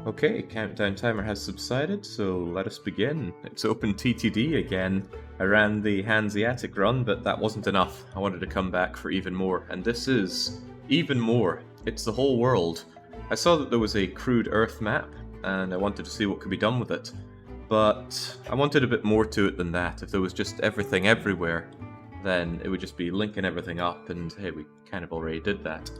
Okay, countdown timer has subsided, so let us begin. It's OpenTTD again. I ran the Hanseatic run, but that wasn't enough. I wanted to come back for even more, and this is even more. It's the whole world. I saw that there was a Crude Earth map, and I wanted to see what could be done with it. But I wanted a bit more to it than that. If there was just everything everywhere, then it would just be linking everything up, and hey, we kind of already did that.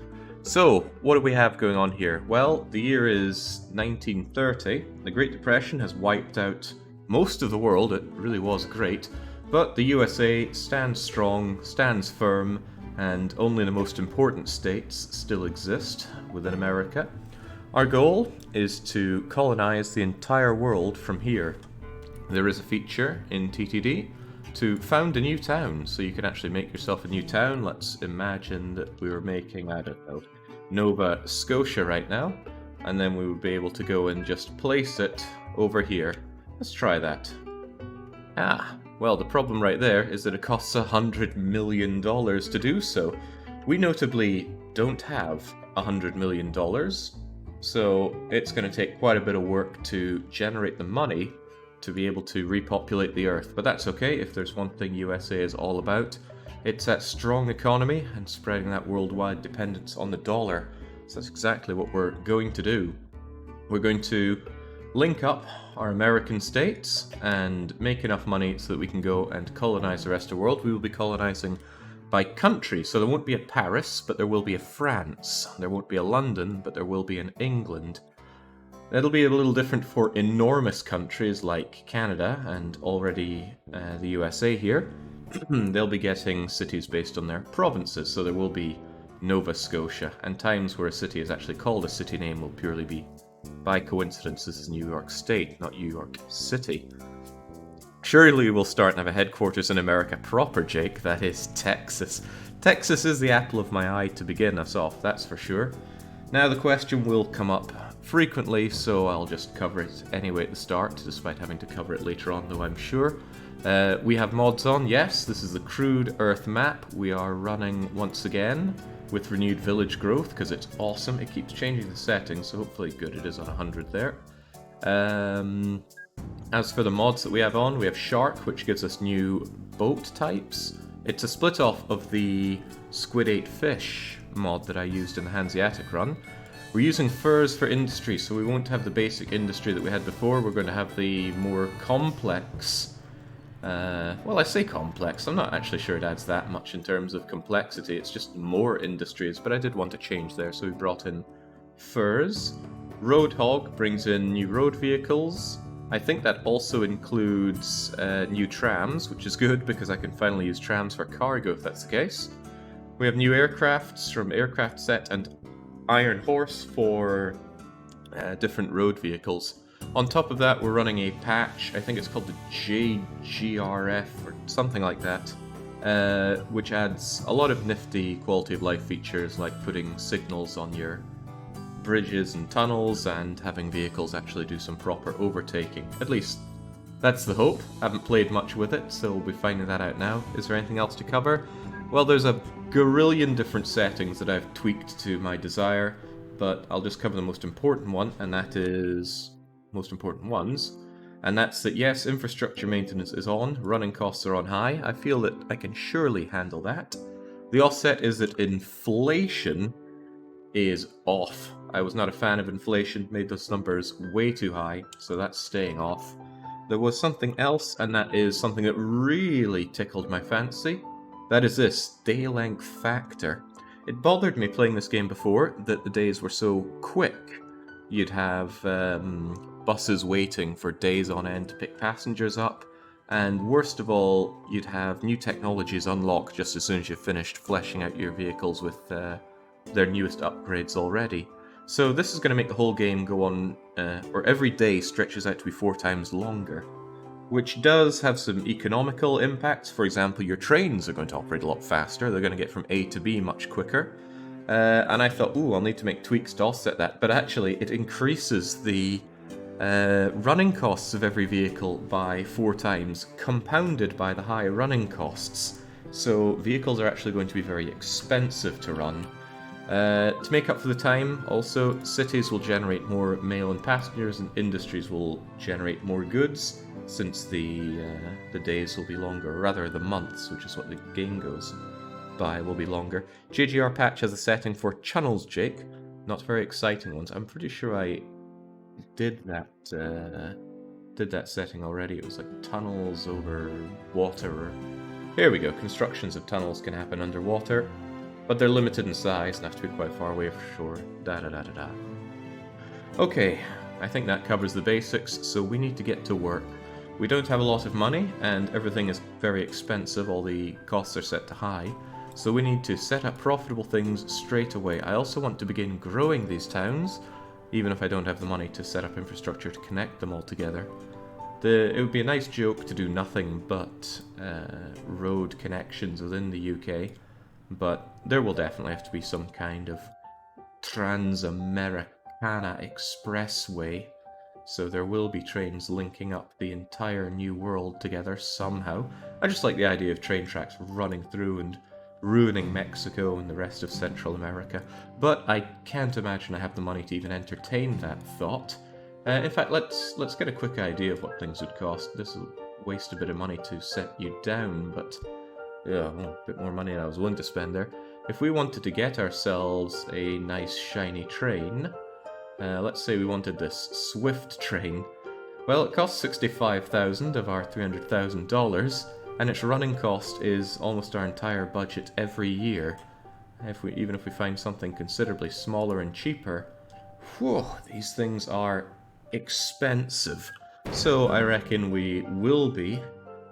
So, what do we have going on here? Well, the year is 1930. The Great Depression has wiped out most of the world. It really was great. But the USA stands strong, stands firm, and only the most important states still exist within America. Our goal is to colonize the entire world from here. There is a feature in TTD to found a new town, so you can actually make yourself a new town. Let's imagine that we were making, I don't know, Nova Scotia right now, and then we would be able to go and just place it over here. Let's try that. Well, the problem right there is that it costs $100 million to do so. We notably don't have $100 million, so it's going to take quite a bit of work to generate the money to be able to repopulate the Earth. But that's okay. If there's one thing USA is all about, it's that strong economy and spreading that worldwide dependence on the dollar. So that's exactly what we're going to do. We're going to link up our American states and make enough money so that we can go and colonize the rest of the world. We will be colonizing by country, so there won't be a Paris, but there will be a France. There won't be a London, but there will be an England. That'll be a little different for enormous countries like Canada and already the USA here. They'll be getting cities based on their provinces, so there will be Nova Scotia, and times where a city is actually called a city name will purely be by coincidence. This is New York State, not New York City. Surely we'll start and have a headquarters in America proper, Jake. That is Texas. Texas is the apple of my eye to begin us off, that's for sure. Now the question will come up frequently, so I'll just cover it anyway at the start, despite having to cover it later on, though I'm sure. We have mods on, yes, this is the Crude Earth map. We are running once again with renewed village growth, because it's awesome. It keeps changing the settings, so hopefully good, it is on 100 there. As for the mods that we have on, we have Shark, which gives us new boat types. It's a split off of the Squid Ate Fish mod that I used in the Hanseatic run. We're using furs for industry, so we won't have the basic industry that we had before. We're going to have the more complex... well, I say complex, I'm not actually sure it adds that much in terms of complexity, it's just more industries, but I did want to change there, so we brought in furs. Roadhog brings in new road vehicles. I think that also includes new trams, which is good because I can finally use trams for cargo if that's the case. We have new aircrafts from Aircraft Set and Iron Horse for different road vehicles. On top of that, we're running a patch, I think it's called the JGRF or something like that, which adds a lot of nifty quality of life features like putting signals on your bridges and tunnels and having vehicles actually do some proper overtaking. At least that's the hope. Haven't played much with it, so we'll be finding that out now. Is there anything else to cover? Well, there's a gorillion different settings that I've tweaked to my desire, but I'll just cover the most important one, and that is... most important ones, and that's that yes, infrastructure maintenance is on, running costs are on high. I feel that I can surely handle that. The offset is that inflation is off. I was not a fan of inflation, made those numbers way too high, so that's staying off. There was something else, and that is something that really tickled my fancy. That is this, day length factor. It bothered me playing this game before that the days were so quick. You'd have buses waiting for days on end to pick passengers up, and worst of all, you'd have new technologies unlock just as soon as you've finished fleshing out your vehicles with their newest upgrades already. So this is going to make the whole game go on, or every day stretches out to be 4 times longer, which does have some economical impacts. For example, your trains are going to operate a lot faster, they're going to get from A to B much quicker. And I thought, ooh, I'll need to make tweaks to offset that, but actually it increases the running costs of every vehicle by 4 times, compounded by the high running costs. So vehicles are actually going to be very expensive to run. To make up for the time, also, cities will generate more mail and passengers, and industries will generate more goods, since the days will be longer, or rather the months, which is what the game goes by, will be longer. JGR patch has a setting for channels, Jake. Not very exciting ones. I'm pretty sure I did that setting already. It was like tunnels over water. Here we go. Constructions of tunnels can happen underwater, but they're limited in size and have to be quite far away for shore. Da-da-da-da-da. Okay, I think that covers the basics, so we need to get to work. We don't have a lot of money, and everything is very expensive. All the costs are set to high, so we need to set up profitable things straight away. I also want to begin growing these towns, even if I don't have the money to set up infrastructure to connect them all together. It would be a nice joke to do nothing but road connections within the UK, but there will definitely have to be some kind of Trans-Americana Expressway, so there will be trains linking up the entire new world together somehow. I just like the idea of train tracks running through and ruining Mexico and the rest of Central America, but I can't imagine I have the money to even entertain that thought. In fact, let's get a quick idea of what things would cost. This will waste a bit of money to set you down, but yeah, well, a bit more money than I was willing to spend there. If we wanted to get ourselves a nice shiny train, let's say we wanted this Swift train, well, it costs $65,000 of our $300,000, and its running cost is almost our entire budget every year. Even if we find something considerably smaller and cheaper, whew, these things are expensive. So I reckon we will be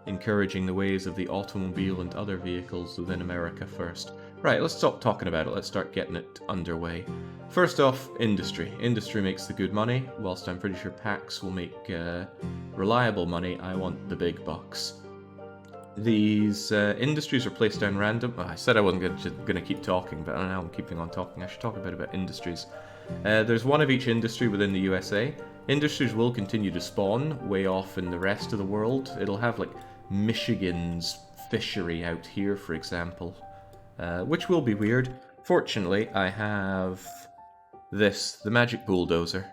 encouraging the ways of the automobile and other vehicles within America first. Right, let's stop talking about it, let's start getting it underway. First off, industry. Industry makes the good money. Whilst I'm pretty sure PAX will make reliable money, I want the big bucks. These industries are placed down random. Oh, I said I wasn't going to keep talking, but now I'm keeping on talking. I should talk a bit about industries. There's one of each industry within the USA. Industries will continue to spawn way off in the rest of the world. It'll have like Michigan's fishery out here, for example, which will be weird. Fortunately, I have the magic bulldozer.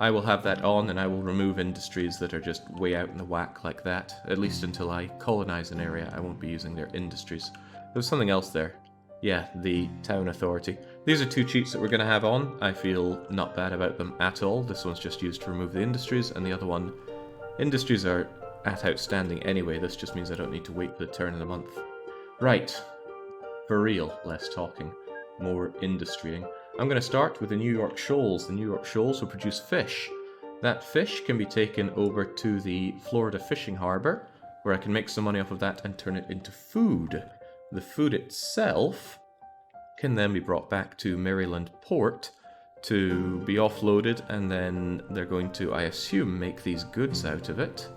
I will have that on, and I will remove industries that are just way out in the whack like that. At least until I colonize an area, I won't be using their industries. There's something else there. Yeah, the town authority. These are two cheats that we're going to have on. I feel not bad about them at all. This one's just used to remove the industries, and the other one, industries are at outstanding anyway. This just means I don't need to wait for the turn of the month. Right. For real, less talking. More industrying. I'm going to start with the New York shoals. The New York shoals will produce fish. That fish can be taken over to the Florida fishing harbor, where I can make some money off of that and turn it into food. The food itself can then be brought back to Maryland port to be offloaded, and then they're going to, I assume, make these goods out of it.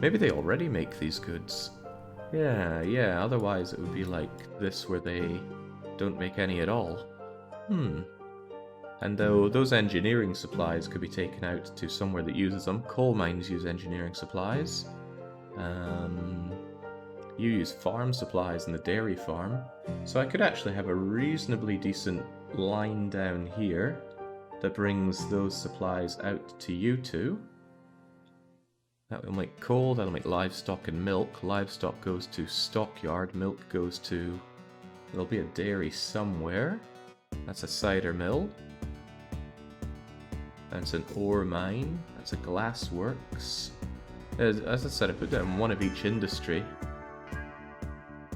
Maybe they already make these goods. Yeah, otherwise it would be like this where they don't make any at all. And though those engineering supplies could be taken out to somewhere that uses them, coal mines use engineering supplies. You use farm supplies in the dairy farm. So I could actually have a reasonably decent line down here that brings those supplies out to you two. That will make coal, that'll make livestock and milk. Livestock goes to stockyard, milk goes to... There'll be a dairy somewhere. That's a cider mill. That's an ore mine. That's a glass works. As I said, I put down one of each industry.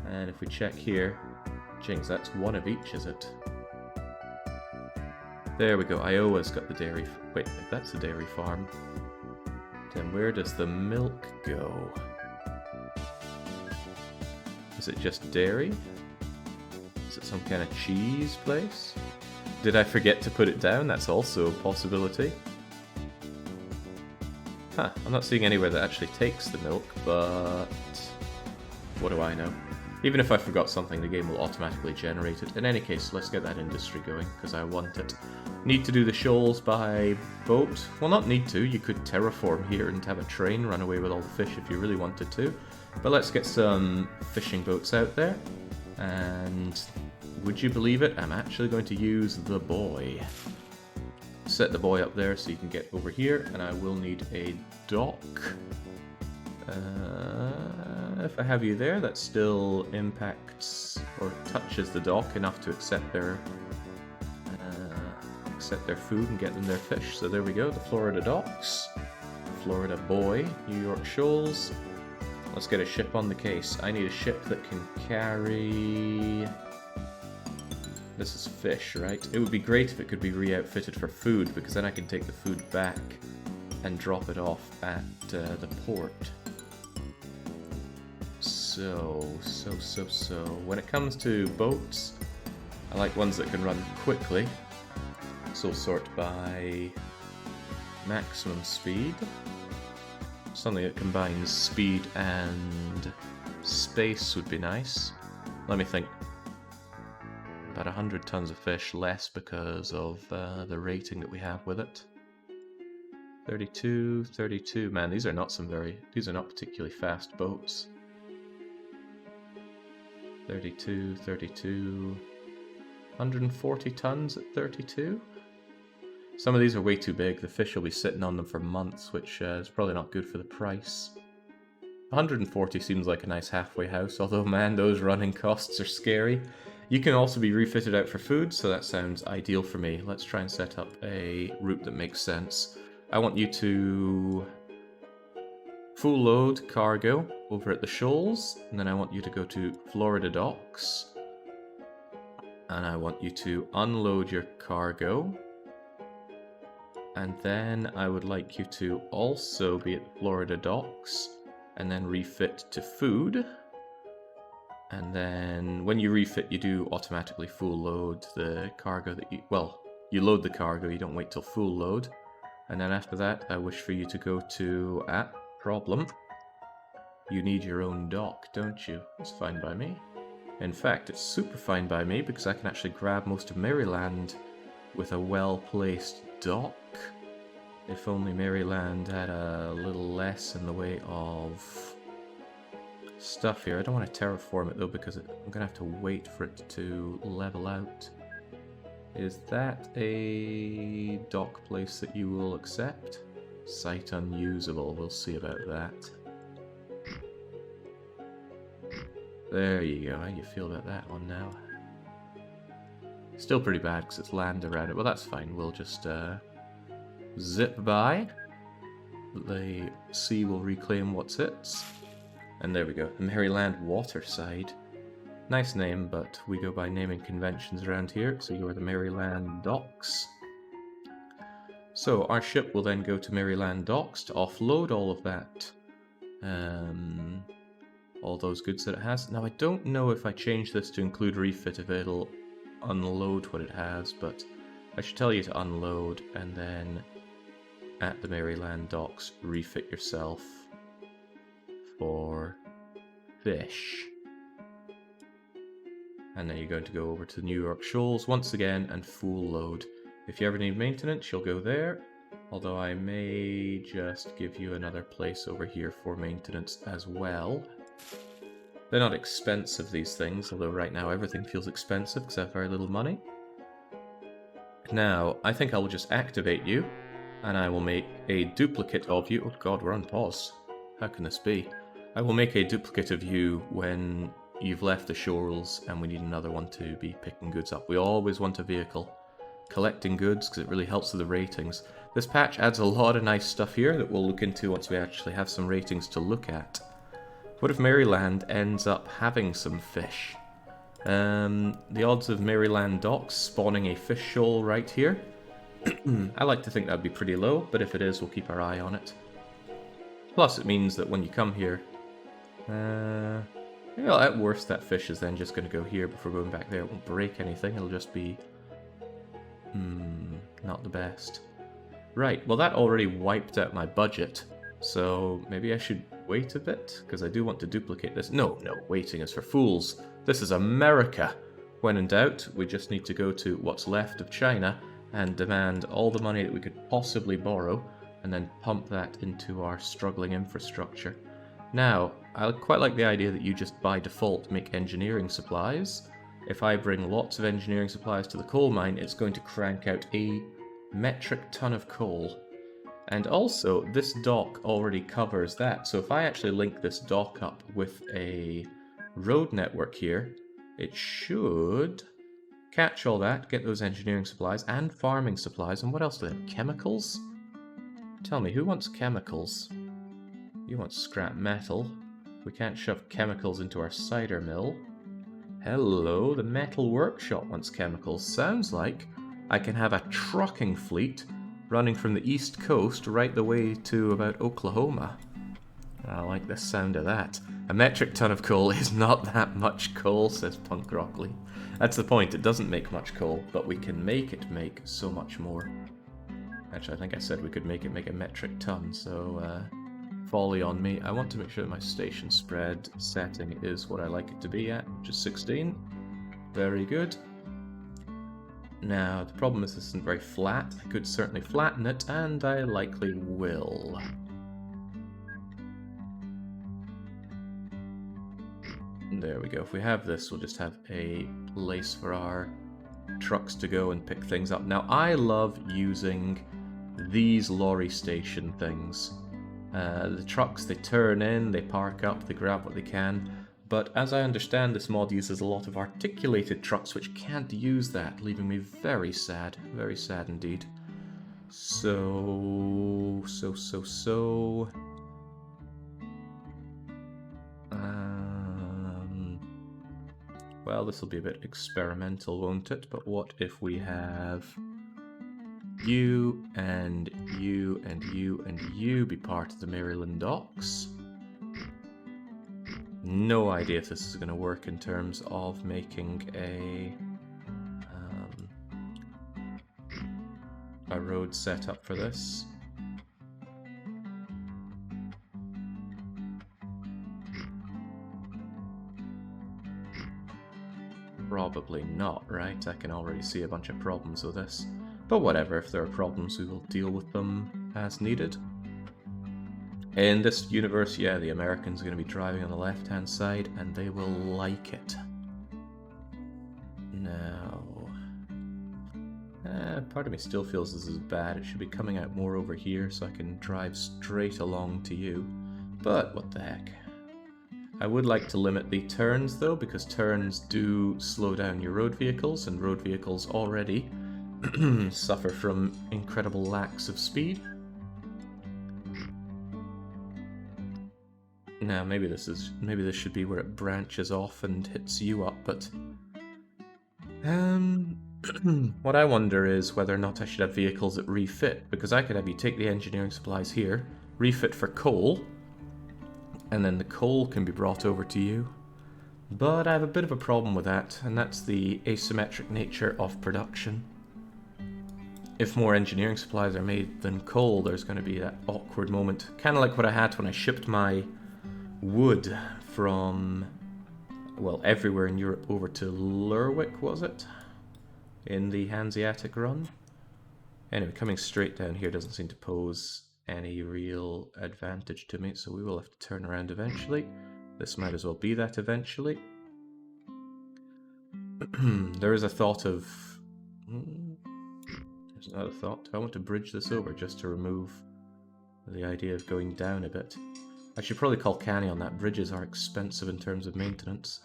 And if we check here, jinx, that's one of each, is it? There we go, Iowa's got the dairy... Wait, if that's the dairy farm, then where does the milk go? Is it just dairy? Is it some kind of cheese place? Did I forget to put it down? That's also a possibility. Huh, I'm not seeing anywhere that actually takes the milk, but... what do I know? Even if I forgot something, the game will automatically generate it. In any case, let's get that industry going, because I want it. Need to do the shoals by boat? Well, not need to. You could terraform here and have a train run away with all the fish if you really wanted to. But let's get some fishing boats out there, and would you believe it? I'm actually going to use the boy. Set the boy up there so you can get over here, and I will need a dock. If I have you there, that still impacts or touches the dock enough to accept their food and get them their fish. So there we go, the Florida docks. Florida boy, New York shoals. Let's get a ship on the case. I need a ship that can carry... This is fish, right? It would be great if it could be re-outfitted for food, because then I can take the food back and drop it off at the port. So. When it comes to boats, I like ones that can run quickly. So we'll sort by maximum speed. Something that combines speed and space would be nice. Let me think. About 100 tons of fish, less because of the rating that we have with it. 32, 32. Man, these are not particularly fast boats. 32, 32. 140 tons at 32. Some of these are way too big. The fish will be sitting on them for months, which is probably not good for the price. 140 seems like a nice halfway house, although man, those running costs are scary. You can also be refitted out for food, so that sounds ideal for me. Let's try and set up a route that makes sense. I want you to full load cargo over at the shoals, and then I want you to go to Florida docks. And I want you to unload your cargo. And then I would like you to also be at Florida docks and then refit to food. And then when you refit, you do automatically full load the cargo that you... Well, you load the cargo, you don't wait till full load. And then after that, I wish for you to go to... problem. You need your own dock, don't you? That's fine by me. In fact, it's super fine by me because I can actually grab most of Maryland with a well-placed dock. If only Maryland had a little less in the way of stuff here. I don't want to terraform it though because I'm going to have to wait for it to level out. Is that a dock place that you will accept? Site unusable, we'll see about that. There you go, how do you feel about that one now? Still pretty bad because it's land around it. Well, that's fine. We'll just zip by. The sea will reclaim what's its. And there we go. The Maryland Waterside. Nice name, but we go by naming conventions around here. So you are the Maryland Docks. So our ship will then go to Maryland Docks to offload all of that. All those goods that it has. Now I don't know if I change this to include refit if it'll unload what it has, but I should tell you to unload and then at the Maryland docks refit yourself for fish. And then you're going to go over to the New York shoals once again and full load. If you ever need maintenance, you'll go there, although I may just give you another place over here for maintenance as well. They're not expensive, these things, although right now everything feels expensive because I have very little money. Now, I think I will just activate you, and I will make a duplicate of you. Oh god, we're on pause. How can this be? I will make a duplicate of you when you've left the shoals and we need another one to be picking goods up. We always want a vehicle collecting goods because it really helps with the ratings. This patch adds a lot of nice stuff here that we'll look into once we actually have some ratings to look at. What if Maryland ends up having some fish? The odds of Maryland docks spawning a fish shoal right here. I like to think that'd be pretty low, but if it is, we'll keep our eye on it. Plus, it means that when you come here, well, at worst, that fish is then just going to go here before going back there. It won't break anything. It'll just be, not the best. Right. Well, that already wiped out my budget. So maybe I should wait a bit, because I do want to duplicate this. No, waiting is for fools. This is America. When in doubt, we just need to go to what's left of China and demand all the money that we could possibly borrow, and then pump that into our struggling infrastructure. Now, I quite like the idea that you just by default make engineering supplies. if I bring lots of engineering supplies to the coal mine, it's going to crank out a metric ton of coal. And also, this dock already covers that, so if I actually link this dock up with a road network here, it should catch all that, get those engineering supplies and farming supplies. And what else do they have? Chemicals? Tell me, who wants chemicals? You want scrap metal. We can't shove chemicals into our cider mill. Hello, the metal workshop wants chemicals. Sounds like I can have a trucking fleet running from the east coast right the way to about Oklahoma. I like the sound of that. A metric ton of coal is not that much coal, says Punk Rockley. That's the point, it doesn't make much coal, but we can make it make so much more. Actually, I think I said we could make it make a metric ton, so folly on me. I want to make sure that my station spread setting is what I like it to be at, which is 16. Very good. Now, the problem is this isn't very flat. I could certainly flatten it, and I likely will. There we go. If we have this, we'll just have a place for our trucks to go and pick things up. Now, I love using these lorry station things. The trucks, they turn in, they park up, they grab what they can. But as I understand, this mod uses a lot of articulated trucks which can't use that, leaving me very sad indeed. So... Well, this will be a bit experimental, won't it? But what if we have you and you and you and you be part of the Maryland docks? No idea if this is going to work in terms of making a road setup for this. Probably not, right? I can already see a bunch of problems with this. But whatever, if there are problems, we will deal with them as needed. In this universe, yeah, the Americans are going to be driving on the left-hand side, and they will like it. Now... part of me still feels this is bad. It should be coming out more over here so I can drive straight along to you. But what the heck. I would like to limit the turns, though, because turns do slow down your road vehicles, and road vehicles already suffer from incredible lacks of speed. Now, maybe this should be where it branches off and hits you up, but what I wonder is whether or not I should have vehicles that refit, because I could have you take the engineering supplies here, refit for coal, and then the coal can be brought over to you. But I have a bit of a problem with that, and that's the asymmetric nature of production. If more engineering supplies are made than coal, there's going to be that awkward moment. Kind of like what I had when I shipped my wood from, well, everywhere in Europe over to Lerwick, was it? In the Hanseatic run? Anyway, coming straight down here doesn't seem to pose any real advantage to me, so we will have to turn around eventually. This might as well be that eventually. There is a thought of... There's another thought. I want to bridge this over just to remove the idea of going down a bit. I should probably call Canny on that. Bridges are expensive in terms of maintenance.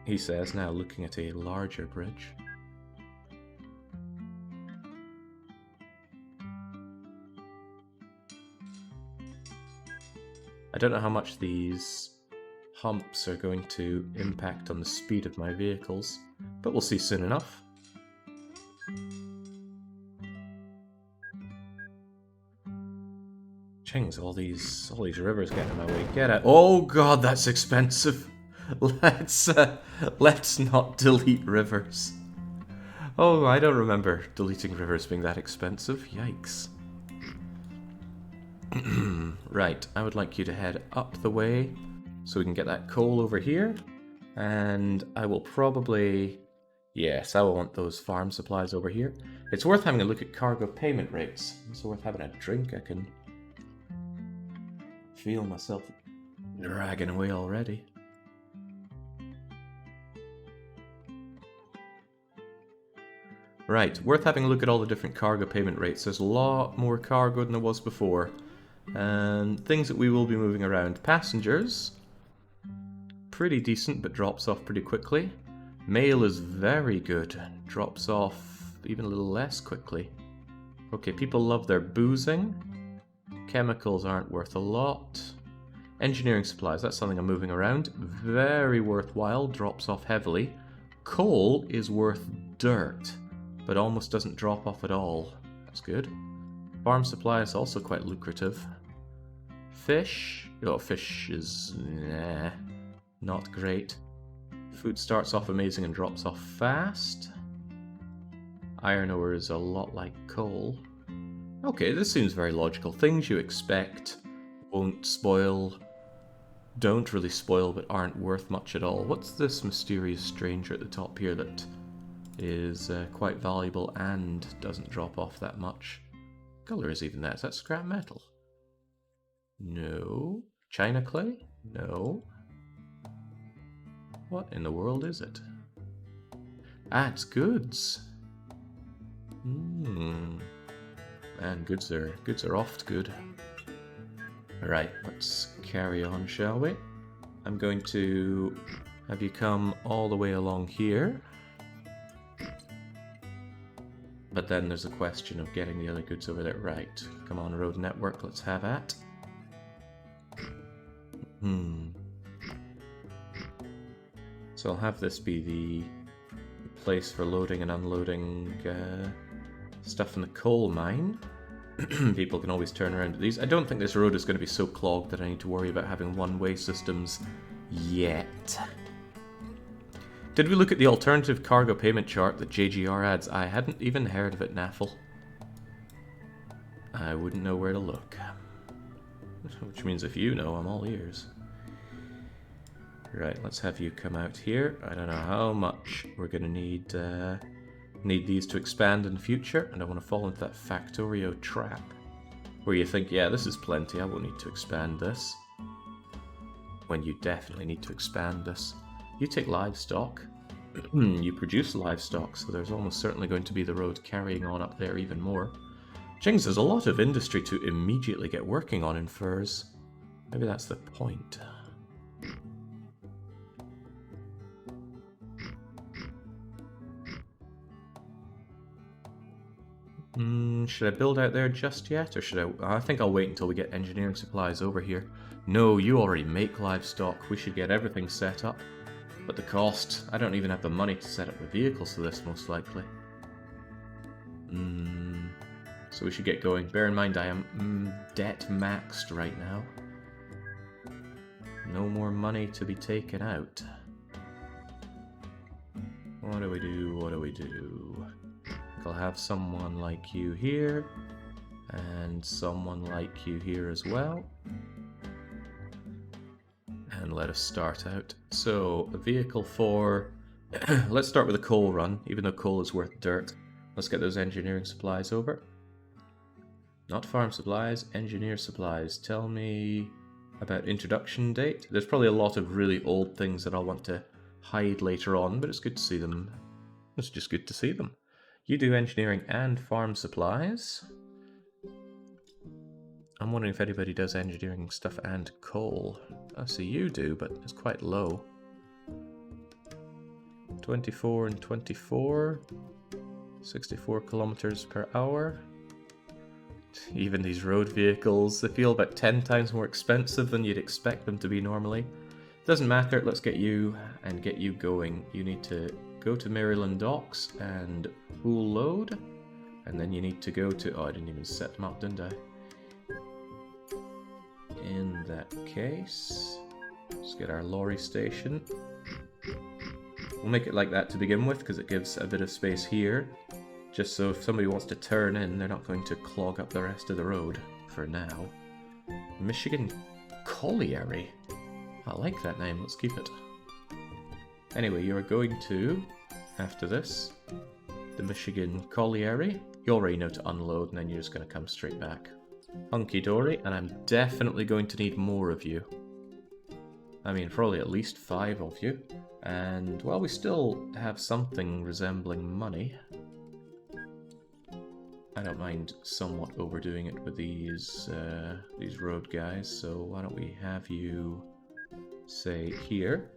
He says, now looking at a larger bridge. I don't know how much these humps are going to impact on the speed of my vehicles, but we'll see soon enough. Chings, all these rivers getting in my way. Get out! Oh god, that's expensive. Let's not delete rivers. Oh, I don't remember deleting rivers being that expensive. Yikes. Right, I would like you to head up the way so we can get that coal over here. And I will probably... Yes, I will want those farm supplies over here. It's worth having a look at cargo payment rates. It's worth having a drink. I can feel myself dragging away already. Right, worth having a look at all the different cargo payment rates. There's a lot more cargo than there was before. And things that we will be moving around. Passengers, pretty decent, but drops off pretty quickly. Mail is very good, drops off even a little less quickly. Okay, people love their boozing. Chemicals aren't worth a lot. Engineering supplies, that's something I'm moving around. Very worthwhile, drops off heavily. Coal is worth dirt, but almost doesn't drop off at all. That's good. Farm supply is also quite lucrative. Fish, oh, fish is not great. Food starts off amazing and drops off fast. Iron ore is a lot like coal. Okay, this seems very logical. Things you expect won't spoil, don't really spoil, but aren't worth much at all. What's this mysterious stranger at the top here that is quite valuable and doesn't drop off that much? What color is even that? Is that scrap metal? No. China clay? No. What in the world is it? Ah, it's goods. Man, goods are oft good. Alright, let's carry on, shall we? I'm going to have you come all the way along here. But then there's a question of getting the other goods over there. Right, come on, road network, let's have at. So I'll have this be the place for loading and unloading stuff in the coal mine. People can always turn around to these. I don't think this road is going to be so clogged that I need to worry about having one-way systems yet. Did we look at the alternative cargo payment chart that JGR adds? I hadn't even heard of it, Naffle. I wouldn't know where to look. Which means if you know, I'm all ears. Right, let's have you come out here. I don't know how much we're going to need these to expand in the future, and I want to fall into that Factorio trap, where you think, yeah, this is plenty, I won't need to expand this. When you definitely need to expand this. You take livestock, you produce livestock, so there's almost certainly going to be the road carrying on up there even more. Jings, there's a lot of industry to immediately get working on in furs. Maybe that's the point. Should I build out there just yet, or should I think I'll wait until we get engineering supplies over here. No, you already make livestock. We should get everything set up. But the cost, I don't even have the money to set up the vehicles for this, most likely. So we should get going. Bear in mind I am debt maxed right now. No more money to be taken out. What do we do? What do we do? I'll have someone like you here, and someone like you here as well. And let us start out. So, a vehicle for... let's start with a coal run, even though coal is worth dirt. Let's get those engineering supplies over. Not farm supplies, engineer supplies. Tell me about introduction date. There's probably a lot of really old things that I'll want to hide later on, but it's good to see them. It's just good to see them. You do engineering and farm supplies. I'm wondering if anybody does engineering stuff and coal. I see you do, but it's quite low. 24 and 24. 64 kilometers per hour. Even these road vehicles, they feel about 10 times more expensive than you'd expect them to be normally. Doesn't matter, let's get you and get you going. You need to go to Maryland docks and pool load, and then you need to go to... oh, I didn't even set them up, didn't I? In that case, let's get our lorry station. We'll make it like that to begin with, because it gives a bit of space here, just so if somebody wants to turn in, they're not going to clog up the rest of the road, for now. Michigan Colliery. I like that name, let's keep it. Anyway, you're going to, after this, the Michigan Colliery. You already know to unload, and then you're just going to come straight back. Hunky-dory, and I'm definitely going to need more of you. I mean, probably at least 5 of you. And, well, we still have something resembling money. I don't mind somewhat overdoing it with these road guys, so why don't we have you, say, here.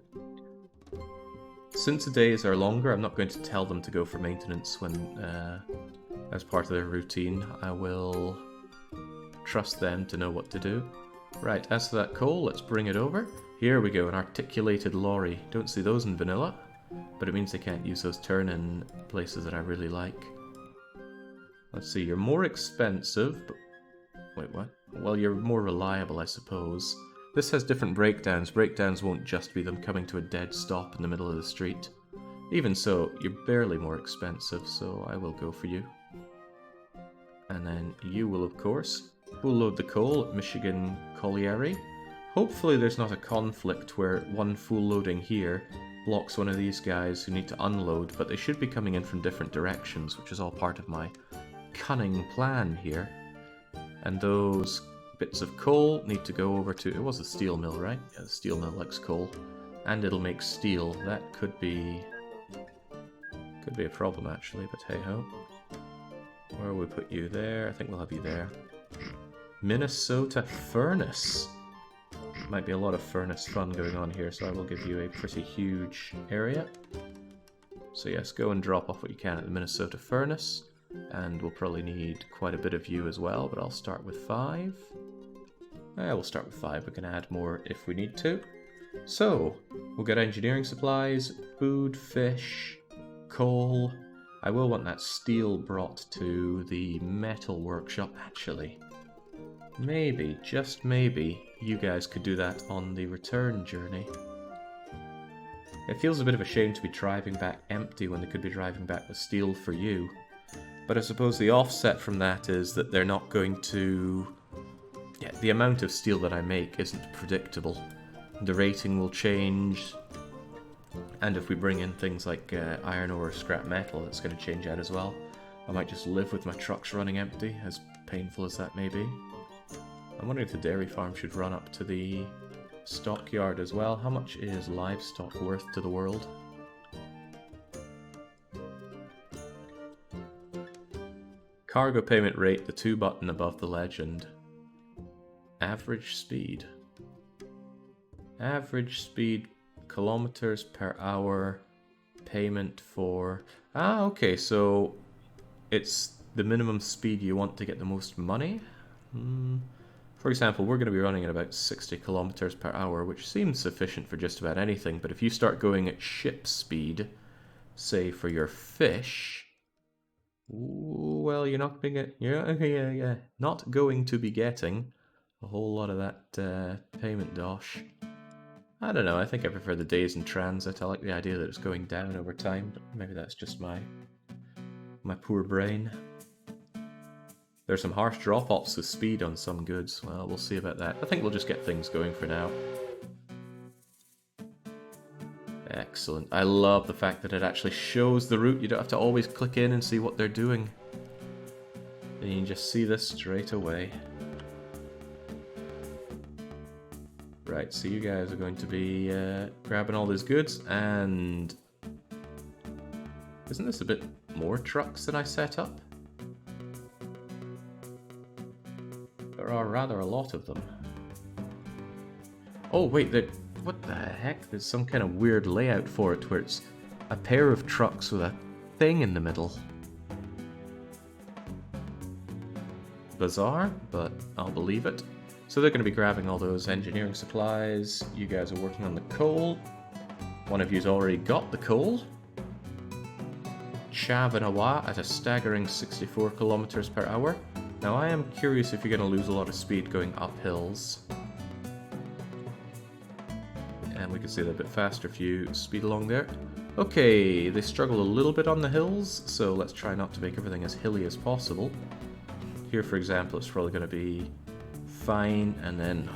Since the days are longer, I'm not going to tell them to go for maintenance when, as part of their routine. I will trust them to know what to do. Right, as for that coal, let's bring it over. Here we go, an articulated lorry. Don't see those in vanilla, but it means they can't use those turn-in places that I really like. Let's see, you're more expensive, but... Wait, what? Well, you're more reliable, I suppose. This has different breakdowns. Breakdowns won't just be them coming to a dead stop in the middle of the street. Even so, you're barely more expensive, so I will go for you. And then you will, of course, full load the coal at Michigan Colliery. Hopefully there's not a conflict where one full loading here blocks one of these guys who need to unload, but they should be coming in from different directions, which is all part of my cunning plan here. And those bits of coal need to go over to... It was a steel mill, right? Yeah, the steel mill likes coal. And it'll make steel. That could be a problem, actually, but hey-ho. Where will we put you there? I think we'll have you there. Minnesota Furnace. Might be a lot of furnace fun going on here, so I will give you a pretty huge area. So yes, go and drop off what you can at the Minnesota Furnace. And we'll probably need quite a bit of you as well, but I'll start with 5. We'll start with 5. We can add more if we need to. So, we'll get engineering supplies, food, fish, coal. I will want that steel brought to the metal workshop, actually. Maybe, just maybe, you guys could do that on the return journey. It feels a bit of a shame to be driving back empty when they could be driving back with steel for you. But I suppose the offset from that is that they're not going to... Yeah, the amount of steel that I make isn't predictable. The rating will change, and if we bring in things like iron ore or scrap metal, it's going to change that as well. I might just live with my trucks running empty, as painful as that may be. I'm wondering if the dairy farm should run up to the stockyard as well. How much is livestock worth to the world? Cargo payment rate, the 2 button above the legend. Average speed. Average speed, kilometers per hour, payment for... Ah, okay, so it's the minimum speed you want to get the most money? For example, we're going to be running at about 60 kilometers per hour, which seems sufficient for just about anything, but if you start going at ship speed, say for your fish... Well, you're not going to get... Not going to be getting a whole lot of that payment dosh. I don't know, I think I prefer the days in transit. I like the idea that it's going down over time, but maybe that's just my poor brain. There's some harsh drop-offs with speed on some goods. Well, we'll see about that. I think we'll just get things going for now. Excellent. I love the fact that it actually shows the route. You don't have to always click in and see what they're doing. And you can just see this straight away. Right, so you guys are going to be grabbing all these goods, and... Isn't this a bit more trucks than I set up? There are rather a lot of them. Oh wait, what the heck? There's some kind of weird layout for it where it's a pair of trucks with a thing in the middle. Bizarre, but I'll believe it. So they're going to be grabbing all those engineering supplies. You guys are working on the coal. One of you's already got the coal. Chavanawa at a staggering 64 kilometers per hour. Now I am curious if you're going to lose a lot of speed going up hills. And we can see that a bit faster if you speed along there. Okay, they struggle a little bit on the hills, so let's try not to make everything as hilly as possible. Here, for example, it's probably going to be fine, and then...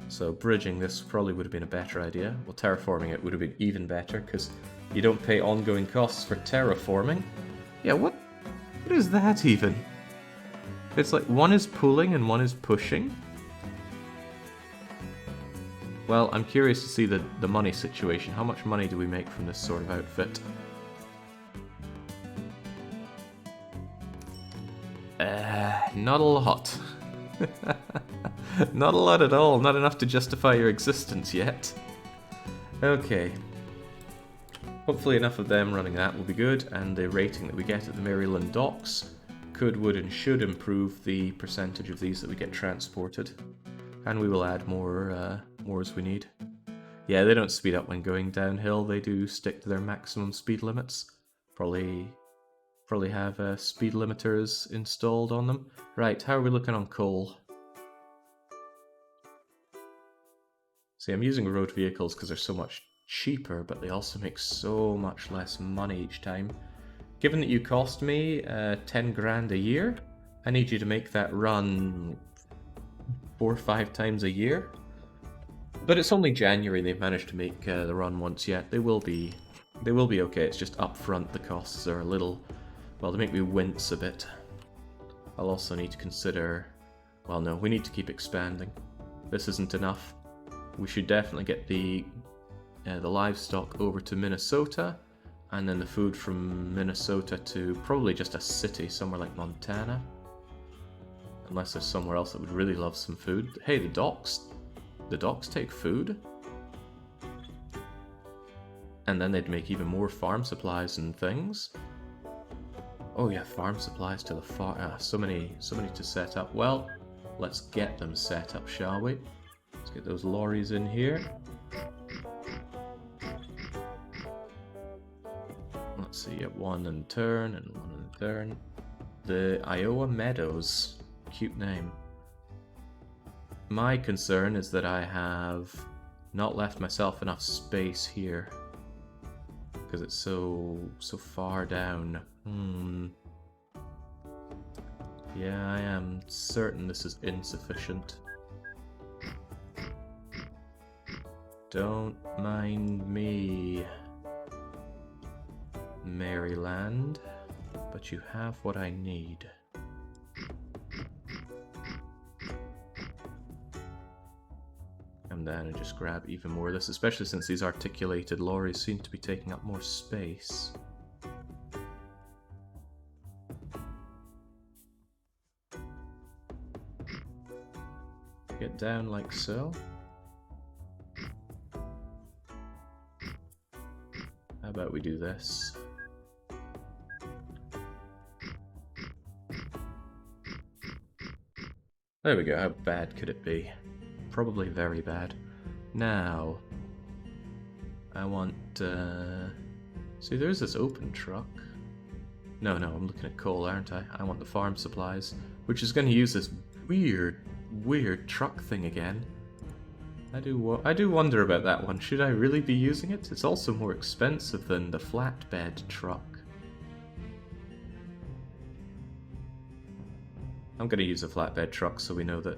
So bridging this probably would have been a better idea. Well, terraforming it would have been even better, because you don't pay ongoing costs for terraforming. Yeah, what is that even? It's like one is pulling and one is pushing. Well, I'm curious to see the money situation. How much money do we make from this sort of outfit? Not a lot. Not a lot at all. Not enough to justify your existence yet. Okay. Hopefully enough of them running that will be good, and the rating that we get at the Maryland docks would and should improve the percentage of these that we get transported. And we will add more as we need. Yeah, they don't speed up when going downhill. They do stick to their maximum speed limits. Probably have speed limiters installed on them. Right, how are we looking on coal? See, I'm using road vehicles because they're so much cheaper, but they also make so much less money each time. Given that you cost me 10 grand a year, I need you to make that run 4 or 5 times a year. But it's only January, they've managed to make the run once yet. They will be okay. It's just up front the costs are a little, well, they make me wince a bit. I'll also need to consider, well, no, we need to keep expanding. This isn't enough. We should definitely get the livestock over to Minnesota, and then the food from Minnesota to probably just a city somewhere like Montana. Unless there's somewhere else that would really love some food. Hey, the docks take food. And then they'd make even more farm supplies and things. Oh yeah, farm supplies to the farm. So many to set up. Well, let's get them set up, shall we? Let's get those lorries in here. Let's see, one in turn and one in turn. The Iowa Meadows. Cute name. My concern is that I have not left myself enough space here. Because it's so far down. Yeah, I am certain this is insufficient. Don't mind me, Maryland, but you have what I need. Come down and just grab even more of this, especially since these articulated lorries seem to be taking up more space. Get down like so. How about we do this? There we go, how bad could it be? Probably very bad. Now, I want, see there's this open truck. No, I'm looking at coal, aren't I? I want the farm supplies, which is going to use this weird truck thing again. I do wonder about that one. Should I really be using it? It's also more expensive than the flatbed truck. I'm going to use a flatbed truck so we know that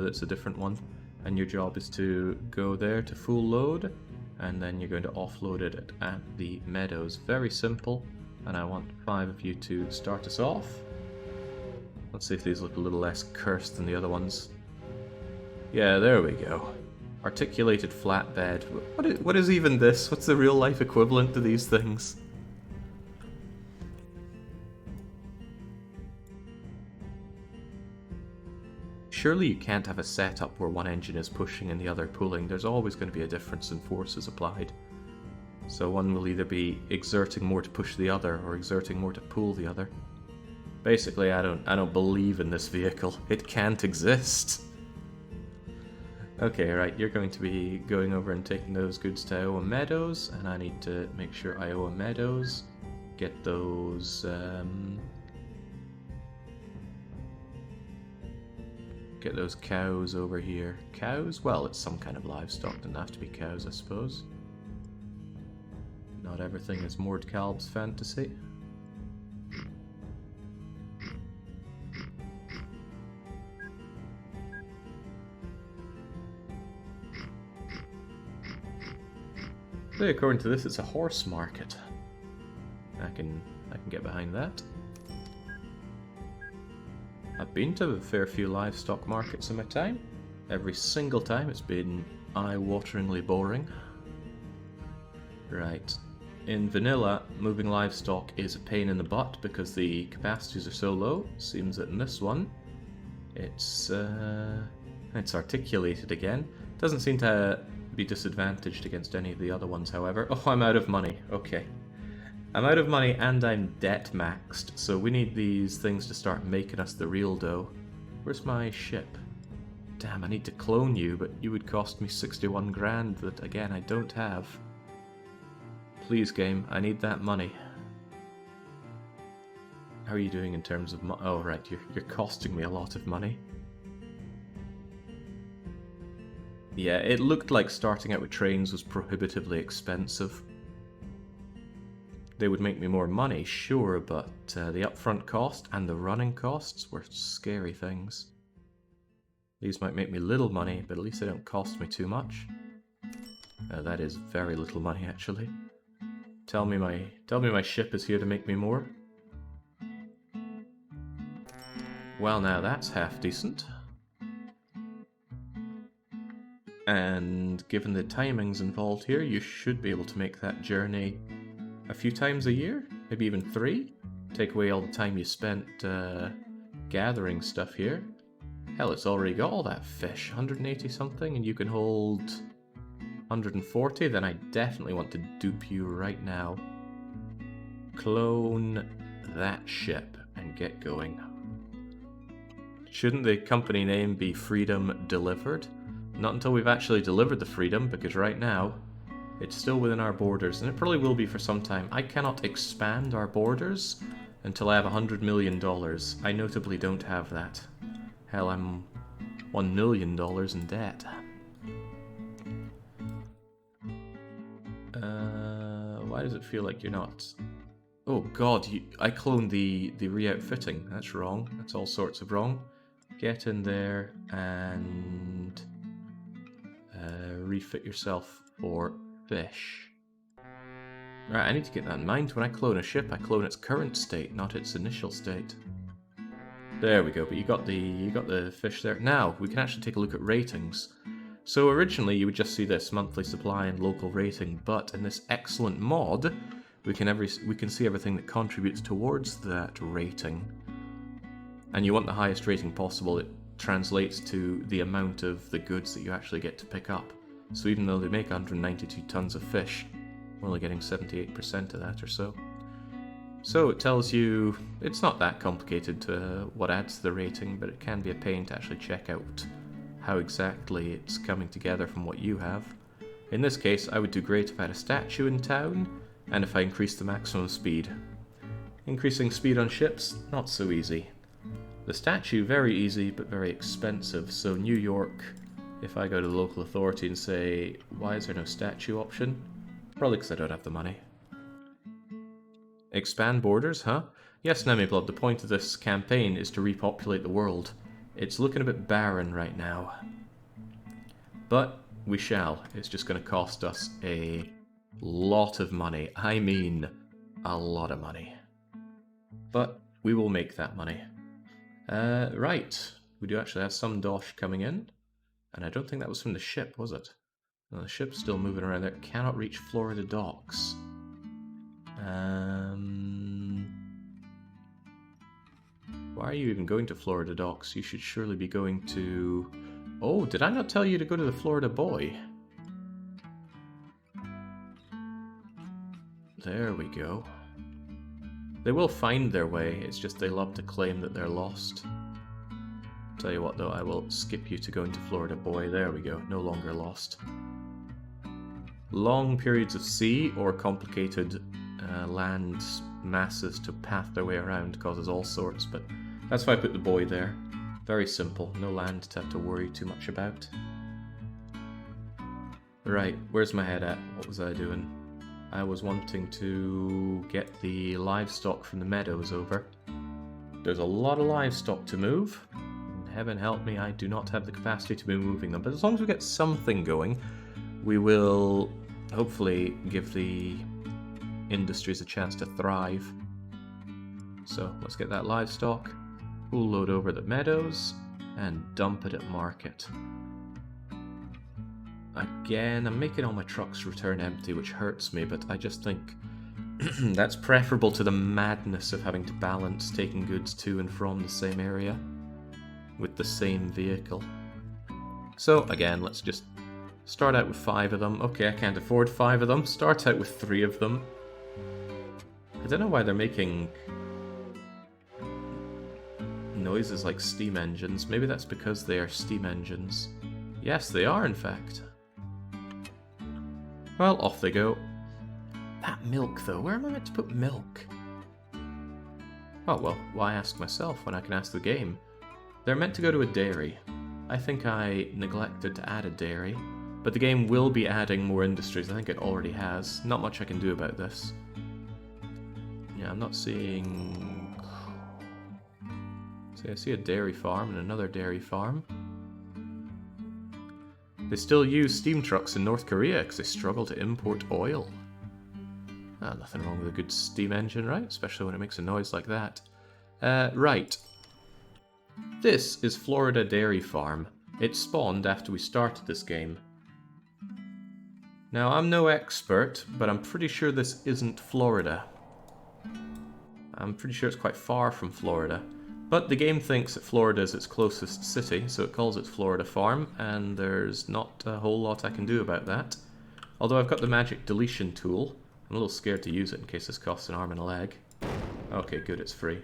it's a different one. And your job is to go there to full load, and then you're going to offload it at the meadows. Very simple. And I want 5 of you to start us off. Let's see if these look a little less cursed than the other ones. Yeah, there we go. Articulated flatbed. What is even this? What's the real life equivalent to these things? Surely you can't have a setup where one engine is pushing and the other pulling. There's always going to be a difference in forces applied. So one will either be exerting more to push the other or exerting more to pull the other. Basically, I don't believe in this vehicle. It can't exist. Okay, right, you're going to be going over and taking those goods to Iowa Meadows, and I need to make sure Iowa Meadows get those cows over here. Cows? Well, it's some kind of livestock. Doesn't have to be cows, I suppose. Not everything is Mord Kalb's fantasy. So according to this, it's a horse market. I can get behind that. I've been to a fair few livestock markets in my time. Every single time it's been eye-wateringly boring. Right. in vanilla, moving livestock is a pain in the butt because the capacities are so low. Seems that in this one, it's articulated again. Doesn't seem to be disadvantaged against any of the other ones, however. Oh, I'm out of money. Okay. I'm out of money and I'm debt maxed, so we need these things to start making us the real dough. Where's my ship? Damn, I need to clone you, but you would cost me 61 grand that, again, I don't have. Please, game, I need that money. How are you doing in terms of oh, right, you're costing me a lot of money. Yeah, it looked like starting out with trains was prohibitively expensive. They would make me more money, sure, but the upfront cost and the running costs were scary things. These might make me little money, but at least they don't cost me too much. That is very little money, actually. Tell me my ship is here to make me more. Well, now that's half decent. And given the timings involved here, you should be able to make that journey a few times a year, maybe even 3. Take away all the time you spent gathering stuff here. Hell, it's already got all that fish, 180 something, and you can hold 140, then I definitely want to dupe you right now. Clone that ship and get going. Shouldn't the company name be Freedom Delivered? Not until we've actually delivered the freedom, because right now, it's still within our borders, and it probably will be for some time. I cannot expand our borders until I have $100 million. I notably don't have that. Hell, I'm $1 million in debt. Why does it feel like you're not? Oh god, I cloned the re-outfitting. That's wrong. That's all sorts of wrong. Get in there and refit yourself for fish. Right, I need to get that in mind. When I clone a ship, I clone its current state, not its initial state. There we go, but you got the fish there. Now, we can actually take a look at ratings. So originally you would just see this monthly supply and local rating, but in this excellent mod, we can see everything that contributes towards that rating. And you want the highest rating possible. It translates to the amount of the goods that you actually get to pick up. So even though they make 192 tons of fish, we're only getting 78% of that or so. So it tells you it's not that complicated to what adds to the rating, but it can be a pain to actually check out how exactly it's coming together from what you have. In this case, I would do great if I had a statue in town, and if I increased the maximum speed. Increasing speed on ships, not so easy. The statue, very easy, but very expensive. So New York, if I go to the local authority and say, why is there no statue option? Probably because I don't have the money. Expand borders, huh? Yes, Nemiblood, the point of this campaign is to repopulate the world. It's looking a bit barren right now. But we shall. It's just going to cost us a lot of money. I mean, a lot of money. But we will make that money. Right. We do actually have some dosh coming in. And I don't think that was from the ship, was it? No, the ship's still moving around there. Cannot reach Florida docks. Why are you even going to Florida docks? You should surely be going to... Oh, did I not tell you to go to the Florida Boy? There we go. They will find their way, it's just they love to claim that they're lost. Tell you what though, I will skip you to going to Florida Boy. There we go, no longer lost. Long periods of sea or complicated land masses to path their way around causes all sorts, but that's why I put the boy there. Very simple, no land to have to worry too much about. Right, where's my head at? What was I doing? I was wanting to get the livestock from the meadows over. There's a lot of livestock to move. Heaven help me, I do not have the capacity to be moving them, but as long as we get something going, we will hopefully give the industries a chance to thrive. So let's get that livestock, we'll load over the meadows, and dump it at market. Again, I'm making all my trucks return empty, which hurts me, but I just think That's preferable to the madness of having to balance taking goods to and from the same area with the same vehicle. So again, let's just start out with 5 of them. Okay, I can't afford 5 of them. Start out with 3 of them. I don't know why they're making noises like steam engines. Maybe that's because they are steam engines. Yes, they are, in fact. Well, off they go. That milk, though. Where am I meant to put milk? Oh, well, why ask myself when I can ask the game? They're meant to go to a dairy. I think I neglected to add a dairy, but the game will be adding more industries. I think it already has. Not much I can do about this. Yeah, I'm not seeing... See, I see a dairy farm and another dairy farm. They still use steam trucks in North Korea because they struggle to import oil. Ah, nothing wrong with a good steam engine, right? Especially when it makes a noise like that. Right. This is Florida Dairy Farm. It spawned after we started this game. Now, I'm no expert, but I'm pretty sure this isn't Florida. I'm pretty sure it's quite far from Florida. But the game thinks that Florida is its closest city, so it calls it Florida Farm, and there's not a whole lot I can do about that. Although I've got the magic deletion tool. I'm a little scared to use it in case this costs an arm and a leg. Okay, good, it's free.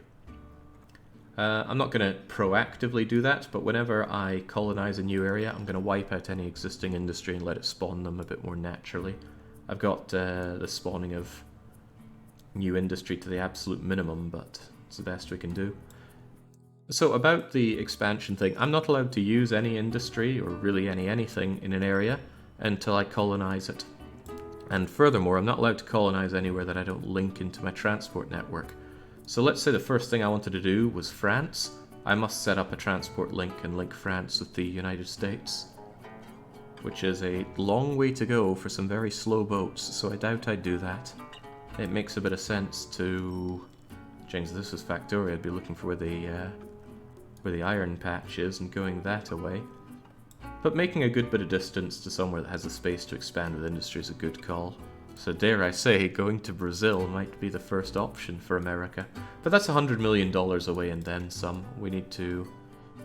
I'm not going to proactively do that, but whenever I colonize a new area, I'm going to wipe out any existing industry and let it spawn them a bit more naturally. I've got the spawning of new industry to the absolute minimum, but it's the best we can do. So about the expansion thing, I'm not allowed to use any industry, or really anything, in an area until I colonize it. And furthermore, I'm not allowed to colonize anywhere that I don't link into my transport network. So let's say the first thing I wanted to do was France. I must set up a transport link and link France with the United States. Which is a long way to go for some very slow boats, so I doubt I'd do that. It makes a bit of sense to... James, this was Factoria, I'd be looking for where the iron patch is and going that away. But making a good bit of distance to somewhere that has the space to expand with industry is a good call. So dare I say, going to Brazil might be the first option for America. But that's $100 million away and then some. We need to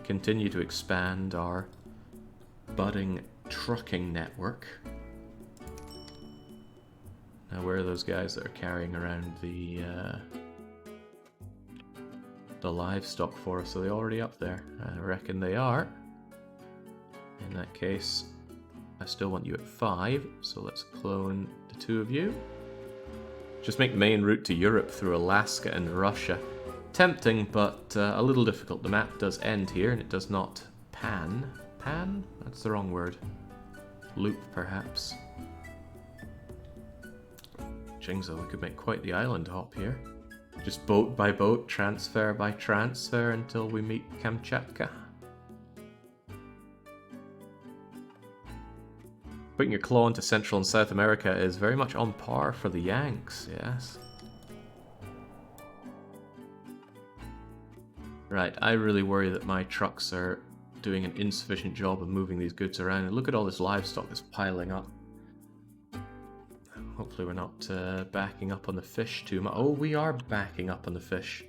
continue to expand our budding trucking network. Now where are those guys that are carrying around the livestock for us? Are they already up there? I reckon they are. In that case, I still want you at 5, so let's clone the 2 of you. Just make the main route to Europe through Alaska and Russia. Tempting, but a little difficult. The map does end here, and it does not pan. Pan? That's the wrong word. Loop, perhaps. Jingzo, we could make quite the island hop here. Just boat by boat, transfer by transfer until we meet Kamchatka. Putting your claw into Central and South America is very much on par for the Yanks, yes. Right, I really worry that my trucks are doing an insufficient job of moving these goods around. And look at all this livestock that's piling up. Hopefully we're not backing up on the fish too much. Oh, we are backing up on the fish.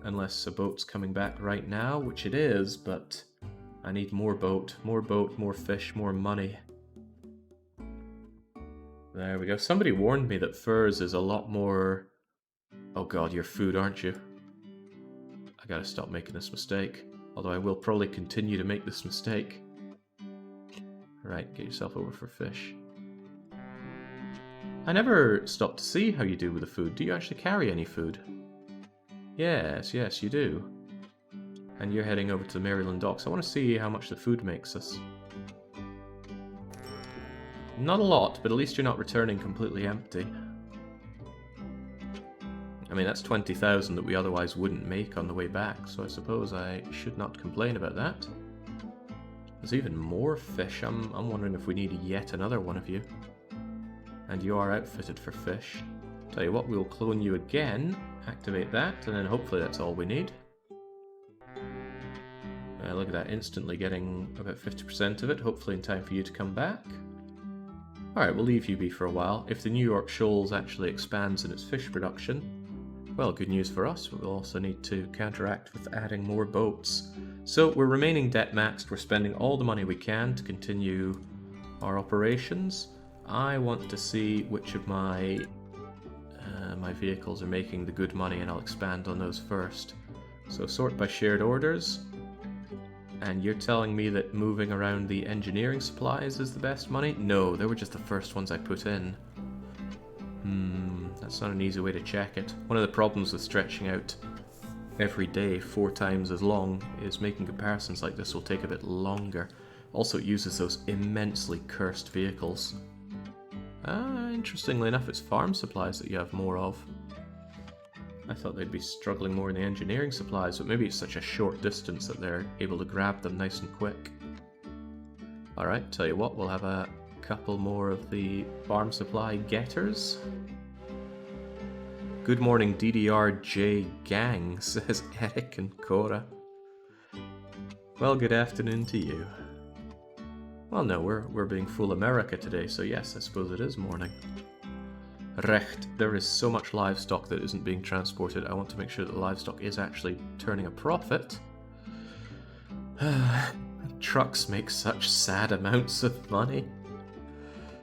Unless a boat's coming back right now, which it is, but I need more boat, more fish, more money. There we go. Somebody warned me that furs is a lot more... Oh god, you're food, aren't you? I gotta stop making this mistake. Although I will probably continue to make this mistake. Right, get yourself over for fish. I never stop to see how you do with the food. Do you actually carry any food? Yes, you do. And you're heading over to the Maryland docks. I want to see how much the food makes us. Not a lot, but at least you're not returning completely empty. I mean, that's 20,000 that we otherwise wouldn't make on the way back, so I suppose I should not complain about that. There's even more fish. I'm wondering if we need yet another one of you. And you are outfitted for fish. Tell you what, we'll clone you again, activate that, and then hopefully that's all we need. Look at that, instantly getting about 50% of it, hopefully in time for you to come back. Alright, we'll leave you be for a while. If the New York Shoals actually expands in its fish production, well, good news for us. We'll also need to counteract with adding more boats. So we're remaining debt maxed. We're spending all the money we can to continue our operations. I want to see which of my vehicles are making the good money, and I'll expand on those first. So sort by shared orders. And you're telling me that moving around the engineering supplies is the best money? No, they were just the first ones I put in. That's not an easy way to check it. One of the problems with stretching out every day 4 times as long is making comparisons like this will take a bit longer. Also, it uses those immensely cursed vehicles. Interestingly enough, it's farm supplies that you have more of. I thought they'd be struggling more in the engineering supplies, but maybe it's such a short distance that they're able to grab them nice and quick. Alright, tell you what, we'll have a couple more of the farm supply getters. Good morning, DDRJ gang, says Eric and Cora. Well, good afternoon to you. Well, no, we're being full America today, so yes, I suppose it is morning. Recht, there is so much livestock that isn't being transported. I want to make sure that the livestock is actually turning a profit. Trucks make such sad amounts of money.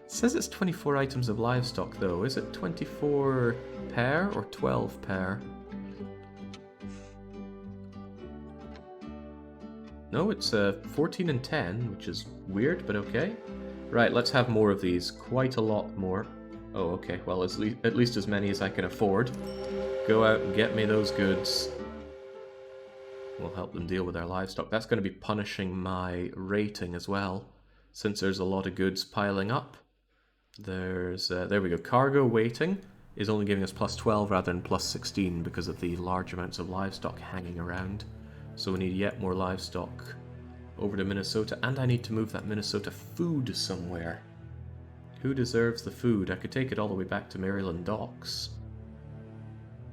It says it's 24 items of livestock, though. Is it 24 pair or 12 pair? No, it's 14 and 10, which is weird, but okay. Right, let's have more of these. Quite a lot more. Oh, okay, well, at least as many as I can afford. Go out and get me those goods. We'll help them deal with their livestock. That's going to be punishing my rating as well, since there's a lot of goods piling up. There's, there we go, cargo weighting is only giving us plus 12 rather than plus 16 because of the large amounts of livestock hanging around. So we need yet more livestock over to Minnesota, and I need to move that Minnesota food somewhere. Who deserves the food? I could take it all the way back to Maryland docks.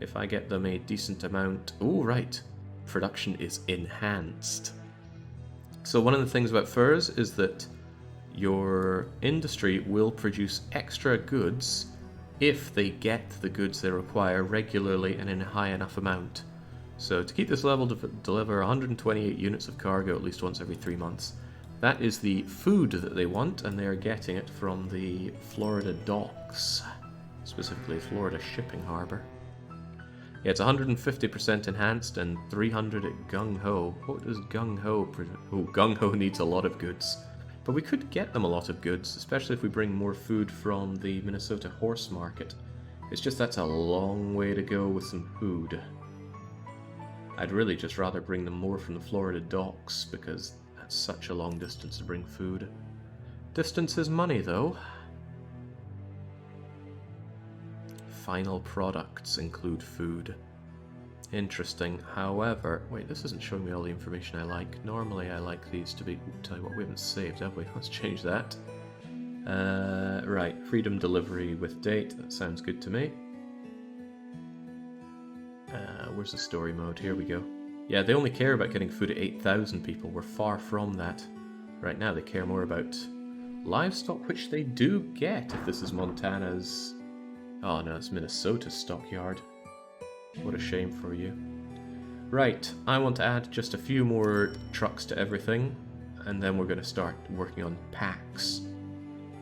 If I get them a decent amount... Oh, right. Production is enhanced. So one of the things about furs is that your industry will produce extra goods if they get the goods they require regularly and in a high enough amount. So to keep this level, deliver 128 units of cargo at least once every 3 months. That is the food that they want, and they are getting it from the Florida docks, specifically Florida Shipping Harbor. Yeah, it's 150% enhanced and 300 at Gung Ho. What does Gung Ho? Oh, Gung Ho needs a lot of goods. But we could get them a lot of goods, especially if we bring more food from the Minnesota horse market. It's just that's a long way to go with some food. I'd really just rather bring them more from the Florida docks, because that's such a long distance to bring food. Distance is money, though. Final products include food. Interesting. However, wait, this isn't showing me all the information I like. Normally I like these to be... Ooh, tell you what, we haven't saved, have we? Let's change that. Right, freedom delivery with date. That sounds good to me. Where's the story mode? Here we go. Yeah, they only care about getting food at 8,000 people. We're far from that. Right now they care more about livestock, which they do get if this is Montana's... Oh no, it's Minnesota's stockyard. What a shame for you. Right, I want to add just a few more trucks to everything, and then we're going to start working on packs.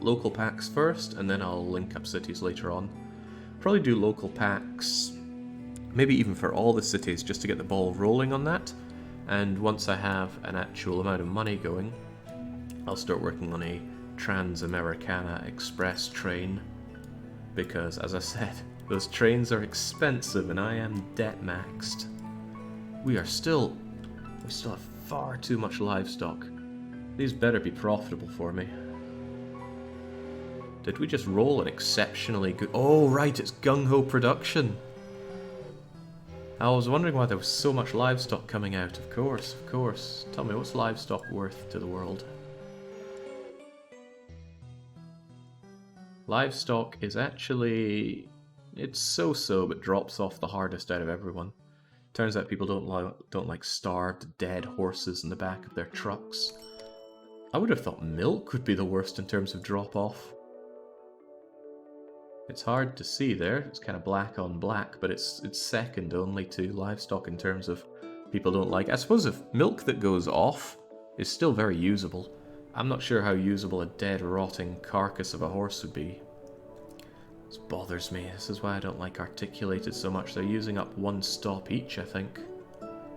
Local packs first, and then I'll link up cities later on. Probably do local packs, maybe even for all the cities, just to get the ball rolling on that. And once I have an actual amount of money going, I'll start working on a Trans-Americana Express train. Because, as I said, those trains are expensive and I am debt maxed. We still have far too much livestock. These better be profitable for me. Did we just roll an exceptionally good... Oh, right, it's gung-ho production. I was wondering why there was so much livestock coming out. Of course, of course. Tell me, what's livestock worth to the world? Livestock is actually... It's so-so, but drops off the hardest out of everyone. Turns out people don't like starved, dead horses in the back of their trucks. I would have thought milk would be the worst in terms of drop-off. It's hard to see there, it's kind of black on black, but it's second only to livestock in terms of people don't like. I suppose if milk that goes off is still very usable. I'm not sure how usable a dead, rotting carcass of a horse would be. This bothers me. This is why I don't like articulated so much. They're using up one stop each, I think.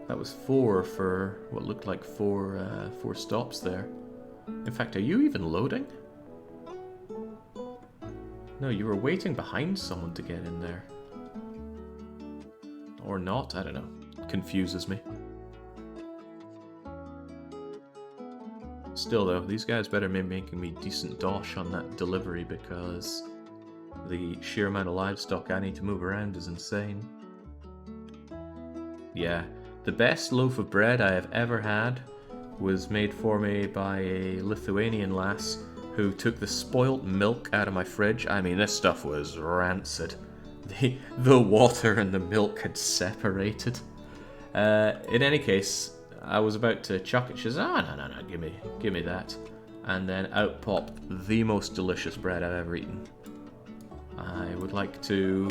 That was 4 for what looked like four stops there. In fact, are you even loading? No, you were waiting behind someone to get in there. Or not, I don't know. It confuses me. Still though, these guys better be making me decent dosh on that delivery because the sheer amount of livestock I need to move around is insane. Yeah, the best loaf of bread I have ever had was made for me by a Lithuanian lass who took the spoilt milk out of my fridge. I mean, this stuff was rancid. The water and the milk had separated. In any case, I was about to chuck it. She says, no, give me that. And then out popped the most delicious bread I've ever eaten. I would like to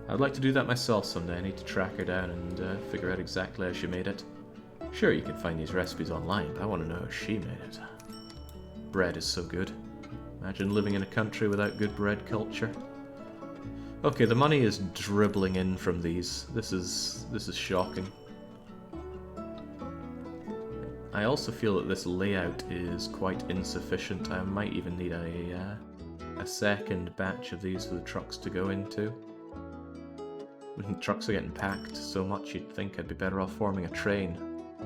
do that myself someday. I need to track her down and figure out exactly how she made it. Sure, you can find these recipes online, but I want to know how she made it. Bread is so good. Imagine living in a country without good bread culture. Okay, the money is dribbling in from these. This is shocking. I also feel that this layout is quite insufficient. I might even need a second batch of these for the trucks to go into. When trucks are getting packed so much, you'd think I'd be better off forming a train.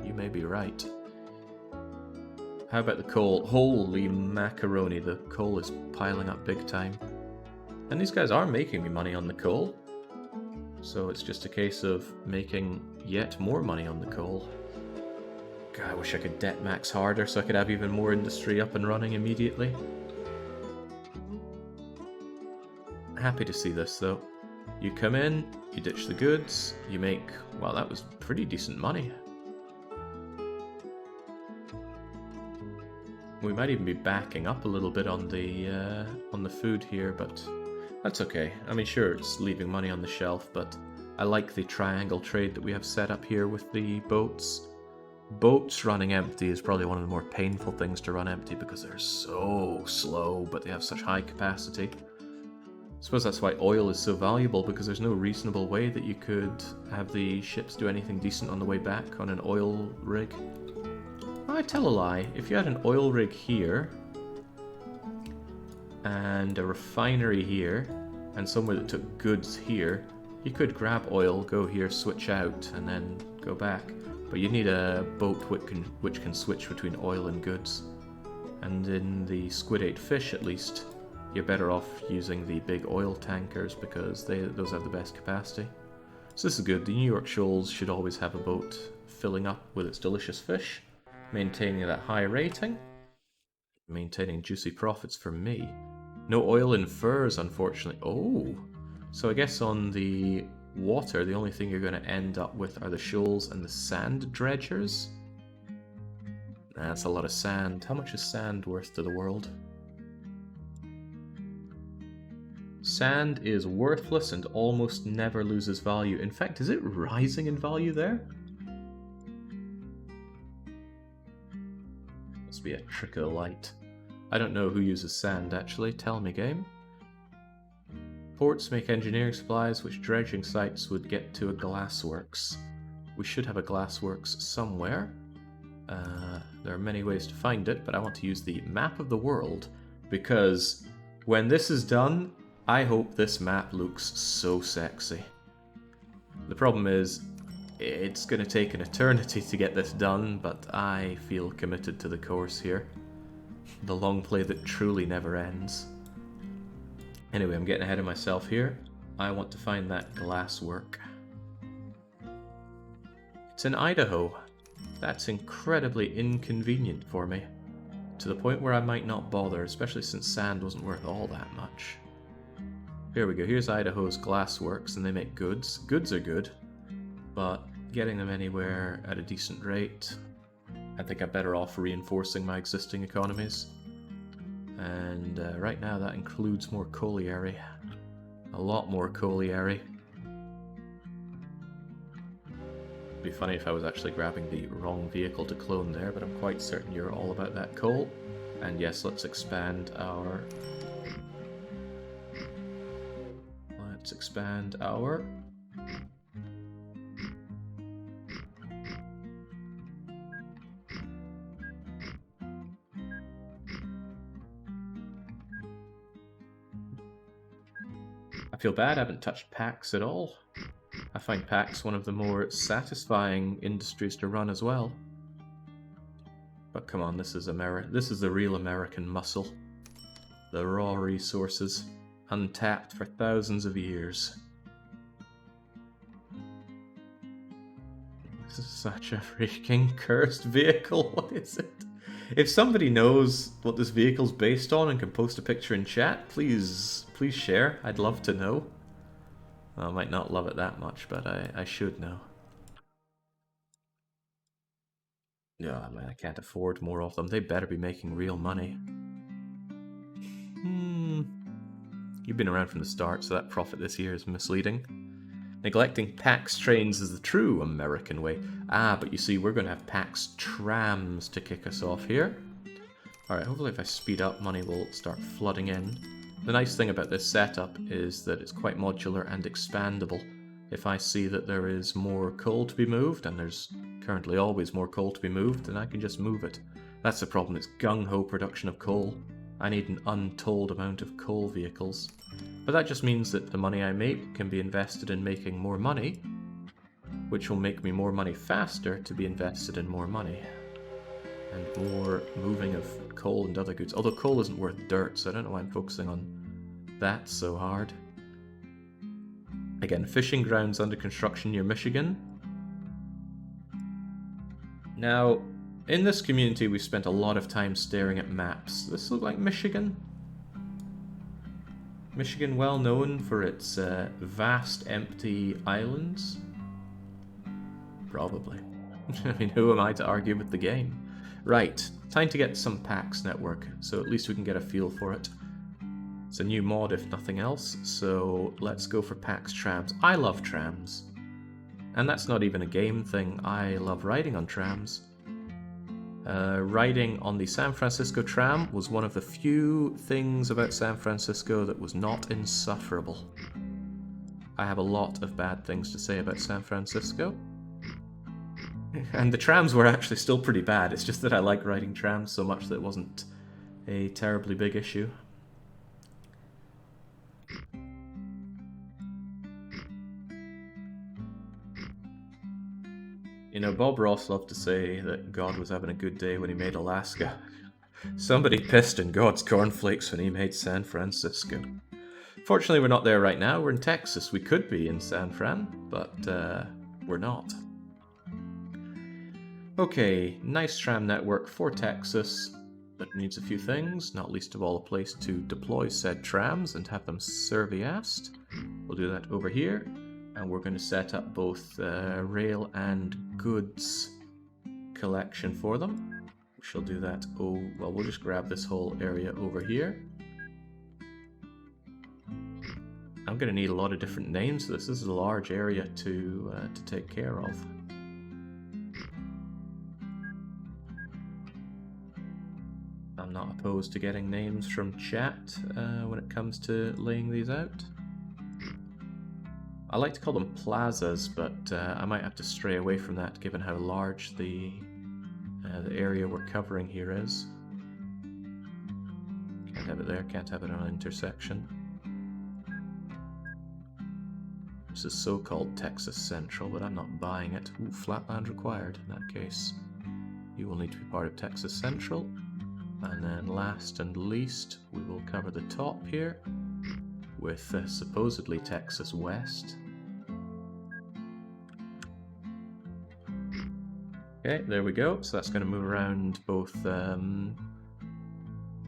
You may be right. How about the coal? Holy macaroni, the coal is piling up big time. And these guys are making me money on the coal. So it's just a case of making yet more money on the coal. God, I wish I could debt max harder so I could have even more industry up and running immediately. Happy to see this though. You come in, you ditch the goods, you make, well, that was pretty decent money. We might even be backing up a little bit on the food here, but that's okay. I mean, sure, it's leaving money on the shelf, but I like the triangle trade that we have set up here with the boats. Boats running empty is probably one of the more painful things to run empty because they're so slow, but they have such high capacity. I suppose that's why oil is so valuable, because there's no reasonable way that you could have the ships do anything decent on the way back on an oil rig. I tell a lie. If you had an oil rig here, and a refinery here, and somewhere that took goods here, you could grab oil, go here, switch out, and then go back. But you need a boat which can switch between oil and goods. And in the Squid Ate Fish, at least, you're better off using the big oil tankers because those have the best capacity. So this is good. The New York Shoals should always have a boat filling up with its delicious fish, maintaining that high rating, maintaining juicy profits for me. No oil in furs, unfortunately. Oh, so I guess on the water, the only thing you're going to end up with are the shoals and the sand dredgers. That's a lot of sand. How much is sand worth to the world? Sand is worthless and almost never loses value. In fact, is it rising in value there? Must be a trick of the light. I don't know who uses sand, actually. Tell me, game. Ports make engineering supplies, which dredging sites would get to a glassworks. We should have a glassworks somewhere. There are many ways to find it, but I want to use the map of the world, because when this is done, I hope this map looks so sexy. The problem is, it's going to take an eternity to get this done, but I feel committed to the course here. The long play that truly never ends. Anyway, I'm getting ahead of myself here. I want to find that glasswork. It's in Idaho. That's incredibly inconvenient for me. To the point where I might not bother, especially since sand wasn't worth all that much. Here we go, here's Idaho's glassworks, and they make goods. Goods are good, but getting them anywhere at a decent rate, I think I'm better off reinforcing my existing economies. And right now that includes more colliery. A lot more colliery. Be funny if I was actually grabbing the wrong vehicle to clone there, but I'm quite certain you're all about that coal. And yes, let's expand our... I feel bad I haven't touched PAX at all. I find PAX one of the more satisfying industries to run as well. But come on, this is the real American muscle. The raw resources, untapped for thousands of years. This is such a freaking cursed vehicle. What is it? If somebody knows what this vehicle's based on and can post a picture in chat, please share. I'd love to know. Well, I might not love it that much, but I should know. Yeah, man, I can't afford more of them. They better be making real money. You've been around from the start, so that profit this year is misleading. Neglecting PAX trains is the true American way. Ah, but you see, we're going to have PAX trams to kick us off here. Alright, hopefully if I speed up, money will start flooding in. The nice thing about this setup is that it's quite modular and expandable. If I see that there is more coal to be moved, and there's currently always more coal to be moved, then I can just move it. That's the problem, it's gung-ho production of coal. I need an untold amount of coal vehicles. But that just means that the money I make can be invested in making more money, which will make me more money faster to be invested in more money. And more moving of coal and other goods. Although coal isn't worth dirt, so I don't know why I'm focusing on that so hard. Again, fishing grounds under construction near Michigan. Now, in this community we've spent a lot of time staring at maps. Does this look like Michigan? Michigan, well known for its vast empty islands? Probably. I mean, who am I to argue with the game? Right, time to get some PAX network, so at least we can get a feel for it. It's a new mod if nothing else, so let's go for PAX trams. I love trams. And that's not even a game thing, I love riding on trams. Riding on the San Francisco tram was one of the few things about San Francisco that was not insufferable. I have a lot of bad things to say about San Francisco. And the trams were actually still pretty bad, it's just that I like riding trams so much that it wasn't a terribly big issue. You know, Bob Ross loved to say that God was having a good day when he made Alaska. Somebody pissed in God's cornflakes when he made San Francisco. Fortunately, we're not there right now. We're in Texas. We could be in San Fran, but we're not. Okay, nice tram network for Texas, but needs a few things, not least of all a place to deploy said trams and have them serviaced. We'll do that over here. And we're going to set up both rail and goods collection for them. We shall do that. Oh, well, we'll just grab this whole area over here. I'm going to need a lot of different names for this. This is a large area to take care of. I'm not opposed to getting names from chat when it comes to laying these out. I like to call them plazas, but I might have to stray away from that given how large the area we're covering here is. Can't have it there, can't have it on an intersection. This is so-called Texas Central, but I'm not buying it. Ooh, flatland required in that case. You will need to be part of Texas Central. And then last and least, we will cover the top here with supposedly Texas West. Okay, there we go. So that's going to move around both,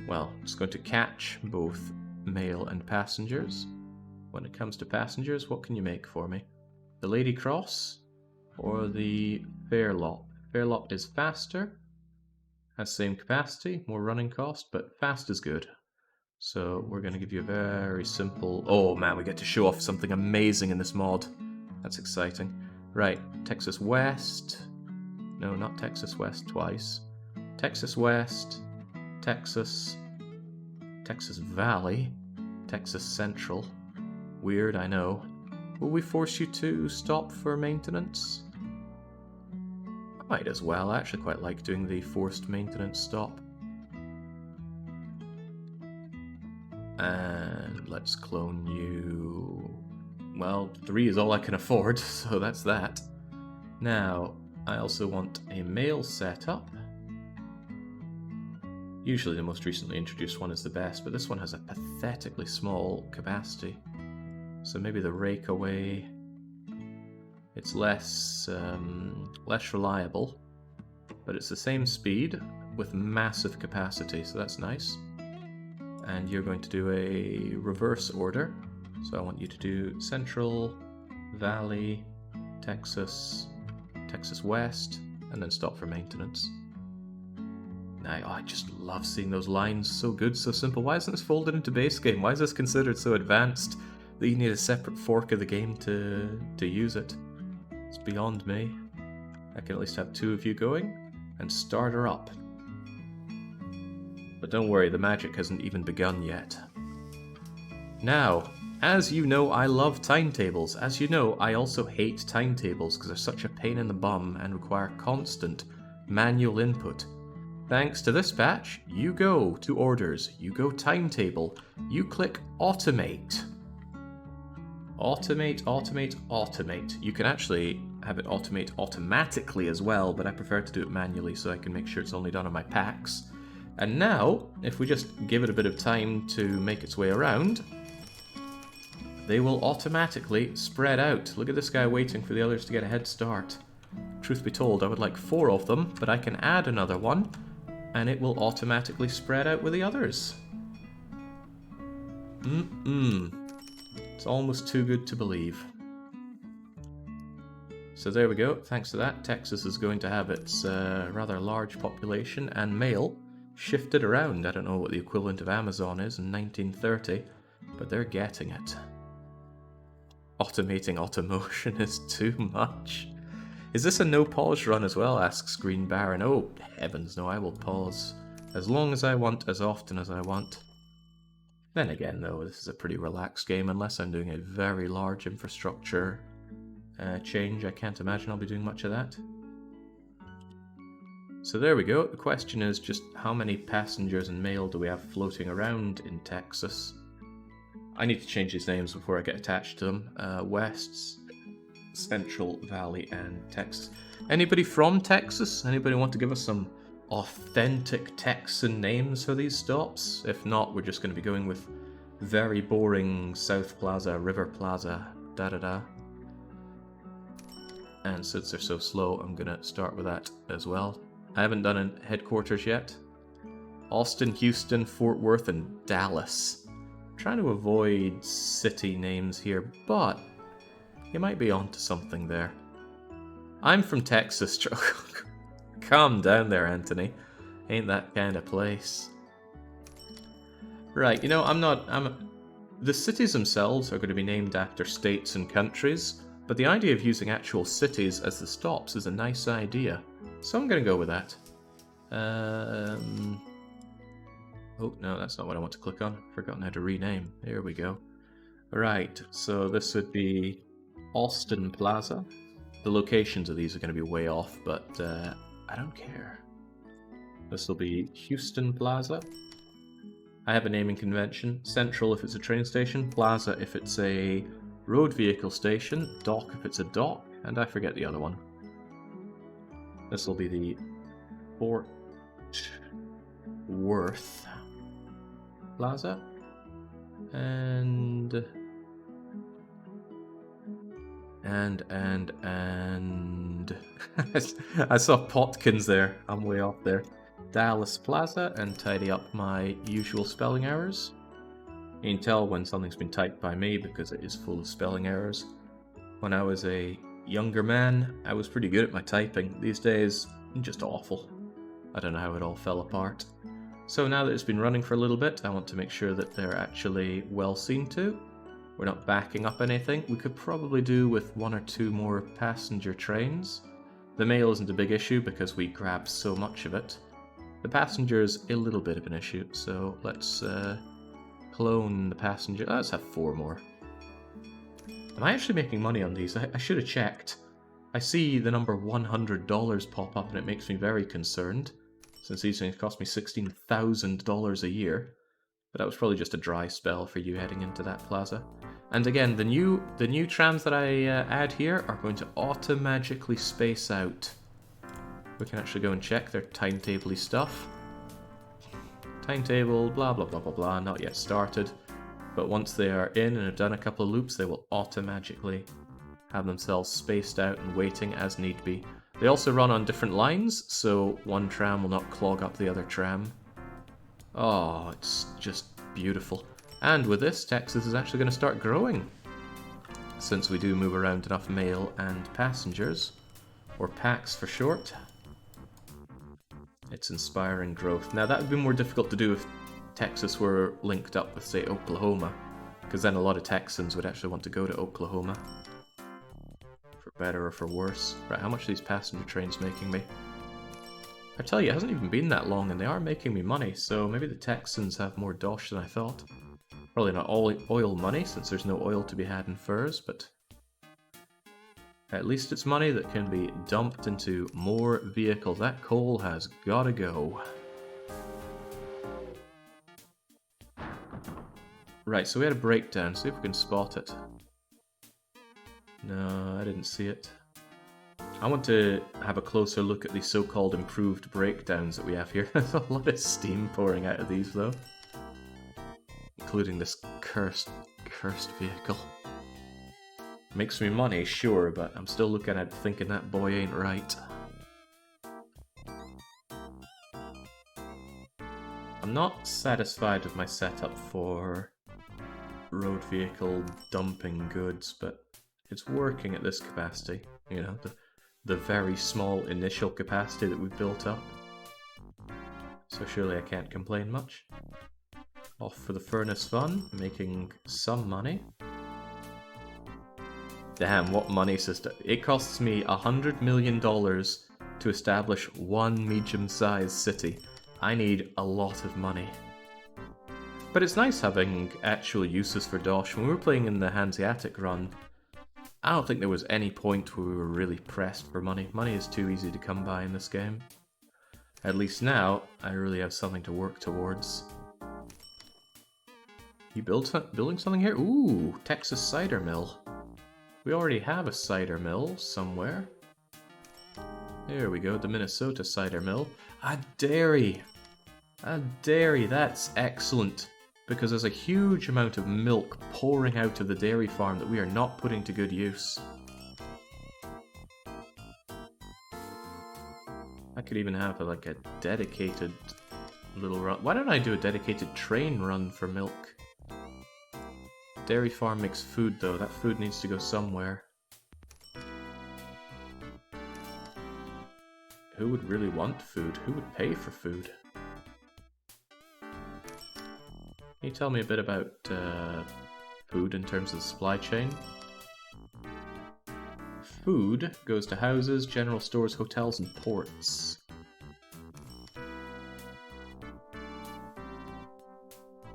well, it's going to catch both mail and passengers. When it comes to passengers, what can you make for me? The Lady Cross or the Fairlock? Fairlock is faster, has same capacity, more running cost, but fast is good. So we're going to give you a very simple... Oh man, we get to show off something amazing in this mod. That's exciting. Right, Texas West. No, not Texas West twice. Texas West, Texas Valley, Texas Central. Weird, I know. Will we force you to stop for maintenance? I might as well. I actually quite like doing the forced maintenance stop. And let's clone you. Well, 3 is all I can afford, so that's that. Now, I also want a mail setup. Usually the most recently introduced one is the best, but this one has a pathetically small capacity. So maybe the rake away. It's less reliable, but it's the same speed with massive capacity, so that's nice. And you're going to do a reverse order. So I want you to do Central, Valley, Texas, Texas West, and then stop for maintenance. Now, I just love seeing those lines. So good, so simple. Why isn't this folded into base game? Why is this considered so advanced that you need a separate fork of the game to use it? It's beyond me. I can at least have 2 of you going and start her up. But don't worry, the magic hasn't even begun yet. Now, as you know, I love timetables. As you know, I also hate timetables because they're such a pain in the bum and require constant manual input. Thanks to this patch, you go to Orders, you go Timetable, you click Automate. Automate, automate, automate. You can actually have it automate automatically as well, but I prefer to do it manually so I can make sure it's only done on my packs. And now, if we just give it a bit of time to make its way around, they will automatically spread out. Look at this guy waiting for the others to get a head start. Truth be told, I would like 4 of them, but I can add another one, and it will automatically spread out with the others. It's almost too good to believe. So there we go. Thanks to that, Texas is going to have its rather large population and mail shifted around. I don't know what the equivalent of Amazon is in 1930, but they're getting it. Automating automotion is too much. Is this a no pause run as well? Asks Green Baron. Oh, heavens no, I will pause as long as I want, as often as I want. Then again though, this is a pretty relaxed game. Unless I'm doing a very large infrastructure change, I can't imagine I'll be doing much of that. So there we go. The question is just how many passengers and mail do we have floating around in Texas? I need to change these names before I get attached to them. West, Central, Valley, and Texas. Anybody from Texas? Anybody want to give us some authentic Texan names for these stops? If not, we're just going to be going with very boring South Plaza, River Plaza, da-da-da. And since they're so slow, I'm going to start with that as well. I haven't done a headquarters yet. Austin, Houston, Fort Worth, and Dallas. I'm trying to avoid city names here, but you might be onto something there. I'm from Texas. Calm down there, Anthony. Ain't that kind of place. Right, you know, the cities themselves are going to be named after states and countries, but the idea of using actual cities as the stops is a nice idea. So I'm going to go with that. Oh, no, that's not what I want to click on. Forgotten how to rename. There we go. Right, so this would be Austin Plaza. The locations of these are going to be way off, but I don't care. This will be Houston Plaza. I have a naming convention. Central if it's a train station, Plaza if it's a road vehicle station, Dock if it's a dock, and I forget the other one. This will be the Fort Worth Plaza. And I saw Potkins there. I'm way off there. Dallas Plaza, and tidy up my usual spelling errors. You can tell when something's been typed by me because it is full of spelling errors. When I was a younger man, I was pretty good at my typing. These days, I'm just awful. I don't know how it all fell apart. So now that it's been running for a little bit, I want to make sure that they're actually well seen to. We're not backing up anything. We could probably do with 1 or 2 more passenger trains. The mail isn't a big issue because we grab so much of it. The passenger is a little bit of an issue, so let's clone the passenger. Let's have 4 more. Am I actually making money on these? I should have checked. I see the number $100 pop up and it makes me very concerned, since these things cost me $16,000 a year. But that was probably just a dry spell for you heading into that plaza. And again, the new trams that I add here are going to automatically space out. We can actually go and check their timetable-y stuff. Timetable, blah blah blah blah blah, not yet started. But once they are in and have done a couple of loops, they will automatically have themselves spaced out and waiting as need be. They also run on different lines, so one tram will not clog up the other tram. Oh, it's just beautiful. And with this, Texas is actually going to start growing, since we do move around enough mail and passengers, or packs for short. It's inspiring growth. Now that would be more difficult to do if Texas were linked up with, say, Oklahoma, because then a lot of Texans would actually want to go to Oklahoma. For better or for worse. Right, how much are these passenger trains making me? I tell you, it hasn't even been that long and they are making me money, so maybe the Texans have more dosh than I thought. Probably not all oil money, since there's no oil to be had in furs, but at least it's money that can be dumped into more vehicles. That coal has gotta go. Right, so we had a breakdown. See if we can spot it. No, I didn't see it. I want to have a closer look at these so-called improved breakdowns that we have here. There's a lot of steam pouring out of these, though. Including this cursed vehicle. Makes me money, sure, but I'm still looking at it thinking that boy ain't right. I'm not satisfied with my setup for road vehicle dumping goods, but it's working at this capacity. You know, the very small initial capacity that we've built up. So surely I can't complain much. Off for the furnace fun, making some money. Damn, what money system. It costs me $100 million to establish one medium-sized city. I need a lot of money. But it's nice having actual uses for dosh. When we were playing in the Hanseatic run, I don't think there was any point where we were really pressed for money. Money is too easy to come by in this game. At least now, I really have something to work towards. You building something here? Ooh, Texas cider mill. We already have a cider mill somewhere. There we go, the Minnesota cider mill. A dairy! A dairy, that's excellent. Because there's a huge amount of milk pouring out of the dairy farm that we are not putting to good use. I could even have like a dedicated little run. Why don't I do a dedicated train run for milk? Dairy farm makes food though, that food needs to go somewhere. Who would really want food? Who would pay for food? Can you tell me a bit about food in terms of the supply chain? Food goes to houses, general stores, hotels, and ports.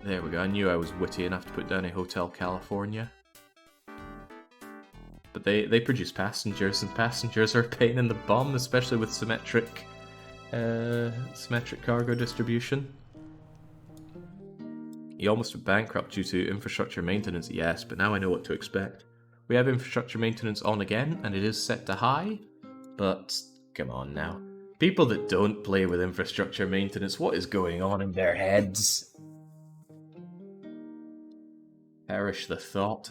There we go, I knew I was witty enough to put down a Hotel California. But they produce passengers, and passengers are a pain in the bum, especially with symmetric cargo distribution. You almost went bankrupt due to infrastructure maintenance, yes, but now I know what to expect. We have infrastructure maintenance on again, and it is set to high, but come on now. People that don't play with infrastructure maintenance, what is going on in their heads? Perish the thought.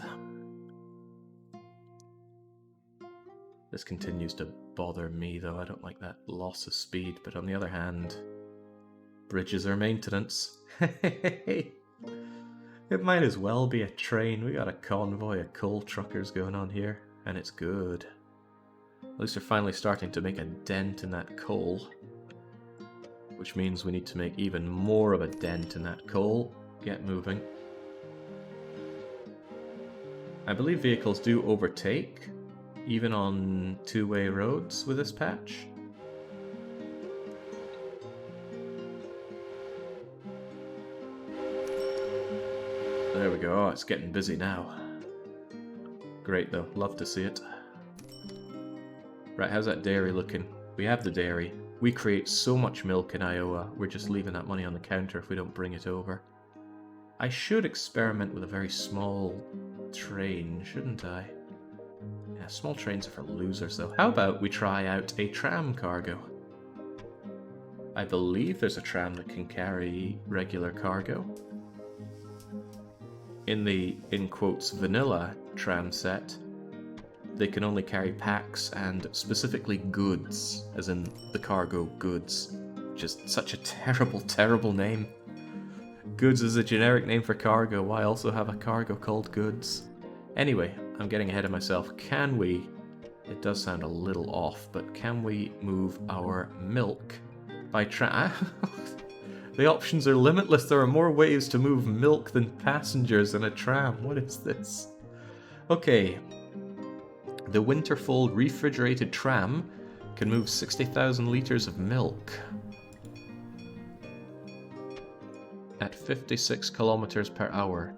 This continues to bother me, though. I don't like that loss of speed, but on the other hand, bridges are maintenance. It might as well be a train. We got a convoy of coal truckers going on here, and it's good. At least they're finally starting to make a dent in that coal. which means we need to make even more of a dent in that coal. Get moving. I believe vehicles do overtake, even on two-way roads with this patch. There we go. Oh, it's getting busy now. Great though, love to see it. Right, how's that dairy looking? We have the dairy. We create so much milk in Iowa, we're just leaving that money on the counter if we don't bring it over. I should experiment with a very small train, shouldn't I? Yeah, small trains are for losers though. How about we try out a tram cargo? I believe there's a tram that can carry regular cargo. In the, in quotes, vanilla tram set, they can only carry packs and specifically goods, as in the cargo goods. Just such a terrible, terrible name. Goods is a generic name for cargo. Why also have a cargo called goods? Anyway, I'm getting ahead of myself. Can we, it does sound a little off, but can we move our milk by tram? The options are limitless. There are more ways to move milk than passengers in a tram. What is this? Okay. The Winterfold refrigerated tram can move 60,000 litres of milk at 56 kilometers per hour.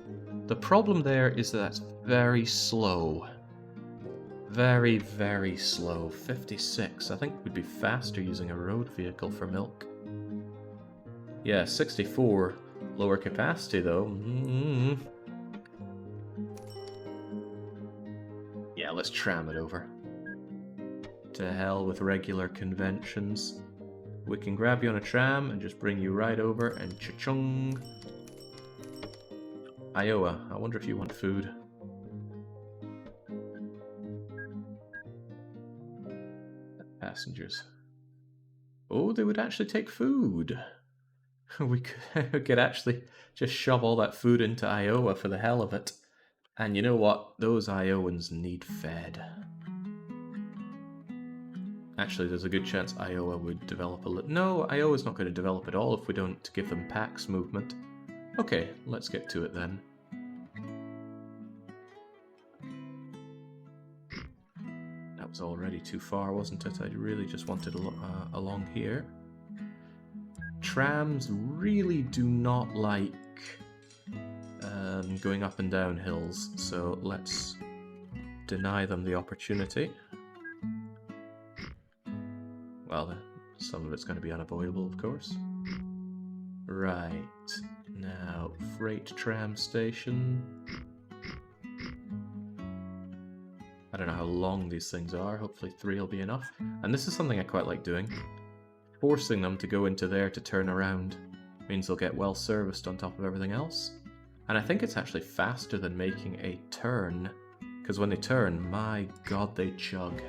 The problem there is that that's very slow. Very, very slow. 56. I think we'd be faster using a road vehicle for milk. Yeah, 64. Lower capacity though. Yeah, let's tram it over. To hell with regular conventions. We can grab you on a tram and just bring you right over and cha-chung. Iowa, I wonder if you want food. Passengers. Oh, they would actually take food. We could actually just shove all that food into Iowa for the hell of it. And you know what? Those Iowans need fed. Actually, there's a good chance Iowa would develop a little... No, Iowa's not going to develop at all if we don't give them PAX movement. Okay, let's get to it then. That was already too far, wasn't it? I really just wanted along here. Trams really do not like going up and down hills, so let's deny them the opportunity. Well, some of it's going to be unavoidable, of course. Right, now, freight tram station. I don't know how long these things are, hopefully 3 will be enough. And this is something I quite like doing. Forcing them to go into there to turn around means they'll get well serviced on top of everything else. And I think it's actually faster than making a turn, because when they turn, my god, they chug.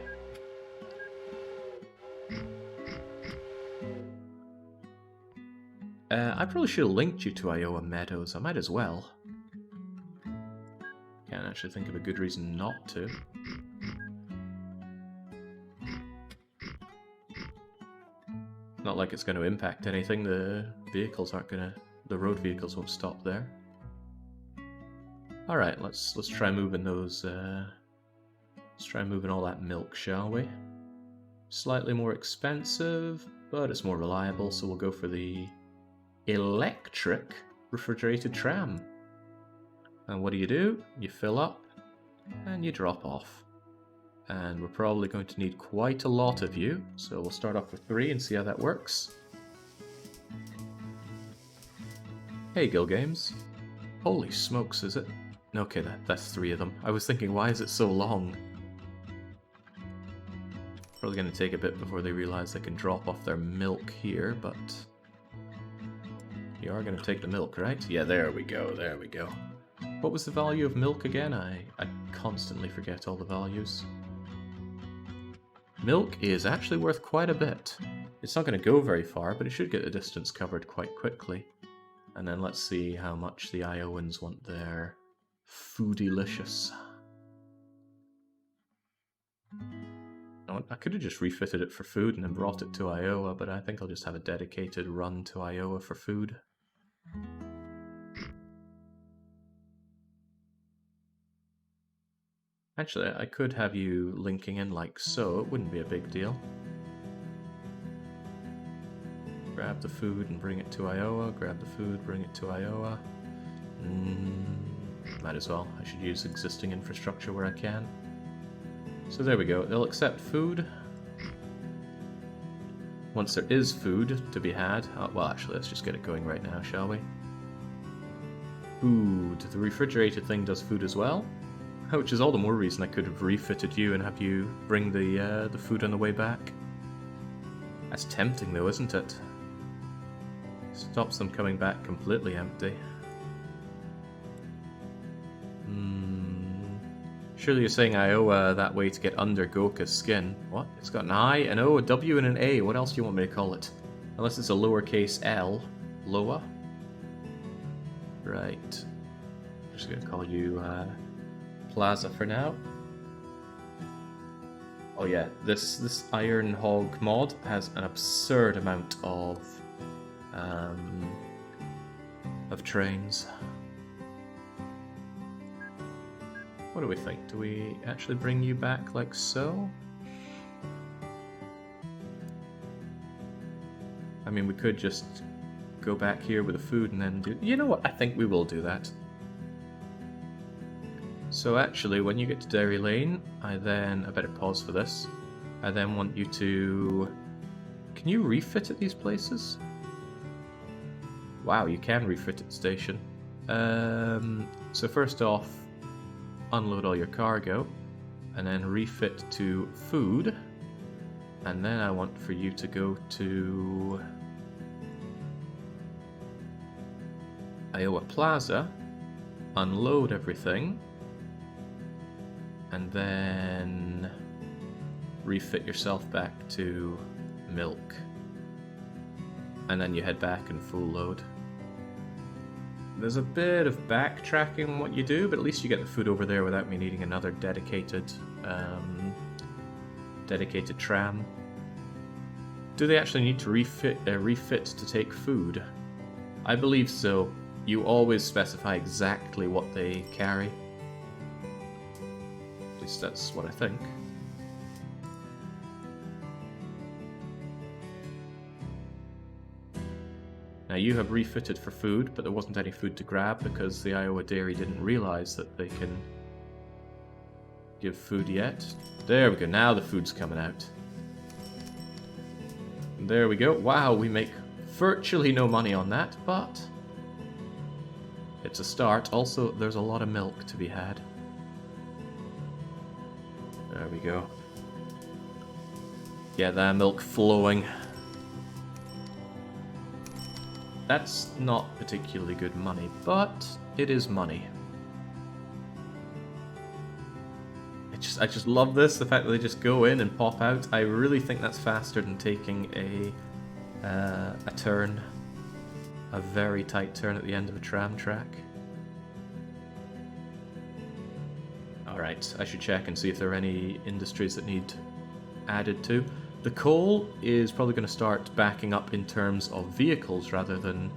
I probably should have linked you to Iowa Meadows. I might as well. Can't actually think of a good reason not to. Not like it's going to impact anything. The vehicles aren't going to... The road vehicles won't stop there. All right, let's try moving those. Let's try moving all that milk, shall we? Slightly more expensive, but it's more reliable. So we'll go for the electric refrigerated tram. And what do? You fill up and you drop off. And we're probably going to need quite a lot of you, so we'll start off with 3 and see how that works. Hey, Guild Games. Holy smokes, is it? Okay, that's 3 of them. I was thinking, why is it so long? Probably going to take a bit before they realize they can drop off their milk here, but... You are going to take the milk, right? Yeah, there we go, there we go. What was the value of milk again? I constantly forget all the values. Milk is actually worth quite a bit. It's not going to go very far, but it should get the distance covered quite quickly. And then let's see how much the Iowans want their foodylicious. I could have just refitted it for food and then brought it to Iowa, but I think I'll just have a dedicated run to Iowa for food. Actually, I could have you linking in like so, it wouldn't be a big deal. Grab the food and bring it to Iowa, grab the food, bring it to Iowa. Might as well, I should use existing infrastructure where I can. So there we go, they'll accept food. Once there is food to be had, well actually let's just get it going right now, shall we? Food, the refrigerated thing does food as well. Which is all the more reason I could have refitted you and have you bring the food on the way back. That's tempting though, isn't it? Stops them coming back completely empty. Surely you're saying Iowa that way to get under Goka's skin. What? It's got an I, an O, a W, and an A. What else do you want me to call it? Unless it's a lowercase L. Loa? Right. I'm just gonna call you Plaza for now. Oh yeah, this Iron Hog mod has an absurd amount of trains. What do we think? Do we actually bring you back like so? I mean, we could just go back here with the food and then do... You know what? I think we will do that. So actually, when you get to Dairy Lane, I better pause for this. I then want you to... Can you refit at these places? Wow, you can refit at the station. So first off, unload all your cargo, and then refit to food. And then I want for you to go to Iowa Plaza, unload everything, and then refit yourself back to milk. And then you head back and full load. There's a bit of backtracking on what you do, but at least you get the food over there without me needing another dedicated tram. Do they actually need to refit to take food? I believe so. You always specify exactly what they carry. At least that's what I think. Now you have refitted for food, but there wasn't any food to grab because the Iowa Dairy didn't realize that they can give food yet. There we go, now the food's coming out. There we go. Wow, we make virtually no money on that, but it's a start. Also, there's a lot of milk to be had. There we go. Get that milk flowing. That's not particularly good money, but it is money. I just love this, the fact that they just go in and pop out. I really think that's faster than taking a turn, a very tight turn at the end of a tram track. Alright, I should check and see if there are any industries that need added to. The coal is probably going to start backing up in terms of vehicles rather than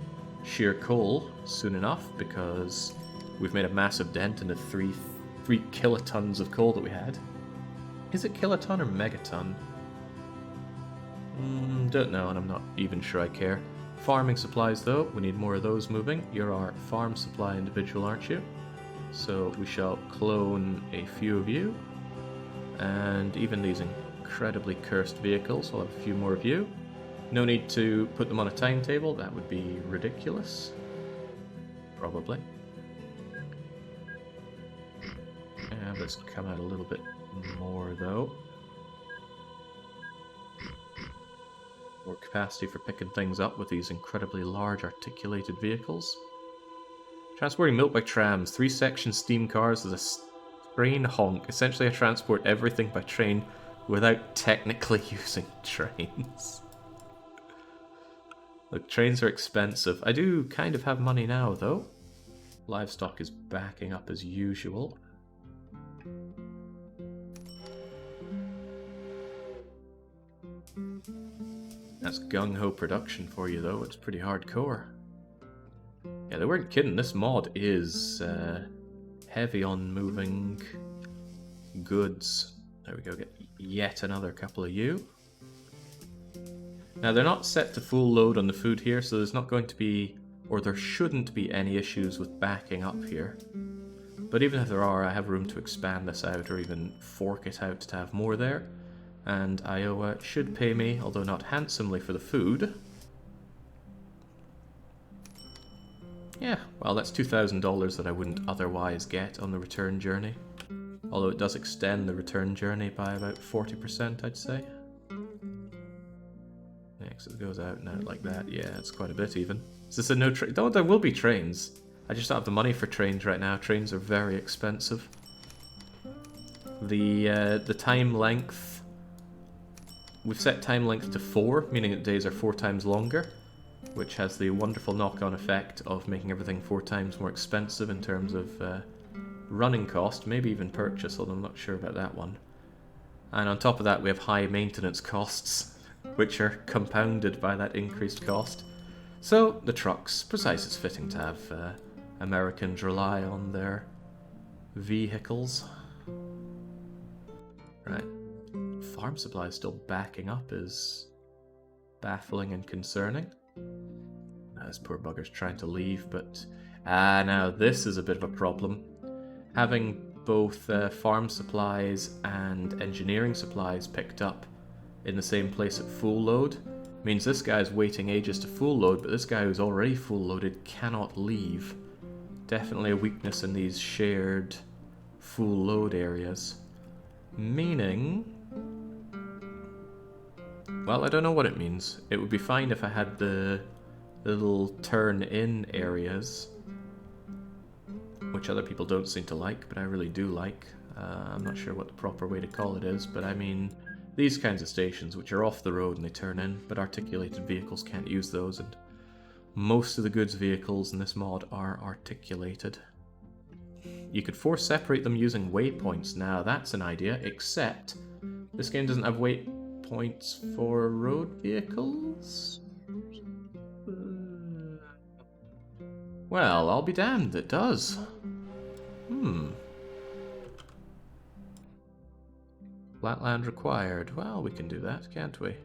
sheer coal soon enough, because we've made a massive dent in the 3 kilotons of coal that we had. Is it kiloton or megaton? Don't know, and I'm not even sure I care. Farming supplies though, we need more of those moving. You're our farm supply individual, aren't you? So we shall clone a few of you, and even these incredibly cursed vehicles, we'll have a few more of you. No need to put them on a timetable, that would be ridiculous. Probably. And let's come out a little bit more though. More capacity for picking things up with these incredibly large articulated vehicles. Transporting milk by trams, 3-section steam cars with a train honk. Essentially I transport everything by train without technically using trains. Look, trains are expensive. I do kind of have money now though. Livestock is backing up as usual. That's gung-ho production for you, though. It's pretty hardcore. Yeah, they weren't kidding. This mod is heavy on moving goods. There we go, get yet another couple of you. Now, they're not set to full load on the food here, so there's not going to be, or there shouldn't be any issues with backing up here. But even if there are, I have room to expand this out or even fork it out to have more there. And Iowa should pay me, although not handsomely, for the food. Yeah, well, that's $2,000 that I wouldn't otherwise get on the return journey. Although it does extend the return journey by about 40%, I'd say. Next, it goes out and out like that. Yeah, it's quite a bit even. Is this a no train? No, there will be trains. I just don't have the money for trains right now. Trains are very expensive. The time length... We've set time length to 4, meaning that days are 4 times longer, which has the wonderful knock-on effect of making everything 4 times more expensive in terms of running cost, maybe even purchase, although I'm not sure about that one. And on top of that, we have high maintenance costs, which are compounded by that increased cost. So, the trucks, precise it's fitting to have Americans rely on their vehicles. Right. Farm supply still backing up is baffling and concerning. This poor bugger's trying to leave, but... now this is a bit of a problem. Having both farm supplies and engineering supplies picked up in the same place at full load means this guy's waiting ages to full load, but this guy who's already full loaded cannot leave. Definitely a weakness in these shared full load areas. Meaning... well, I don't know what it means. It would be fine if I had the little turn-in areas, which other people don't seem to like, but I really do like. I'm not sure what the proper way to call it is, but I mean these kinds of stations which are off the road and they turn in, but articulated vehicles can't use those, and most of the goods vehicles in this mod are articulated. You could force separate them using waypoints. Now that's an idea, except this game doesn't have waypoints for road vehicles? Well, I'll be damned, it does. Flatland required. Well, we can do that, can't we?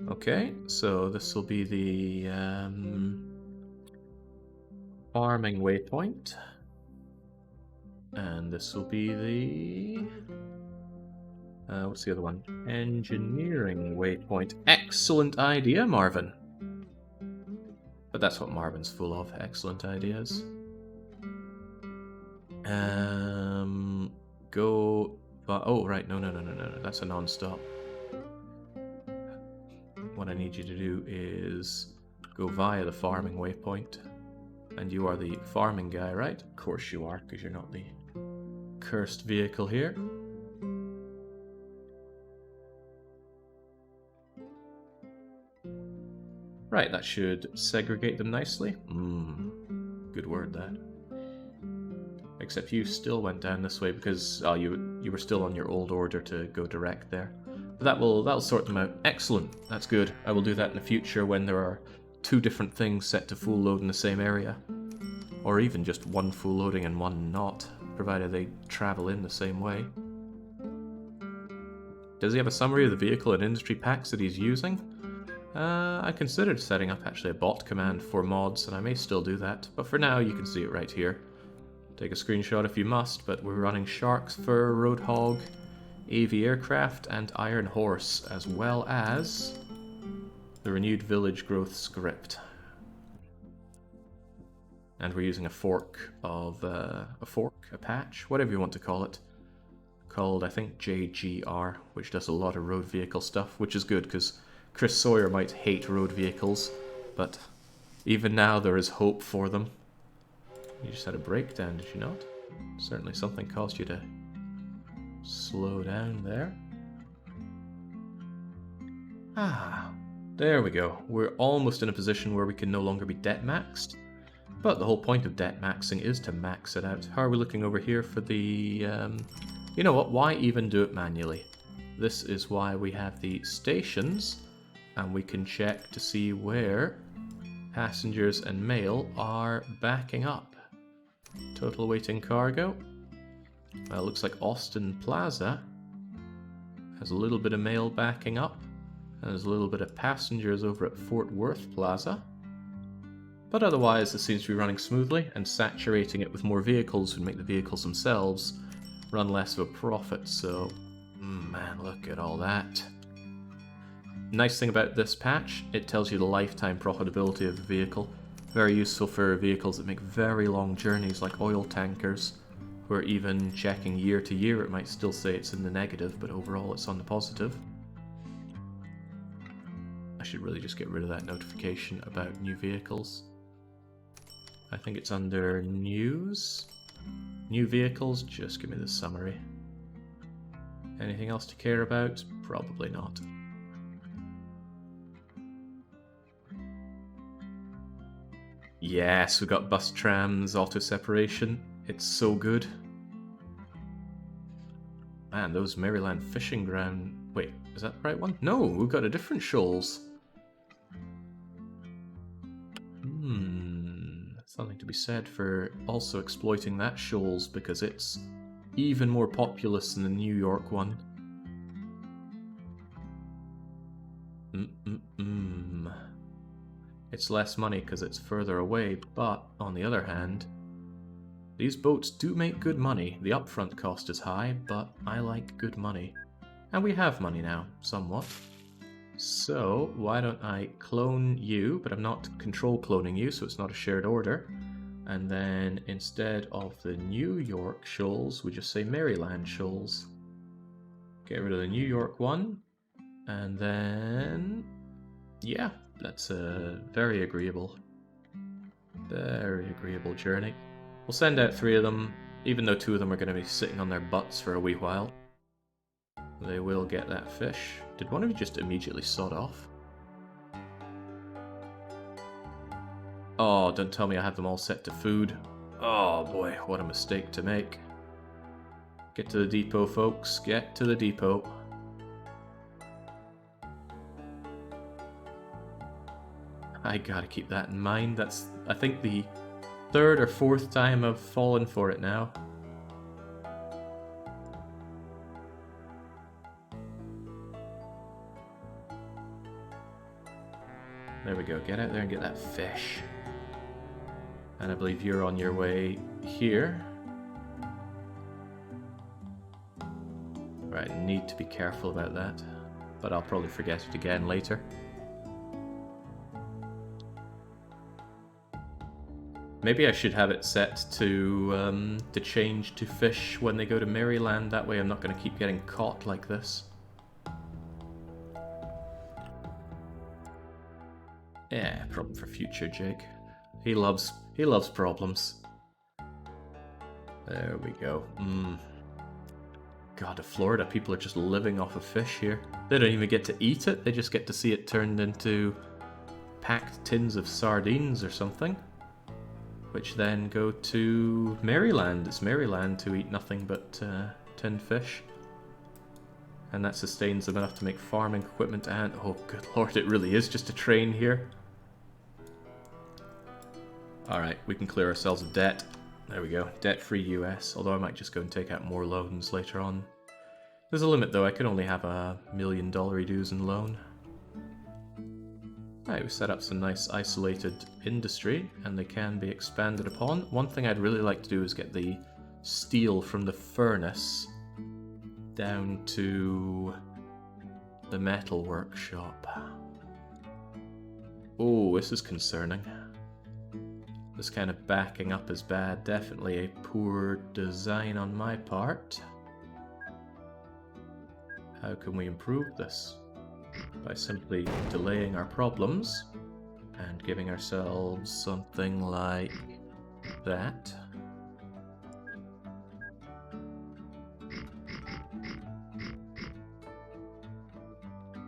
Okay, so this will be the farming waypoint. And this will be the... what's the other one? Engineering waypoint. Excellent idea, Marvin. But that's what Marvin's full of, excellent ideas. Go... oh, right, no, that's a non-stop. What I need you to do is go via the farming waypoint. And you are the farming guy, right? Of course you are, because you're not the cursed vehicle here. Right, that should segregate them nicely. Good word, that. Except you still went down this way because you were still on your old order to go direct there. But that'll sort them out. Excellent, that's good. I will do that in the future when there are 2 different things set to full load in the same area. Or even just one full loading and one not, provided they travel in the same way. Does he have a summary of the vehicle and industry packs that he's using? I considered setting up actually a bot command for mods, and I may still do that, but for now you can see it right here. Take a screenshot if you must, but we're running Shark's Fur, Roadhog, Av Aircraft, and Iron Horse, as well as the renewed village growth script. And we're using a fork of, a patch, whatever you want to call it, called, I think, JGR, which does a lot of road vehicle stuff, which is good, because Chris Sawyer might hate road vehicles, but even now there is hope for them. You just had a breakdown, did you not? Certainly something caused you to slow down there. There we go. We're almost in a position where we can no longer be debt maxed. But the whole point of debt maxing is to max it out. How are we looking over here for the... You know what, why even do it manually? This is why we have the stations, and we can check to see where passengers and mail are backing up. Total waiting cargo. Well, it looks like Austin Plaza has a little bit of mail backing up, and there's a little bit of passengers over at Fort Worth Plaza. But otherwise, it seems to be running smoothly, and saturating it with more vehicles would make the vehicles themselves run less of a profit, so... man, look at all that. Nice thing about this patch, it tells you the lifetime profitability of the vehicle. Very useful for vehicles that make very long journeys, like oil tankers, where even checking year to year it might still say it's in the negative, but overall it's on the positive. I should really just get rid of that notification about new vehicles. I think it's under news. New vehicles, just give me the summary. Anything else to care about? Probably not. Yes, we got bus trams, auto separation. It's so good. Man, those Maryland fishing ground... Wait, is that the right one? No, we've got a different shoals. Something to be said for also exploiting that shoals, because it's even more populous than the New York one. It's less money because it's further away, but on the other hand, these boats do make good money. The upfront cost is high, but I like good money. And we have money now, somewhat. So, why don't I clone you, but I'm not control cloning you, so it's not a shared order. And then, instead of the New York shoals, we just say Maryland shoals. Get rid of the New York one. And then... yeah, that's a very agreeable journey. We'll send out 3 of them, even though 2 of them are going to be sitting on their butts for a wee while. They will get that fish. Did one of you just immediately sod off? Oh, don't tell me I have them all set to food. Oh boy, what a mistake to make. Get to the depot, folks. Get to the depot. I gotta keep that in mind. That's, I think, the 3rd or 4th time I've fallen for it now. There we go, get out there and get that fish. And I believe you're on your way here. Right, need to be careful about that. But I'll probably forget it again later. Maybe I should have it set to change to fish when they go to Maryland. That way I'm not going to keep getting caught like this. Yeah, problem for future Jake. He loves problems. There we go. God, in Florida, people are just living off of fish here. They don't even get to eat it, they just get to see it turned into packed tins of sardines or something. Which then go to Maryland. It's Maryland to eat nothing but tinned fish. And that sustains them enough to make farming equipment and... oh, good lord, it really is just a train here. Alright, we can clear ourselves of debt. There we go, debt-free US, although I might just go and take out more loans later on. There's a limit though, I can only have $1 million dues in loan. Right, we set up some nice isolated industry, and they can be expanded upon. One thing I'd really like to do is get the steel from the furnace down to the metal workshop. Oh, this is concerning. This kind of backing up is bad. Definitely a poor design on my part. How can we improve this? By simply delaying our problems and giving ourselves something like that.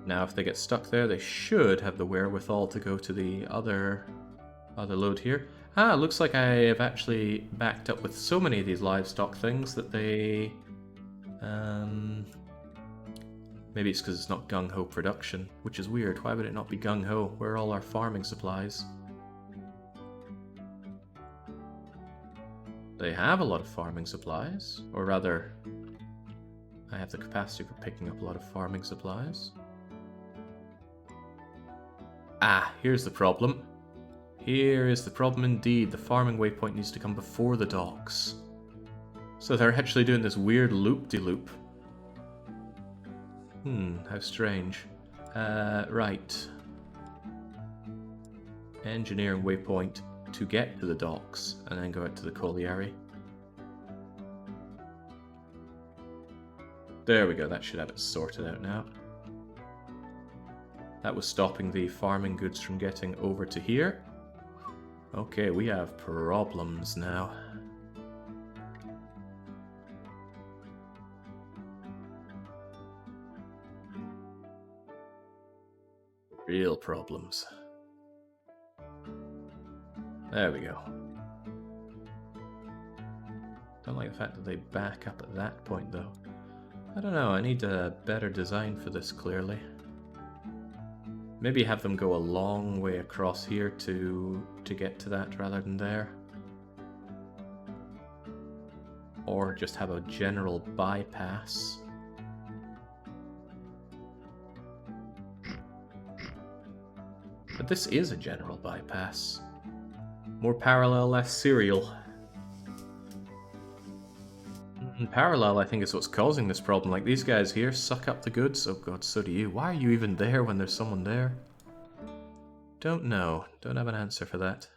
Now if they get stuck there, they should have the wherewithal to go to the other load here. Ah, looks like I have actually backed up with so many of these livestock things that they... Maybe it's because it's not gung-ho production, which is weird. Why would it not be gung-ho? Where are all our farming supplies? They have a lot of farming supplies, or rather, I have the capacity for picking up a lot of farming supplies. Ah, here's the problem. Here is the problem indeed. The farming waypoint needs to come before the docks. So they're actually doing this weird loop-de-loop. How strange. Right. Engineering waypoint to get to the docks, and then go out to the colliery. There we go, that should have it sorted out now. That was stopping the farming goods from getting over to here. Okay, we have problems now. Real problems. There we go. Don't like the fact that they back up at that point, though. I don't know, I need a better design for this, clearly. Maybe have them go a long way across here to get to that rather than there. Or just have a general bypass. But this is a general bypass. More parallel, less serial. Parallel, I think, is what's causing this problem. Like, these guys here suck up the goods. Oh god, so do you. Why are you even there when there's someone there? Don't know. Don't have an answer for that.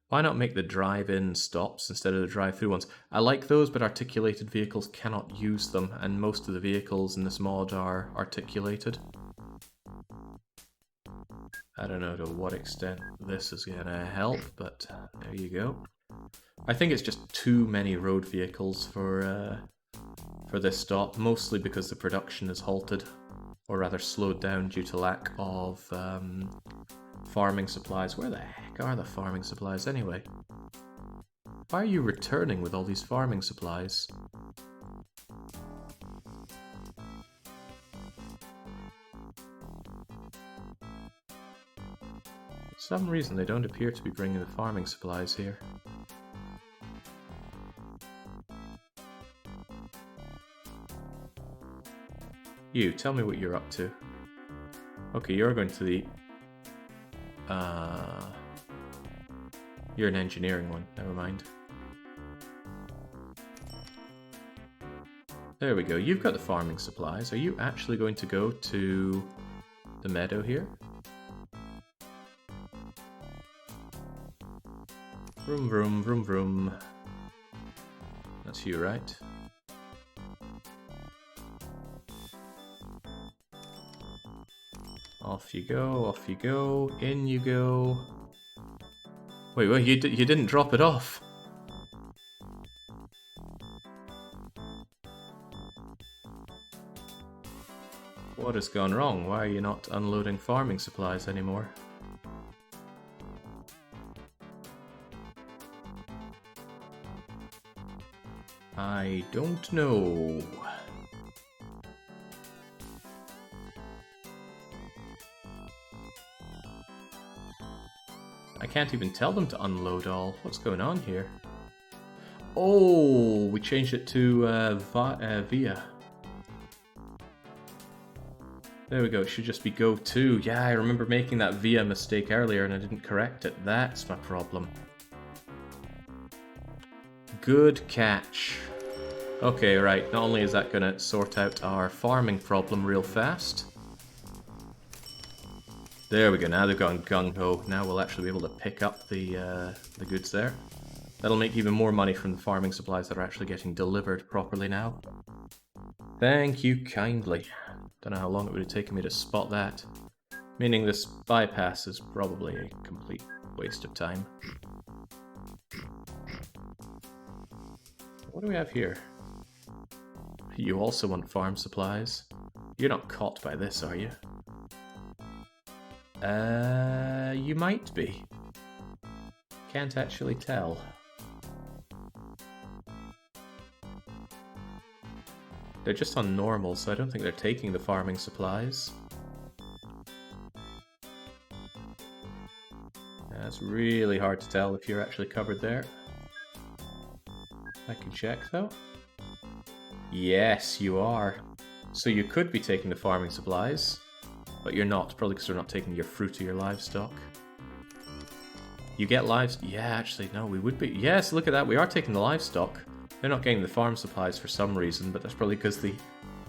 Why not make the drive-in stops instead of the drive-through ones? I like those, but articulated vehicles cannot use them, and most of the vehicles in this mod are articulated. I don't know to what extent this is going to help, but there you go. I think it's just too many road vehicles for this stop, mostly because the production is halted, or rather slowed down due to lack of farming supplies. Where the heck are the farming supplies anyway? Why are you returning with all these farming supplies? For some reason they don't appear to be bringing the farming supplies here. You, tell me what you're up to. Okay, you're going to the... You're an engineering one, never mind. There we go, you've got the farming supplies. Are you actually going to go to the meadow here? Vroom, vroom, vroom, vroom. That's you, right? Off you go, in you go. Wait, you didn't drop it off. What has gone wrong? Why are you not unloading farming supplies anymore? I don't know. I can't even tell them to unload all. What's going on here? Oh, we changed it to via. There we go, it should just be go to. Yeah, I remember making that via mistake earlier and I didn't correct it. That's my problem. Good catch. Okay, right, not only is that going to sort out our farming problem real fast. There we go, now they've gone gung-ho. Now we'll actually be able to pick up the goods there. That'll make even more money from the farming supplies that are actually getting delivered properly now. Thank you kindly. Don't know how long it would have taken me to spot that. Meaning this bypass is probably a complete waste of time. What do we have here? You also want farm supplies? You're not caught by this, are you? You might be. can't actually tell. They're just on normal, so I don't think they're taking the farming supplies. Yeah, it's really hard to tell if you're actually covered there. I can check though. Yes, you are. So you could be taking the farming supplies, but you're not, probably because they're not taking your fruit or your livestock. You get livestock. Yeah, actually, no, we would be. Yes, look at that. We are taking the livestock. They're not getting the farm supplies for some reason, but that's probably because the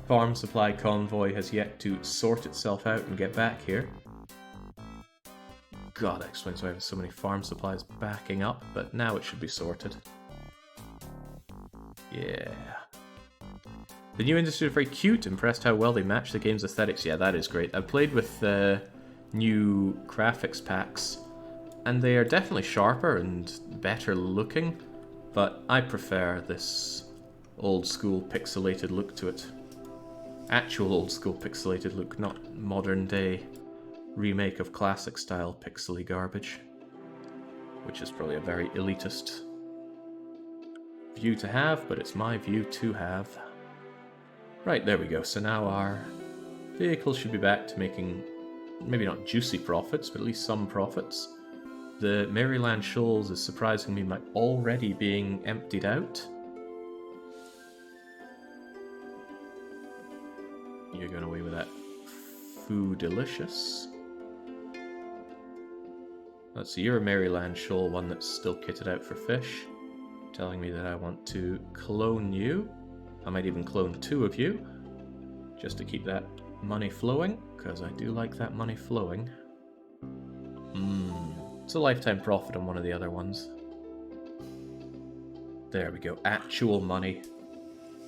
farm supply convoy has yet to sort itself out and get back here. God, that explains why I have so many farm supplies backing up, but now it should be sorted. Yeah. The new industry is very cute. Impressed how well they match the game's aesthetics. Yeah, that is great. I've played with new graphics packs, and they are definitely sharper and better looking, but I prefer this old school pixelated look to it. Actual old school pixelated look, not modern day remake of classic style pixely garbage, which is probably a very elitist view to have, but it's my view to have. Right, there we go. So now our vehicle should be back to making maybe not juicy profits, but at least some profits. The Maryland Shoals is surprising me already being emptied out. You're going away with that food delicious. Let's see, you're a Maryland Shoal, one that's still kitted out for fish. Telling me that I want to clone you. I might even clone 2 of you, just to keep that money flowing, because I do like that money flowing. It's a lifetime profit on one of the other ones. There we go, actual money.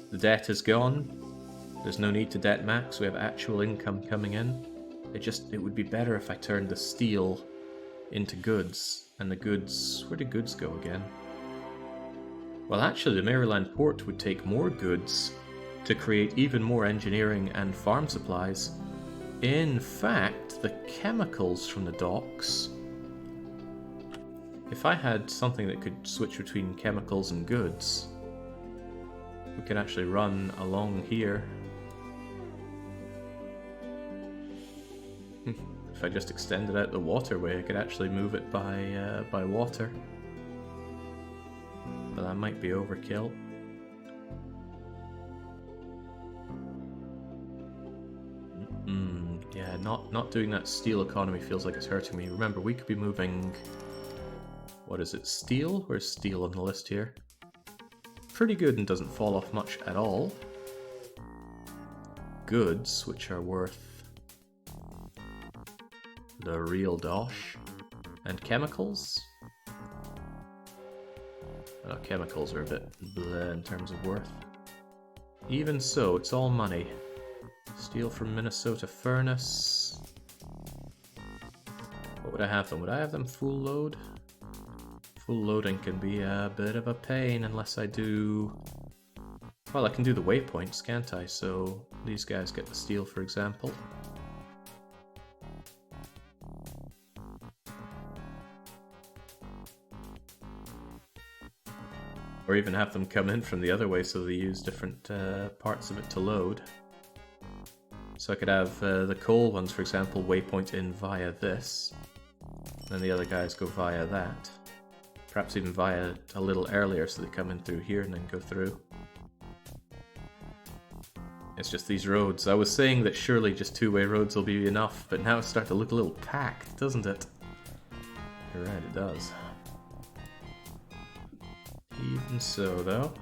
The debt is gone. There's no need to debt max, we have actual income coming in. It would be better if I turned the steel into goods, and the goods, where do goods go again? Well, actually, the Maryland port would take more goods to create even more engineering and farm supplies. In fact, the chemicals from the docks... If I had something that could switch between chemicals and goods, we could actually run along here. If I just extended out the waterway, I could actually move it by water. But that might be overkill. Yeah, not doing that steel economy feels like it's hurting me. Remember, we could be moving... What is it, steel? Where's steel on the list here? Pretty good and doesn't fall off much at all. Goods, which are worth the real dosh. And chemicals? Chemicals are a bit bleh in terms of worth. Even so, it's all money. Steel from Minnesota furnace. What would I have them? Would I have them full load? Full loading can be a bit of a pain unless I do... Well, I can do the waypoints, can't I? So these guys get the steel, for example. Or even have them come in from the other way so they use different parts of it to load. So I could have the coal ones, for example, waypoint in via this. And the other guys go via that. Perhaps even via a little earlier so they come in through here and then go through. It's just these roads. I was saying that surely just 2-way roads will be enough, but now it's starting to look a little packed, doesn't it? You're right, it does. Even so, though,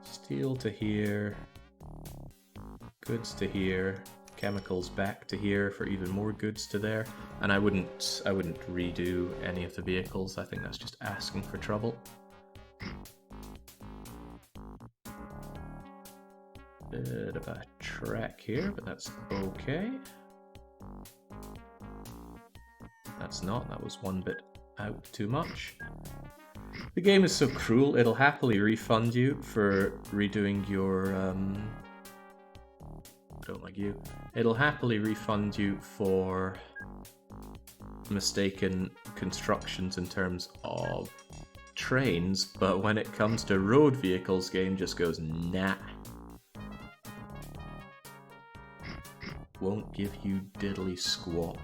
steel to here, goods to here, chemicals back to here for even more goods to there, and I wouldn't redo any of the vehicles. I think that's just asking for trouble. Bit of a track here, but that's okay. That's not. That was one bit out too much. The game is so cruel, it'll happily refund you for redoing your, don't like you. It'll happily refund you for mistaken constructions in terms of trains, but when it comes to road vehicles, game just goes nah. Won't give you diddly squat.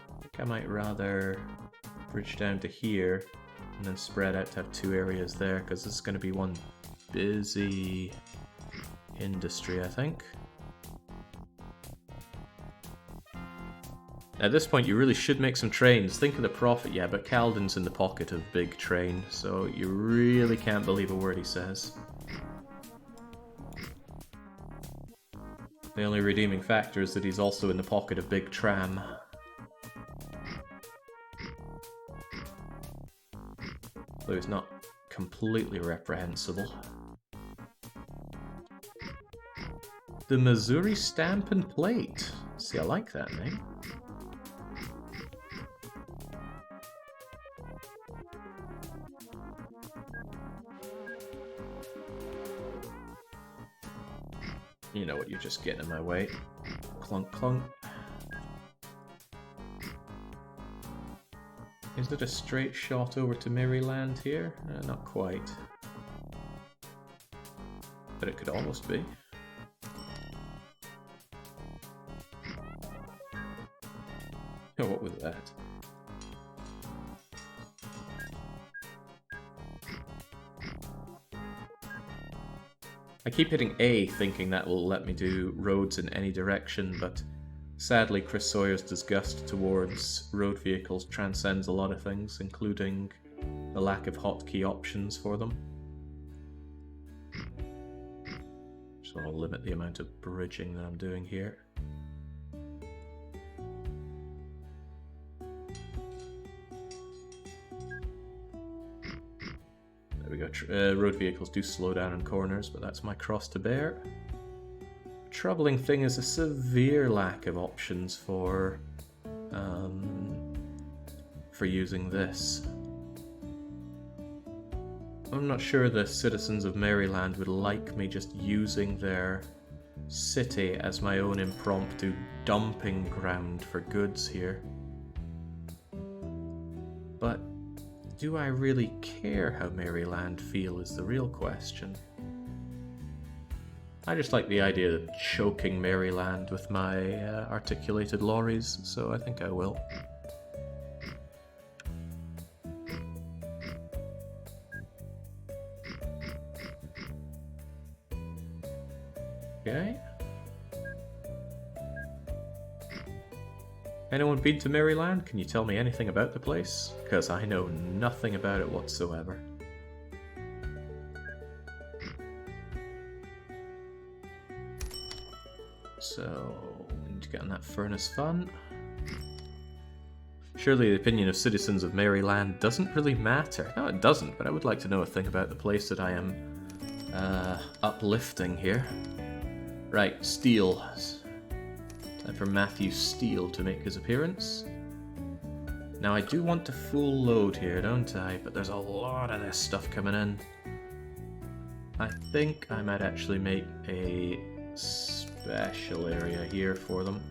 I think I might rather bridge down to here and then spread out to have two areas there, because this is going to be one busy industry, I think. At this point, you really should make some trains. Think of the profit, yeah, but Calden's in the pocket of big train, so you really can't believe a word he says. The only redeeming factor is that he's also in the pocket of big tram. Though he's not completely reprehensible. The Missouri Stamp and Plate. See, I like that name. You know what, you're just getting in my way. Clunk, clunk. Is it a straight shot over to Maryland here? Not quite. But it could almost be. Oh, what was that? I keep hitting A thinking that will let me do roads in any direction, but sadly Chris Sawyer's disgust towards road vehicles transcends a lot of things, including the lack of hotkey options for them. Just want to limit the amount of bridging that I'm doing here. There we go. Road vehicles do slow down in corners, but that's my cross to bear. Troubling thing is a severe lack of options for using this. I'm not sure the citizens of Maryland would like me just using their city as my own impromptu dumping ground for goods here. But do I really care how Maryland feel is the real question. I just like the idea of choking Maryland with my articulated lorries, so I think I will. Okay. Anyone been to Maryland? Can you tell me anything about the place? Because I know nothing about it whatsoever. So, we need to get on that furnace fun. Surely the opinion of citizens of Maryland doesn't really matter. No, it doesn't, but I would like to know a thing about the place that I am uplifting here. Right, steel. Time for Matthew Steele to make his appearance. Now I do want to full load here, don't I? But there's a lot of this stuff coming in. I think I might actually make a special area here for them.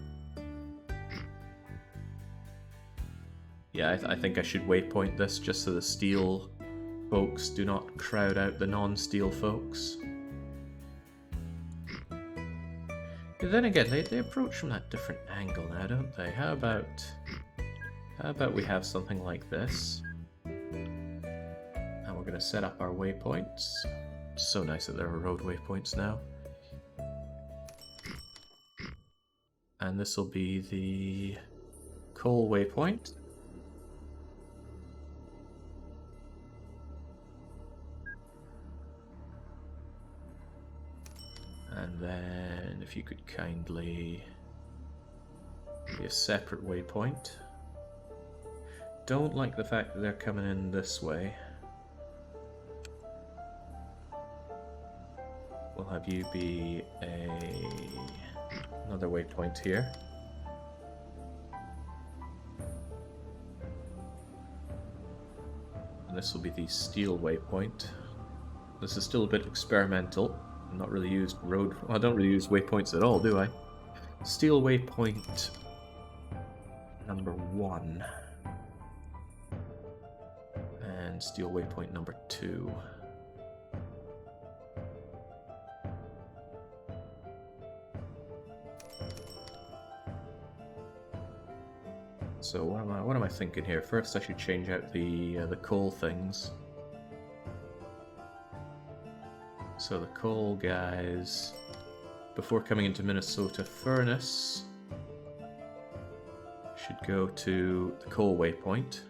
Yeah, I think I should waypoint this just so the steel folks do not crowd out the non-steel folks. But then again, they approach from that different angle now, don't they? How about we have something like this? And we're going to set up our waypoints. It's so nice that there are road waypoints now. And this will be the coal waypoint. And then if you could kindly be a separate waypoint. Don't like the fact that they're coming in this way. We'll have you be another waypoint here. And this will be the steel waypoint. This is still a bit experimental. Not really used road. Well, I don't really use waypoints at all, do I? steel waypoint number 1. And steel waypoint number 2. So what am I thinking here? First I should change out the coal things. So the coal guys, before coming into Minnesota Furnace, should go to the coal waypoint.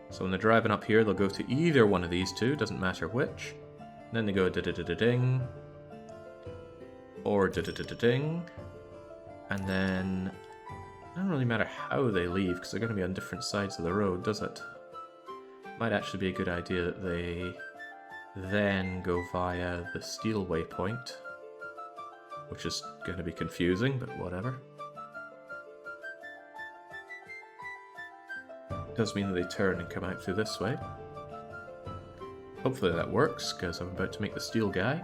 So when they're driving up here, they'll go to either one of these two, doesn't matter which. And then they go da-da-da-da-ding, or da-da-da-da-ding, and then it doesn't really matter how they leave, because they're going to be on different sides of the road, does it? Might actually be a good idea that they then go via the steel waypoint, which is going to be confusing, but whatever. It does mean that they turn and come out through this way. Hopefully that works, because I'm about to make the steel guy.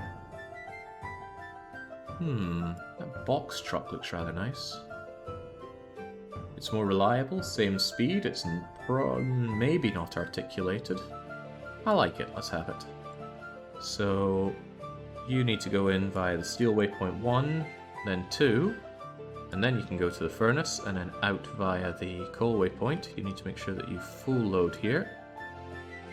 That box truck looks rather nice. It's more reliable, same speed, it's maybe not articulated. I like it, let's have it. So, you need to go in via the steel waypoint 1, then 2, and then you can go to the furnace, and then out via the coal waypoint. You need to make sure that you full load here.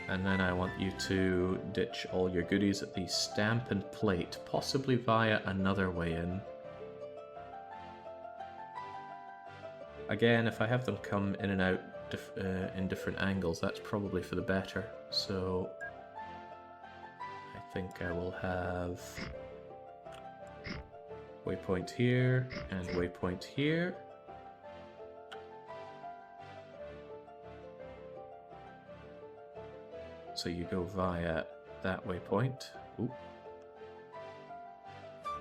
And then I want you to ditch all your goodies at the stamp and plate, possibly via another way in. Again, if I have them come in and out in different angles, that's probably for the better. So I think I will have waypoint here and waypoint here. So you go via that waypoint. Ooh.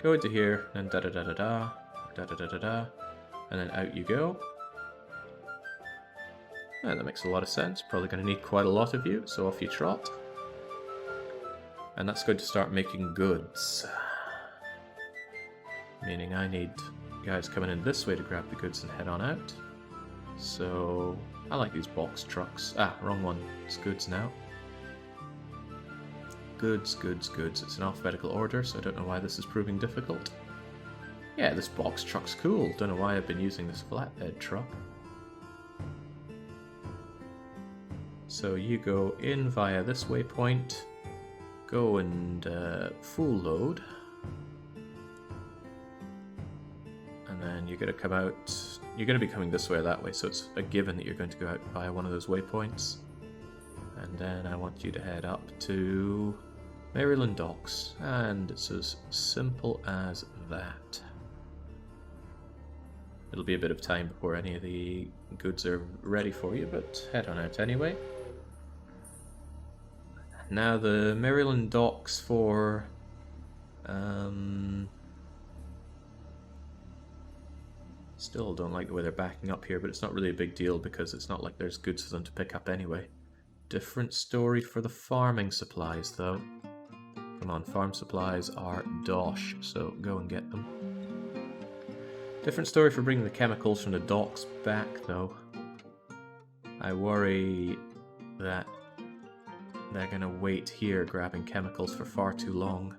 Go into here, and da-da-da-da-da, da-da-da-da-da, and then out you go. And that makes a lot of sense. Probably going to need quite a lot of you, so off you trot. And that's going to start making goods. Meaning I need guys coming in this way to grab the goods and head on out. So I like these box trucks. Ah, wrong one. It's goods now. Goods, goods, goods. It's in alphabetical order, so I don't know why this is proving difficult. Yeah, this box truck's cool. Don't know why I've been using this flatbed truck. So you go in via this waypoint, go and full load, and then you're going to come out, you're going to be coming this way or that way, so it's a given that you're going to go out via one of those waypoints. And then I want you to head up to Maryland Docks, and it's as simple as that. It'll be a bit of time before any of the goods are ready for you, but head on out anyway. Now the Maryland Docks for still don't like the way they're backing up here, but it's not really a big deal because it's not like there's goods for them to pick up anyway. Different story for the farming supplies though. Come on, farm supplies are dosh, so go and get them. Different story for bringing the chemicals from the docks back though. I worry that they're gonna wait here grabbing chemicals for far too long.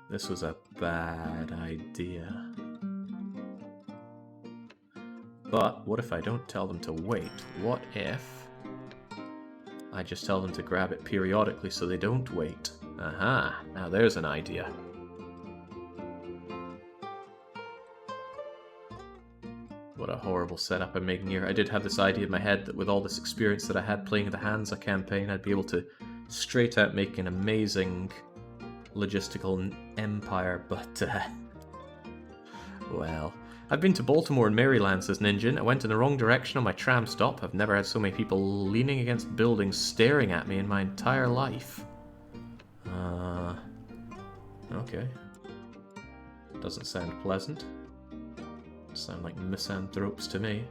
This was a bad idea. But what if I don't tell them to wait? What if I just tell them to grab it periodically so they don't wait? Aha, now there's an idea. What a horrible setup I'm making here. I did have this idea in my head that with all this experience that I had playing the Hansa campaign, I'd be able to straight out make an amazing logistical empire, but well, I've been to Baltimore and Maryland, says Ninjin. I went in the wrong direction on my tram stop. I've never had so many people leaning against buildings staring at me in my entire life. Okay. Doesn't sound pleasant. Sound like misanthropes to me.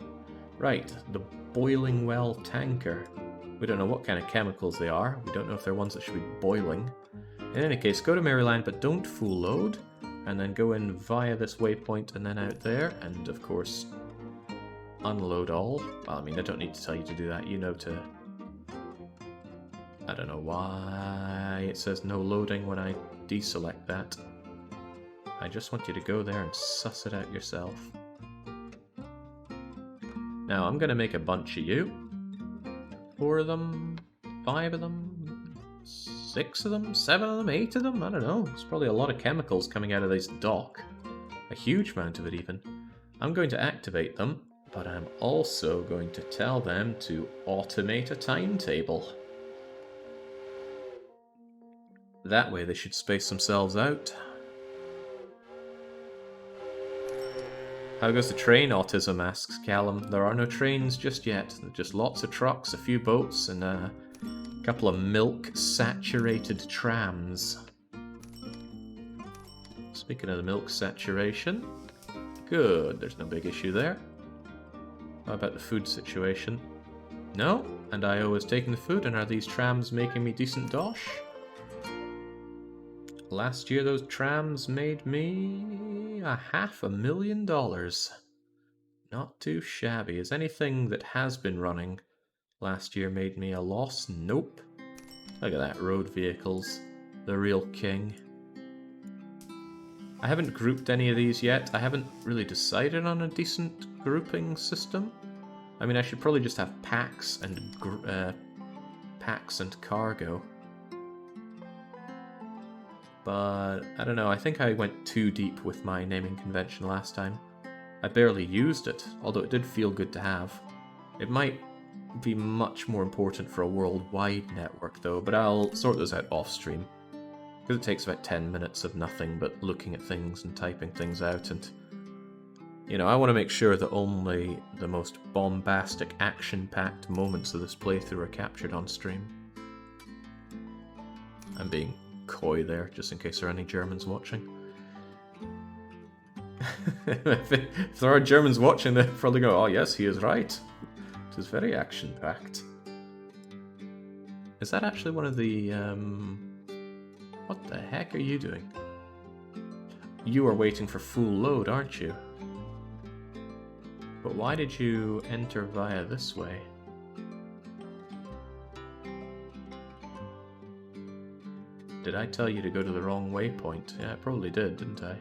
Right, the boiling well tanker. We don't know what kind of chemicals they are. We don't know if they're ones that should be boiling. In any case, go to Maryland, but don't full load. and then go in via this waypoint and then out there, and of course unload all. Well, I mean, I don't need to tell you to do that, you know to... I don't know why it says no loading when I deselect that. I just want you to go there and suss it out yourself. Now, I'm going to make a bunch of you. 4 of them, 5 of them, 6 of them, 7 of them, 8 of them, I don't know. There's probably a lot of chemicals coming out of this dock. A huge amount of it even. I'm going to activate them, but I'm also going to tell them to automate a timetable. That way they should space themselves out. How goes the train autism, asks Callum. There are no trains just yet. There are just lots of trucks, a few boats, and a couple of milk-saturated trams. Speaking of the milk saturation, good, there's no big issue there. How about the food situation? No? And IO is taking the food, and are these trams making me decent dosh? Last year those trams made me $500,000. Not too shabby. Is anything that has been running last year made me a loss? Nope. Look at that, road vehicles. The real king. I haven't grouped any of these yet. I haven't really decided on a decent grouping system. I mean, I should probably just have packs and cargo. But I don't know, I think I went too deep with my naming convention last time. I barely used it, although it did feel good to have. It might be much more important for a worldwide network though, but I'll sort those out off stream. Because it takes about 10 minutes of nothing but looking at things and typing things out, and you know, I want to make sure that only the most bombastic, action-packed moments of this playthrough are captured on stream. I'm being coy there, just in case there are any Germans watching. If there are Germans watching, they'll probably go, oh yes, he is right. It is very action-packed. Is that actually one of the... What the heck are you doing? You are waiting for full load, aren't you? But why did you enter via this way? Did I tell you to go to the wrong waypoint? Yeah, I probably did, didn't I?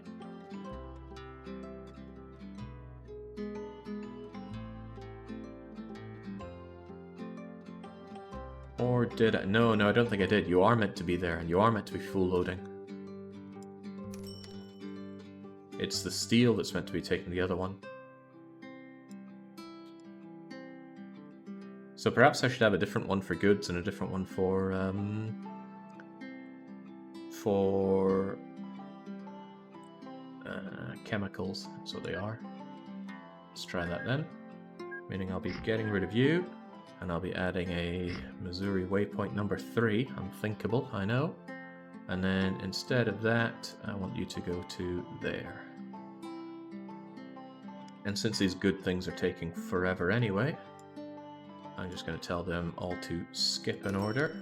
Or did I? No, I don't think I did. You are meant to be there, and you are meant to be full loading. It's the steel that's meant to be taking the other one. So perhaps I should have a different one for goods and a different one for chemicals. That's what they are. Let's try that then. Meaning I'll be getting rid of you, and I'll be adding a Missouri waypoint number 3. Unthinkable, I know. And then instead of that, I want you to go to there. And since these good things are taking forever anyway, I'm just going to tell them all to skip an order.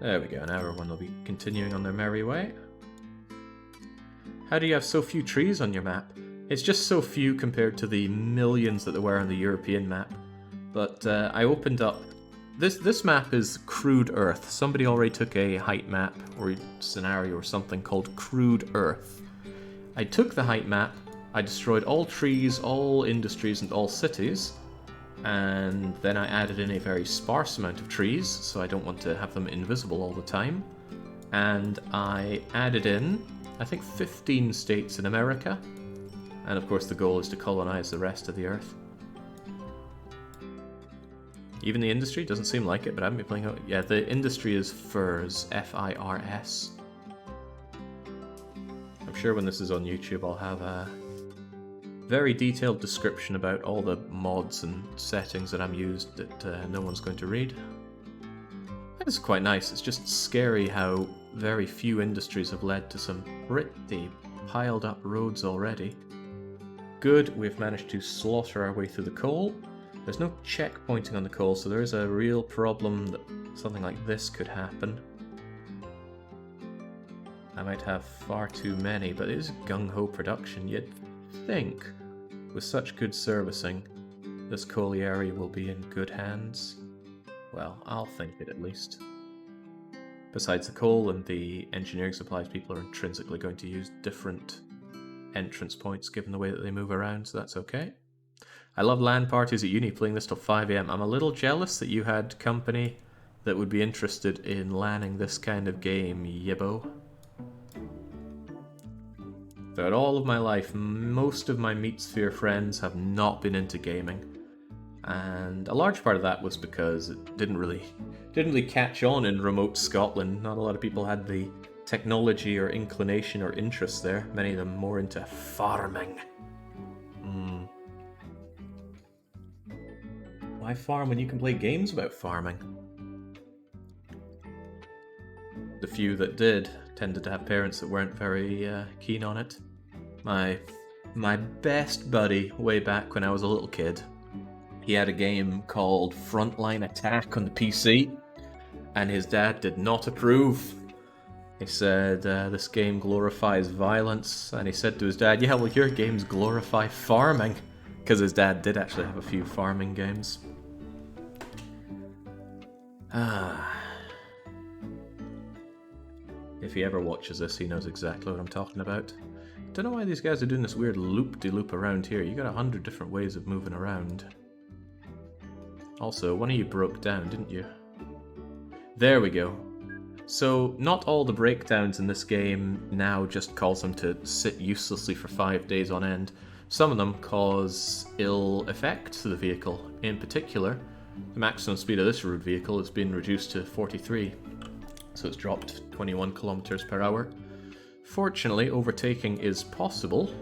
There we go, now everyone will be continuing on their merry way. How do you have so few trees on your map? It's just so few compared to the millions that there were on the European map. But I opened up... This map is Crude Earth. Somebody already took a height map or scenario or something called Crude Earth. I took the height map, I destroyed all trees, all industries, and all cities, and then I added in a very sparse amount of trees, so I don't want to have them invisible all the time. And I added in, I think, 15 states in America, and of course the goal is to colonize the rest of the Earth. Even the industry doesn't seem like it, but I haven't been playing out. Yeah, the industry is FIRS, F-I-R-S. I'm sure when this is on YouTube I'll have a very detailed description about all the mods and settings that I'm used that no one's going to read. That is quite nice. It's just scary how very few industries have led to some pretty piled up roads already. Good, we've managed to slaughter our way through the coal. There's no checkpointing on the coal, so there is a real problem that something like this could happen. I might have far too many, but it is gung-ho production. You'd think, with such good servicing, this colliery will be in good hands. Well, I'll think it at least. Besides the coal and the engineering supplies, people are intrinsically going to use different entrance points given the way that they move around, so that's okay. I love LAN parties at uni, playing this till 5 AM. I'm a little jealous that you had company that would be interested in LANing this kind of game, yibbo. Throughout all of my life, most of my Meatsphere friends have not been into gaming. And a large part of that was because it didn't really catch on in remote Scotland. Not a lot of people had the technology or inclination or interest there. Many of them more into farming. Why farm when you can play games about farming? The few that did tended to have parents that weren't very keen on it. My best buddy way back when I was a little kid, he had a game called Frontline Attack on the PC, and his dad did not approve. He said, this game glorifies violence, and he said to his dad, yeah, well, your games glorify farming, because his dad did actually have a few farming games. If he ever watches this, he knows exactly what I'm talking about. Don't know why these guys are doing this weird loop-de-loop around here. You got 100 different ways of moving around. Also, one of you broke down, didn't you? There we go. So, not all the breakdowns in this game now just cause them to sit uselessly for 5 days on end. Some of them cause ill effect to the vehicle. In particular, the maximum speed of this road vehicle has been reduced to 43. So it's dropped 21 kilometers per hour. Fortunately, overtaking is possible.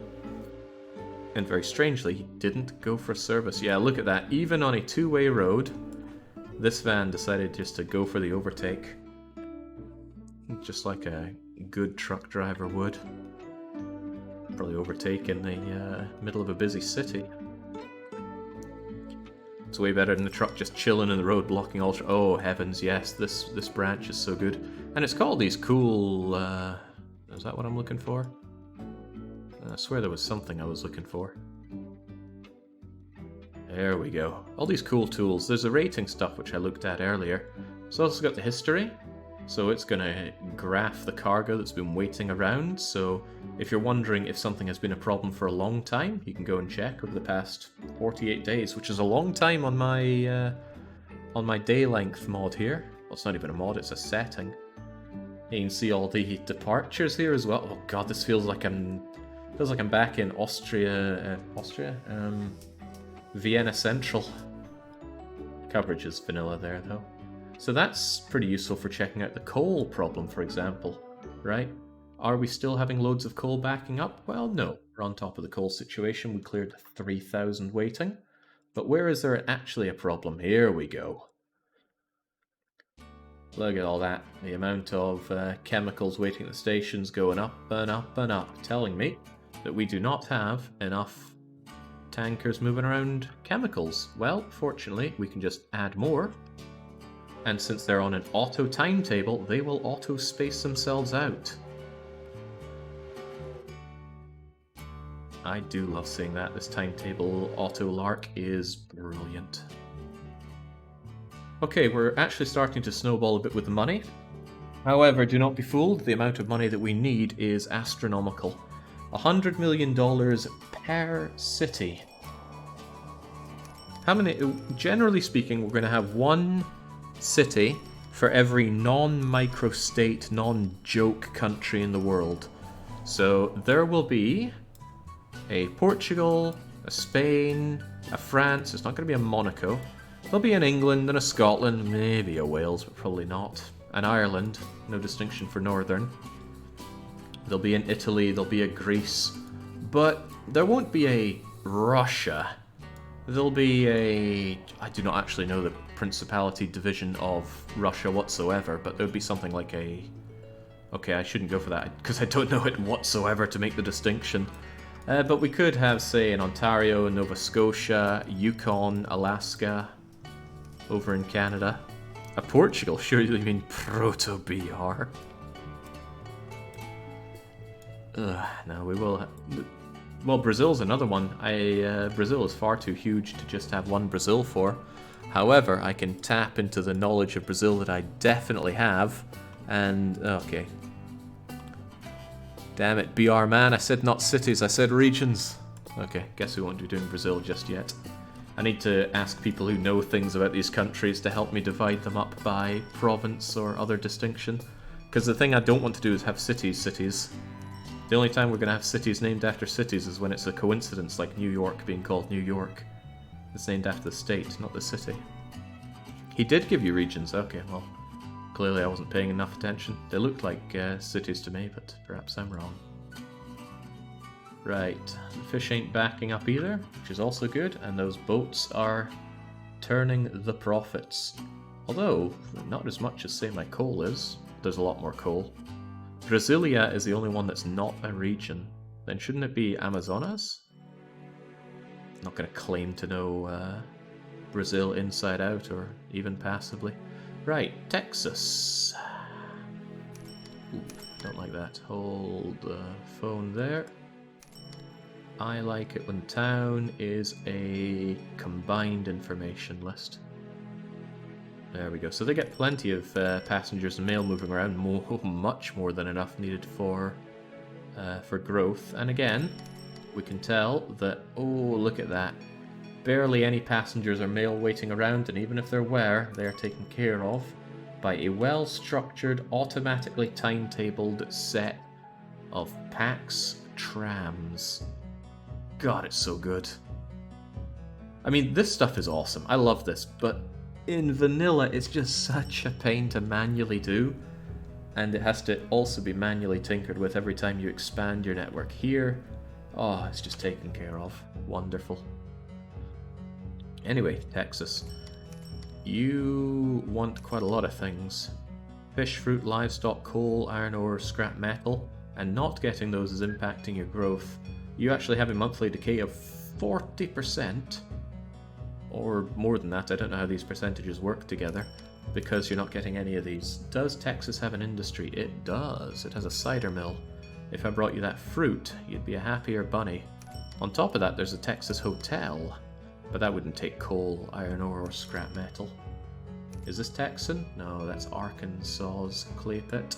And very strangely, he didn't go for service. Yeah, look at that. Even on a two-way road, this van decided just to go for the overtake. Just like a good truck driver would. Probably overtake in the middle of a busy city. It's way better than the truck just chilling in the road, blocking all... Oh, heavens, yes, this branch is so good. And it's called these cool... is that what I'm looking for? I swear there was something I was looking for. There we go. All these cool tools. There's the rating stuff, which I looked at earlier. It's also got the history. So it's going to graph the cargo that's been waiting around. So if you're wondering if something has been a problem for a long time, you can go and check over the past 48 days, which is a long time on my day length mod here. Well, it's not even a mod, it's a setting. You can see all the departures here as well. Oh god, this feels like I'm back in Austria. Vienna Central. Coverage is vanilla there though. So that's pretty useful for checking out the coal problem, for example, right? Are we still having loads of coal backing up? Well, no. We're on top of the coal situation. We cleared 3,000 waiting. But where is there actually a problem? Here we go. Look at all that. The amount of chemicals waiting at the stations going up and up and up, telling me that we do not have enough tankers moving around chemicals. Well, fortunately, we can just add more. And since they're on an auto timetable, they will auto space themselves out. I do love seeing that. This timetable auto lark is brilliant. Okay, we're actually starting to snowball a bit with the money. However, do not be fooled, the amount of money that we need is astronomical. $100 million per city. How many? Generally speaking, we're going to have one city for every non-microstate, non-joke country in the world. So there will be a Portugal, a Spain, a France. It's not going to be a Monaco. There'll be an England and a Scotland, maybe a Wales, but probably not. An Ireland, no distinction for Northern. There'll be an Italy, there'll be a Greece. But there won't be a Russia. There'll be a... I do not actually know the Principality division of Russia whatsoever, but there'll be something like a... Okay, I shouldn't go for that, because I don't know it whatsoever to make the distinction. But we could have, say, an Ontario, Nova Scotia, Yukon, Alaska, over in Canada. A Portugal? Surely you mean Proto-BR? No, we will... Well, Brazil's another one. Brazil is far too huge to just have one Brazil for. However, I can tap into the knowledge of Brazil that I definitely have. And, okay. Damn it, BR man, I said not cities, I said regions. Okay, guess we won't be doing Brazil just yet. I need to ask people who know things about these countries to help me divide them up by province or other distinction. Because the thing I don't want to do is have cities. The only time we're going to have cities named after cities is when it's a coincidence, like New York being called New York. It's named after the state, not the city. He did give you regions, okay, well, clearly I wasn't paying enough attention. They looked like cities to me, but perhaps I'm wrong. Right, the fish ain't backing up either, which is also good, and those boats are turning the profits. Although, not as much as, say, my coal is. There's a lot more coal. Brasilia is the only one that's not a region. Then shouldn't it be Amazonas? I'm not going to claim to know Brazil inside out, or even passably. Right, Texas. Ooh, don't like that. Hold the phone there. I like it when town is a combined information list. There we go. So they get plenty of passengers and mail moving around, much more than enough needed for growth. And again, we can tell that, oh, look at that. Barely any passengers or mail waiting around, and even if there were, they are taken care of by a well-structured, automatically timetabled set of Pax trams. God, it's so good. I mean, this stuff is awesome. I love this, but in vanilla, it's just such a pain to manually do, and it has to also be manually tinkered with every time you expand your network. Here, oh, it's just taken care of. Wonderful. Anyway, Texas. You want quite a lot of things. Fish, fruit, livestock, coal, iron ore, scrap metal, and not getting those is impacting your growth. You actually have a monthly decay of 40%. Or more than that, I don't know how these percentages work together, because you're not getting any of these. Does Texas have an industry? It does. It has a cider mill. If I brought you that fruit, you'd be a happier bunny. On top of that, there's a Texas hotel, but that wouldn't take coal, iron ore, or scrap metal. Is this Texan? No, that's Arkansas's clay pit.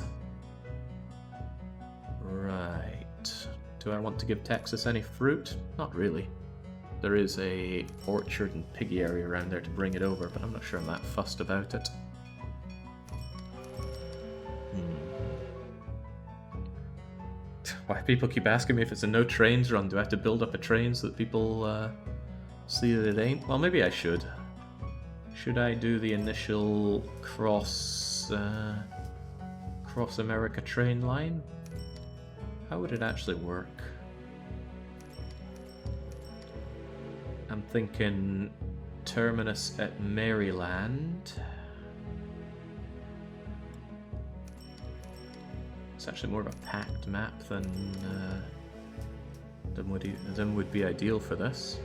Right. Do I want to give Texas any fruit? Not really. There is a orchard and piggy area around there to bring it over, but I'm not sure I'm that fussed about it. Why people keep asking me if it's a no trains run? Do I have to build up a train so that people see that it ain't? Well, maybe I should. Should I do the initial cross America train line? How would it actually work? I'm thinking terminus at Maryland. It's actually more of a packed map than would be ideal for this.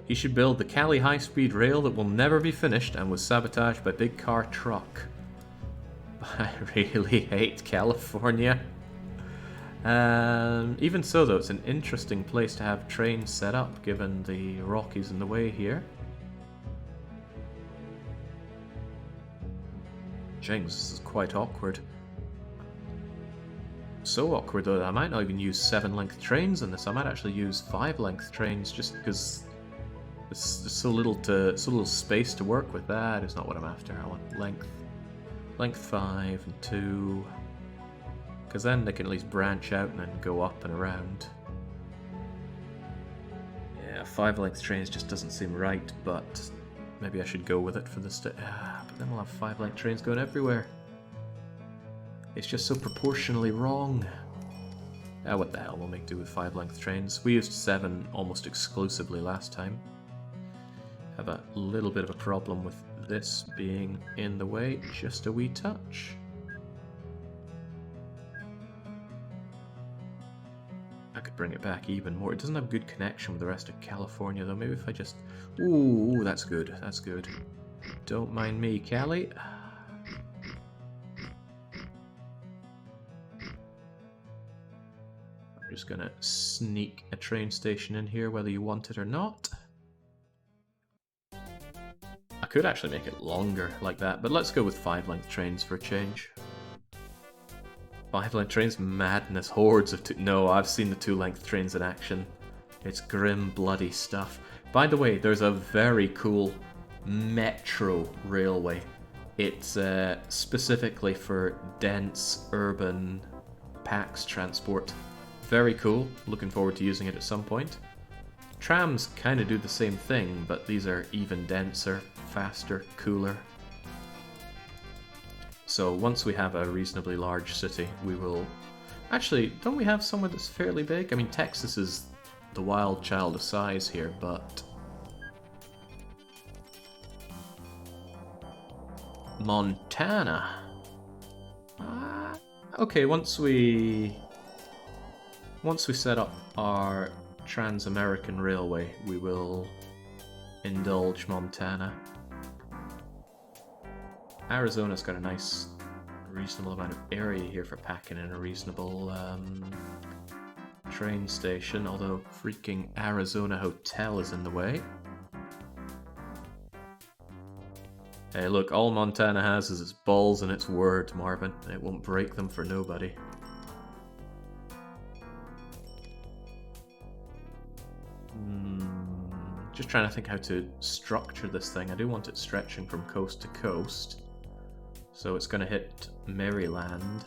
He should build the Cali high-speed rail that will never be finished and was sabotaged by big car truck. I really hate California. Even so, though, it's an interesting place to have trains set up, given the Rockies in the way here. James, this is quite awkward. So awkward, though, that I might not even use 7-length trains in this. I might actually use 5-length trains, just because there's so little space to work with. That is not what I'm after. I want length 5 and 2. Because then they can at least branch out and then go up and around. Yeah, 5-length trains just doesn't seem right, but maybe I should go with it for this. But then we'll have 5-length trains going everywhere. It's just so proportionally wrong. Ah, what the hell, we'll make do with 5-length trains. We used 7 almost exclusively last time. Have a little bit of a problem with this being in the way, just a wee touch. I could bring it back even more. It doesn't have good connection with the rest of California, though. Maybe if I just... Ooh, that's good. That's good. Don't mind me, Cali. just gonna sneak a train station in here whether you want it or not. I could actually make it longer like that, but let's go with 5-length trains for a change. 5-length trains? Madness. Hordes of No, I've seen the 2-length trains in action. It's grim, bloody stuff. By the way, there's a very cool metro railway. It's specifically for dense urban PAX transport. Very cool. Looking forward to using it at some point. Trams kind of do the same thing, but these are even denser, faster, cooler. So once we have a reasonably large city, we will... Actually, don't we have somewhere that's fairly big? I mean, Texas is the wild child of size here, but... Montana. Okay, once we set up our Trans-American Railway, we will indulge Montana. Arizona's got a nice, reasonable amount of area here for packing in a reasonable train station, although freaking Arizona Hotel is in the way. Hey, look, all Montana has is its balls and its word, Marvin. It won't break them for nobody. Just trying to think how to structure this thing. I do want it stretching from coast to coast. So it's going to hit Maryland.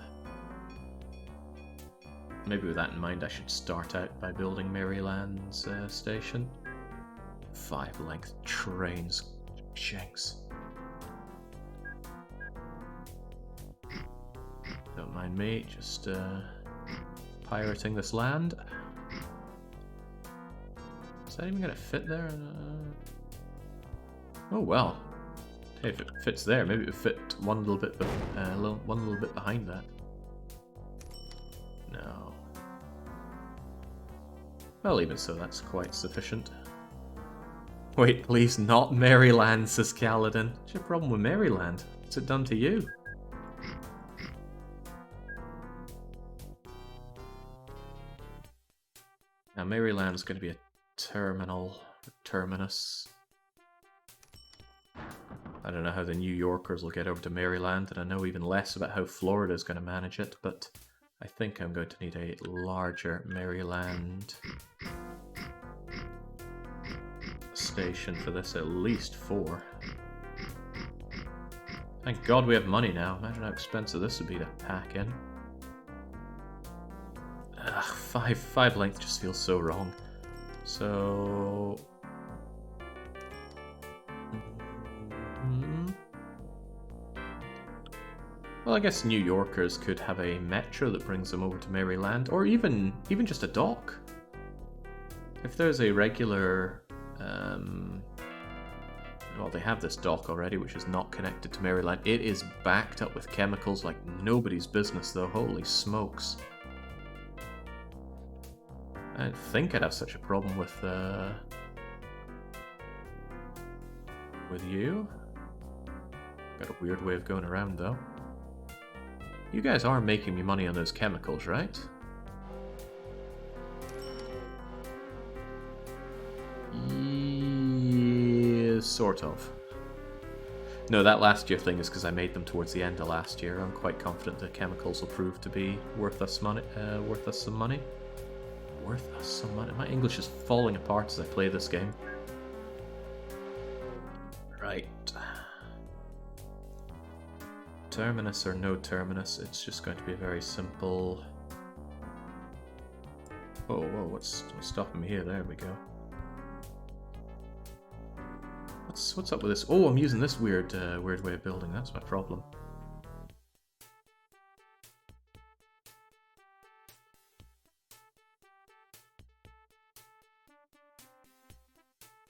Maybe with that in mind, I should start out by building Maryland's station. 5-length trains. Jinx. Don't mind me, just pirating this land. Is that even going to fit there? Oh well. Hey, if it fits there, maybe it would fit one little bit behind that. No. Well, even so, that's quite sufficient. Wait, please, not Maryland, says Kaladin. What's your problem with Maryland? What's it done to you? Now, Maryland's going to be a terminus. I don't know how the New Yorkers will get over to Maryland, and I know even less about how Florida's going to manage it, but I think I'm going to need a larger Maryland station for this, at least 4. Thank God we have money now. Imagine how expensive this would be to pack in. Ugh, 5 length just feels so wrong. So... Well, I guess New Yorkers could have a metro that brings them over to Maryland, or even just a dock. If there's a regular... well, they have this dock already, which is not connected to Maryland. It is backed up with chemicals like nobody's business, though. Holy smokes. I didn't think I'd have such a problem with you. Got a weird way of going around, though. You guys are making me money on those chemicals, right? Yeah, sort of. No, that last year thing is because I made them towards the end of last year. I'm quite confident the chemicals will prove to be worth us money. Worth us some money. My English is falling apart as I play this game. Right. Terminus or no terminus, it's just going to be a very simple... Whoa, what's stopping me here? There we go. What's up with this? Oh, I'm using this weird way of building. That's my problem.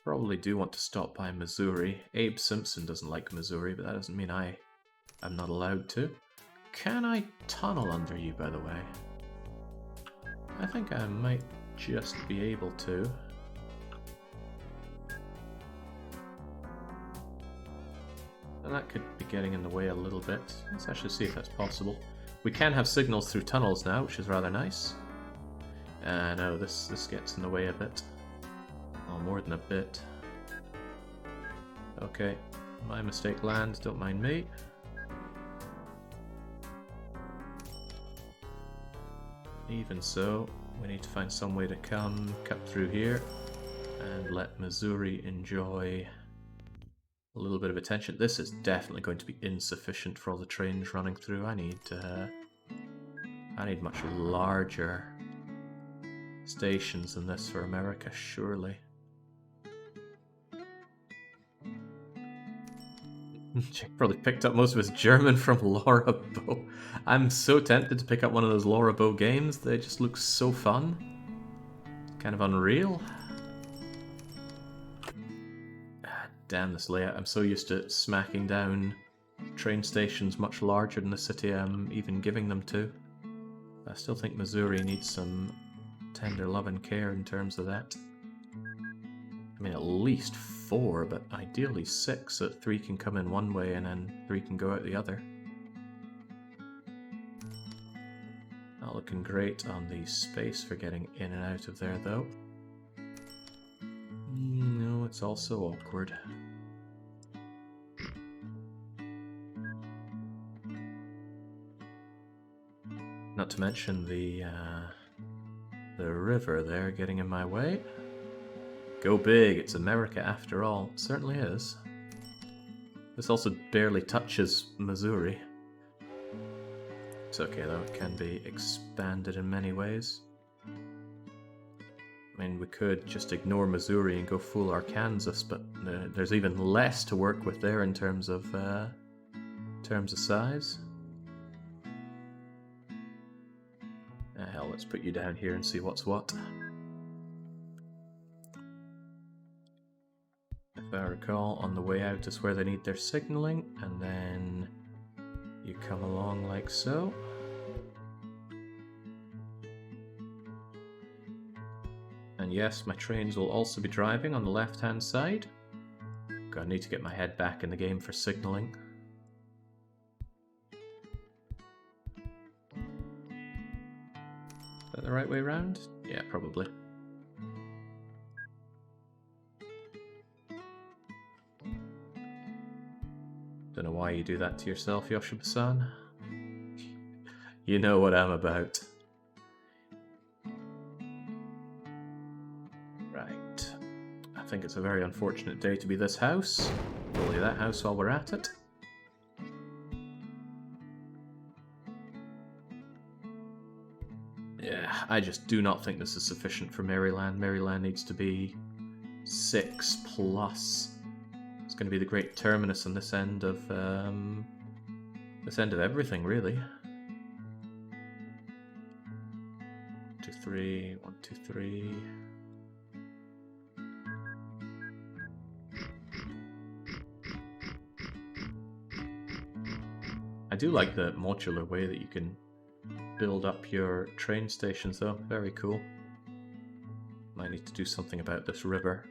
Probably do want to stop by Missouri. Abe Simpson doesn't like Missouri, but that doesn't mean I'm not allowed to. Can I tunnel under you, by the way? I think I might just be able to. And that could be getting in the way a little bit. Let's actually see if that's possible. We can have signals through tunnels now, which is rather nice. No, this gets in the way a bit. Oh, more than a bit. Okay, my mistake, land, don't mind me. Even so, we need to find some way to cut through here and let Missouri enjoy a little bit of attention. This is definitely going to be insufficient for all the trains running through. I need much larger stations than this for America, surely. Jake probably picked up most of his German from Laura Bow. I'm so tempted to pick up one of those Laura Bow games. They just look so fun. Kind of unreal. Damn this layout. I'm so used to smacking down train stations much larger than the city I'm even giving them to. I still think Missouri needs some tender love and care in terms of that. I mean, at least 4, but ideally 6, so that 3 can come in one way and then 3 can go out the other. Not looking great on the space for getting in and out of there, though. No, it's also awkward. Not to mention the river there getting in my way. Go big, it's America after all. It certainly is. This also barely touches Missouri. It's okay though, it can be expanded in many ways. I mean, we could just ignore Missouri and go full Arkansas, but there's even less to work with there in terms of size. Hell, let's put you down here and see what's what. If I recall, on the way out is where they need their signaling, and then you come along like so. And yes, my trains will also be driving on the left-hand side. God, I need to get my head back in the game for signaling. Is that the right way around? Yeah, probably. Don't know why you do that to yourself, Yoshiba-san. You know what I'm about. Right. I think it's a very unfortunate day to be this house. Bully that house while we're at it. Yeah, I just do not think this is sufficient for Maryland. Maryland needs to be 6 plus. It's going to be the great terminus on this end of everything, really. 2, 3, 1, 2, 3. I do like the modular way that you can build up your train stations, though. Very cool. Might need to do something about this river.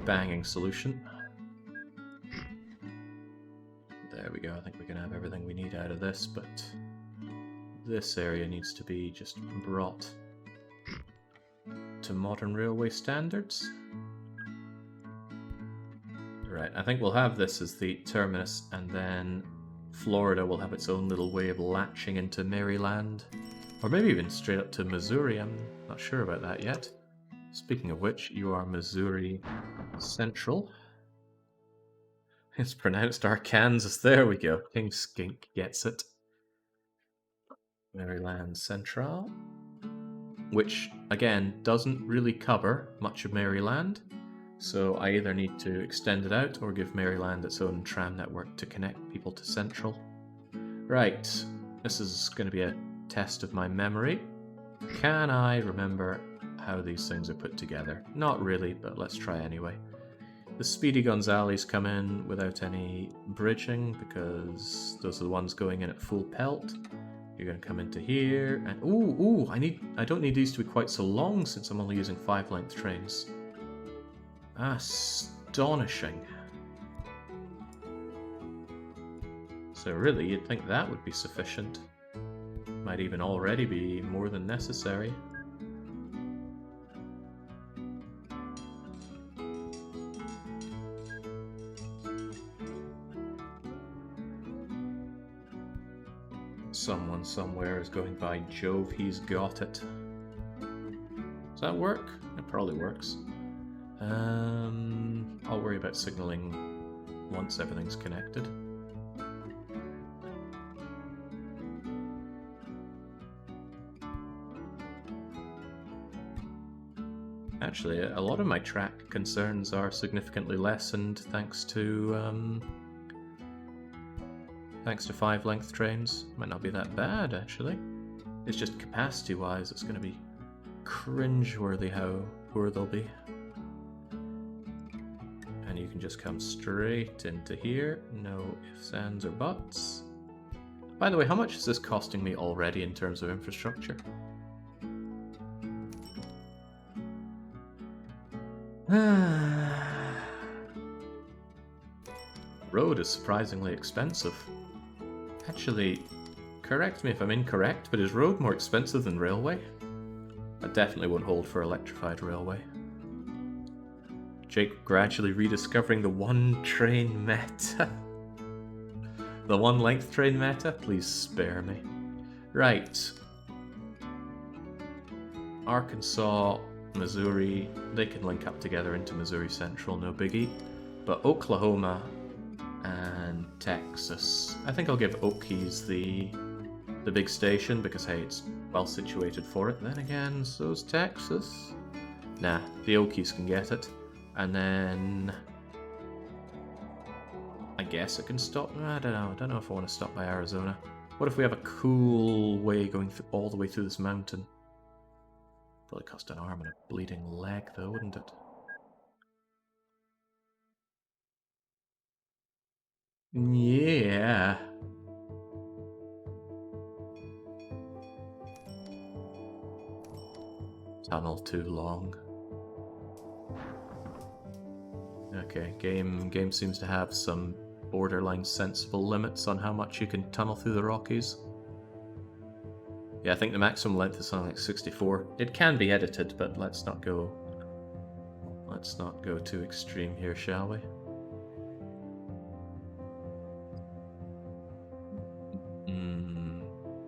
Banging solution. There we go. I think we can have everything we need out of this, but this area needs to be just brought to modern railway standards. Right, I think we'll have this as the terminus, and then Florida will have its own little way of latching into Maryland. Or maybe even straight up to Missouri, I'm not sure about that yet. Speaking of which, you are Missouri Central. It's pronounced Arkansas, there we go. King Skink gets it. Maryland Central. Which, again, doesn't really cover much of Maryland. So I either need to extend it out or give Maryland its own tram network to connect people to Central. Right, this is going to be a test of my memory. Can I remember how these things are put together? Not really, but let's try anyway. The Speedy Gonzales come in without any bridging because those are the ones going in at full pelt. You're going to come into here, and ooh, I don't need these to be quite so long since I'm only using 5-length trains. Astonishing. So really, you'd think that would be sufficient. Might even already be more than necessary. Someone somewhere is going, by Jove, he's got it. Does that work? It probably works. I'll worry about signaling once everything's connected. Actually, a lot of my track concerns are significantly lessened thanks to 5-length trains. Might not be that bad, actually. It's just capacity-wise, it's going to be cringeworthy how poor they'll be. And you can just come straight into here. No ifs, ands, or buts. By the way, how much is this costing me already in terms of infrastructure? Road is surprisingly expensive. Actually, correct me if I'm incorrect, but is road more expensive than railway? That definitely won't hold for electrified railway. Jake gradually rediscovering the one train meta. The one length train meta? Please spare me. Right. Arkansas, Missouri, they can link up together into Missouri Central, no biggie. But Oklahoma and Texas. I think I'll give Okies the big station because, hey, it's well situated for it. Then again, so's Texas. Nah, the Okies can get it. And then I guess it can stop. I don't know if I want to stop by Arizona. What if we have a cool way going all the way through this mountain? Probably cost an arm and a bleeding leg though, wouldn't it? Yeah. Tunnel too long. Okay, game seems to have some borderline sensible limits on how much you can tunnel through the Rockies. Yeah, I think the maximum length is something like 64. It can be edited, but let's not go too extreme here, shall we?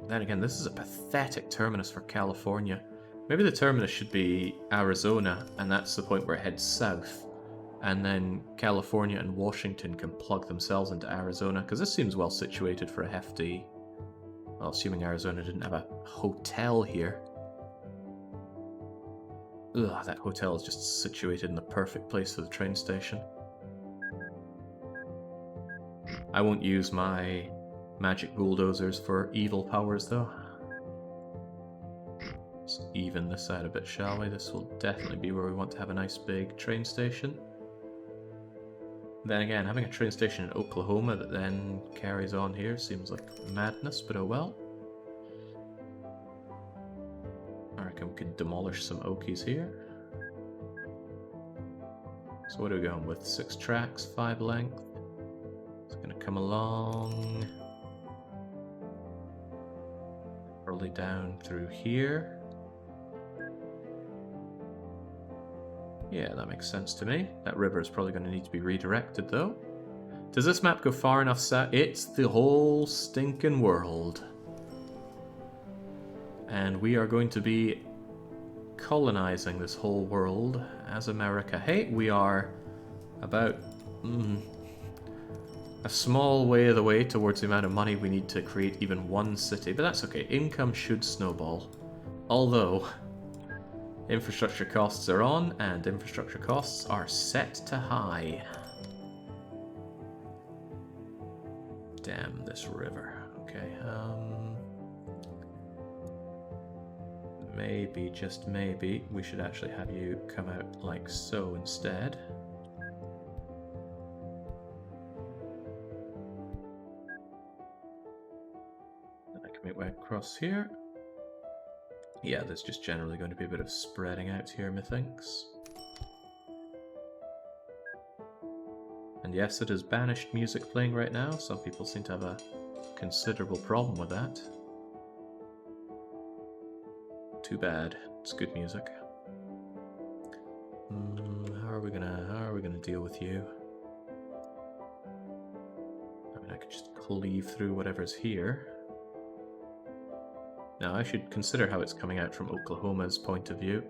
Then again, this is a pathetic terminus for California. Maybe the terminus should be Arizona, and that's the point where it heads south. And then California and Washington can plug themselves into Arizona, because this seems well situated for a hefty... Well, assuming Arizona didn't have a hotel here. Ugh, that hotel is just situated in the perfect place for the train station. I won't use my magic bulldozers for evil powers, though. Let's even this out a bit, shall we? This will definitely be where we want to have a nice big train station. Then again, having a train station in Oklahoma that then carries on here seems like madness, but oh well. I reckon we could demolish some Okies here. So what are we going with? 6 tracks, 5 length. It's going to come along. Early down through here. Yeah, that makes sense to me. That river is probably going to need to be redirected, though. Does this map go far enough south? It's the whole stinking world. And we are going to be colonizing this whole world as America. Hey, we are about a small way of the way towards the amount of money we need to create even one city. But that's okay. Income should snowball. Although... infrastructure costs are on, and infrastructure costs are set to high. Damn this river. Okay, maybe, just maybe, we should actually have you come out like so instead. And I can make way across here. Yeah, there's just generally going to be a bit of spreading out here, methinks. And yes, it is banished music playing right now. Some people seem to have a considerable problem with that. Too bad. It's good music. How are we gonna deal with you? I mean, I could just cleave through whatever's here. Now, I should consider how it's coming out from Oklahoma's point of view.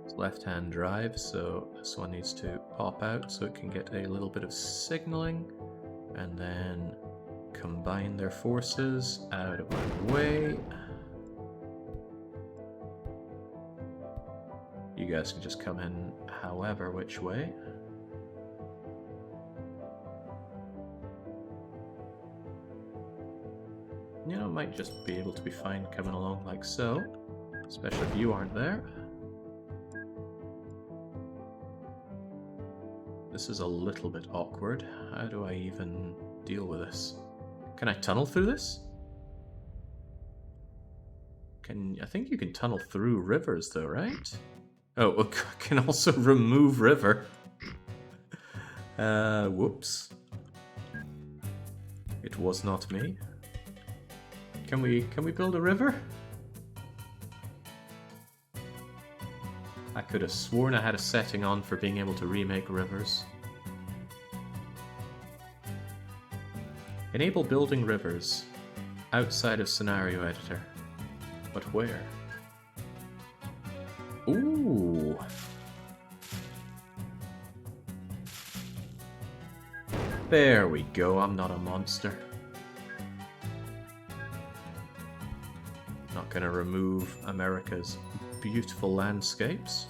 It's left-hand drive, so this one needs to pop out so it can get a little bit of signaling, and then combine their forces out of my way. You guys can just come in however which way. You know, it might just be able to be fine coming along like so, especially if you aren't there. This is a little bit awkward. How do I even deal with this? Can I tunnel through this? I think you can tunnel through rivers though, right? Oh, I can also remove river. Whoops. It was not me. Can we build a river? I could have sworn I had a setting on for being able to remake rivers. Enable building rivers outside of scenario editor. But where? Ooh. There we go, I'm not a monster. Not gonna remove America's beautiful landscapes.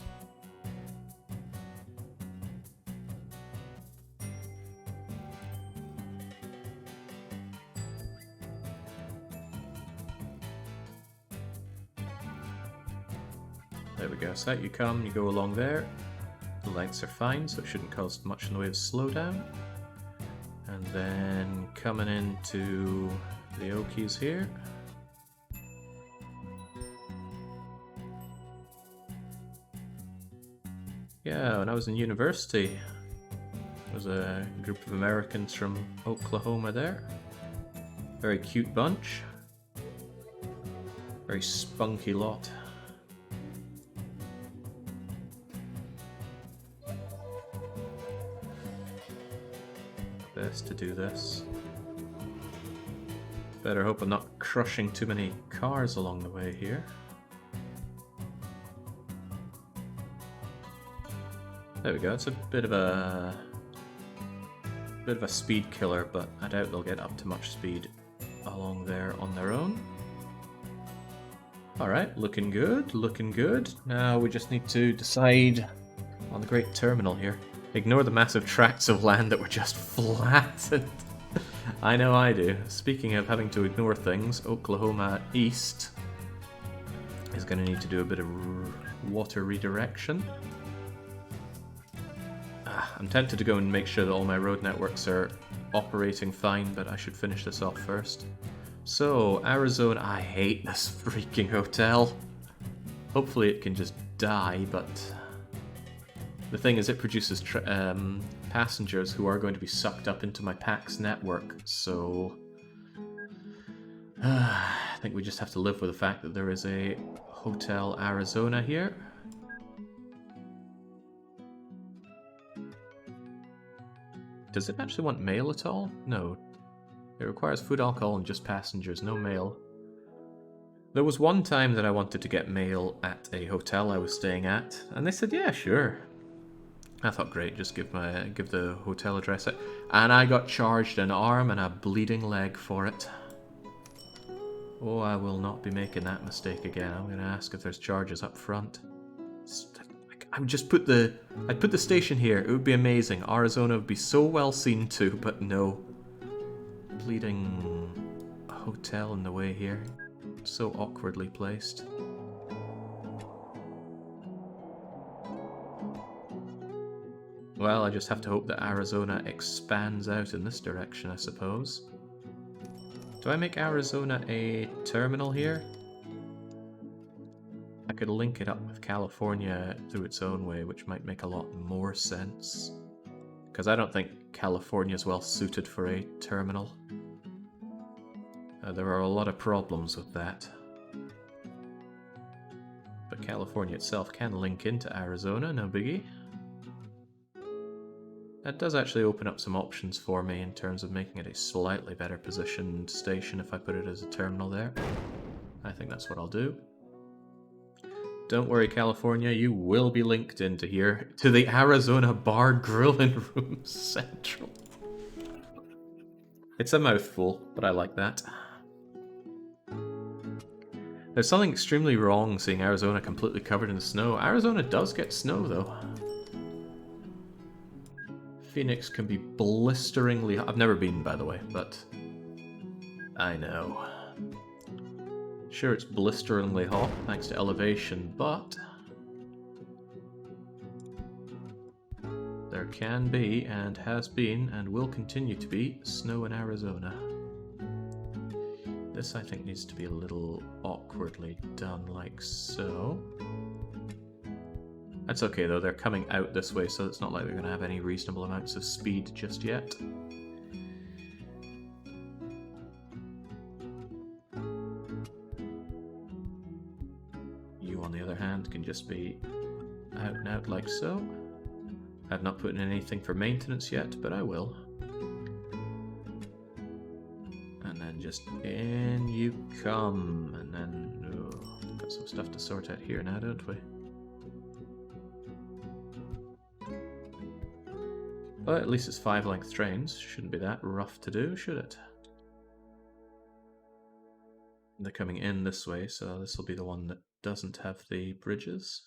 There we go, so out you come, you go along there. The lengths are fine, so it shouldn't cause much in the way of slowdown. And then coming into the Okies here. Yeah, when I was in university, there was a group of Americans from Oklahoma there. Very cute bunch. Very spunky lot. Best to do this. Better hope I'm not crushing too many cars along the way here. There we go, it's a bit of a speed killer, but I doubt they'll get up to much speed along there on their own. Alright, looking good, looking good. Now we just need to decide on the great terminal here. Ignore the massive tracts of land that were just flattened. I know I do. Speaking of having to ignore things, Oklahoma East is going to need to do a bit of water redirection. I'm tempted to go and make sure that all my road networks are operating fine, but I should finish this off first. So, Arizona, I hate this freaking hotel. Hopefully it can just die, but the thing is it produces passengers who are going to be sucked up into my PAX network, so I think we just have to live with the fact that there is a Hotel Arizona here. Does it actually want mail at all? No. It requires food, alcohol, and just passengers, no mail. There was one time that I wanted to get mail at a hotel I was staying at, and they said, yeah, sure. I thought, great, just give the hotel address. And I got charged an arm and a bleeding leg for it. Oh, I will not be making that mistake again. I'm going to ask if there's charges up front. I would just I'd put the station here. It would be amazing. Arizona would be so well seen to, but no. Bleeding hotel in the way here. So awkwardly placed. Well, I just have to hope that Arizona expands out in this direction, I suppose. Do I make Arizona a terminal here? I could link it up with California through its own way, which might make a lot more sense. Because I don't think California is well suited for a terminal. There are a lot of problems with that. But California itself can link into Arizona, no biggie. That does actually open up some options for me in terms of making it a slightly better positioned station if I put it as a terminal there. I think that's what I'll do. Don't worry, California, you will be linked into here to the Arizona Bar Grill and Room Central. It's a mouthful, but I like that. There's something extremely wrong seeing Arizona completely covered in snow. Arizona does get snow, though. Phoenix can be blisteringly hot. I've never been, by the way, but I know. Sure, it's blisteringly hot thanks to elevation, but there can be, and has been, and will continue to be, snow in Arizona. This, I think, needs to be a little awkwardly done, like so. That's okay, though. They're coming out this way, so it's not like they're going to have any reasonable amounts of speed just yet. You, on the other hand, can just be out and out like so. I've not put in anything for maintenance yet, but I will. And then just in you come, and then got some stuff to sort out here now, don't we? Well, at least it's 5-length trains. Shouldn't be that rough to do, should it? They're coming in this way, so this will be the one that doesn't have the bridges.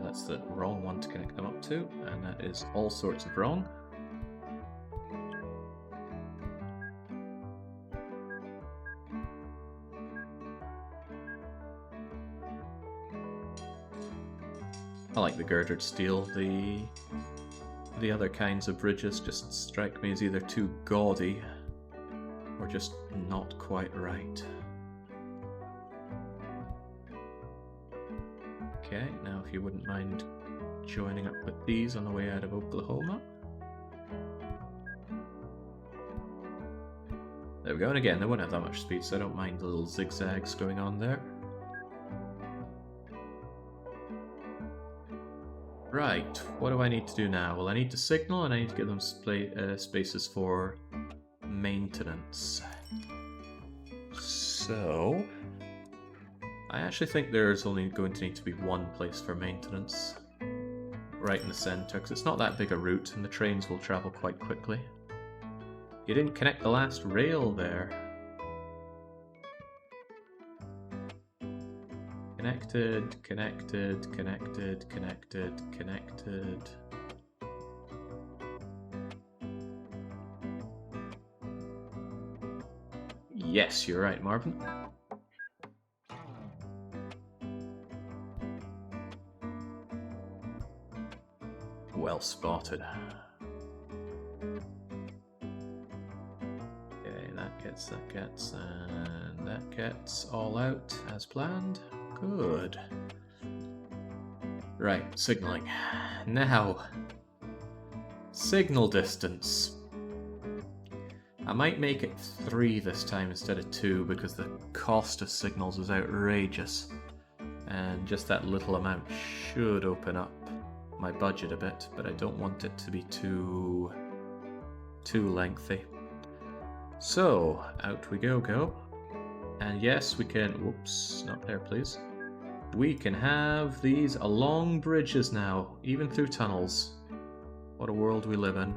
That's the wrong one to connect them up to, and that is all sorts of wrong. I like the girdered steel. The other kinds of bridges just strike me as either too gaudy or just not quite right. Okay, now if you wouldn't mind joining up with these on the way out of Oklahoma. There we go, and again, they won't have that much speed, so I don't mind the little zigzags going on there. Right, what do I need to do now? Well, I need to signal, and I need to give them spaces for maintenance. So I actually think there's only going to need to be one place for maintenance, right in the center, because it's not that big a route, and the trains will travel quite quickly. You didn't connect the last rail there. Connected, connected, connected, connected, connected. Yes, you're right, Marvin. Well spotted. Okay, that gets, and that gets all out as planned. Good. Right, signaling. Now, signal distance. I might make it 3 this time instead of 2 because the cost of signals is outrageous. And just that little amount should open up my budget a bit, but I don't want it to be too lengthy. So, out we go. And yes, we can, whoops, not there please. We can have these along bridges now, even through tunnels. What a world we live in.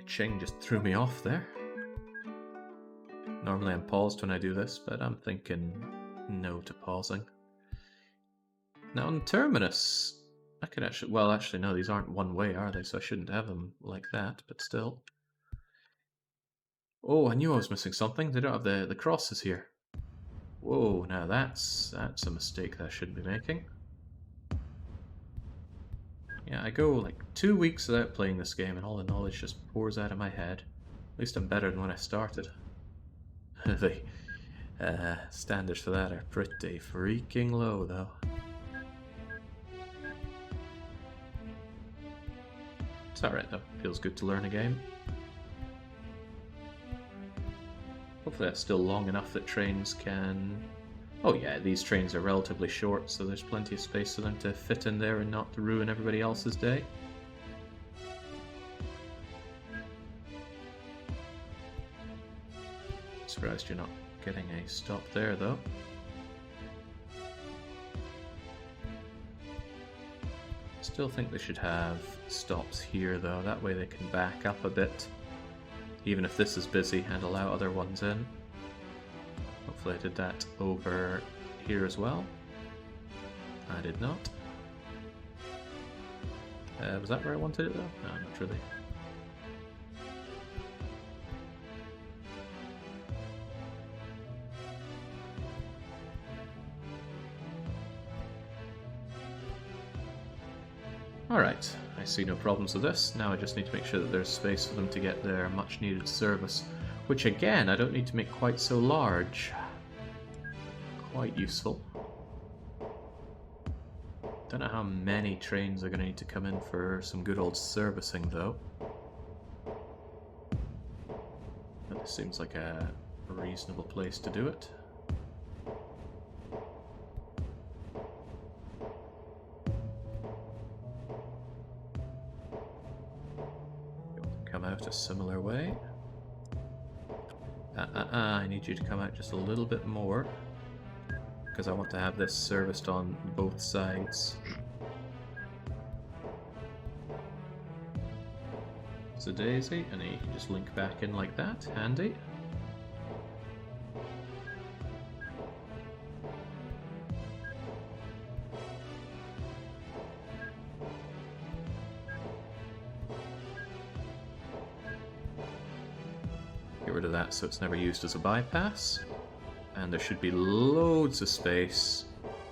Ching just threw me off there. Normally I'm paused when I do this, but I'm thinking no to pausing. Now on Terminus, I could actually... Well, actually, no, these aren't one-way, are they? So I shouldn't have them like that, but still. Oh, I knew I was missing something. They don't have the crosses here. Whoa, now that's a mistake that I shouldn't be making. Yeah, I go like 2 weeks without playing this game and all the knowledge just pours out of my head. At least I'm better than when I started. The standards for that are pretty freaking low, though. It's alright, though. Feels good to learn a game. Hopefully that's still long enough that trains can... Oh yeah, these trains are relatively short, so there's plenty of space for them to fit in there and not to ruin everybody else's day. Surprised you're not getting a stop there, though. Still think they should have stops here, though. That way they can back up a bit, even if this is busy, and allow other ones in. Hopefully I did that over here as well. I did not. Was that where I wanted it, though? No, not really. Alright, I see no problems with this. Now I just need to make sure that there's space for them to get their much needed service, which again, I don't need to make quite so large. Quite useful. Don't know how many trains are going to need to come in for some good old servicing, though. But this seems like a reasonable place to do it. Come out a similar way. I need you to come out just a little bit more, because I want to have this serviced on both sides. It's a daisy, and then you can just link back in like that. Handy. Get rid of that so it's never used as a bypass. And there should be loads of space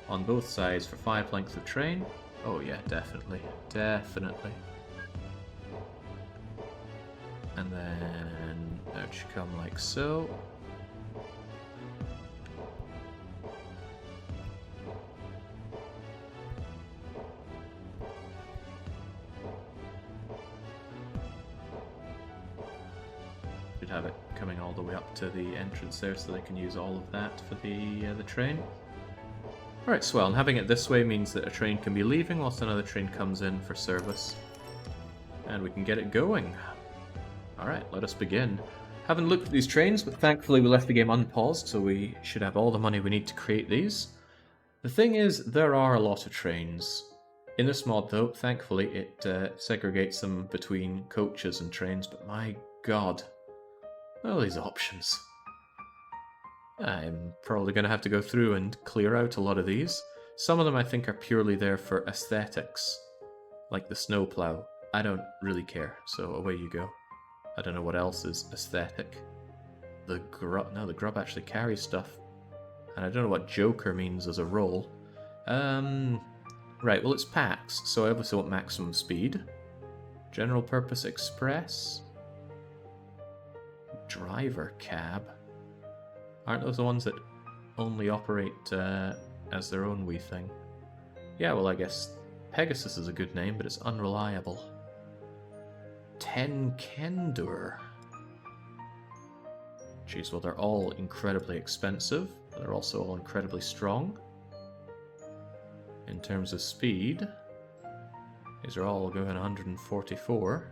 on both sides for 5 lengths of train. Oh yeah, definitely. Definitely. And then out should come like so. Should have it coming all the way up to the entrance there, so they can use all of that for the train. Alright, swell, and having it this way means that a train can be leaving whilst another train comes in for service. And we can get it going. Alright, let us begin. Haven't looked at these trains, but thankfully we left the game unpaused, so we should have all the money we need to create these. The thing is, there are a lot of trains. In this mod, though, thankfully it segregates them between coaches and trains, but my god. All these options. I'm probably going to have to go through and clear out a lot of these. Some of them I think are purely there for aesthetics, like the snowplow. I don't really care, so away you go. I don't know what else is aesthetic. The grub actually carries stuff. And I don't know what Joker means as a role. Right, well it's packs, so I obviously want maximum speed. General purpose express. Driver cab. Aren't those the ones that only operate as their own wee thing? Yeah, well I guess Pegasus is a good name, but it's unreliable. 10 Kendur. Jeez, well they're all incredibly expensive, but they're also all incredibly strong. In terms of speed, these are all going 144.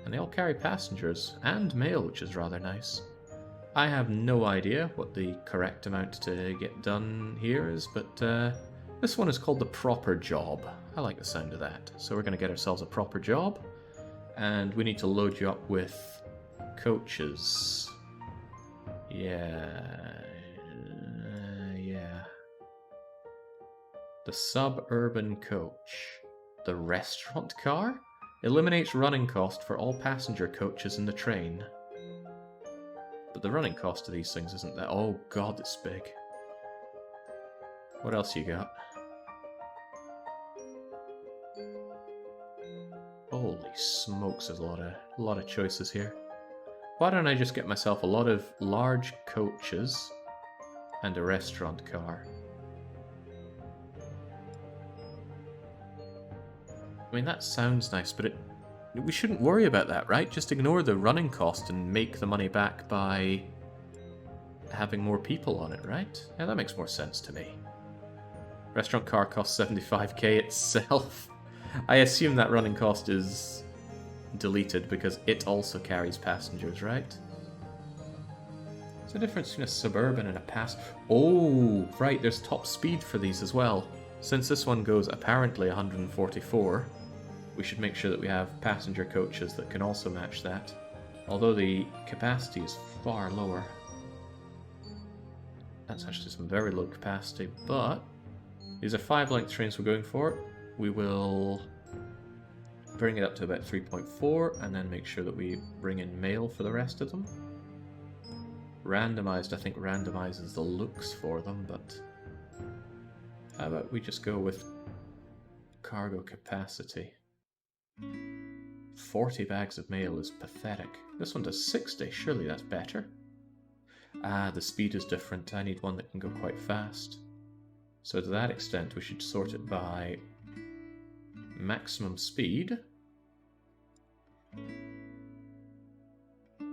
And they all carry passengers and mail, which is rather nice. I have no idea what the correct amount to get done here is, but this one is called the proper job. I like the sound of that. So we're going to get ourselves a proper job, and we need to load you up with coaches. Yeah. The suburban coach. The restaurant car? Eliminates running cost for all passenger coaches in the train. But the running cost of these things isn't that... Oh god, it's big. What else you got? Holy smokes, there's a lot of choices here. Why don't I just get myself a lot of large coaches and a restaurant car? I mean, that sounds nice, but we shouldn't worry about that, right? Just ignore the running cost and make the money back by having more people on it, right? Yeah, that makes more sense to me. Restaurant car costs 75k itself. I assume that running cost is deleted because it also carries passengers, right? What's the difference between a suburban and a pass... Oh, right, there's top speed for these as well. Since this one goes apparently 144, we should make sure that we have passenger coaches that can also match that. Although the capacity is far lower. That's actually some very low capacity, but these are 5-length trains we're going for. We will bring it up to about 3.4 and then make sure that we bring in mail for the rest of them. Randomized, I think randomizes the looks for them, but how about we just go with cargo capacity? 40 bags of mail is pathetic. This one does 60, surely that's better. Ah, the speed is different. I need one that can go quite fast. So to that extent, we should sort it by maximum speed.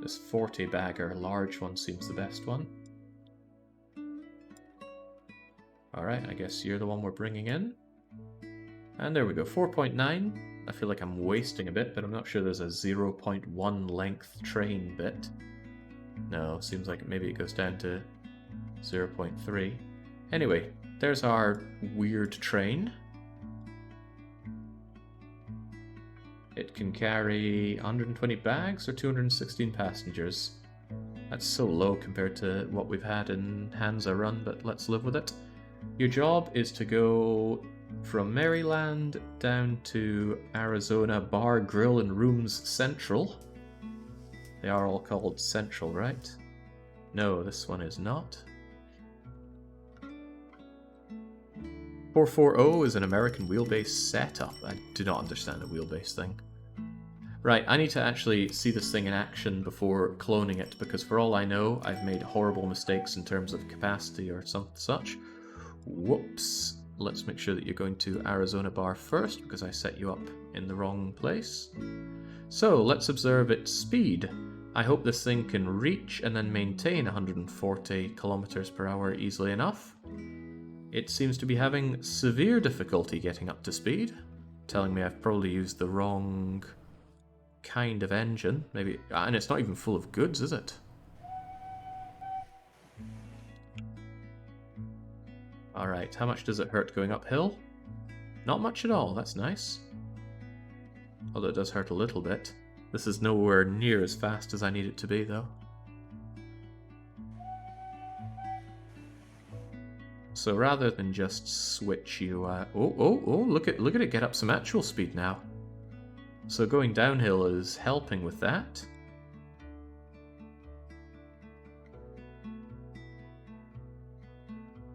This 40 bagger large one seems the best one. Alright, I guess you're the one we're bringing in. And there we go, 4.9. I feel like I'm wasting a bit, but I'm not sure there's a 0.1 length train bit. No, seems like maybe it goes down to 0.3. Anyway, there's our weird train. It can carry 120 bags or 216 passengers. That's so low compared to what we've had in Hansa Run, but let's live with it. Your job is to go from Maryland down to Arizona Bar, Grill and Rooms Central. They are all called Central, right? No, this one is not. 440 is an American wheelbase setup. I do not understand a wheelbase thing. Right, I need to actually see this thing in action before cloning it, because for all I know, I've made horrible mistakes in terms of capacity or such. Whoops. Let's make sure that you're going to Arizona Bar first, because I set you up in the wrong place. So, let's observe its speed. I hope this thing can reach and then maintain 140 kilometers per hour easily enough. It seems to be having severe difficulty getting up to speed, telling me I've probably used the wrong kind of engine. Maybe, and it's not even full of goods, is it? Alright, how much does it hurt going uphill? Not much at all, that's nice. Although it does hurt a little bit. This is nowhere near as fast as I need it to be, though. So rather than just switch you... look at it get up some actual speed now. So going downhill is helping with that.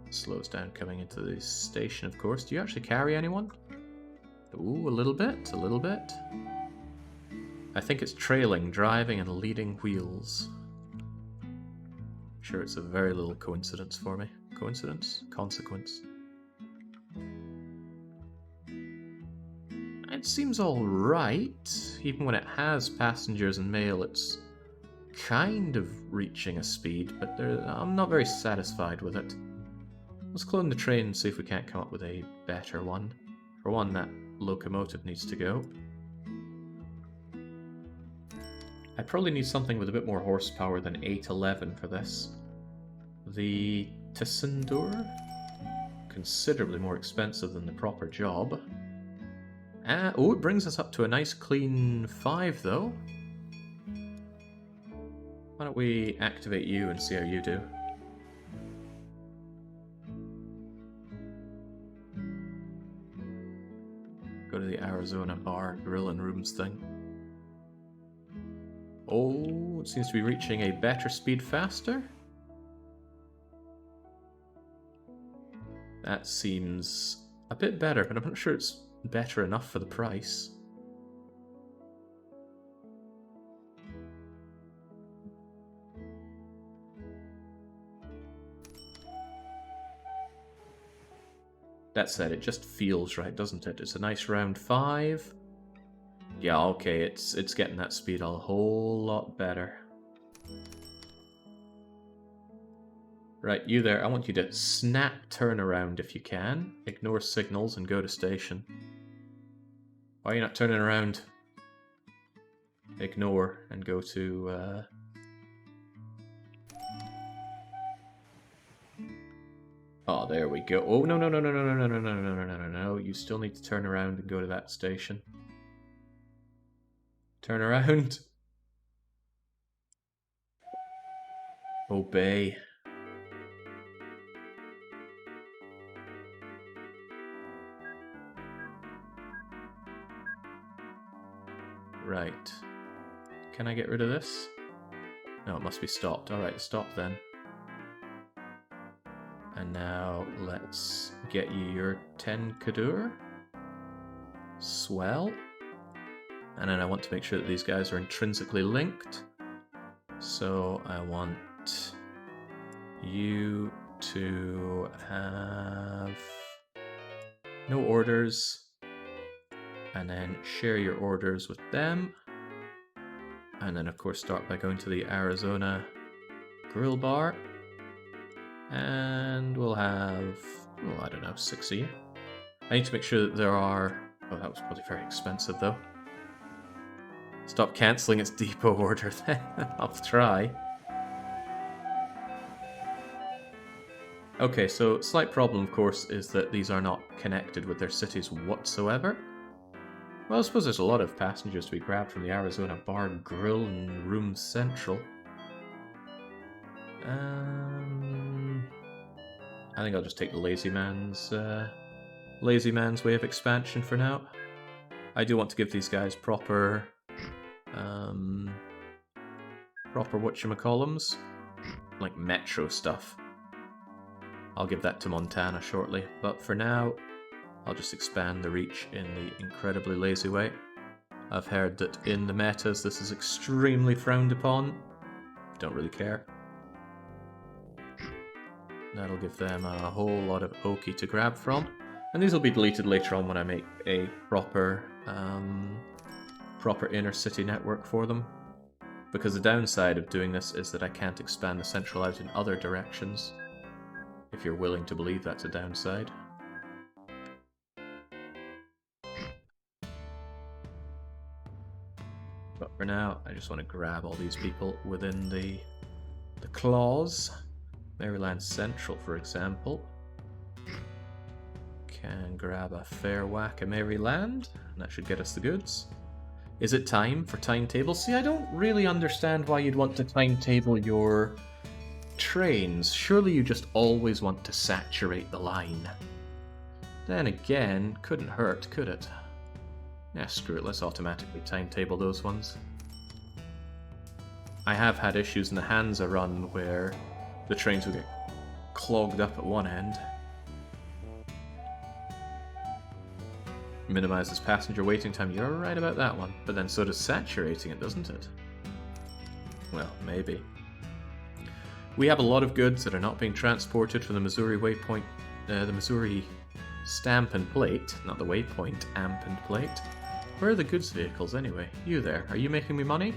Slows down coming into the station, of course. Do you actually carry anyone? Ooh, a little bit, a little bit. I think it's trailing, driving, and leading wheels. I'm sure it's a very little coincidence for me. Coincidence? Consequence. It seems alright. Even when it has passengers and mail, it's kind of reaching a speed, but I'm not very satisfied with it. Let's clone the train and see if we can't come up with a better one. For one, that locomotive needs to go. I probably need something with a bit more horsepower than 811 for this. The Tissendur? Considerably more expensive than the proper job. Oh, it brings us up to a nice clean 5 though. Why don't we activate you and see how you do? Arizona bar, grill and rooms thing. Oh, it seems to be reaching a better speed faster. That seems a bit better, but I'm not sure it's better enough for the price. That said, it just feels right, doesn't it? It's a nice round 5. Yeah, okay, it's getting that speed a whole lot better. Right, you there, I want you to snap turn around if you can. Ignore signals and go to station. Why are you not turning around? Ignore and go to... Oh, there we go. Oh, no, no, no, no, no, no, no, no, no, no, no, no, no, no. You still need to turn around and go to that station. Turn around. Obey. Right. Can I get rid of this? No, it must be stopped. Alright, stop then. And now let's get you your 10 Kadur. Swell. And then I want to make sure that these guys are intrinsically linked. So I want you to have no orders. And then share your orders with them. And then of course start by going to the Arizona grill bar. And we'll have, oh, I don't know, 6 of you. I need to make sure that there are... Oh, that was probably very expensive, though. Stop cancelling its depot order, then. I'll try. Okay, so slight problem, of course, is that these are not connected with their cities whatsoever. Well, I suppose there's a lot of passengers to be grabbed from the Arizona bar, grill, and room central. I think I'll just take the lazy man's way of expansion for now. I do want to give these guys proper whatchamacallums, like metro stuff. I'll give that to Montana shortly, but for now, I'll just expand the reach in the incredibly lazy way. I've heard that in the metas this is extremely frowned upon. Don't really care. That'll give them a whole lot of oki to grab from. And these will be deleted later on when I make a proper inner city network for them. Because the downside of doing this is that I can't expand the central out in other directions. If you're willing to believe that's a downside. But for now, I just want to grab all these people within the clause. Maryland Central, for example. Can grab a fair whack of Maryland, and that should get us the goods. Is it time for timetable? See, I don't really understand why you'd want to timetable your trains. Surely you just always want to saturate the line. Then again, couldn't hurt, could it? Yeah, screw it, let's automatically timetable those ones. I have had issues in the Hansa run where the trains will get clogged up at one end. Minimizes passenger waiting time, you're right about that one. But then so does saturating it, doesn't it? Well, maybe. We have a lot of goods that are not being transported from the Missouri waypoint, the Missouri stamp and plate, not the waypoint, amp and plate. Where are the goods vehicles anyway? You there, are you making me money?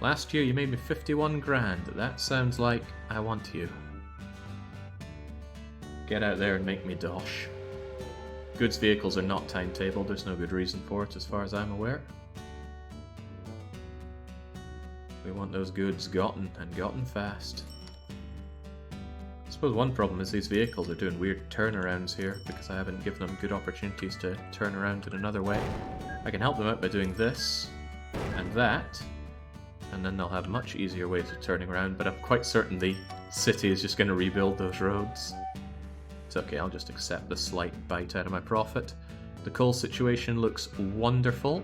Last year you made me 51 grand. That sounds like I want you. Get out there and make me dosh. Goods vehicles are not timetabled, there's no good reason for it as far as I'm aware. We want those goods gotten, and gotten fast. I suppose one problem is these vehicles are doing weird turnarounds here because I haven't given them good opportunities to turn around in another way. I can help them out by doing this and that, and then they'll have much easier ways of turning around, but I'm quite certain the city is just going to rebuild those roads. It's okay, I'll just accept the slight bite out of my profit. The coal situation looks wonderful.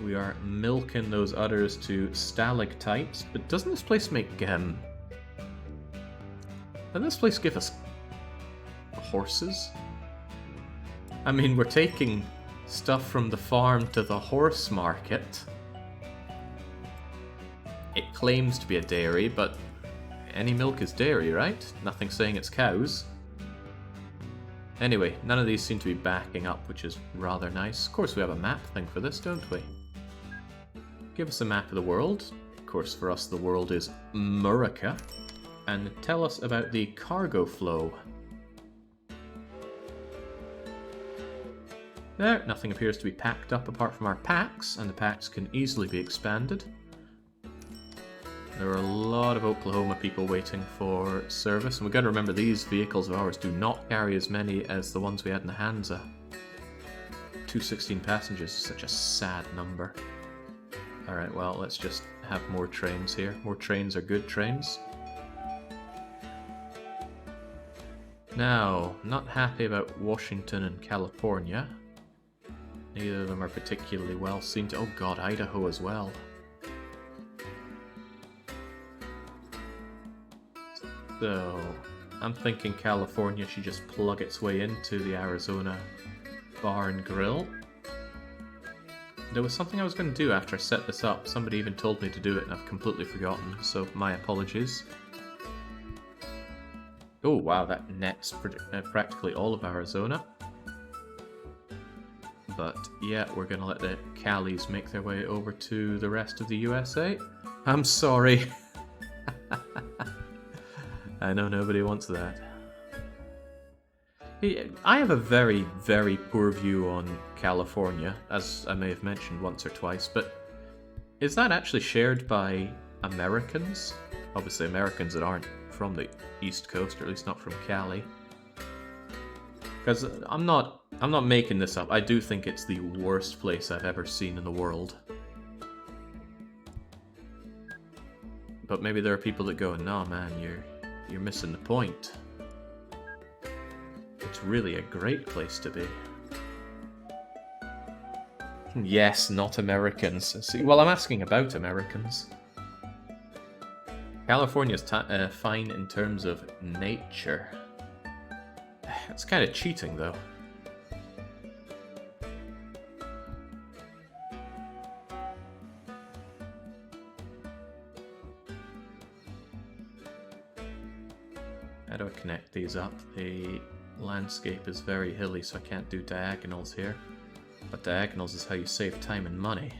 We are milking those udders to stalactites, but doesn't this place make, doesn't this place give us horses? I mean, we're taking stuff from the farm to the horse market. It claims to be a dairy, but any milk is dairy, right? Nothing saying it's cows. Anyway, none of these seem to be backing up, which is rather nice. Of course, we have a map thing for this, don't we? Give us a map of the world. Of course, for us, the world is Murica. And tell us about the cargo flow. There, nothing appears to be packed up apart from our packs, and the packs can easily be expanded. There are a lot of Oklahoma people waiting for service, and we've got to remember these vehicles of ours do not carry as many as the ones we had in the Hansa. 216 passengers is such a sad number. Alright, well, let's just have more trains here. More trains are good trains. Now, not happy about Washington and California. Neither of them are particularly well seen to... Oh god, Idaho as well. So, I'm thinking California should just plug its way into the Arizona Bar and Grill. There was something I was going to do after I set this up. Somebody even told me to do it and I've completely forgotten, so my apologies. Oh wow, that nets practically all of Arizona. But yeah, we're going to let the Callies make their way over to the rest of the USA. I'm sorry. I know nobody wants that. I have a very, very poor view on California, as I may have mentioned once or twice, but is that actually shared by Americans? Obviously Americans that aren't from the East Coast, or at least not from Cali. Because I'm not making this up. I do think it's the worst place I've ever seen in the world. But maybe there are people that go, "No, man, you're missing the point. It's really a great place to be." Yes, not Americans. See, well, I'm asking about Americans. California's fine in terms of nature. It's kind of cheating, though. How do I connect these up? The landscape is very hilly, so I can't do diagonals here. But diagonals is how you save time and money.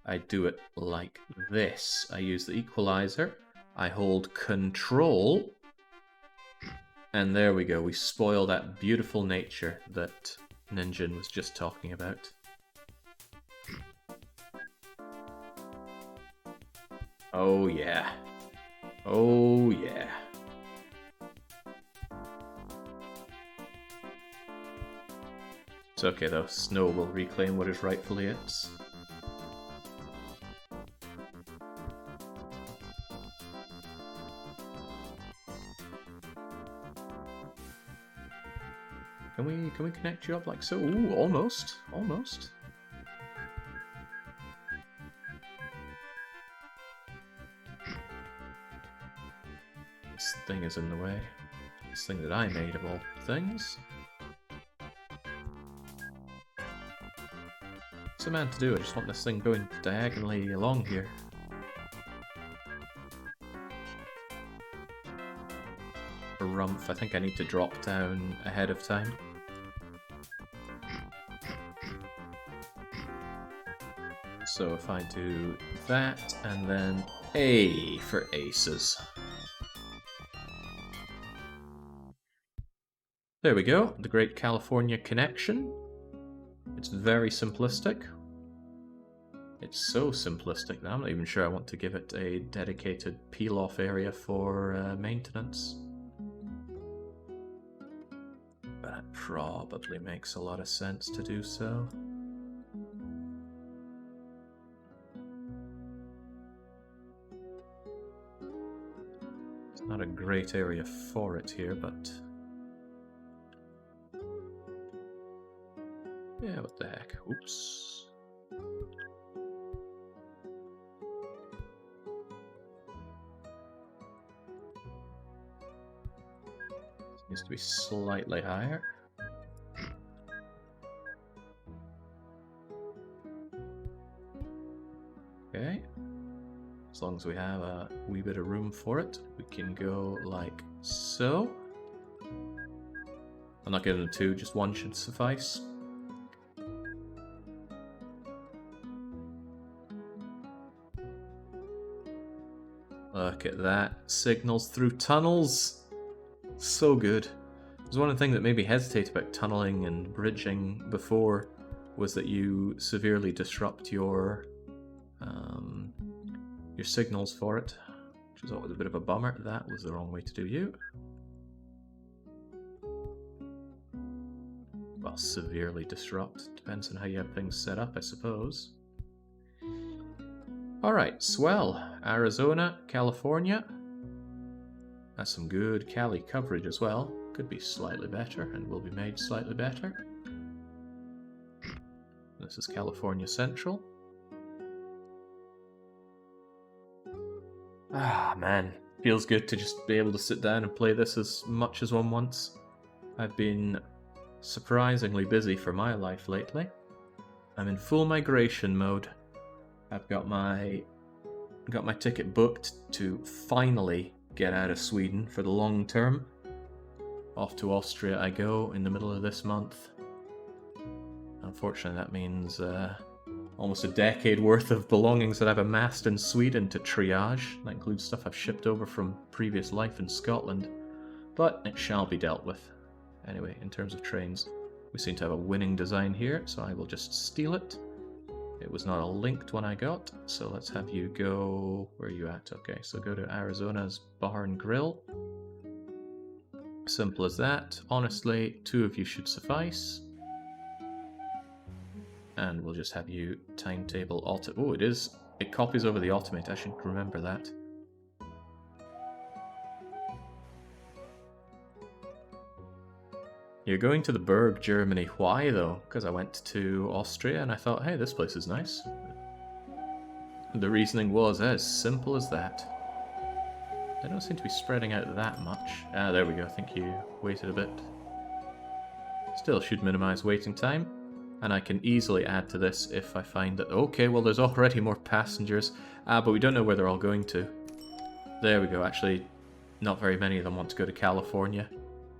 I do it like this. I use the equalizer, I hold Control, and there we go. We spoil that beautiful nature that Ninjin was just talking about. Oh yeah. Oh yeah. It's okay though, snow will reclaim what is rightfully its. Can we connect you up like so? Ooh, almost. Almost. This thing is in the way. This thing that I made of all things. What's a man to do? I just want this thing going diagonally along here. A rumph, I think I need to drop down ahead of time. So if I do that, and then A for aces. There we go, the Great California Connection. It's very simplistic. It's so simplistic that I'm not even sure I want to give it a dedicated peel-off area for maintenance. But it probably makes a lot of sense to do so. It's not a great area for it here, but Oops. Needs to be slightly higher. Okay. As long as we have a wee bit of room for it, we can go like so. I'm not giving them two, just one should suffice. Look at that. Signals through tunnels. So good. There's one thing that made me hesitate about tunneling and bridging before was that you severely disrupt your signals for it, which is always a bit of a bummer. That was the wrong way to do you. Well, severely disrupt. Depends on how you have things set up, I suppose. Alright, swell. Arizona, California. That's some good Cali coverage as well. Could be slightly better and will be made slightly better. This is California Central. Ah, man. Feels good to just be able to sit down and play this as much as one wants. I've been surprisingly busy for my life lately. I'm in full migration mode. I've got my ticket booked to finally get out of Sweden for the long term. Off to Austria I go in the middle of this month. Unfortunately, that means almost a decade worth of belongings that I've amassed in Sweden to triage. That includes stuff I've shipped over from previous life in Scotland, but it shall be dealt with. Anyway, in terms of trains, we seem to have a winning design here, so I will just steal it. It was not a linked one I got, so let's have you go... Where are you at? Okay, so go to Arizona's Bar and Grill. Simple as that. Honestly, 2 of you should suffice. And we'll just have you timetable auto... Oh, it is. It copies over the automate. I should remember that. You're going to the Berg, Germany. Why, though? Because I went to Austria and I thought, hey, this place is nice. The reasoning was as simple as that. They don't seem to be spreading out that much. Ah, there we go. I think you waited a bit. Still should minimize waiting time. And I can easily add to this if I find that... Okay, well, there's already more passengers. But we don't know where they're all going to. There we go. Actually, not very many of them want to go to California.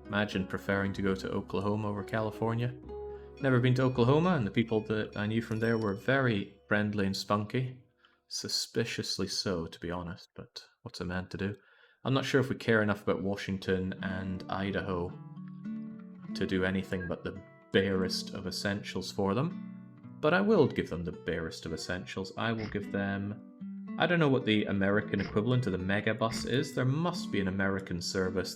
Imagine preferring to go to Oklahoma over California. Never been to Oklahoma, and the people that I knew from there were very friendly and spunky. Suspiciously so, to be honest, but what's a man to do? I'm not sure if we care enough about Washington and Idaho to do anything but the barest of essentials for them. But I will give them the barest of essentials. I will give them... I don't know what the American equivalent of the megabus is. There must be an American service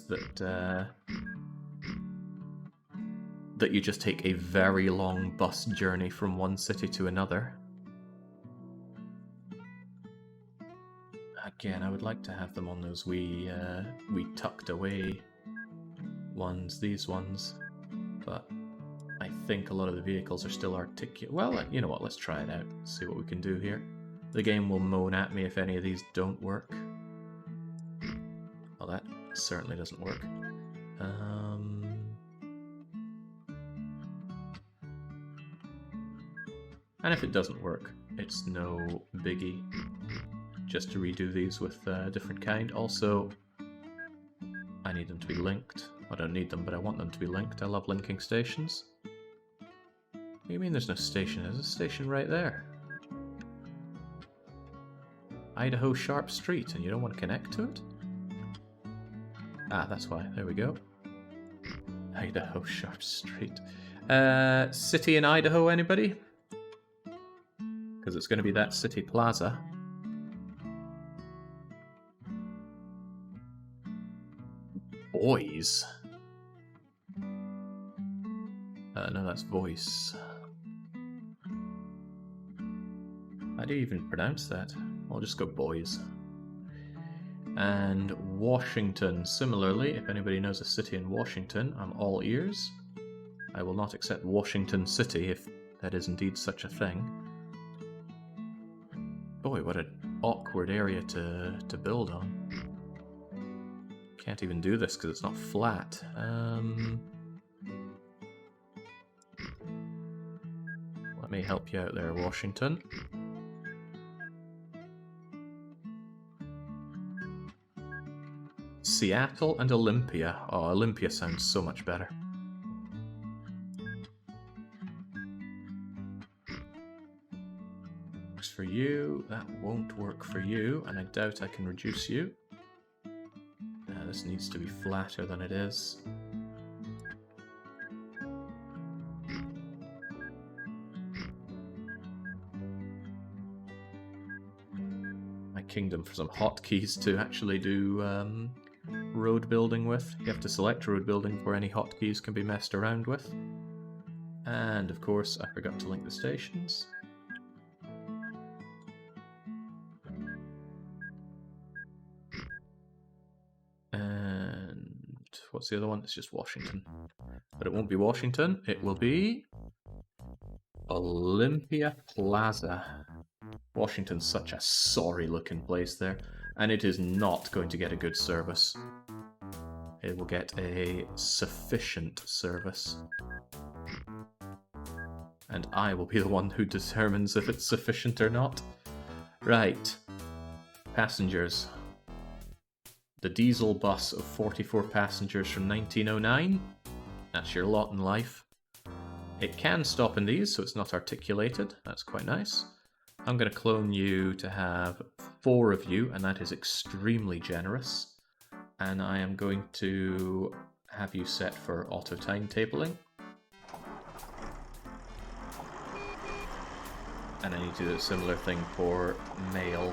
that you just take a very long bus journey from one city to another. Again, I would like to have them on those wee tucked away ones, these ones, but I think a lot of the vehicles are still articulate. Well, you know what, let's try it out, see what we can do here. The game will moan at me if any of these don't work. Well, that certainly doesn't work. And if it doesn't work, it's no biggie. Just to redo these with a different kind. Also, I need them to be linked. I don't need them, but I want them to be linked. I love linking stations. What do you mean there's no station? There's a station right there. Idaho Sharp Street, and you don't want to connect to it? Ah, that's why. There we go. Idaho Sharp Street. City in Idaho, anybody? Because it's going to be that city plaza. Boys? No, that's voice. How do you even pronounce that? I'll just go boys. And Washington, similarly, if anybody knows a city in Washington, I'm all ears. I will not accept Washington City if that is indeed such a thing. Boy, what an awkward area to build on. Can't even do this because it's not flat. Let me help you out there, Washington. Seattle and Olympia. Oh, Olympia sounds so much better. Works for you. That won't work for you, and I doubt I can reduce you. This needs to be flatter than it is. My kingdom for some hotkeys to actually do road building with. You have to select road building before any hotkeys can be messed around with. And of course, I forgot to link the stations. And what's the other one? It's just Washington. But it won't be Washington, it will be Olympia Plaza. Washington's such a sorry looking place there, and it is not going to get a good service. It will get a sufficient service. And I will be the one who determines if it's sufficient or not. Right. Passengers. The diesel bus of 44 passengers from 1909. That's your lot in life. It can stop in these, so it's not articulated. That's quite nice. I'm going to clone you to have 4 of you, and that is extremely generous. And I am going to have you set for auto timetabling. And I need to do a similar thing for mail.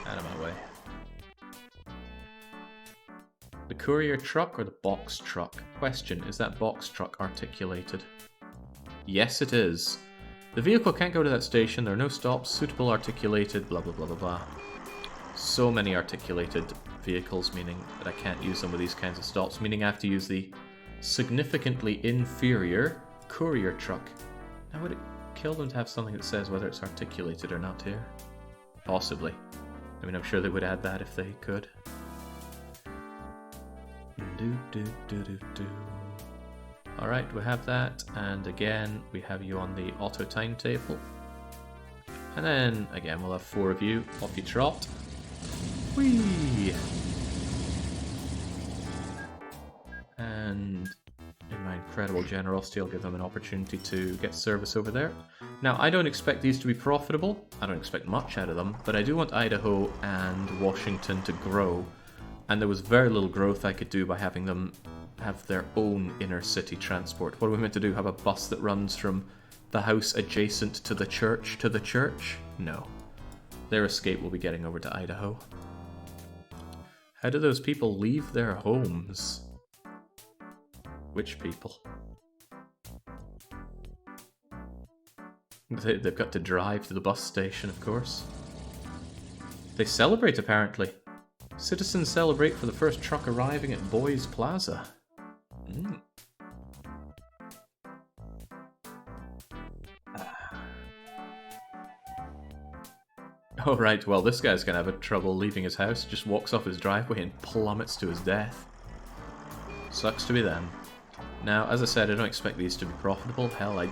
Out of my way. The courier truck or the box truck? Question, is that box truck articulated? Yes, it is. The vehicle can't go to that station, there are no stops, suitable articulated, blah blah blah blah blah. So many articulated vehicles, meaning that I can't use some of these kinds of stops, meaning I have to use the significantly inferior courier truck. Now would it kill them to have something that says whether it's articulated or not here? Possibly. I mean, I'm sure they would add that if they could. Alright, we have that, and again, we have you on the auto timetable. And then, again, we'll have 4 of you. Off you trot. Whee! And in my incredible generosity, I'll give them an opportunity to get service over there. Now, I don't expect these to be profitable. I don't expect much out of them, but I do want Idaho and Washington to grow. And there was very little growth I could do by having them have their own inner city transport. What are we meant to do? Have a bus that runs from the house adjacent to the church to the church? No. Their escape will be getting over to Idaho. How do those people leave their homes? Which people? They've got to drive to the bus station, of course. They celebrate, apparently. Citizens celebrate for the first truck arriving at Boys Plaza. Oh right, well this guy's gonna have trouble leaving his house, just walks off his driveway and plummets to his death. Sucks to be them. Now, as I said, I don't expect these to be profitable. Hell, I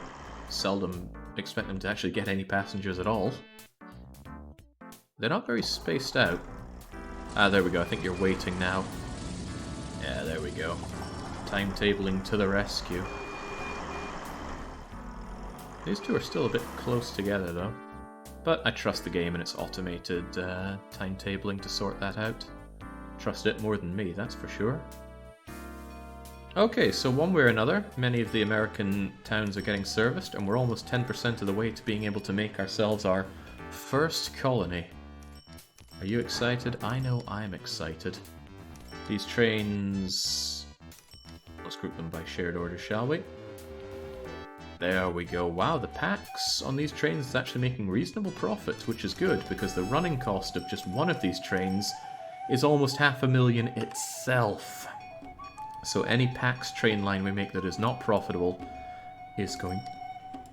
seldom expect them to actually get any passengers at all. They're not very spaced out. Ah, there we go, I think you're waiting now. Yeah, there we go. Timetabling to the rescue. These two are still a bit close together though. But I trust the game and its automated timetabling to sort that out. Trust it more than me, that's for sure. Okay, so one way or another, many of the American towns are getting serviced, and we're almost 10% of the way to being able to make ourselves our first colony. Are you excited? I know I'm excited. These trains... let's group them by shared order, shall we? There we go. Wow, the packs on these trains is actually making reasonable profits, which is good, because the running cost of just one of these trains is almost $500,000 itself. So any PAX train line we make that is not profitable is going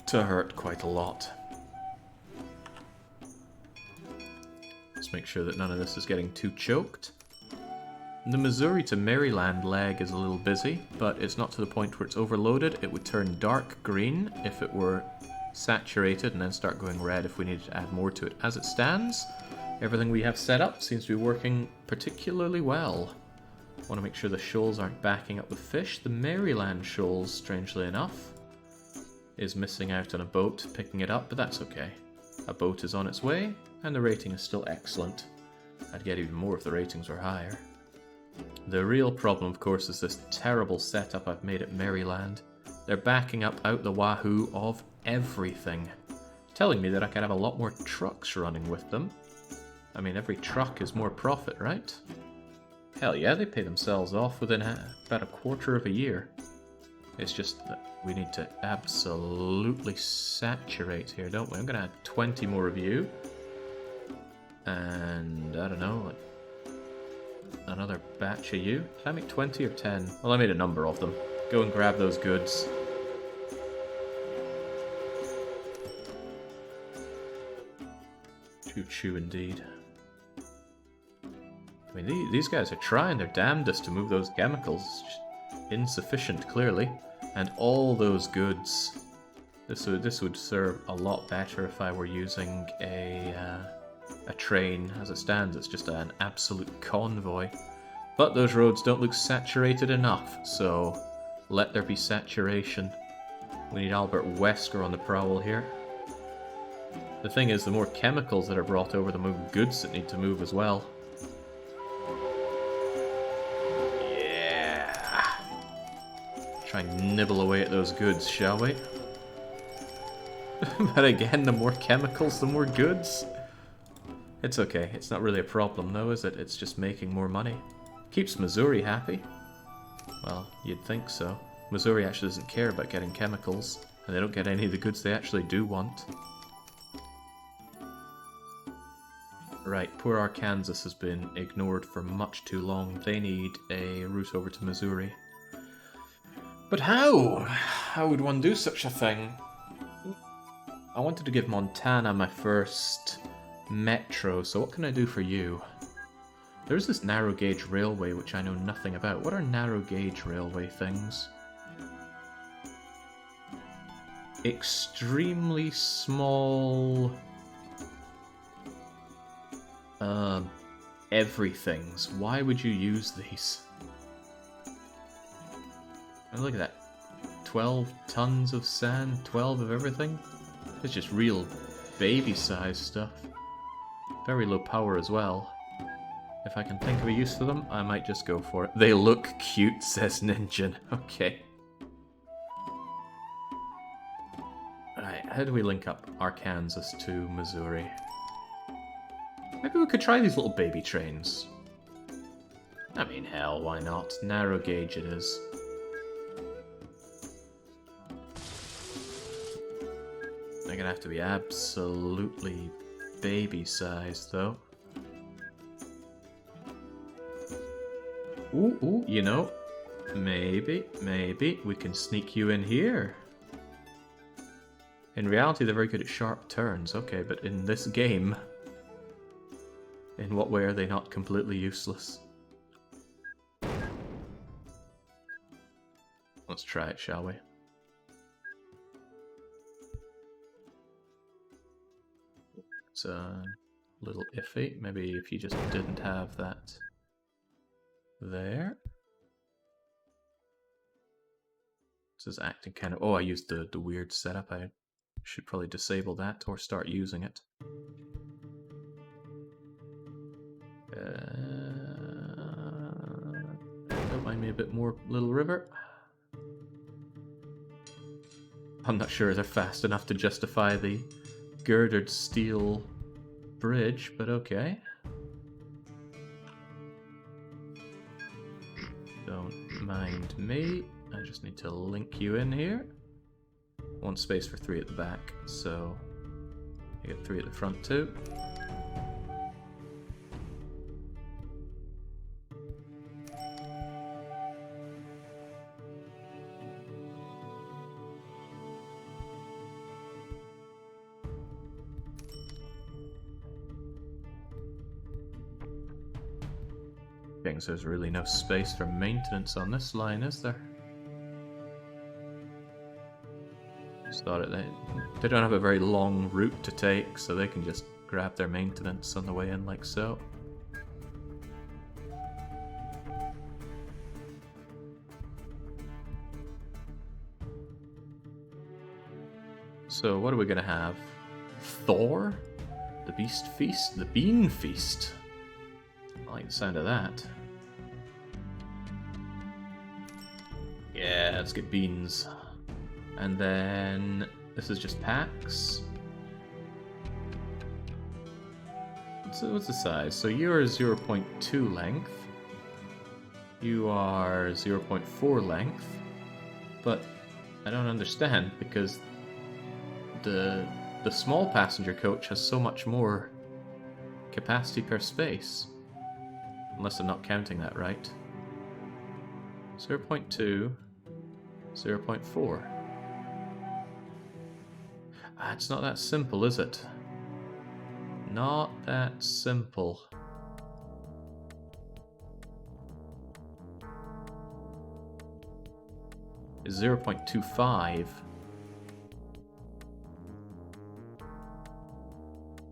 to hurt quite a lot. Let's make sure that none of this is getting too choked. The Missouri to Maryland leg is a little busy, but it's not to the point where it's overloaded. It would turn dark green if it were saturated and then start going red if we needed to add more to it. As it stands, everything we have set up seems to be working particularly well. I want to make sure the shoals aren't backing up with fish. The Maryland shoals, strangely enough, is missing out on a boat picking it up, but that's okay. A boat is on its way, and the rating is still excellent. I'd get even more if the ratings were higher. The real problem, of course, is this terrible setup I've made at Maryland. They're backing up out the wahoo of everything, telling me that I could have a lot more trucks running with them. I mean, every truck is more profit, right? Hell yeah, they pay themselves off within about a quarter of a year. It's just that we need to absolutely saturate here, don't we? I'm going to add 20 more of you. And, I don't know, like another batch of you. Did I make 20 or 10? Well, I made a number of them. Go and grab those goods. Choo-choo indeed. I mean, these guys are trying their damnedest to move those chemicals. It's just insufficient, clearly. And all those goods. This would serve a lot better if I were using a train. As it stands, it's just an absolute convoy. But those roads don't look saturated enough, so let there be saturation. We need Albert Wesker on the prowl here. The thing is, the more chemicals that are brought over, the more goods that need to move as well. Yeah! Try and nibble away at those goods, shall we? But again, the more chemicals, the more goods. It's okay. It's not really a problem, though, is it? It's just making more money. Keeps Missouri happy. Well, you'd think so. Missouri actually doesn't care about getting chemicals, and they don't get any of the goods they actually do want. Right, poor Arkansas has been ignored for much too long. They need a route over to Missouri. But how? How would one do such a thing? I wanted to give Montana my first metro, so what can I do for you? There's this narrow gauge railway which I know nothing about. What are narrow gauge railway things? Extremely small everythings. Why would you use these? Oh, look at that. 12 tons of sand, 12 of everything. It's just real baby-sized stuff. Very low power as well. If I can think of a use for them, I might just go for it. They look cute, says Ninja. Okay. Alright, how do we link up Arkansas to Missouri? Maybe we could try these little baby trains. I mean, hell, why not? Narrow gauge it is. They're gonna have to be absolutely baby-sized, though. Ooh, you know, maybe we can sneak you in here. In reality, they're very good at sharp turns. Okay, but in this game, in what way are they not completely useless? Let's try it, shall we? It's a little iffy. Maybe if you just didn't have that there. This is acting kind of... Oh, I used the weird setup. I should probably disable that or start using it. Don't mind me a bit more, Little River. I'm not sure they're fast enough to justify the girdered steel bridge, but okay. Don't mind me. I just need to link you in here. One space for 3 at the back, so you get 3 at the front too. Things there's really no space for maintenance on this line, is there? Just thought they don't have a very long route to take, so they can just grab their maintenance on the way in like so. So what are we gonna have? Thor? The Beast Feast? The Bean Feast? I like the sound of that. Yeah, let's get beans. And then this is just packs. So what's the size? So you are 0.2 length. You are 0.4 length. But I don't understand because the small passenger coach has so much more capacity per space. Unless I'm not counting that right. 0.2, 0.4. It's not that simple, is it? Not that simple. It's 0.25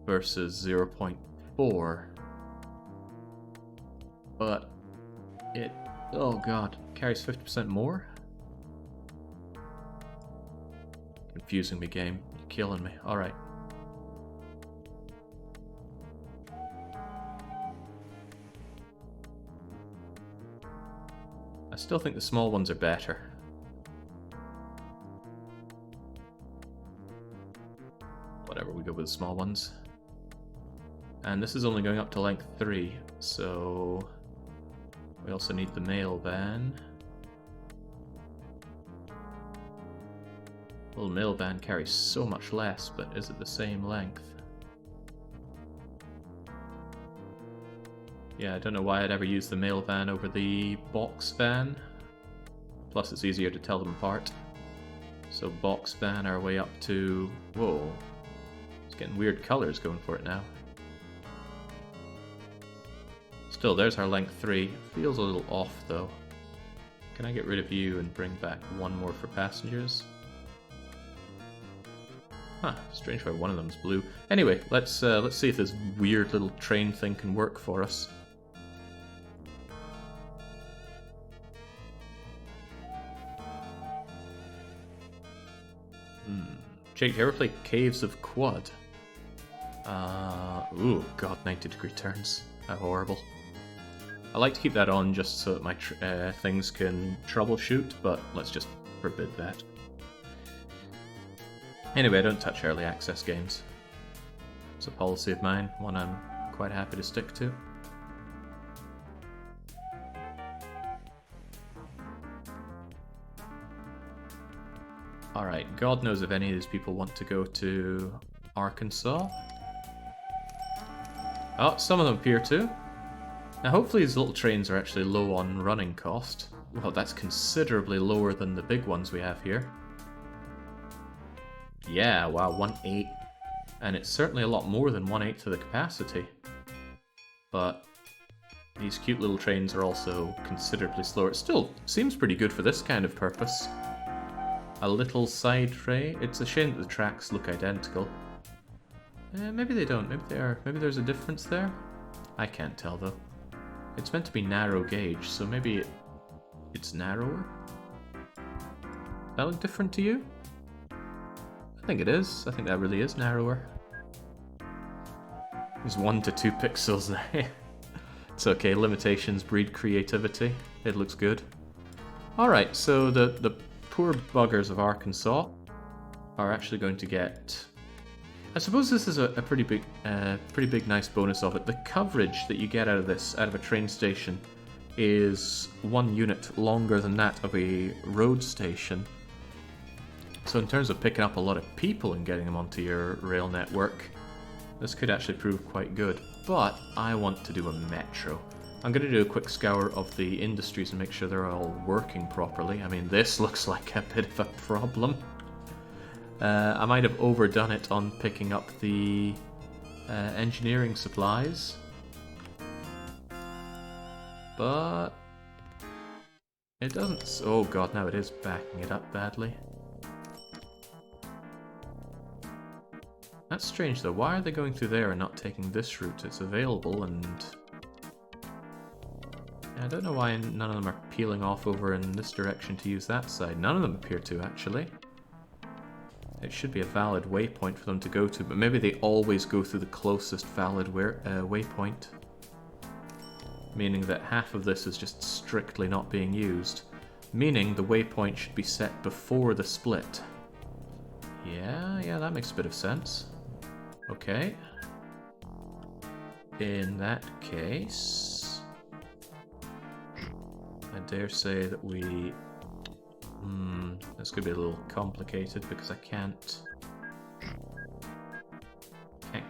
versus 0.4. But it, oh god, carries 50% more? Confusing me, game. You're killing me. Alright. I still think the small ones are better. Whatever, we go with the small ones. And this is only going up to length 3, so we also need the mail van. Well, mail van carries so much less, but is it the same length? Yeah, I don't know why I'd ever use the mail van over the box van. Plus it's easier to tell them apart. So box van our way up to... whoa. It's getting weird colours going for it now. Still, there's our length 3. Feels a little off though. Can I get rid of you and bring back one more for passengers? Huh, strange why one of them's blue. Anyway, let's see if this weird little train thing can work for us. Jake, do you ever play Caves of Quad? Ooh, god, 90-degree turns. How horrible. I like to keep that on just so that my things can troubleshoot, but let's just forbid that. Anyway, I don't touch early access games. It's a policy of mine, one I'm quite happy to stick to. Alright, God knows if any of these people want to go to Arkansas. Oh, some of them appear to. Now hopefully these little trains are actually low on running cost. Well, that's considerably lower than the big ones we have here. Yeah, wow, 1/8. And it's certainly a lot more than 1/8 of the capacity. But these cute little trains are also considerably slower. It still seems pretty good for this kind of purpose. A little side tray. It's a shame that the tracks look identical. Maybe they don't. Maybe they are. Maybe there's a difference there? I can't tell though. It's meant to be narrow gauge, so maybe it's narrower? That look different to you? I think it is. I think that really is narrower. There's 1 to 2 pixels there. It's okay, limitations breed creativity. It looks good. Alright, so the poor buggers of Arkansas are actually going to get... I suppose this is a pretty big nice bonus of it. The coverage that you get out of this, out of a train station, is 1 unit longer than that of a road station. So in terms of picking up a lot of people and getting them onto your rail network, this could actually prove quite good. But I want to do a metro. I'm going to do a quick scour of the industries and make sure they're all working properly. I mean, this looks like a bit of a problem. I might have overdone it on picking up the engineering supplies. but it doesn't. Oh god, now it is backing it up badly. That's strange though. Why are they going through there and not taking this route? It's available, and I don't know why none of them are peeling off over in this direction to use that side. None of them appear to, actually. It should be a valid waypoint for them to go to, but maybe they always go through the closest valid waypoint. Meaning that half of this is just strictly not being used. Meaning the waypoint should be set before the split. Yeah, that makes a bit of sense. Okay. In that case, I dare say that we... this could be a little complicated because I can't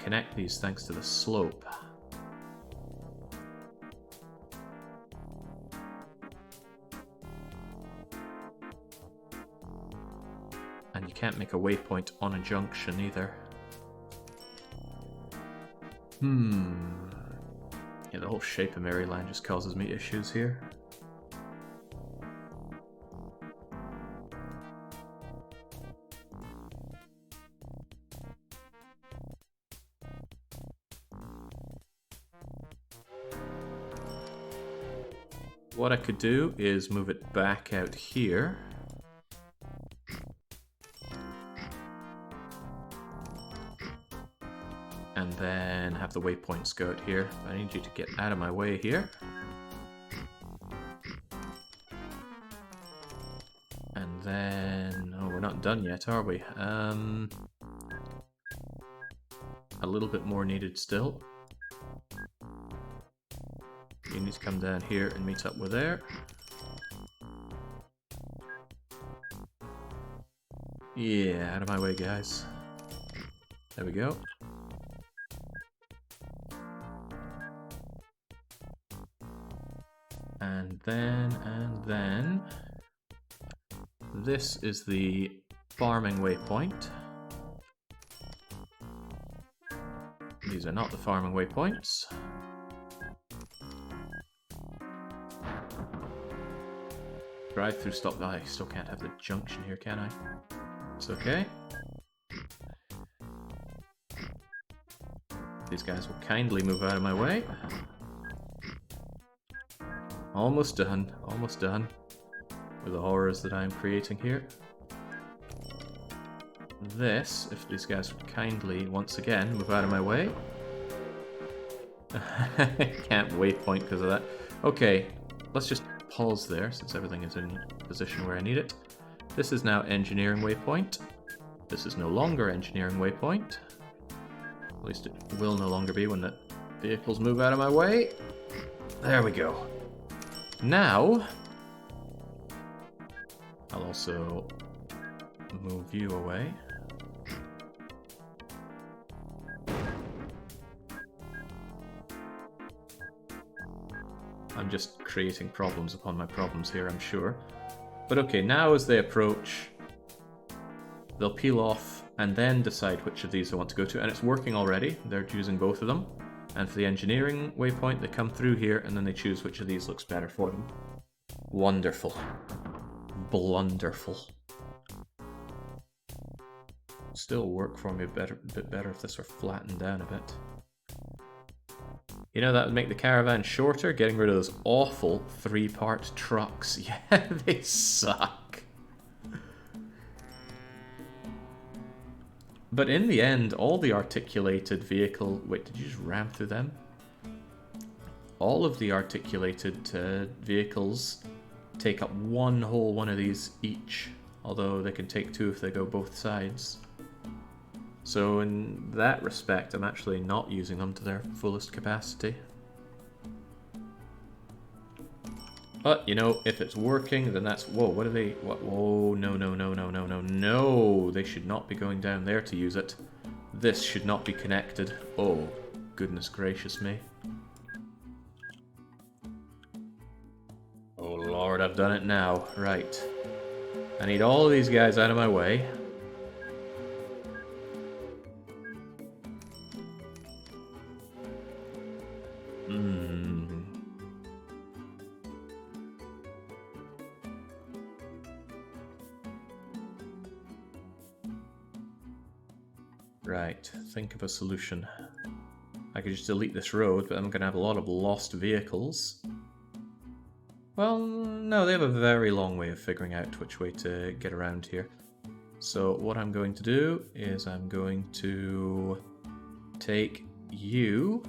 connect these thanks to the slope. And you can't make a waypoint on a junction either. Yeah, the whole shape of Maryland just causes me issues here. What I could do is move it back out here. And then have the waypoints go out here. I need you to get out of my way here. And then... oh, we're not done yet, are we? A little bit more needed still. You need to come down here and meet up with there. Yeah, out of my way, guys. There we go. And then... this is the farming waypoint. These are not the farming waypoints. Drive-through stop. I still can't have the junction here, can I? It's okay. These guys will kindly move out of my way. Almost done. Almost done. With the horrors that I'm creating here. This, if these guys would kindly, once again, move out of my way. Can't waypoint because of that. Okay, let's just pause there since everything is in position where I need it. This is now engineering waypoint. This is no longer engineering waypoint. At least it will no longer be when the vehicles move out of my way. There we go. Now, I'll also move you away. I'm just creating problems upon my problems here, I'm sure. But okay, now as they approach, they'll peel off and then decide which of these they want to go to. And it's working already. They're choosing both of them. And for the engineering waypoint, they come through here and then they choose which of these looks better for them. Wonderful. Blunderful. Still work for me a bit better if this were flattened down a bit. You know, that would make the caravan shorter, getting rid of those awful 3-part trucks. Yeah, they suck. But in the end, all the articulated vehicle... Wait, did you just ram through them? All of the articulated vehicles take up one whole one of these each. Although they can take 2 if they go both sides. So in that respect, I'm actually not using them to their fullest capacity. But, you know, if it's working, then that's... Whoa, what are they... What? Whoa, no, no, no, no, no, no, no! They should not be going down there to use it. This should not be connected. Oh, goodness gracious me. Oh lord, I've done it now. Right. I need all of these guys out of my way. Right, think of a solution. I could just delete this road, but I'm going to have a lot of lost vehicles. Well, no, they have a very long way of figuring out which way to get around here. So what I'm going to do is I'm going to take you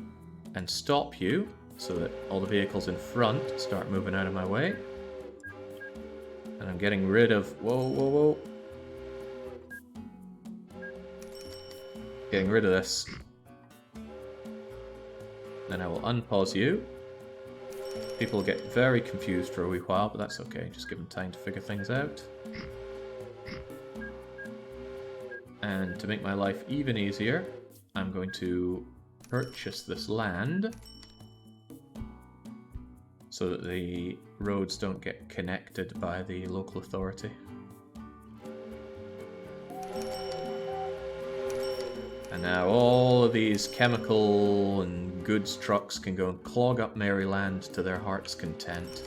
and stop you so that all the vehicles in front start moving out of my way. And I'm getting rid of... Whoa, whoa, whoa. Getting rid of this. Then I will unpause you. People get very confused for a wee while, but that's okay. Just give them time to figure things out. And to make my life even easier, I'm going to purchase this land so that the roads don't get connected by the local authority. And now all of these chemical and goods trucks can go and clog up Maryland to their heart's content.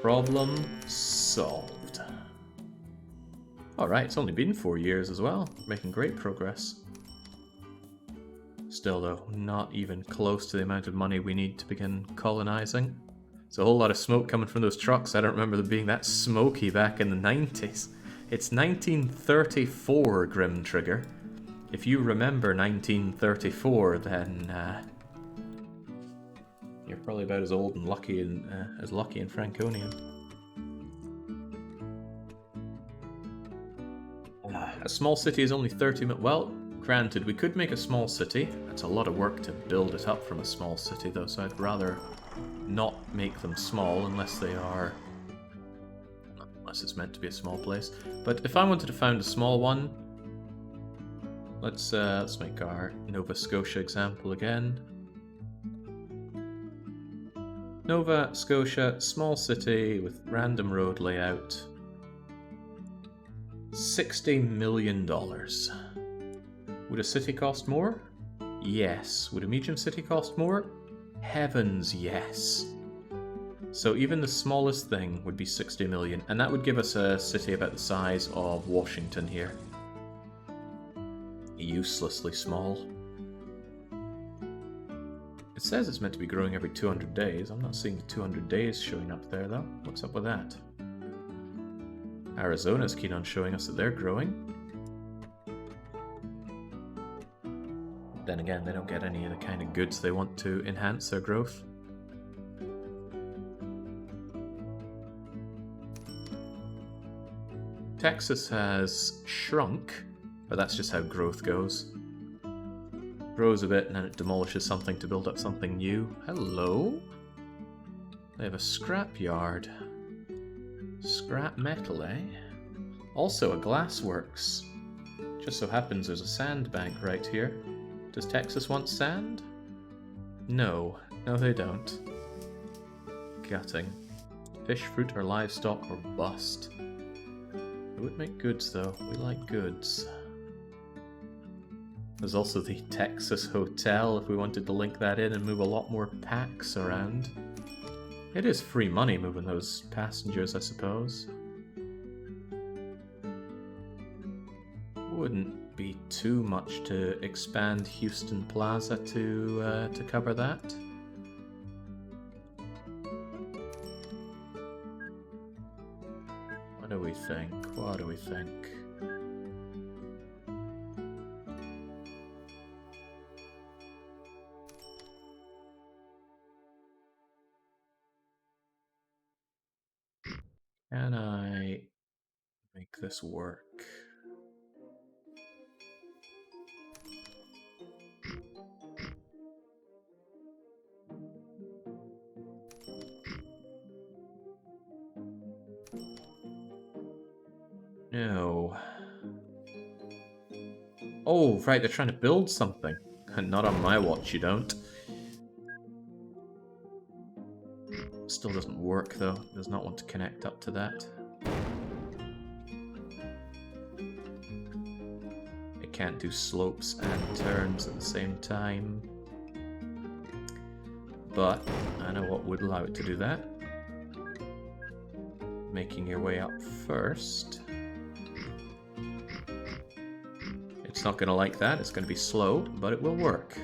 Problem solved. Alright, it's only been 4 years as well. Making great progress. Still though, not even close to the amount of money we need to begin colonizing. There's a whole lot of smoke coming from those trucks. I don't remember them being that smoky back in the 90s. It's 1934, Grim Trigger. If you remember 1934, then you're probably about as old and lucky and as lucky in Franconian. A small city is only 30 minutes. Well, granted, we could make a small city. That's a lot of work to build it up from a small city, though. So I'd rather not make them small unless they are. Unless it's meant to be a small place. But if I wanted to found a small one, let's make our Nova Scotia example again. Nova Scotia, small city with random road layout. $60 million. Would a city cost more? Yes. Would a medium city cost more? Heavens, yes. So even the smallest thing would be 60 million, and that would give us a city about the size of Washington here. Uselessly small. It says it's meant to be growing every 200 days. I'm not seeing the 200 days showing up there, though. What's up with that? Arizona's keen on showing us that they're growing. Then again, they don't get any of the kind of goods they want to enhance their growth. Texas has shrunk, but that's just how growth goes. Grows a bit and then it demolishes something to build up something new. Hello? They have a scrap yard. Scrap metal, eh? Also a glassworks. Just so happens there's a sandbank right here. Does Texas want sand? No. No, they don't. Gutting. Fish, fruit, or livestock, or bust. It would make goods, though. We like goods. There's also the Texas Hotel, if we wanted to link that in and move a lot more packs around. It is free money moving those passengers, I suppose. Wouldn't be too much to expand Houston Plaza to cover that. What do we think? What do we think? Can I make this work? No. Oh, right, they're trying to build something. Not on my watch, you don't. Still doesn't work, though. Does not want to connect up to that. It can't do slopes and turns at the same time. But I know what would allow it to do that. Making your way up first. It's not going to like that. It's going to be slow, but it will work.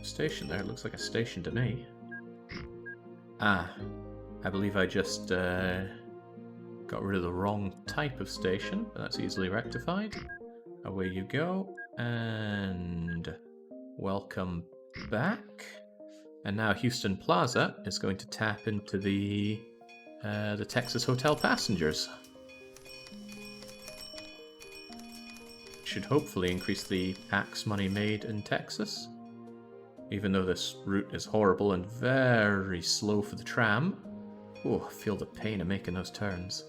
Station there. It looks like a station to me. Ah, I believe I just got rid of the wrong type of station, but that's easily rectified. Away you go, and welcome back. And now Houston Plaza is going to tap into the Texas Hotel passengers. Should hopefully increase the tax money made in Texas. Even though this route is horrible and very slow for the tram. Oh, I feel the pain of making those turns.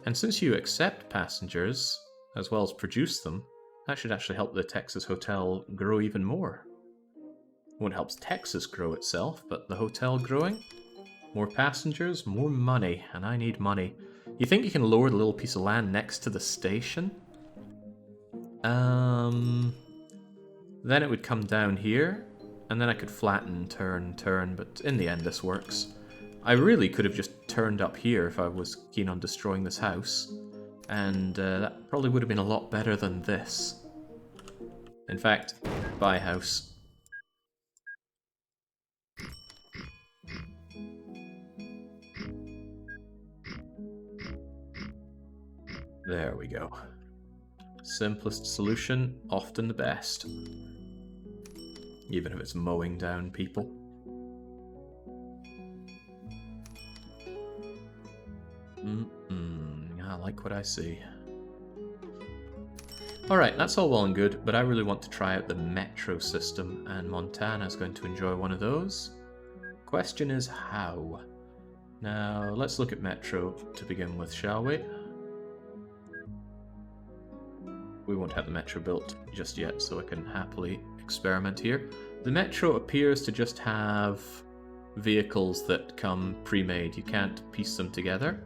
And since you accept passengers, as well as produce them, that should actually help the Texas Hotel grow even more. Won't help Texas grow itself, but the hotel growing? More passengers, more money, and I need money. You think you can lower the little piece of land next to the station? Then it would come down here, and then I could flatten, turn, but in the end this works. I really could have just turned up here if I was keen on destroying this house, and that probably would have been a lot better than this. In fact, buy house. There we go. Simplest solution, often the best. Even if it's mowing down people. I like what I see. Alright, that's all well and good, but I really want to try out the metro system, and Montana's going to enjoy one of those. Question is how? Now, let's look at metro to begin with, shall we? We won't have the metro built just yet, so I can happily experiment here. The metro appears to just have vehicles that come pre-made. You can't piece them together.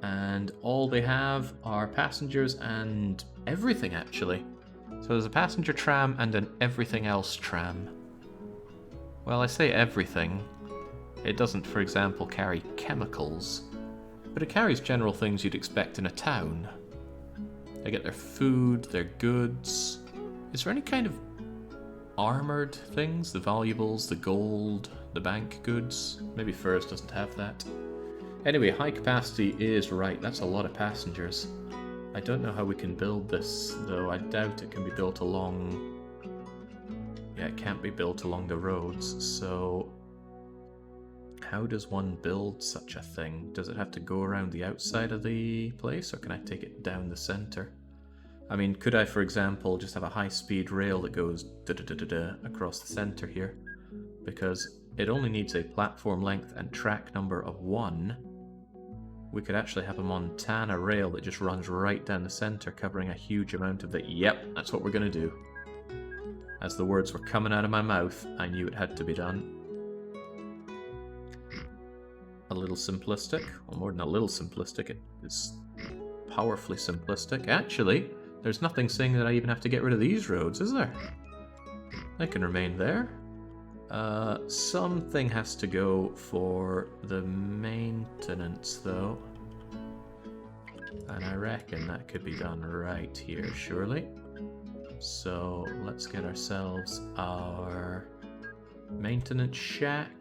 And all they have are passengers and everything, actually. So there's a passenger tram and an everything else tram. Well, I say everything. It doesn't, for example, carry chemicals, but it carries general things you'd expect in a town. They get their food, their goods. Is there any kind of armored things? The valuables, the gold, the bank goods? Maybe Furs doesn't have that. Anyway, high capacity is right. That's a lot of passengers. I don't know how we can build this, though. I doubt it can be built along... Yeah, it can't be built along the roads, so... How does one build such a thing? Does it have to go around the outside of the place, or can I take it down the center? I mean, could I, for example, just have a high-speed rail that goes da-da-da-da-da across the center here? Because it only needs a platform length and track number of 1. We could actually have a Montana rail that just runs right down the center, covering a huge amount of the... Yep, that's what we're going to do. As the words were coming out of my mouth, I knew it had to be done. A little simplistic, or more than a little simplistic, it is powerfully simplistic. Actually, there's nothing saying that I even have to get rid of these roads, is there? They can remain there. Something has to go for the maintenance, though. And I reckon that could be done right here, surely. So, let's get ourselves our maintenance shack,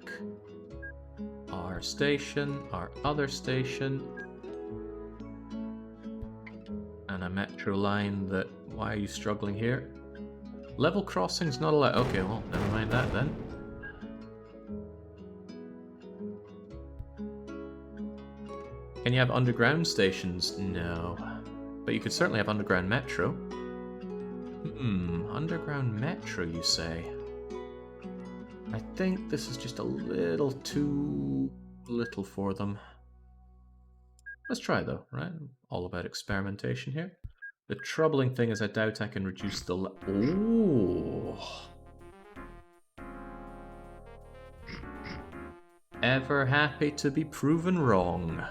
our station, our other station, and a metro line that... Why are you struggling here? Level crossing's not allowed. Okay, well, never mind that then. Can you have underground stations? No. But you could certainly have underground metro. Underground metro, you say? I think this is just a little too little for them. Let's try though, right? All about experimentation here. The troubling thing is I doubt I can reduce the... Ooh. Ever happy to be proven wrong.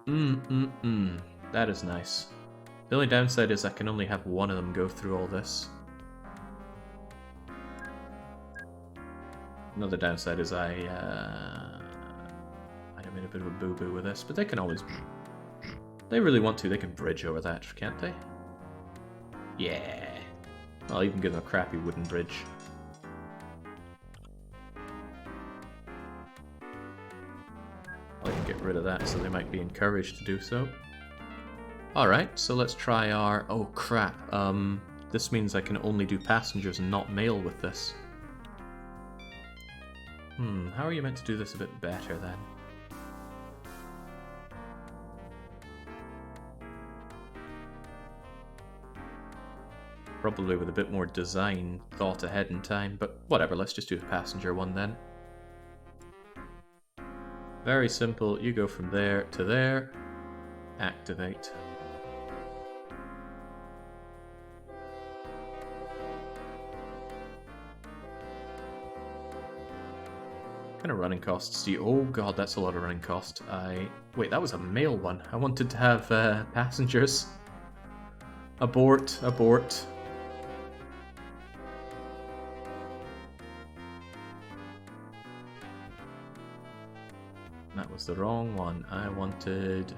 That is nice. The only downside is I can only have one of them go through all this. Another downside is I made a bit of a boo-boo with this, but they can always... They really want to, they can bridge over that, can't they? Yeah. I'll even give them a crappy wooden bridge. I'll even get rid of that, so they might be encouraged to do so. Alright, so let's try our... Oh crap, this means I can only do passengers and not mail with this. How are you meant to do this a bit better then? Probably with a bit more design thought ahead in time, but whatever, let's just do the passenger one then. Very simple, you go from there to there, activate. What kind of running costs do you... Oh god, that's a lot of running cost. Wait, that was a mail one. I wanted to have passengers. Abort, abort. That was the wrong one. I wanted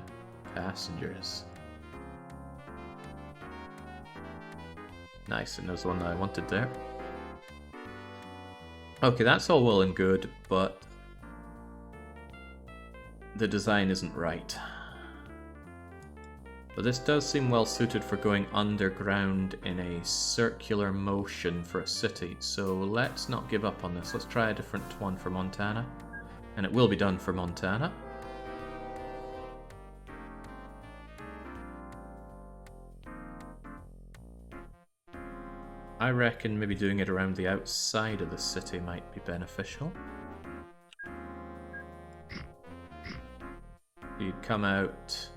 passengers. Nice, and there's the one that I wanted there. Okay, that's all well and good, but the design isn't right. But this does seem well suited for going underground in a circular motion for a city, so let's not give up on this. Let's try a different one for Montana. And it will be done for Montana. I reckon maybe doing it around the outside of the city might be beneficial. You'd come out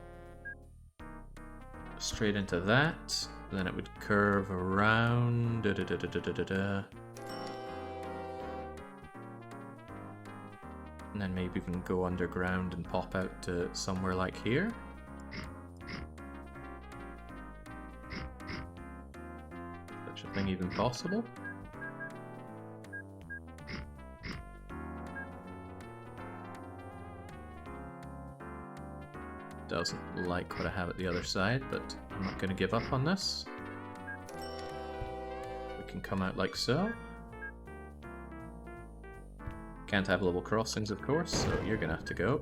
straight into that, then it would curve around. And then maybe even go underground and pop out to somewhere like here. Such a thing even possible? Doesn't like what I have at the other side, but I'm not going to give up on this. We can come out like so. Can't have level crossings, of course, so you're gonna have to go.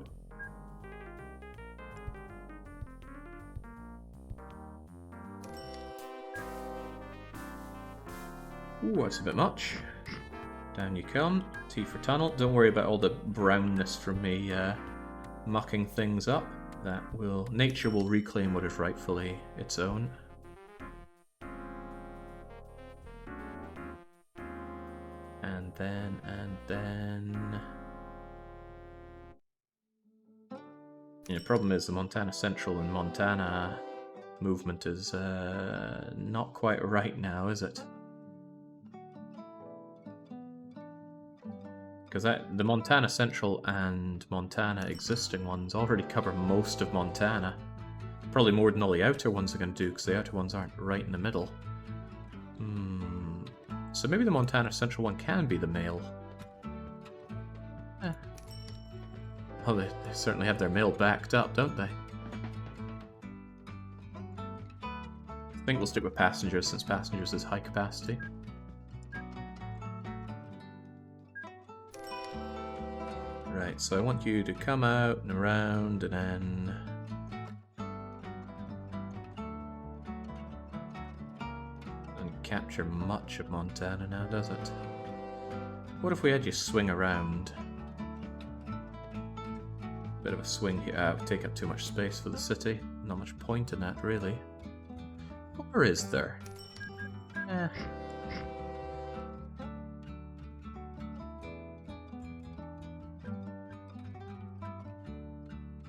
Ooh, that's a bit much. Down you come. T for tunnel. Don't worry about all the brownness from me mucking things up. That will... Nature will reclaim what is rightfully its own. And then... Yeah, the problem is the Montana Central and Montana movement is not quite right now, is it? Because the Montana Central and Montana existing ones already cover most of Montana. Probably more than all the outer ones are going to do, because the outer ones aren't right in the middle. So maybe the Montana Central one can be the mail. Well, they certainly have their mail backed up, don't they? I think we'll stick with passengers, since passengers is high capacity. Right, so I want you to come out and around, and then... Doesn't capture much of Montana now, does it? What if we had you swing around? Bit of a swing here. Would take up too much space for the city. Not much point in that, really. Or is there? Eh.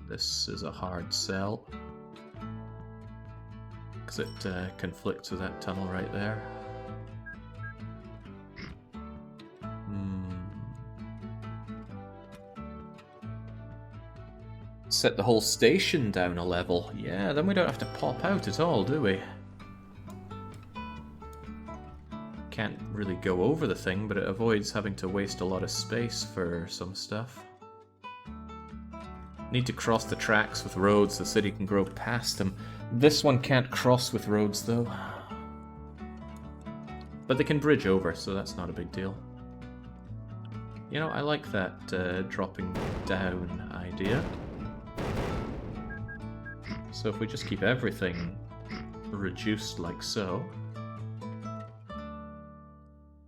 This is a hard sell. Because it conflicts with that tunnel right there. Set the whole station down a level. Yeah, then we don't have to pop out at all, do we? Can't really go over the thing, but it avoids having to waste a lot of space for some stuff. Need to cross the tracks with roads, the city can grow past them. This one can't cross with roads, though. But they can bridge over, so that's not a big deal. You know, I like that dropping down idea. So if we just keep everything reduced like so,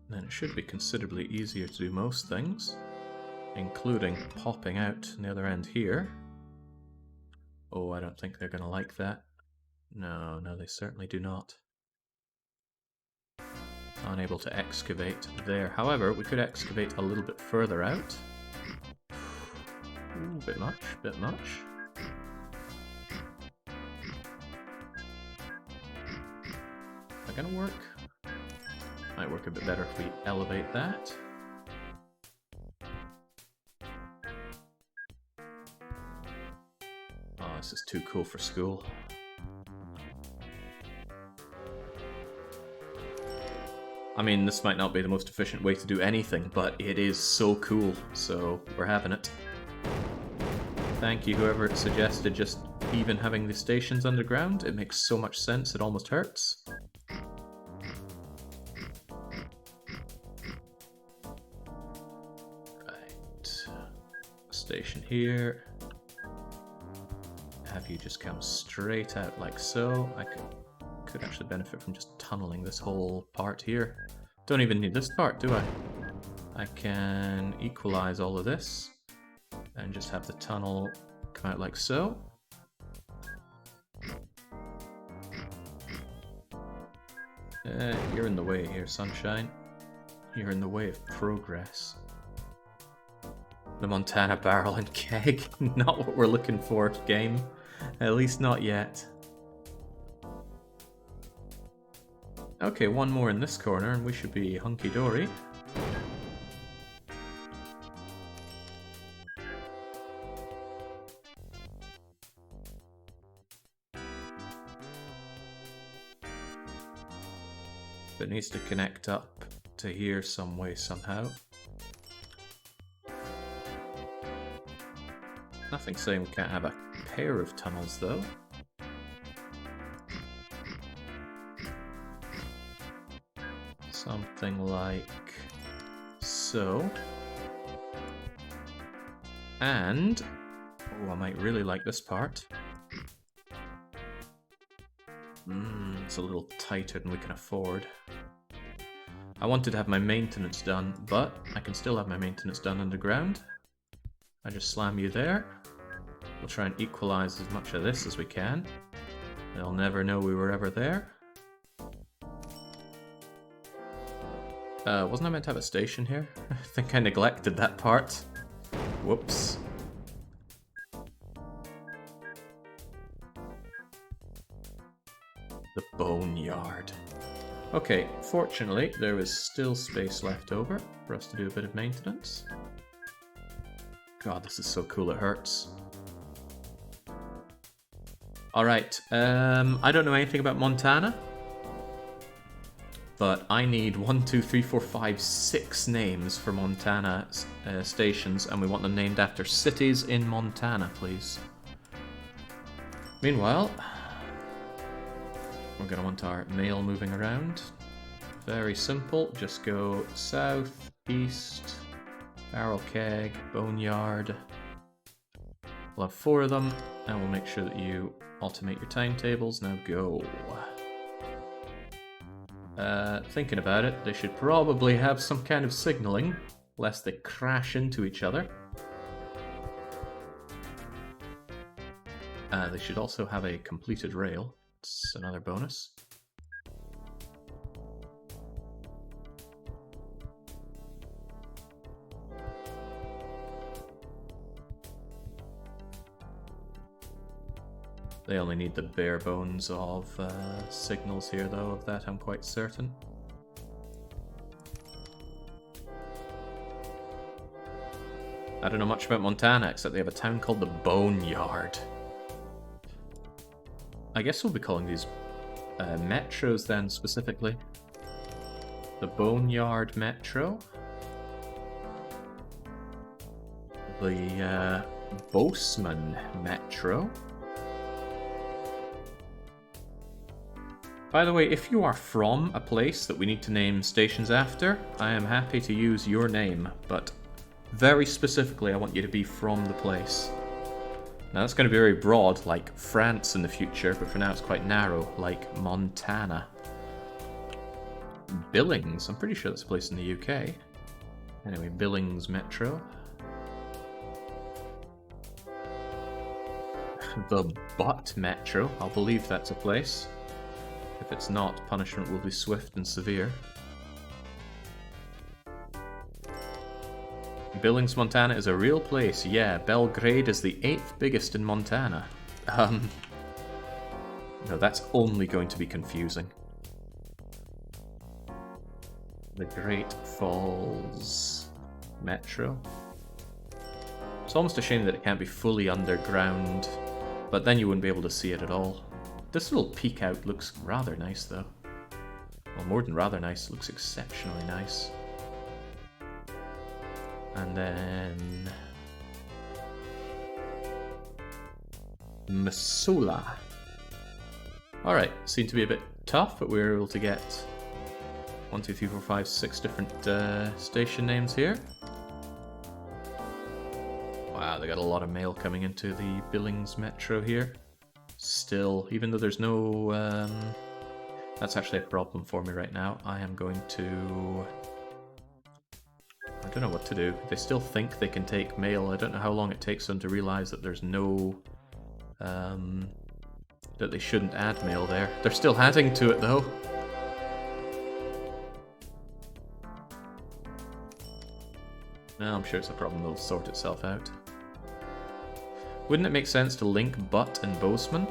then it should be considerably easier to do most things, including popping out on the other end here. Oh, I don't think they're going to like that. No, they certainly do not. Unable to excavate there. However, we could excavate a little bit further out. Ooh, bit much. Is that gonna work? Might work a bit better if we elevate that. Oh, this is too cool for school. I mean, this might not be the most efficient way to do anything, but it is so cool, so we're having it. Thank you, whoever suggested just even having the stations underground. It makes so much sense, it almost hurts. Right. Station here. Have you just come straight out like so. I could actually benefit from just tunneling this whole part here. Don't even need this part, do I? I can equalize all of this and just have the tunnel come out like so. You're in the way here, sunshine. You're in the way of progress. The Montana barrel and keg. Not what we're looking for, game. At least not yet. Okay, one more in this corner and we should be hunky-dory. It needs to connect up to here some way, somehow. Nothing saying we can't have a pair of tunnels, though. Something like so. And, oh, I might really like this part. It's a little tighter than we can afford. I wanted to have my maintenance done, but I can still have my maintenance done underground. I just slam you there. We'll try and equalize as much of this as we can. They'll never know we were ever there. Wasn't I meant to have a station here? I think I neglected that part. Whoops. The boneyard. Okay, fortunately, there is still space left over for us to do a bit of maintenance. God, this is so cool, it hurts. Alright, I don't know anything about Montana, but I need 1, 2, 3, 4, 5, 6 names for Montana stations, and we want them named after cities in Montana, please. Meanwhile, we're going to want our mail moving around. Very simple, just go south, east, barrel keg, boneyard. We'll have 4 of them, and we'll make sure that you automate your timetables. Now go. Thinking about it, they should probably have some kind of signaling, lest they crash into each other. They should also have a completed rail. It's another bonus. They only need the bare bones of signals here, though, of that I'm quite certain. I don't know much about Montana, except they have a town called the Boneyard. I guess we'll be calling these metros then, specifically. The Boneyard Metro. The Bozeman Metro. By the way, if you are from a place that we need to name stations after, I am happy to use your name, but very specifically I want you to be from the place. Now that's going to be very broad, like France in the future, but for now it's quite narrow, like Montana. Billings, I'm pretty sure that's a place in the UK. Anyway, Billings Metro. The Butt Metro, I'll believe that's a place. If it's not, punishment will be swift and severe. Billings, Montana is a real place. Yeah, Belgrade is the 8th biggest in Montana. No, that's only going to be confusing. The Great Falls Metro. It's almost a shame that it can't be fully underground, but then you wouldn't be able to see it at all. This little peek out looks rather nice, though. Well, more than rather nice, it looks exceptionally nice. And then... Missoula. Alright, seemed to be a bit tough, but we were able to get 1, 2, 3, 4, 5, 6 different station names here. Wow, they got a lot of mail coming into the Billings Metro here. Still, even though there's no... that's actually a problem for me right now. I am going to... I don't know what to do. They still think they can take mail. I don't know how long it takes them to realize that there's no... that they shouldn't add mail there. They're still adding to it, though. No, I'm sure it's a problem that'll sort itself out. Wouldn't it make sense to link Butt and Bozeman?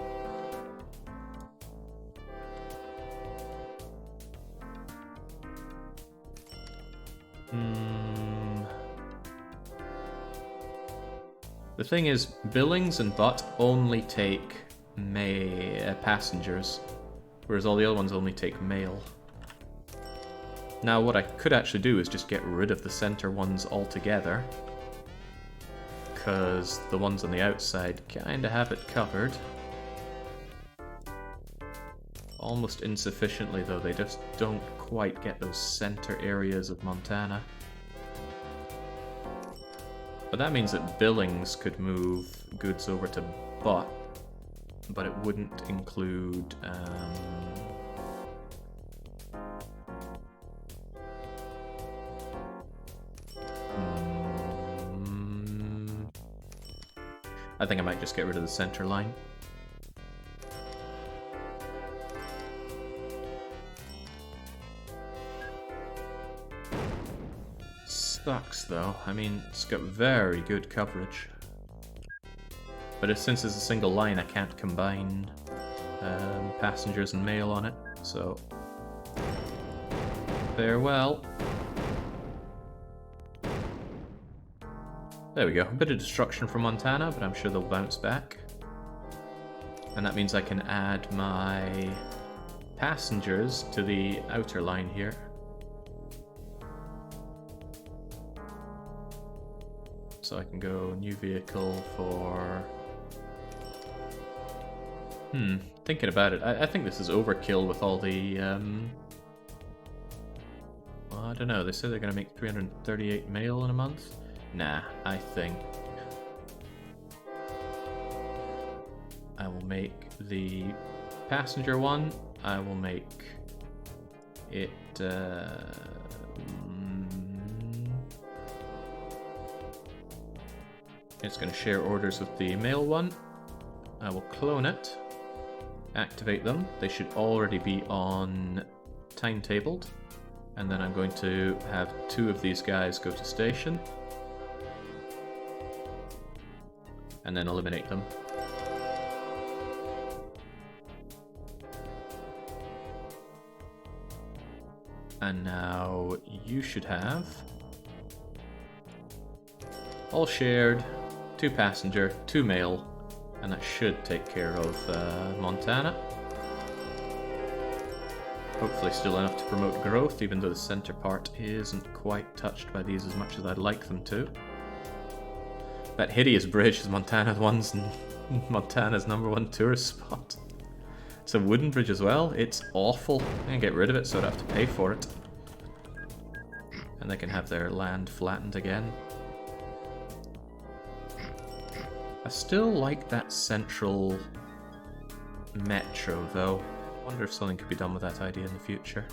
The thing is, Billings and Butt only take passengers, whereas all the other ones only take mail. Now what I could actually do is just get rid of the center ones altogether, because the ones on the outside kinda have it covered. Almost insufficiently though, they just don't quite get those center areas of Montana. But that means that Billings could move goods over to Butt, but it wouldn't include... I think I might just get rid of the center line. Sucks though. I mean, it's got very good coverage. But since it's a single line, I can't combine passengers and mail on it, so... farewell. There we go, a bit of destruction from Montana, but I'm sure they'll bounce back. And that means I can add my passengers to the outer line here. So I can go new vehicle for... thinking about it, I think this is overkill with all the... well, I don't know, they say they're going to make 338 mail in a month? Nah, I think I will make the passenger one, I will make it it's going to share orders with the mail one. I will clone it, activate them, they should already be on timetabled, and then I'm going to have 2 of these guys go to station. And then eliminate them. And now you should have All shared, 2 passenger, 2 mail, and that should take care of Montana. Hopefully still enough to promote growth, even though the center part isn't quite touched by these as much as I'd like them to. That hideous bridge is Montana's #1 tourist spot. It's a wooden bridge as well. It's awful. I'm gonna get rid of it so I don't have to pay for it. And they can have their land flattened again. I still like that central metro though. I wonder if something could be done with that idea in the future.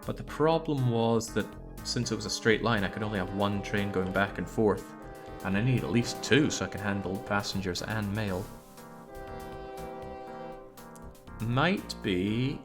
But the problem was that since it was a straight line, I could only have 1 train going back and forth. And I need at least 2 so I can handle passengers and mail. Might be...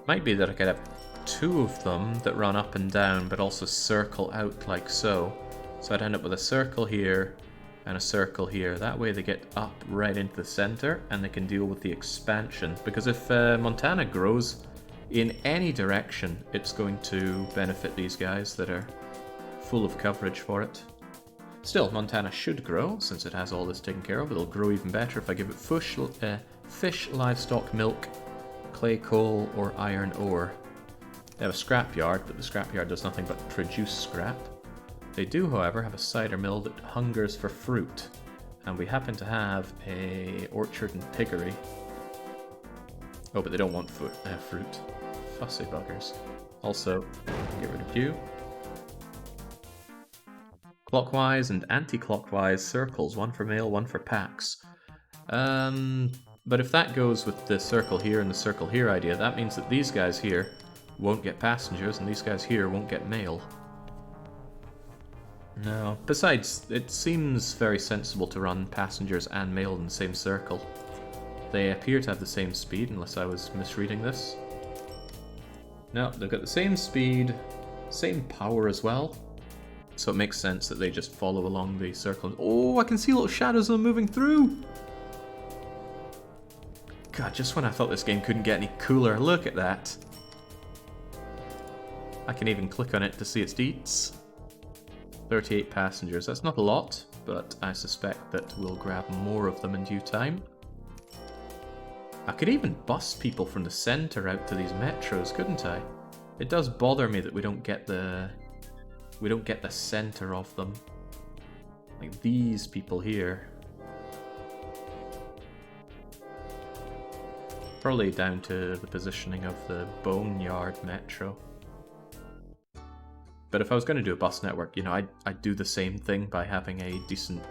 Might be that I could have 2 of them that run up and down, but also circle out like so. So I'd end up with a circle here and a circle here. That way they get up right into the center and they can deal with the expansion. Because if Montana grows in any direction, it's going to benefit these guys that are full of coverage for it. Still, Montana should grow, since it has all this taken care of. It'll grow even better if I give it fish, livestock, milk, clay coal, or iron ore. They have a scrapyard, but the scrapyard does nothing but produce scrap. They do, however, have a cider mill that hungers for fruit, and we happen to have a orchard and piggery. Oh, but they don't want fruit. Fussy buggers. Also, get rid of you. Clockwise and anti-clockwise circles, 1 for mail, 1 for packs. But if that goes with the circle here and the circle here idea, that means that these guys here won't get passengers and these guys here won't get mail. No. Besides, it seems very sensible to run passengers and mail in the same circle. They appear to have the same speed, unless I was misreading this. No, they've got the same speed, same power as well. So it makes sense that they just follow along the circle. Oh, I can see little shadows of them moving through! God, just when I thought this game couldn't get any cooler, look at that! I can even click on it to see its deets. 38 passengers, that's not a lot, but I suspect that we'll grab more of them in due time. I could even bus people from the center out to these metros, couldn't I? It does bother me that we don't get the center of them. Like these people here. Probably down to the positioning of the Boneyard Metro. But if I was going to do a bus network, you know, I'd do the same thing by having a decent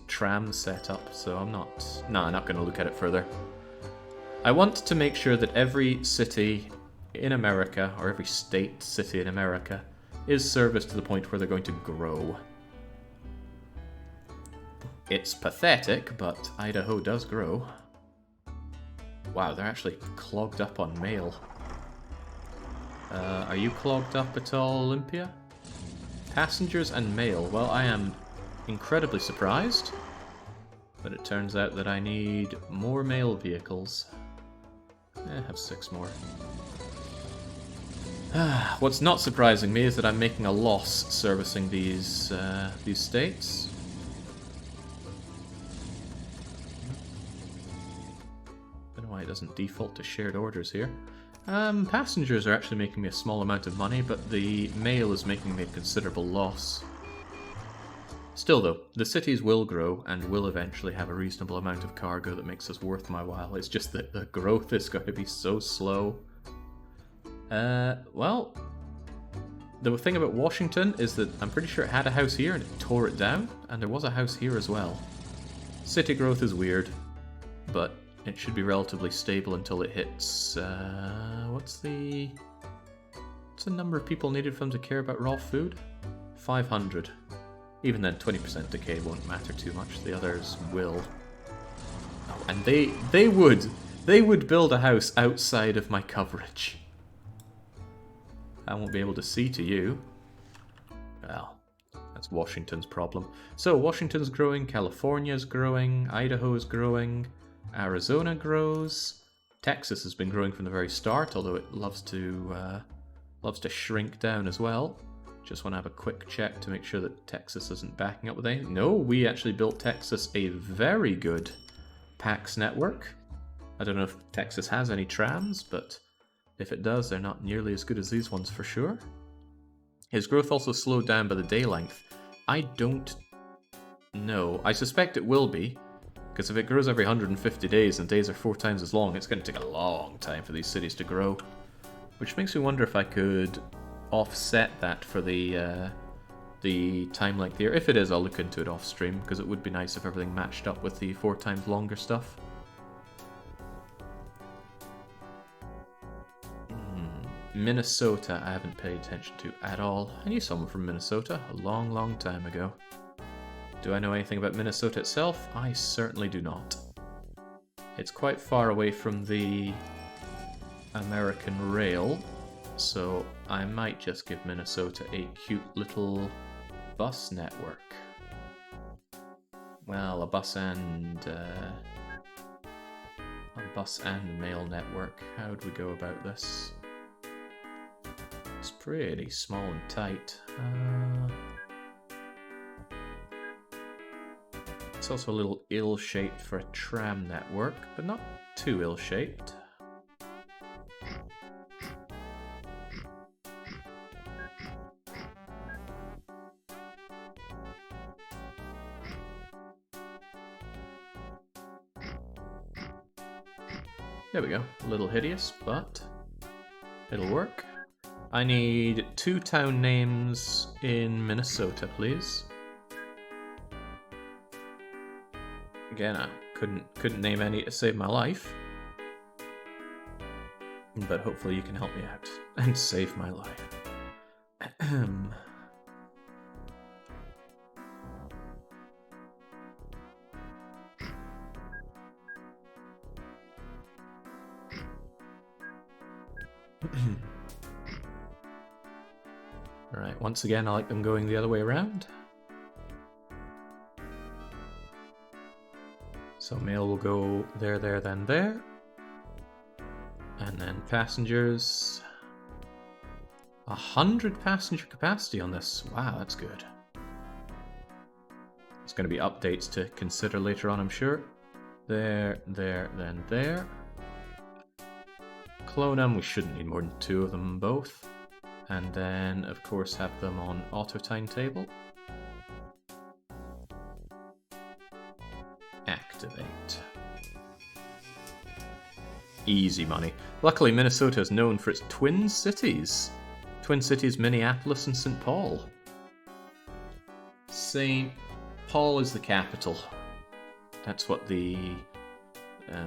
tram setup. So I'm not going to look at it further. I want to make sure that every city in America, or every state city in America, is serviced to the point where they're going to grow. It's pathetic, but Idaho does grow. Wow, they're actually clogged up on mail. Are you clogged up at all, Olympia? Passengers and mail. Well, I am incredibly surprised, but it turns out that I need more mail vehicles. I have 6 more. What's not surprising me is that I'm making a loss servicing these states. Don't know why it doesn't default to shared orders here. Passengers are actually making me a small amount of money, but the mail is making me a considerable loss. Still though, the cities will grow and will eventually have a reasonable amount of cargo that makes us worth my while. It's just that the growth is going to be so slow. Well, the thing about Washington is that I'm pretty sure it had a house here and it tore it down, and there was a house here as well. City growth is weird, but it should be relatively stable until it hits, what's the number of people needed for them to care about raw food? 500. Even then, 20% decay won't matter too much, the others will. Oh, and they would build a house outside of my coverage. I won't be able to see to you. Well, that's Washington's problem. So, Washington's growing, California's growing, Idaho's growing, Arizona grows. Texas has been growing from the very start, although it loves to shrink down as well. Just want to have a quick check to make sure that Texas isn't backing up with anything. No, we actually built Texas a very good PAX network. I don't know if Texas has any trams, but if it does, they're not nearly as good as these ones for sure. His growth also slowed down by the day length. I don't know. I suspect it will be, because if it grows every 150 days and days are 4 times as long, it's going to take a long time for these cities to grow. Which makes me wonder if I could offset that for the time length here. If it is, I'll look into it off stream, because it would be nice if everything matched up with the 4 times longer stuff. Minnesota, I haven't paid attention to at all. I knew someone from Minnesota a long, long time ago. Do I know anything about Minnesota itself? I certainly do not. It's quite far away from the American rail, so I might just give Minnesota a cute little bus network. Well, a bus and mail network. How would we go about this? It's pretty small and tight. It's also a little ill-shaped for a tram network, but not too ill-shaped. There we go. A little hideous, but it'll work. I need 2 town names in Minnesota, please. Again, I couldn't name any to save my life. But hopefully you can help me out and save my life. Alright, once again, I like them going the other way around. So mail will go there, then there. And then passengers. 100 passenger capacity on this. Wow, that's good. There's going to be updates to consider later on, I'm sure. There, then there. Clone them, we shouldn't need more than 2 of them both. And then, of course, have them on auto timetable. Activate. Easy money. Luckily, Minnesota is known for its twin cities. Twin cities, Minneapolis and St. Paul. St. Paul is the capital. That's what the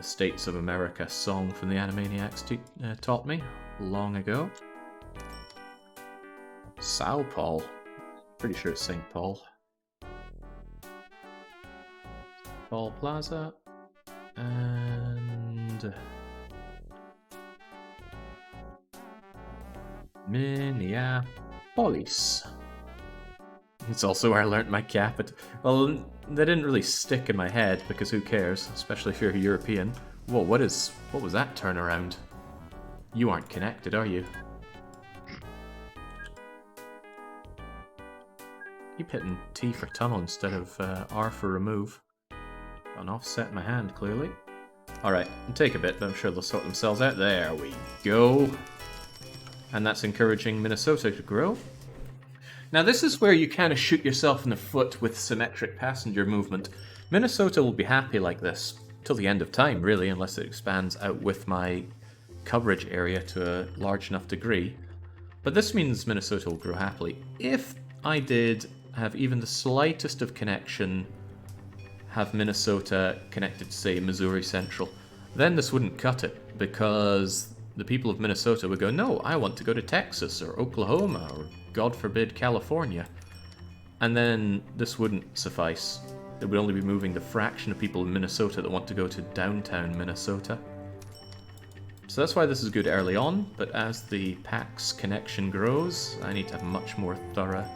States of America song from the Animaniacs taught me long ago. Sao Paul. Pretty sure it's St. Paul. Paul Plaza. And Minneapolis. It's also where I learnt my capital. Well, they didn't really stick in my head, because who cares, especially if you're a European. Whoa, what was that turnaround? You aren't connected, are you? Keep hitting T for tunnel instead of R for remove. Got an offset in my hand, clearly. Alright, it'll take a bit, but I'm sure they'll sort themselves out. There we go. And that's encouraging Minnesota to grow. Now this is where you kind of shoot yourself in the foot with symmetric passenger movement. Minnesota will be happy like this till the end of time, really, unless it expands out with my coverage area to a large enough degree. But this means Minnesota will grow happily. If I did have even the slightest of connection, have Minnesota connected to, say, Missouri Central, then this wouldn't cut it, because the people of Minnesota would go, no, I want to go to Texas or Oklahoma or, God forbid, California. And then this wouldn't suffice. It would only be moving the fraction of people in Minnesota that want to go to downtown Minnesota. So that's why this is good early on, but as the PAX connection grows, I need to have much more thorough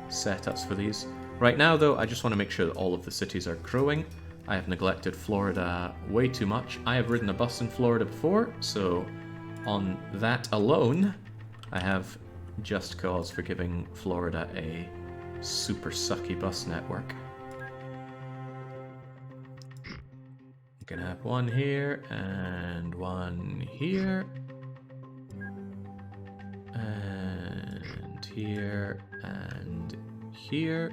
setups for these. Right now, though, I just want to make sure that all of the cities are growing. I have neglected Florida way too much. I have ridden a bus in Florida before, so on that alone, I have just cause for giving Florida a super sucky bus network. You can have one here, and one here, and here, and here.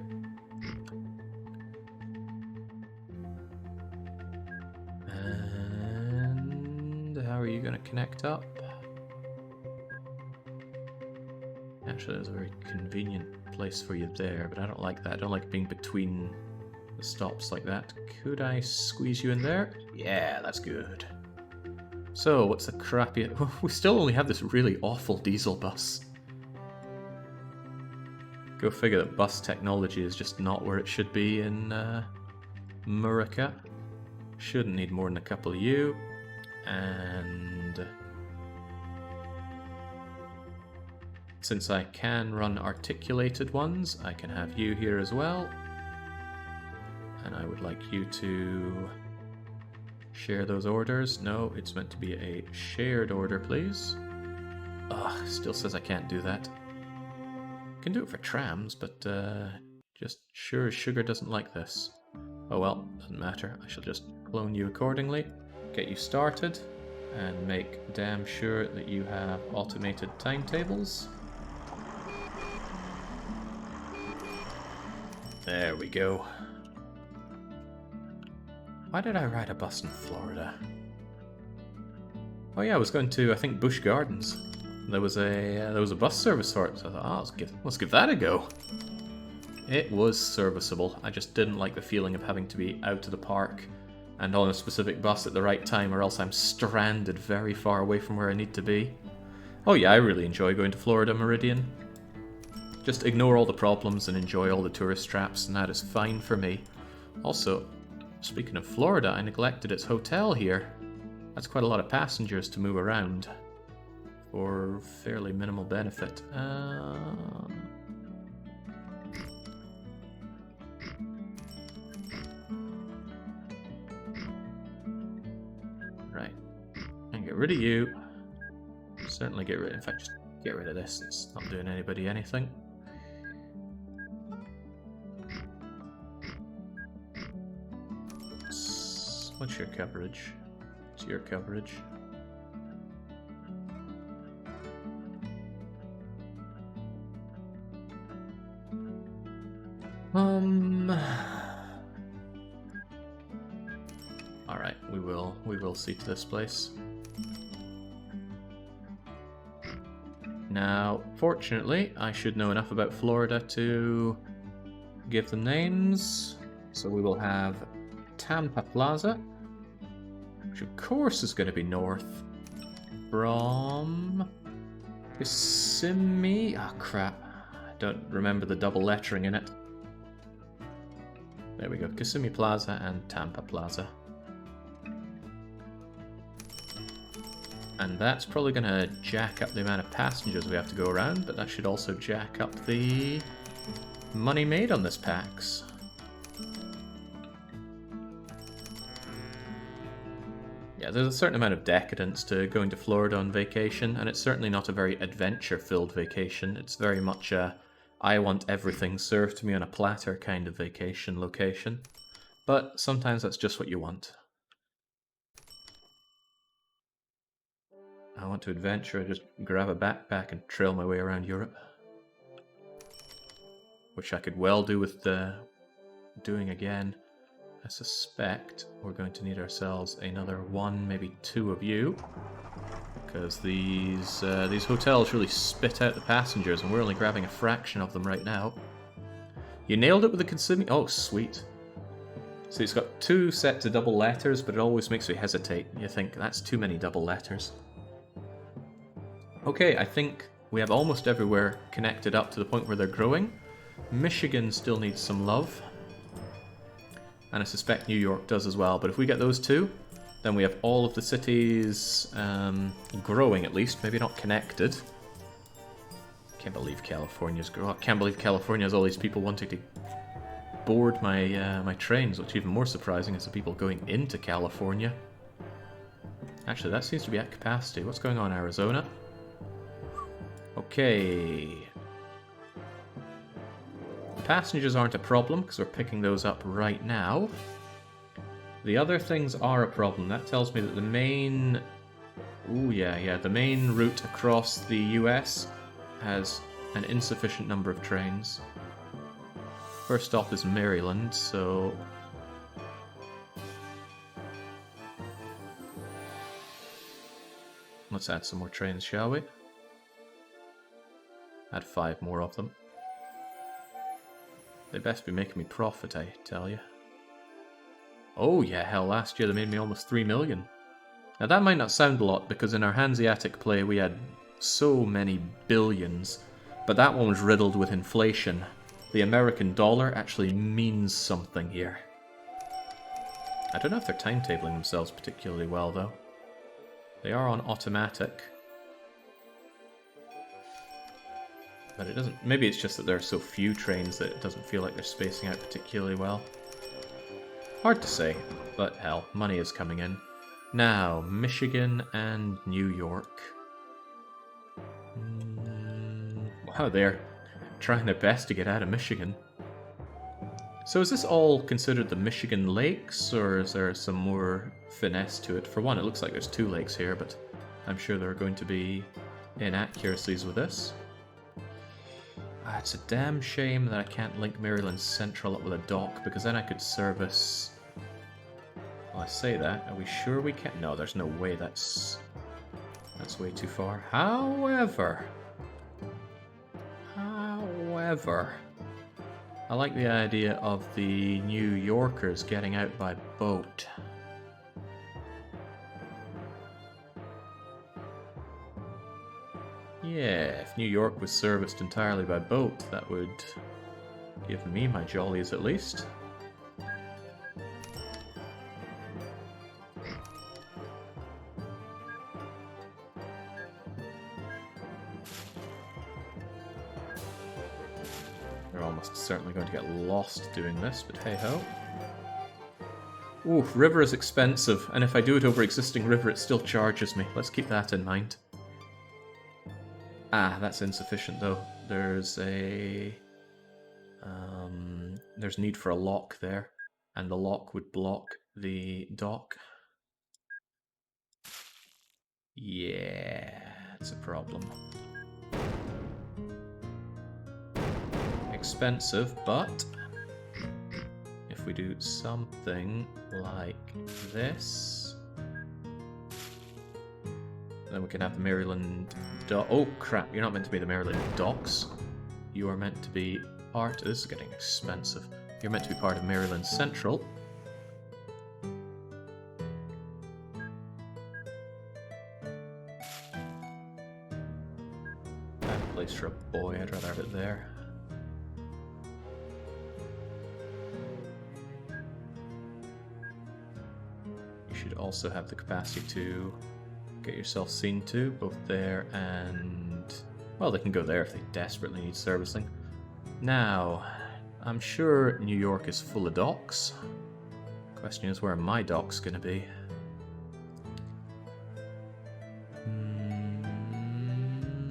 And how are you going to connect up? Actually, there's a very convenient place for you there, but I don't like that. I don't like being between the stops like that. Could I squeeze you in there? Yeah, that's good. So, what's the crappy... We still only have this really awful diesel bus. Go figure that bus technology is just not where it should be in Murica. Shouldn't need more than a couple of you. And... since I can run articulated ones, I can have you here as well. And I would like you to share those orders. No, it's meant to be a shared order, please. Ugh, still says I can't do that. Can do it for trams, but just sure as sugar doesn't like this. Oh well, doesn't matter. I shall just clone you accordingly, get you started, and make damn sure that you have automated timetables. There we go. Why did I ride a bus in Florida? Oh yeah, I was going to, I think, Busch Gardens. There was a bus service for it, so I thought, oh, let's give that a go. It was serviceable. I just didn't like the feeling of having to be out of the park and on a specific bus at the right time, or else I'm stranded very far away from where I need to be. Oh yeah, I really enjoy going to Florida Meridian. Just ignore all the problems and enjoy all the tourist traps, and that is fine for me. Also, speaking of Florida, I neglected its hotel here. That's quite a lot of passengers to move around for fairly minimal benefit. Right. And get rid of you. Certainly get rid, in fact, just get rid of this. It's not doing anybody anything. What's your coverage? What's your coverage? Alright, we will see to this place. Now, fortunately, I should know enough about Florida to give them names. So we will have Tampa Plaza, which of course is going to be north from Kissimmee. Oh crap, I don't remember the double lettering in it. There we go, Kissimmee Plaza and Tampa Plaza. And that's probably going to jack up the amount of passengers we have to go around, but that should also jack up the money made on this PAX. Yeah, there's a certain amount of decadence to going to Florida on vacation, and it's certainly not a very adventure-filled vacation. It's very much a I want everything served to me on a platter kind of vacation location. But sometimes that's just what you want. I want to adventure, I just grab a backpack and trail my way around Europe. Which I could well do with doing again. I suspect we're going to need ourselves another one, maybe two of you. Because these hotels really spit out the passengers, and we're only grabbing a fraction of them right now. You nailed it with the Kissimmee. Oh, sweet. So it's got two sets of double letters, but it always makes me hesitate. You think, that's too many double letters. Okay, I think we have almost everywhere connected up to the point where they're growing. Michigan still needs some love. And I suspect New York does as well. But if we get those two, then we have all of the cities growing at least. Maybe not connected. Can't believe California's growing. Can't believe California has all these people wanting to board my trains, which is even more surprising is the people going into California. Actually, that seems to be at capacity. What's going on, Arizona? Okay. Passengers aren't a problem, because we're picking those up right now. The other things are a problem. That tells me that the main... Ooh, yeah, the main route across the US has an insufficient number of trains. First stop is Maryland, so... Let's add some more trains, shall we? Add 5 more of them. They best be making me profit, I tell you. Oh yeah, hell, last year they made me almost 3 million. Now that might not sound a lot, because in our Hanseatic play we had so many billions, but that one was riddled with inflation. The American dollar actually means something here. I don't know if they're timetabling themselves particularly well, though. They are on automatic. But it doesn't... Maybe it's just that there are so few trains that it doesn't feel like they're spacing out particularly well. Hard to say, but hell, money is coming in. Now, Michigan and New York. Wow, they're trying their best to get out of Michigan. So is this all considered the Michigan lakes, or is there some more finesse to it? For one, it looks like there's 2 lakes here, but I'm sure there are going to be inaccuracies with this. It's a damn shame that I can't link Maryland Central up with a dock, because then I could service... Well, I say that. Are we sure we can? No, there's no way. That's way too far. However, I like the idea of the New Yorkers getting out by boat. Yeah, if New York was serviced entirely by boat, that would give me my jollies at least. We're almost certainly going to get lost doing this, but hey-ho. Ooh, river is expensive, and if I do it over existing river, it still charges me. Let's keep that in mind. Ah, that's insufficient though. There's a... there's need for a lock there, and the lock would block the dock. Yeah, it's a problem. Expensive, but if we do something like this, then we can have the Maryland dock. Oh crap, you're not meant to be the Maryland docks. You are meant to be part... This is getting expensive. You're meant to be part of Maryland Central. Bad place for a boy, I'd rather have it there. You should also have the capacity to get yourself seen to, both there and... Well, they can go there if they desperately need servicing. Now, I'm sure New York is full of docks. Question is, where are my docks going to be?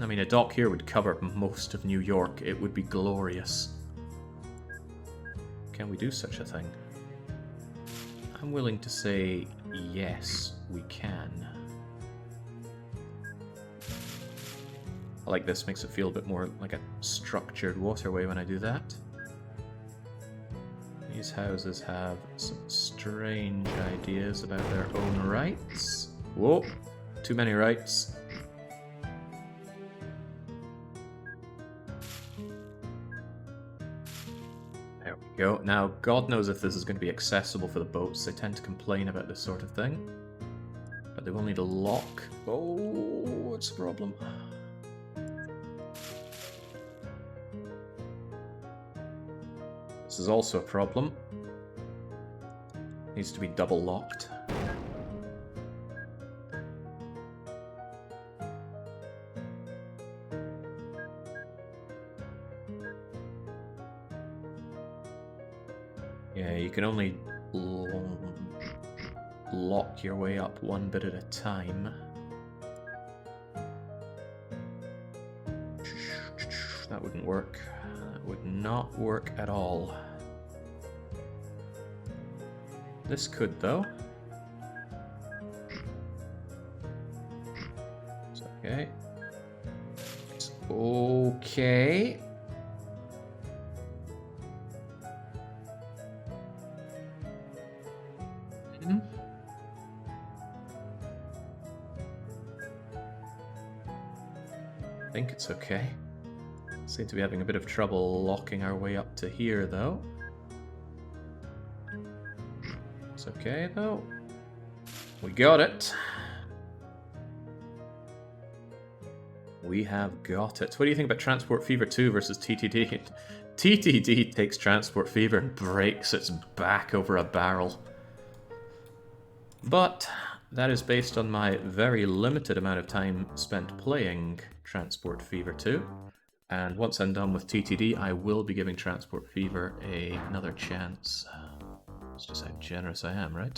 I mean, a dock here would cover most of New York. It would be glorious. Can we do such a thing? I'm willing to say yes, we can. I like this, makes it feel a bit more like a structured waterway when I do that. These houses have some strange ideas about their own rights. Whoa, too many rights. There we go. Now, God knows if this is going to be accessible for the boats. They tend to complain about this sort of thing. But they will need a lock. Oh, what's the problem? This is also a problem. Needs to be double locked. Yeah, you can only lock your way up one bit at a time. That wouldn't work. That would not work at all. This could, though. It's okay. It's okay. I think it's okay. Seem to be having a bit of trouble locking our way up to here, though. It's okay, though. We got it. We have got it. What do you think about Transport Fever 2 versus TTD? TTD takes Transport Fever and breaks its back over a barrel. But that is based on my very limited amount of time spent playing Transport Fever 2. And once I'm done with TTD, I will be giving Transport Fever another chance. It's just how generous I am, right?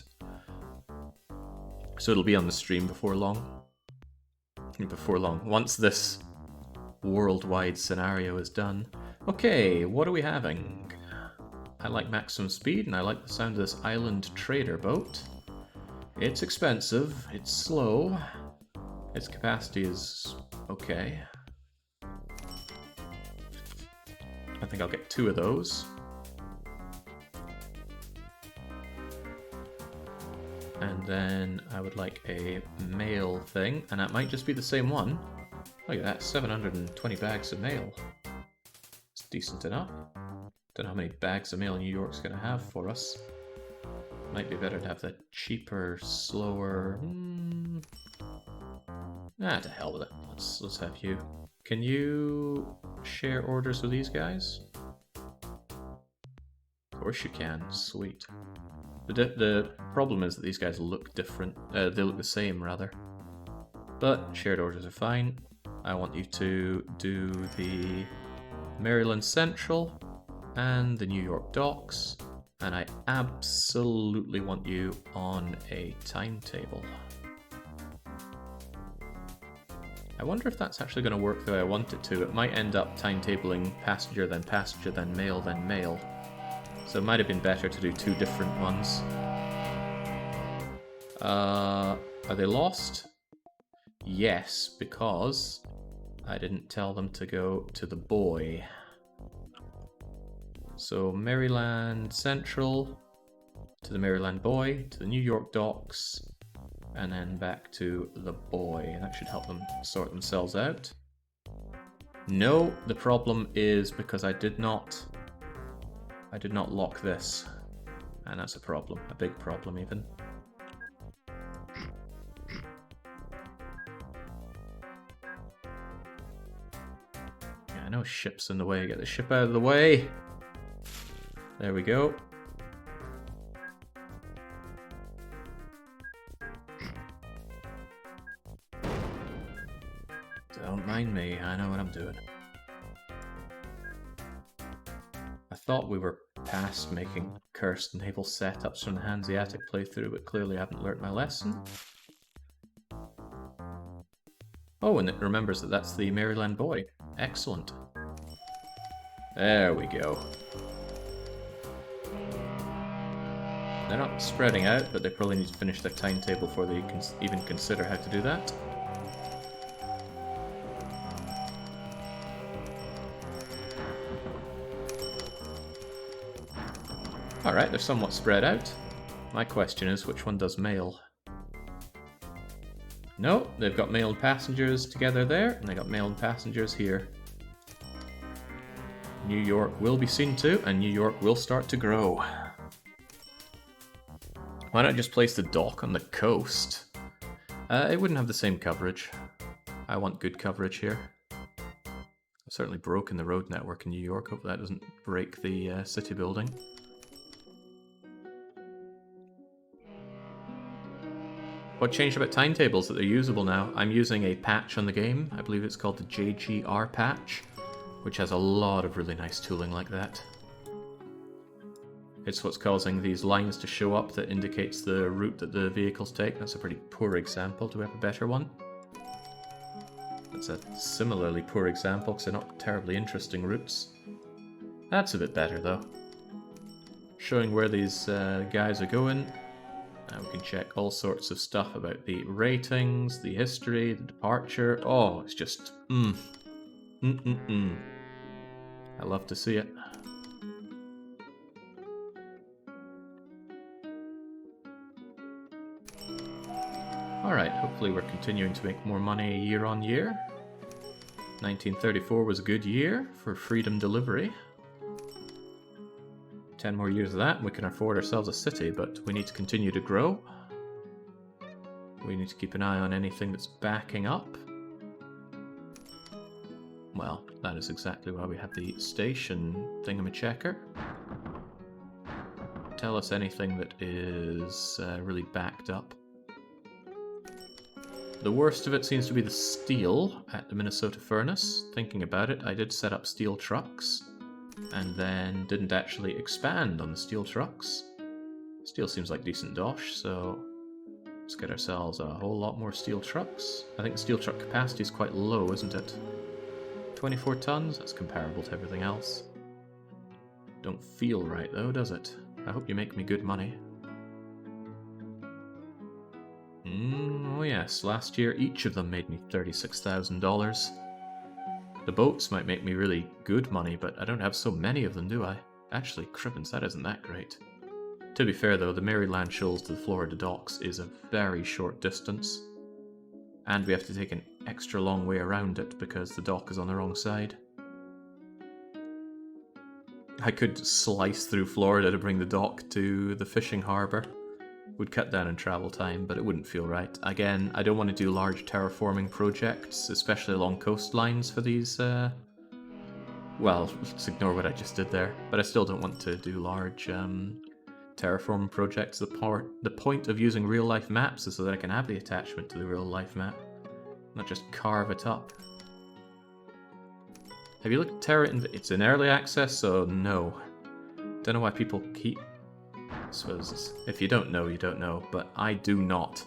So it'll be on the stream before long. Before long. Once this worldwide scenario is done. Okay, what are we having? I like maximum speed, and I like the sound of this island trader boat. It's expensive, it's slow, its capacity is okay. I think I'll get 2 of those. And then I would like a mail thing, and that might just be the same one. Look at that, 720 bags of mail. It's decent enough. Don't know how many bags of mail New York's gonna have for us. Might be better to have the cheaper, slower... to hell with it. Let's have you. Can you share orders with these guys? Of course you can. Sweet. The problem is that these guys look different. They look the same, rather. But shared orders are fine. I want you to do the Maryland Central and the New York Docks. And I absolutely want you on a timetable. I wonder if that's actually going to work the way I want it to. It might end up timetabling passenger, then mail, then mail. So it might have been better to do 2 different ones. Are they lost? Yes, because I didn't tell them to go to the boy. So Maryland Central, to the Maryland boy, to the New York Docks, and then back to the boy. That should help them sort themselves out. No, the problem is because I did not lock this. And that's a problem. A big problem, even. Yeah, I know ship's in the way. Get the ship out of the way. There we go. Don't mind me. I know what I'm doing. I thought we were past making cursed naval setups from the Hanseatic playthrough, but clearly I haven't learnt my lesson. Oh, and it remembers that that's the Maryland boy. Excellent. There we go. They're not spreading out, but they probably need to finish their timetable before they can even consider how to do that. Alright, they're somewhat spread out. My question is, which one does mail? No, they've got mail and passengers together there, and they got mail and passengers here. New York will be seen to, and New York will start to grow. Why not just place the dock on the coast? It wouldn't have the same coverage. I want good coverage here. I've certainly broken the road network in New York. Hope that doesn't break the city building. What changed about timetables that they're usable now? I'm using a patch on the game. I believe it's called the JGR patch, which has a lot of really nice tooling like that. It's what's causing these lines to show up that indicates the route that the vehicles take. That's a pretty poor example. Do we have a better one? That's a similarly poor example because they're not terribly interesting routes. That's a bit better though. Showing where these guys are going. We can check all sorts of stuff about the ratings, the history, the departure. Oh, it's just I love to see it. Alright, hopefully we're continuing to make more money year on year. 1934 was a good year for freedom delivery. 10 more years of that and we can afford ourselves a city, but we need to continue to grow. We need to keep an eye on anything that's backing up. Well, that is exactly why we have the station thingamachecker. Tell us anything that is really backed up. The worst of it seems to be the steel at the Minnesota furnace. Thinking about it, I did set up steel trucks and then didn't actually expand on the steel trucks. Steel seems like decent dosh, so let's get ourselves a whole lot more steel trucks. I think the steel truck capacity is quite low, isn't it? 24 tons? That's comparable to everything else. Don't feel right though, does it? I hope you make me good money. Oh yes, last year each of them made me $36,000. The boats might make me really good money, but I don't have so many of them, do I? Actually, cribbins, that isn't that great. To be fair though, the Maryland Shoals to the Florida docks is a very short distance. And we have to take an extra long way around it because the dock is on the wrong side. I could slice through Florida to bring the dock to the fishing harbour. Would cut down on travel time, but it wouldn't feel right. Again, I don't want to do large terraforming projects, especially along coastlines for these, well, let's ignore what I just did there. But I still don't want to do large terraforming projects. The point of using real-life maps is so that I can have the attachment to the real-life map, not just carve it up. Have you looked at Terra? It's in early access, so no. Don't know why people keep... I suppose if you don't know, you don't know, but I do not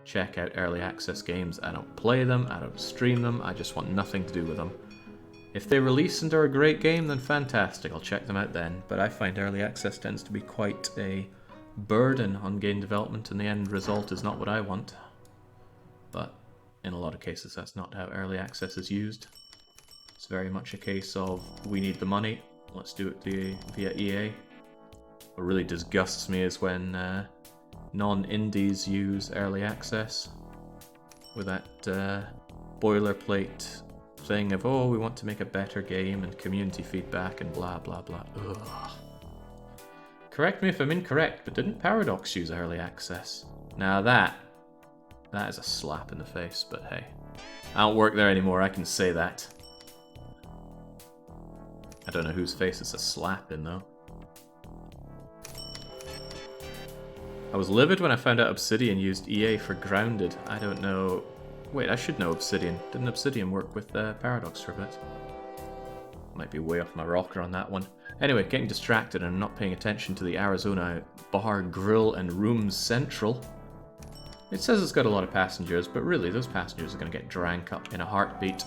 check out early access games. I don't play them, I don't stream them, I just want nothing to do with them. If they release and are a great game, then fantastic, I'll check them out then, but I find early access tends to be quite a burden on game development and the end result is not what I want. But in a lot of cases that's not how early access is used. It's very much a case of, we need the money, let's do it via EA. What really disgusts me is when non-indies use early access with that boilerplate thing of, oh, we want to make a better game and community feedback and blah blah blah. Ugh. Correct me if I'm incorrect, but didn't Paradox use early access? Now that is a slap in the face, but hey. I don't work there anymore, I can say that. I don't know whose face it's a slap in though. I was livid when I found out Obsidian used EA for Grounded. I don't know... Wait, I should know Obsidian. Didn't Obsidian work with Paradox for a bit? Might be way off my rocker on that one. Anyway, getting distracted and not paying attention to the Arizona Bar, Grill and Rooms Central. It says it's got a lot of passengers, but really those passengers are going to get drank up in a heartbeat.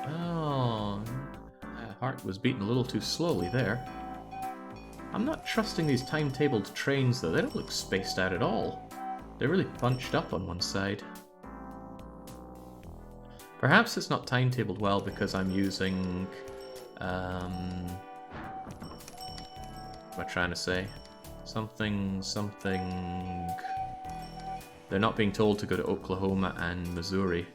Oh, my heart was beating a little too slowly there. I'm not trusting these timetabled trains though, they don't look spaced out at all. They're really bunched up on one side. Perhaps it's not timetabled well because I'm using... what am I trying to say? Something... They're not being told to go to Oklahoma and Missouri.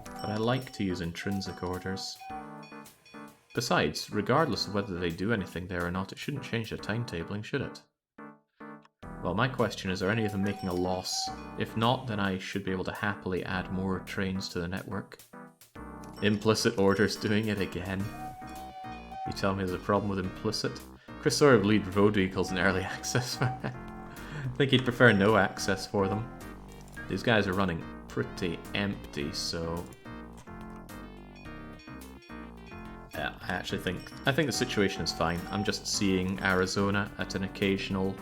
But I like to use intrinsic orders. Besides, regardless of whether they do anything there or not, it shouldn't change the timetabling, should it? Well, my question is, are any of them making a loss? If not, then I should be able to happily add more trains to the network. Implicit orders doing it again. You tell me there's a problem with implicit? Chris Sawyer would lead road vehicles in early access. I think he'd prefer no access for them. These guys are running pretty empty, so... Yeah, I think the situation is fine. I'm just seeing Arizona at an occasional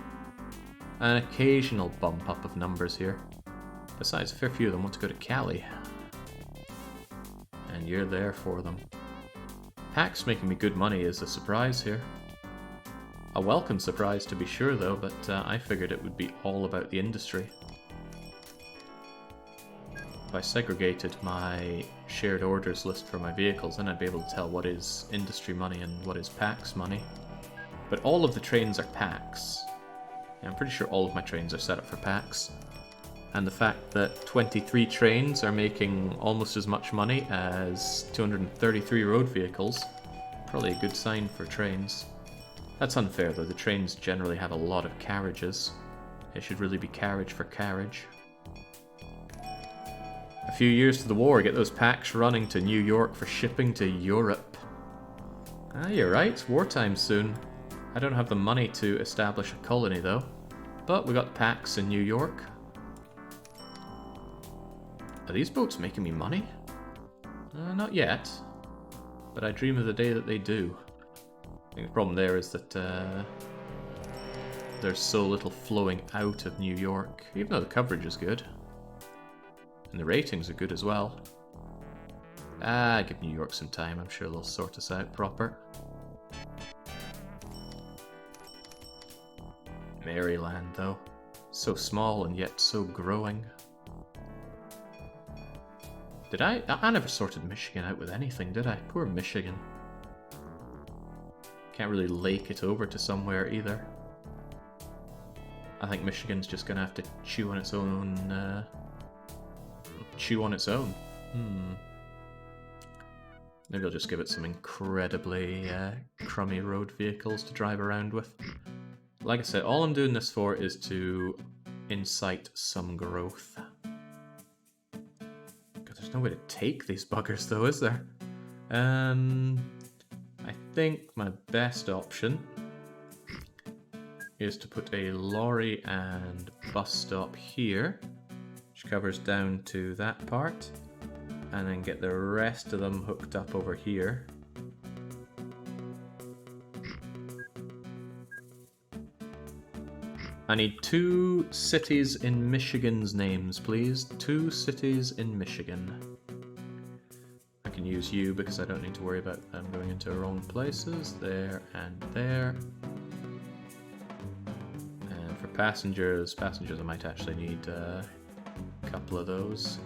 bump up of numbers here. Besides, a fair few of them want to go to Cali. And you're there for them. Pack's making me good money is a surprise here. A welcome surprise to be sure though, but I figured it would be all about the industry. If I segregated my shared orders list for my vehicles, then I'd be able to tell what is industry money and what is Pax money. But all of the trains are Pax. Yeah, I'm pretty sure all of my trains are set up for Pax. And the fact that 23 trains are making almost as much money as 233 road vehicles, probably a good sign for trains. That's unfair though, the trains generally have a lot of carriages. It should really be carriage for carriage. A few years to the war, get those packs running to New York for shipping to Europe. Ah, you're right, it's wartime soon. I don't have the money to establish a colony though. But we got packs in New York. Are these boats making me money? Not yet. But I dream of the day that they do. I think the problem there is that there's so little flowing out of New York, even though the coverage is good. And the ratings are good as well. Give New York some time, I'm sure they'll sort us out proper. Maryland, though. So small and yet so growing. Did I never sorted Michigan out with anything, did I? Poor Michigan. Can't really lake it over to somewhere either. I think Michigan's just gonna have to chew on its own, Maybe I'll just give it some incredibly crummy road vehicles to drive around with. Like I said, all I'm doing this for is to incite some growth. God, there's no way to take these buggers though, is there? I think my best option is to put a lorry and bus stop here, which covers down to that part, and then get the rest of them hooked up over here. I need 2 cities in Michigan's names, please. 2 cities in Michigan. I can use you because I don't need to worry about them going into the wrong places. There and there. And for passengers I might actually need a couple of those.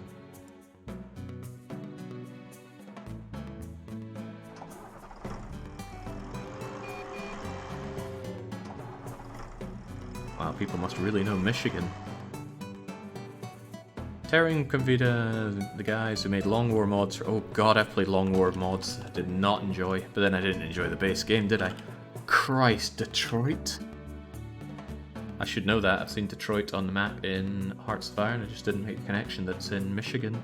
Wow, people must really know Michigan. Terran Convita, the guys who made Long War mods for... Oh god, I've played Long War mods. I did not enjoy. But then I didn't enjoy the base game, did I? Christ, Detroit. I should know that. I've seen Detroit on the map in Hearts of Iron. I just didn't make the connection that it's in Michigan.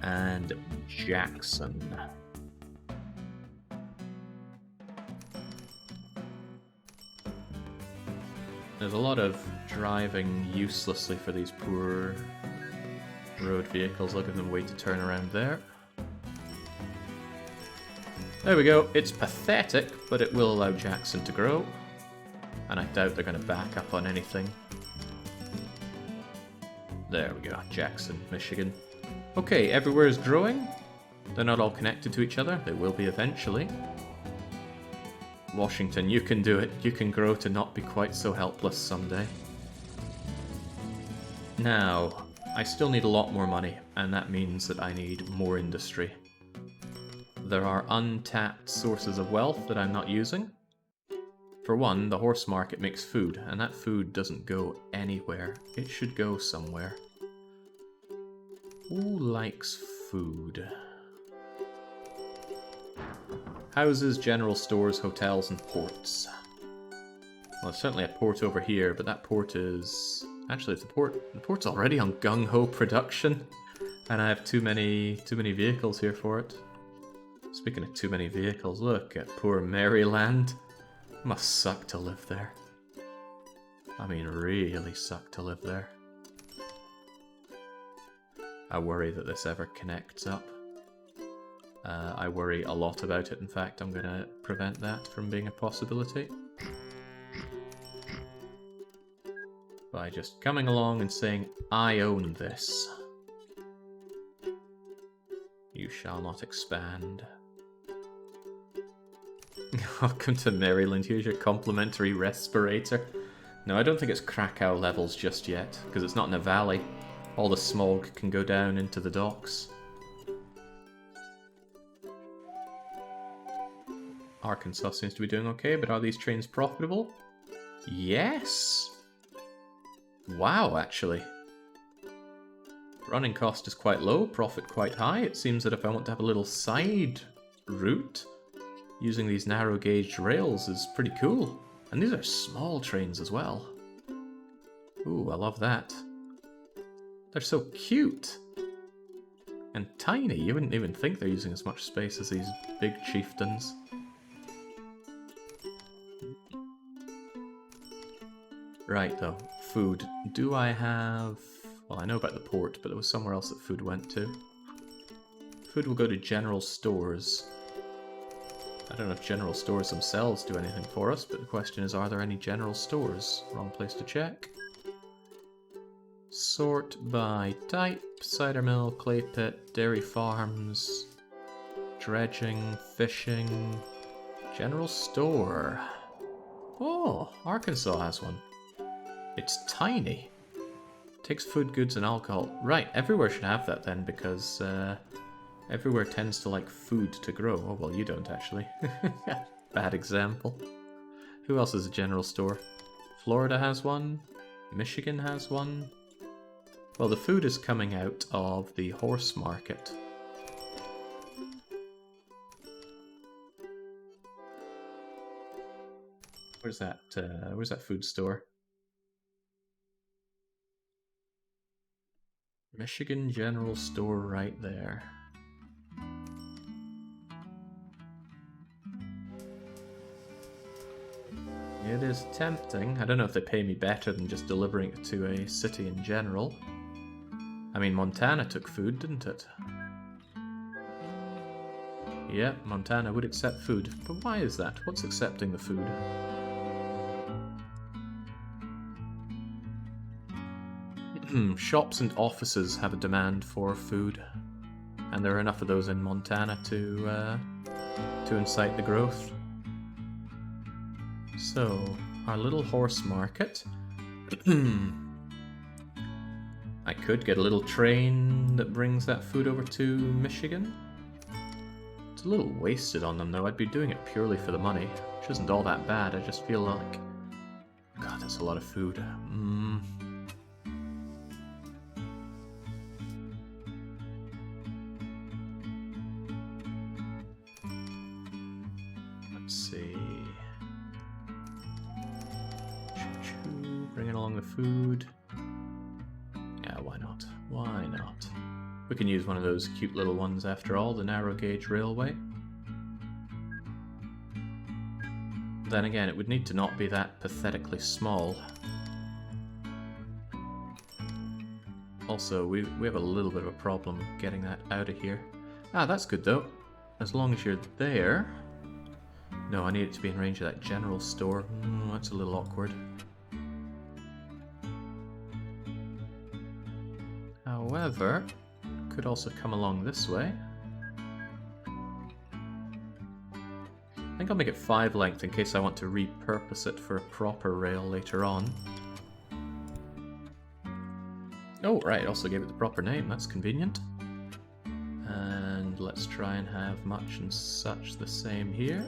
And Jackson. There's a lot of driving uselessly for these poor road vehicles. I'll give them a way to turn around there. There we go. It's pathetic, but it will allow Jackson to grow. And I doubt they're going to back up on anything. There we go. Jackson, Michigan. Okay, everywhere is growing. They're not all connected to each other. They will be eventually. Washington, you can do it. You can grow to not be quite so helpless someday. Now, I still need a lot more money, and that means that I need more industry. There are untapped sources of wealth that I'm not using. For one, the horse market makes food, and that food doesn't go anywhere. It should go somewhere. Who likes food? Houses, general stores, hotels, and ports. Well, there's certainly a port over here, but that port is... Actually, the port's already on gung-ho production, and I have too many vehicles here for it. Speaking of too many vehicles, look at poor Maryland. It must suck to live there. I mean, really suck to live there. I worry that this ever connects up. I worry a lot about it. In fact, I'm going to prevent that from being a possibility by just coming along and saying, I own this. You shall not expand. Welcome to Maryland. Here's your complimentary respirator. No, I don't think it's Krakow levels just yet, because it's not in a valley. All the smog can go down into the docks. Arkansas seems to be doing okay, but are these trains profitable? Yes! Wow, actually. Running cost is quite low, profit quite high. It seems that if I want to have a little side route, using these narrow gauge rails is pretty cool. And these are small trains as well. Ooh, I love that. They're so cute! And tiny. You wouldn't even think they're using as much space as these big chieftains. Right, though. Food. Do I have... Well, I know about the port, but there was somewhere else that food went to. Food will go to general stores. I don't know if general stores themselves do anything for us, but the question is, are there any general stores? Wrong place to check. Sort by type. Cider mill, clay pit, dairy farms, dredging, fishing, general store. Oh, Arkansas has one. It's tiny. Takes food, goods, and alcohol. Right, everywhere should have that then, because everywhere tends to like food to grow. Oh, well, you don't actually. Bad example. Who else has a general store? Florida has one. Michigan has one. Well, the food is coming out of the horse market. Where's that food store? Michigan General Store right there. It is tempting. I don't know if they pay me better than just delivering it to a city in general. I mean, Montana took food, didn't it? Yep, Montana would accept food. But why is that? What's accepting the food? Shops and offices have a demand for food. And there are enough of those in Montana to incite the growth. So, our little horse market. I could get a little train that brings that food over to Michigan. It's a little wasted on them though. I'd be doing it purely for the money, which isn't all that bad. I just feel like... God, that's a lot of food. Let's see... Bringing along the food. Yeah, why not? Why not? We can use one of those cute little ones after all, the narrow gauge railway. Then again, it would need to not be that pathetically small. Also, we have a little bit of a problem getting that out of here. Ah, that's good though. As long as you're there. No, I need it to be in range of that general store. That's a little awkward. However, could also come along this way. I think I'll make it 5 length in case I want to repurpose it for a proper rail later on. Oh, right, also gave it the proper name, that's convenient. And let's try and have much and such the same here.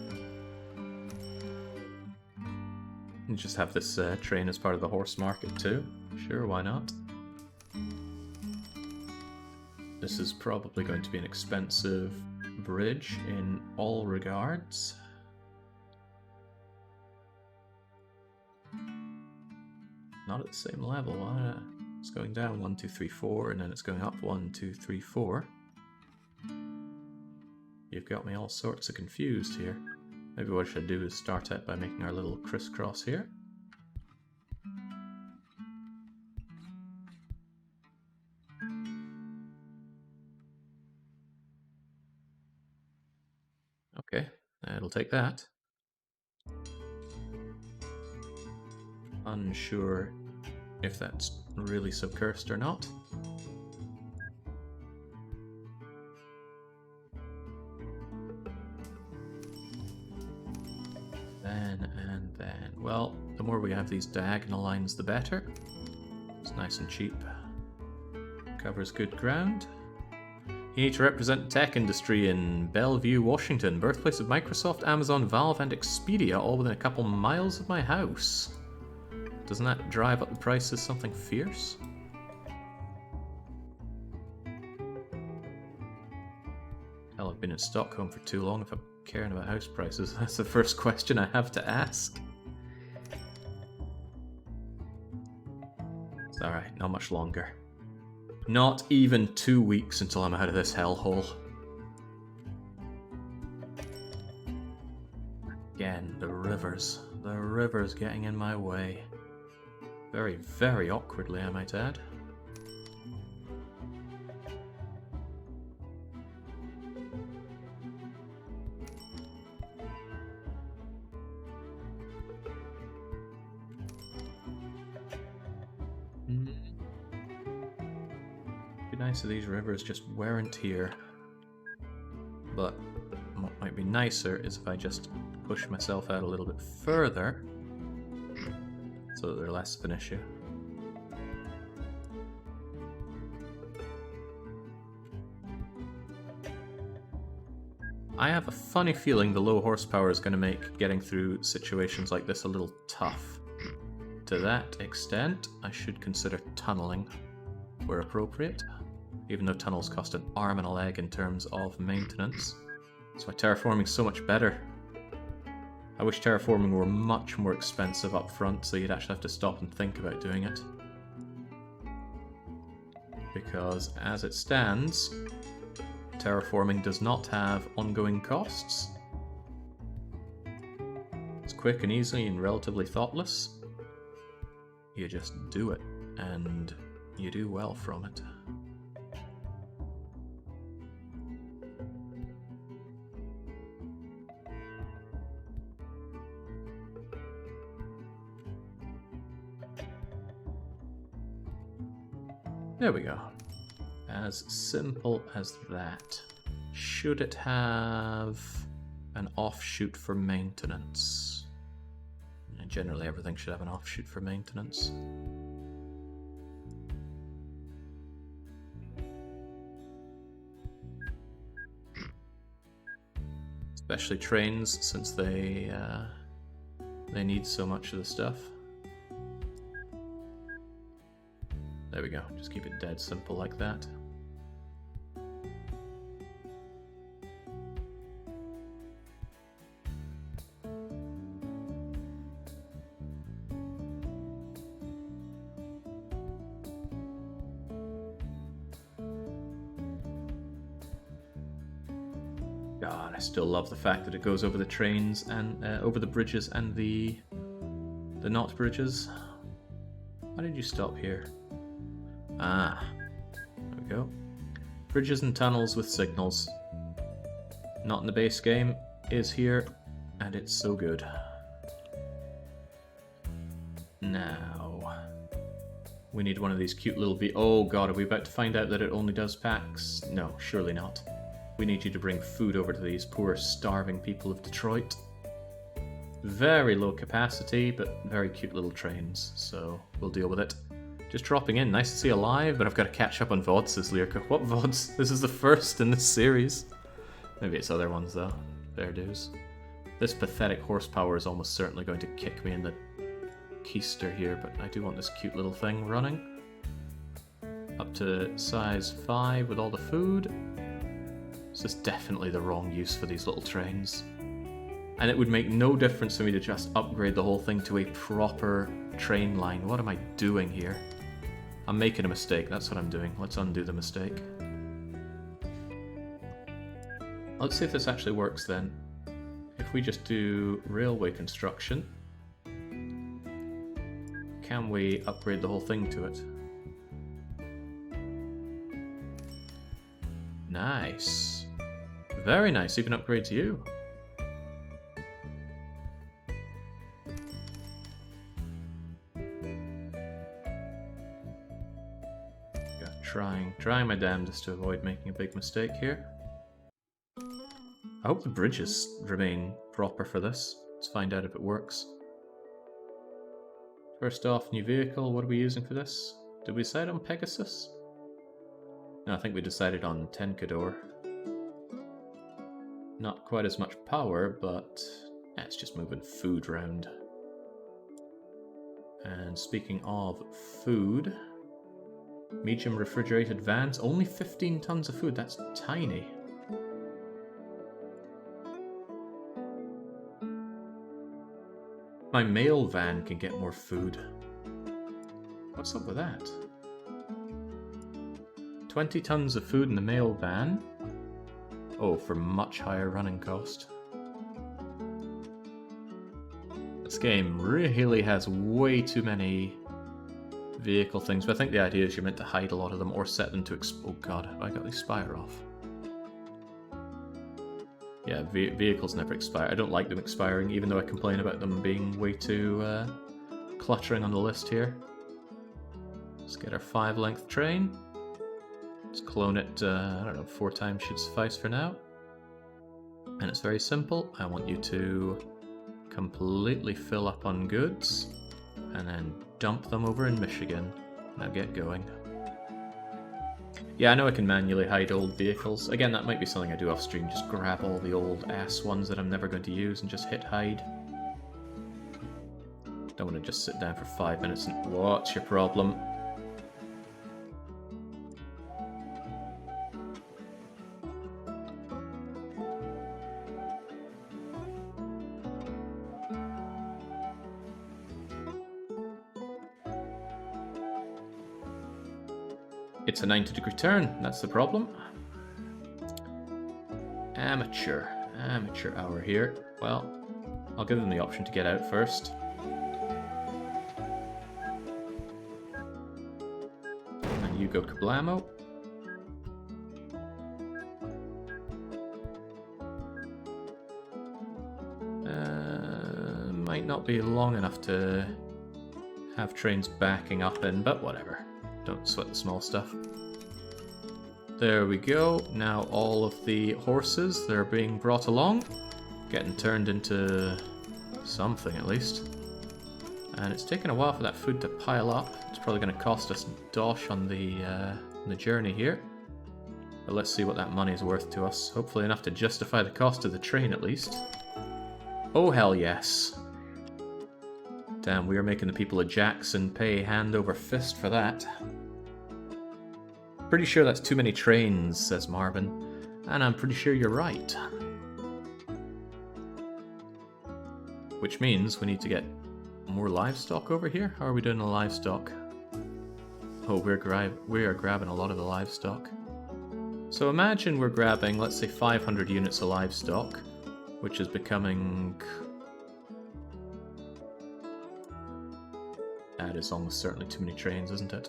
And just have this train as part of the horse market too. Sure, why not? This is probably going to be an expensive bridge in all regards. Not at the same level. It's going down 1, 2, 3, 4, and then it's going up 1, 2, 3, 4. You've got me all sorts of confused here. Maybe what I should do is start out by making our little crisscross here. Okay, it'll take that. Unsure if that's really so cursed or not. Then and then. Well, the more we have these diagonal lines, the better. It's nice and cheap. Covers good ground. You need to represent tech industry in Bellevue, Washington, birthplace of Microsoft, Amazon, Valve, and Expedia, all within a couple miles of my house. Doesn't that drive up the prices something fierce? Hell, I've been in Stockholm for too long if I'm caring about house prices. That's the first question I have to ask. It's alright, not much longer. Not even 2 weeks until I'm out of this hellhole. Again, the rivers. The rivers getting in my way. Very, very awkwardly, I might add. Be nice if these rivers just weren't here. But what might be nicer is if I just push myself out a little bit further so that they're less of an issue. I have a funny feeling the low horsepower is going to make getting through situations like this a little tough. To that extent, I should consider tunneling where appropriate, even though tunnels cost an arm and a leg in terms of maintenance. That's why terraforming's so much better. I wish terraforming were much more expensive up front, so you'd actually have to stop and think about doing it. Because as it stands, terraforming does not have ongoing costs. It's quick and easy and relatively thoughtless. You just do it, and you do well from it. There we go. As simple as that. Should it have an offshoot for maintenance? And generally everything should have an offshoot for maintenance. Especially trains, since they need so much of the stuff. There we go, just keep it dead simple like that. God, I still love the fact that it goes over the trains and over the bridges and the not bridges. Why did you stop here? Ah, there we go. Bridges and tunnels with signals. Not in the base game, is here, and it's so good. Now, we need one of these cute little oh god, are we about to find out that it only does packs? No, surely not. We need you to bring food over to these poor starving people of Detroit. Very low capacity, but very cute little trains, so we'll deal with it. Just dropping in, nice to see you alive, but I've got to catch up on VODs, says Lyrka. What VODs? This is the first in this series. Maybe it's other ones though. Fair dues. This pathetic horsepower is almost certainly going to kick me in the keister here, but I do want this cute little thing running. Up to size 5 with all the food. This is definitely the wrong use for these little trains. And it would make no difference for me to just upgrade the whole thing to a proper train line. What am I doing here? I'm making a mistake, that's what I'm doing. Let's undo the mistake. Let's see if this actually works then. If we just do railway construction, can we upgrade the whole thing to it? Nice. Very nice, even upgrades you. trying my damnedest to avoid making a big mistake here. I hope the bridges remain proper for this. Let's find out if it works. First off, new vehicle. What are we using for this? Did we decide on Pegasus? No, I think we decided on Tenkador. Not quite as much power, but it's just moving food around. And speaking of food, medium refrigerated vans, only 15 tons of food. That's tiny. My mail van can get more food. What's up with that? 20 tons of food in the mail van. Oh, for much higher running cost. This game really has way too many vehicle things, but I think the idea is you're meant to hide a lot of them or set them to oh god, have I got the expire off? Yeah, vehicles never expire. I don't like them expiring, even though I complain about them being way too cluttering on the list here. Let's get our 5-length train. Let's clone it, I don't know, 4 times should suffice for now. And it's very simple. I want you to completely fill up on goods and then dump them over in Michigan. Now get going. Yeah, I know I can manually hide old vehicles. Again, that might be something I do off stream. Just grab all the old ass ones that I'm never going to use and just hit hide. Don't want to just sit down for 5 minutes and... What's your problem? It's a 90-degree turn, that's the problem. Amateur hour here. Well, I'll give them the option to get out first. And you go kablamo. Might not be long enough to have trains backing up in, but whatever. Don't sweat the small stuff. There we go. Now all of the horses, they're being brought along. Getting turned into something at least. And it's taken a while for that food to pile up. It's probably going to cost us dosh on the journey here. But let's see what that money is worth to us. Hopefully enough to justify the cost of the train at least. Oh hell yes. Damn, we are making the people of Jackson pay hand over fist for that. Pretty sure that's too many trains, says Marvin. And I'm pretty sure you're right. Which means we need to get more livestock over here. How are we doing the livestock? Oh, we are grabbing a lot of the livestock. So imagine we're grabbing, let's say, 500 units of livestock, which is becoming... That is almost certainly too many trains, isn't it?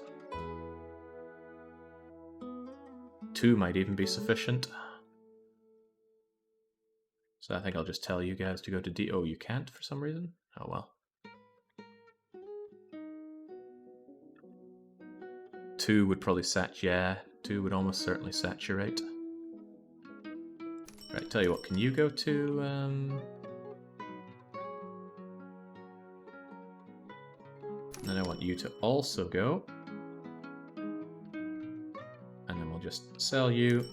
2 might even be sufficient. So I think I'll just tell you guys to go to D. Oh, you can't for some reason? Oh well. 2 would probably yeah, 2 would almost certainly saturate. Right, tell you what, can you go to... And then I want you to also go. And then we'll just sell you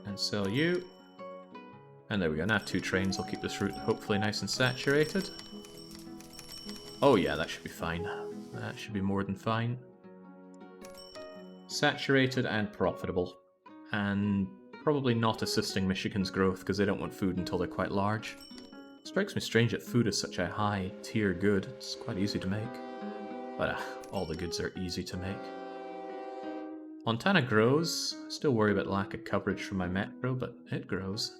and sell you. And there we go. Now 2 trains. I'll keep this route hopefully nice and saturated. Oh yeah, that should be fine. That should be more than fine. Saturated and profitable. And probably not assisting Michigan's growth because they don't want food until they're quite large. It strikes me strange that food is such a high tier good. It's quite easy to make. But all the goods are easy to make. Montana grows. Still worry about lack of coverage from my metro, but it grows.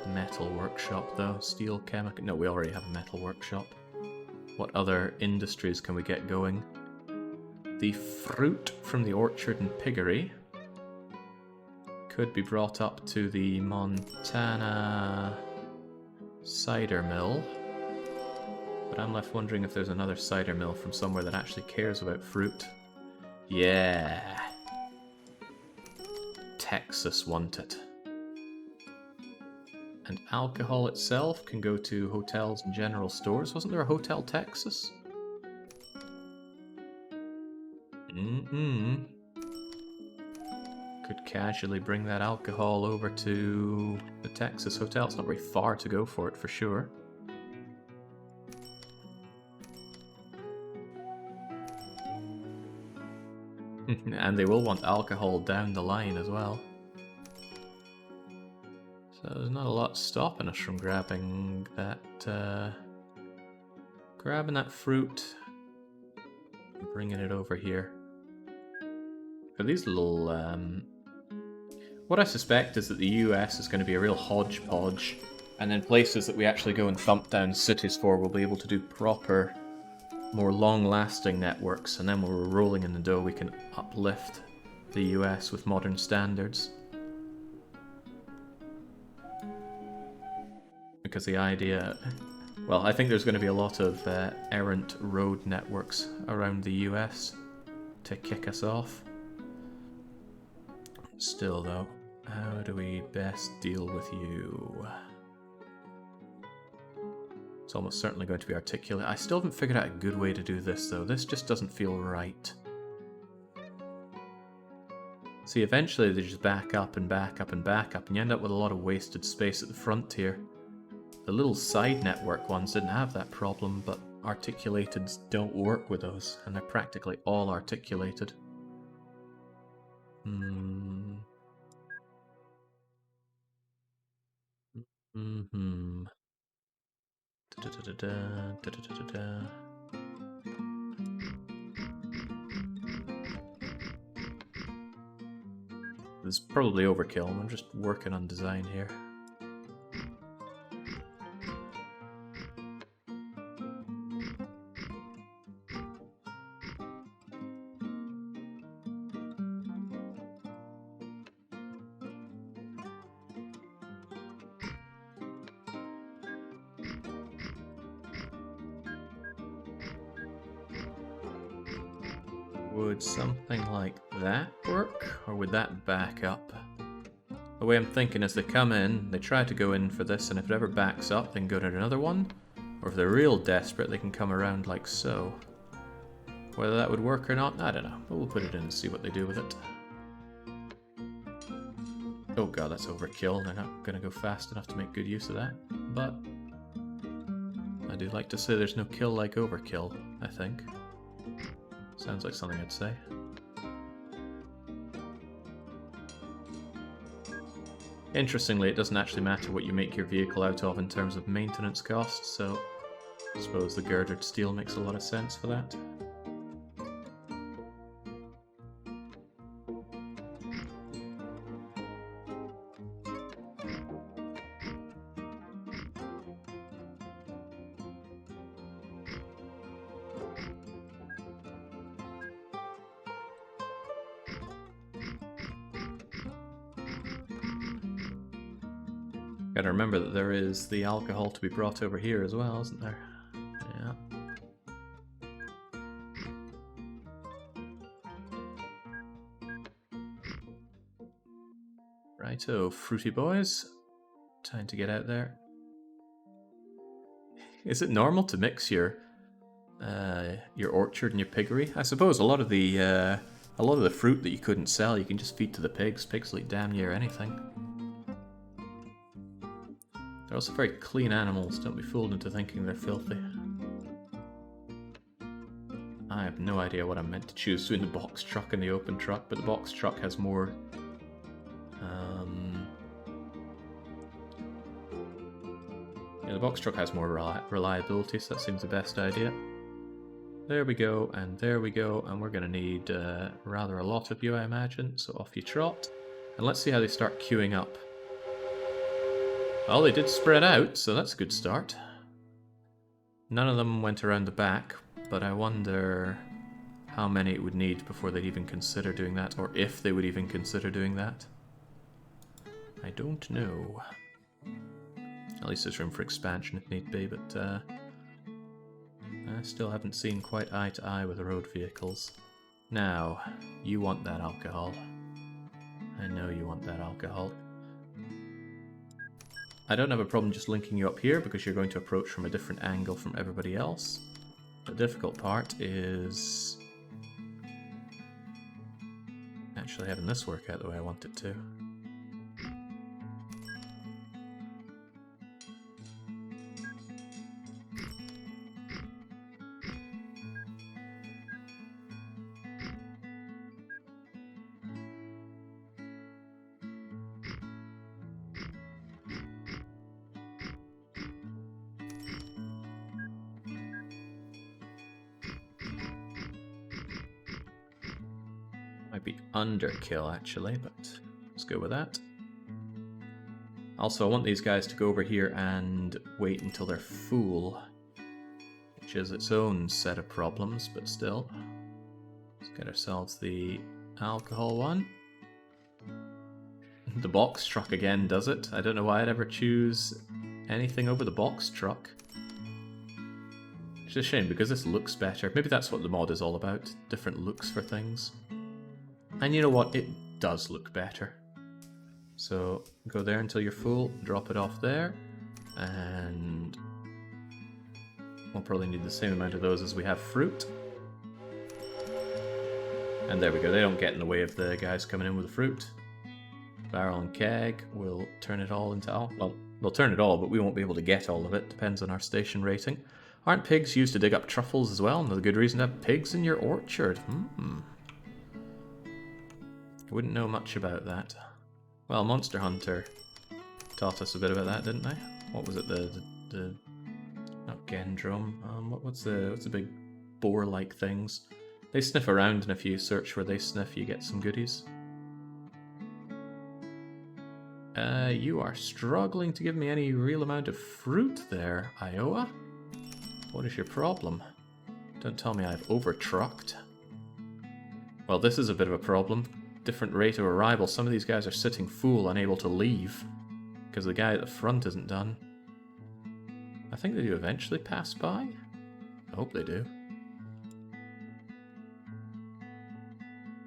Metal workshop though. Steel chemical. No, we already have a metal workshop. What other industries can we get going? The fruit from the orchard and piggery could be brought up to the Montana cider mill. But I'm left wondering if there's another cider mill from somewhere that actually cares about fruit. Yeah. Texas want it. And alcohol itself can go to hotels and general stores. Wasn't there a Hotel Texas? Could casually bring that alcohol over to the Texas hotel. It's not very far to go for it, for sure. And they will want alcohol down the line as well. So there's not a lot stopping us from grabbing that fruit and bringing it over here. For these little what I suspect is that the US is going to be a real hodgepodge, and then places that we actually go and thump down cities for will be able to do proper, more long-lasting networks, and then when we're rolling in the dough we can uplift the US with modern standards. Because the idea... Well, I think there's going to be a lot of errant road networks around the US to kick us off. Still though, how do we best deal with you? It's almost certainly going to be articulate. I still haven't figured out a good way to do this though. This just doesn't feel right. See, eventually they just back up and back up and back up, and you end up with a lot of wasted space at the front here. The little side network ones didn't have that problem, but articulateds don't work with those, and they're practically all articulated. This is probably overkill. I'm just working on design here. Would something like that work, or would that back up? The way I'm thinking is they come in, they try to go in for this, and if it ever backs up, they can go to another one. Or if they're real desperate, they can come around like so. Whether that would work or not, I don't know. But we'll put it in and see what they do with it. Oh god, that's overkill. They're not going to go fast enough to make good use of that. But I do like to say there's no kill like overkill, I think. Sounds like something I'd say. Interestingly, it doesn't actually matter what you make your vehicle out of in terms of maintenance costs, so I suppose the girdered steel makes a lot of sense for that. Gotta remember that there is the alcohol to be brought over here as well, isn't there? Yeah. Righto, fruity boys. Time to get out there. Is it normal to mix your orchard and your piggery? I suppose a lot of the fruit that you couldn't sell, you can just feed to the pigs. Pigs will eat damn near anything. They're also very clean animals, don't be fooled into thinking they're filthy. I have no idea what I'm meant to choose between the box truck and the open truck, but the box truck has more... yeah, the box truck has more reliability, so that seems the best idea. There we go, and we're going to need rather a lot of you, I imagine, so off you trot. And let's see how they start queuing up. Well, they did spread out, so that's a good start. None of them went around the back, but I wonder how many it would need before they'd even consider doing that, or if they would even consider doing that. I don't know. At least there's room for expansion if need be, but I still haven't seen quite eye to eye with the road vehicles. Now, you want that alcohol. I know you want that alcohol. I don't have a problem just linking you up here because you're going to approach from a different angle from everybody else. The difficult part is actually having this work out the way I want it to. Might be underkill actually, but let's go with that. Also, I want these guys to go over here and wait until they're full, which is its own set of problems, but still. Let's get ourselves the alcohol one. The box truck again does it. I don't know why I'd ever choose anything over the box truck. It's a shame because this looks better. Maybe that's what the mod is all about, different looks for things. And you know what? It does look better. So go there until you're full, drop it off there, and we'll probably need the same amount of those as we have fruit. And there we go, they don't get in the way of the guys coming in with the fruit. Barrel and keg will turn it all into alcohol. Well, they'll turn it all, but we won't be able to get all of it, depends on our station rating. Aren't pigs used to dig up truffles as well? Another good reason to have pigs in your orchard. I wouldn't know much about that. Well, Monster Hunter taught us a bit about that, didn't they? What was it? The not Gendrome. What's the big boar-like things? They sniff around, and if you search where they sniff, you get some goodies. You are struggling to give me any real amount of fruit there, Iowa. What is your problem? Don't tell me I've over-trucked. Well, this is a bit of a problem. Different rate of arrival. Some of these guys are sitting full, unable to leave, because the guy at the front isn't done. I think they do eventually pass by. I hope they do.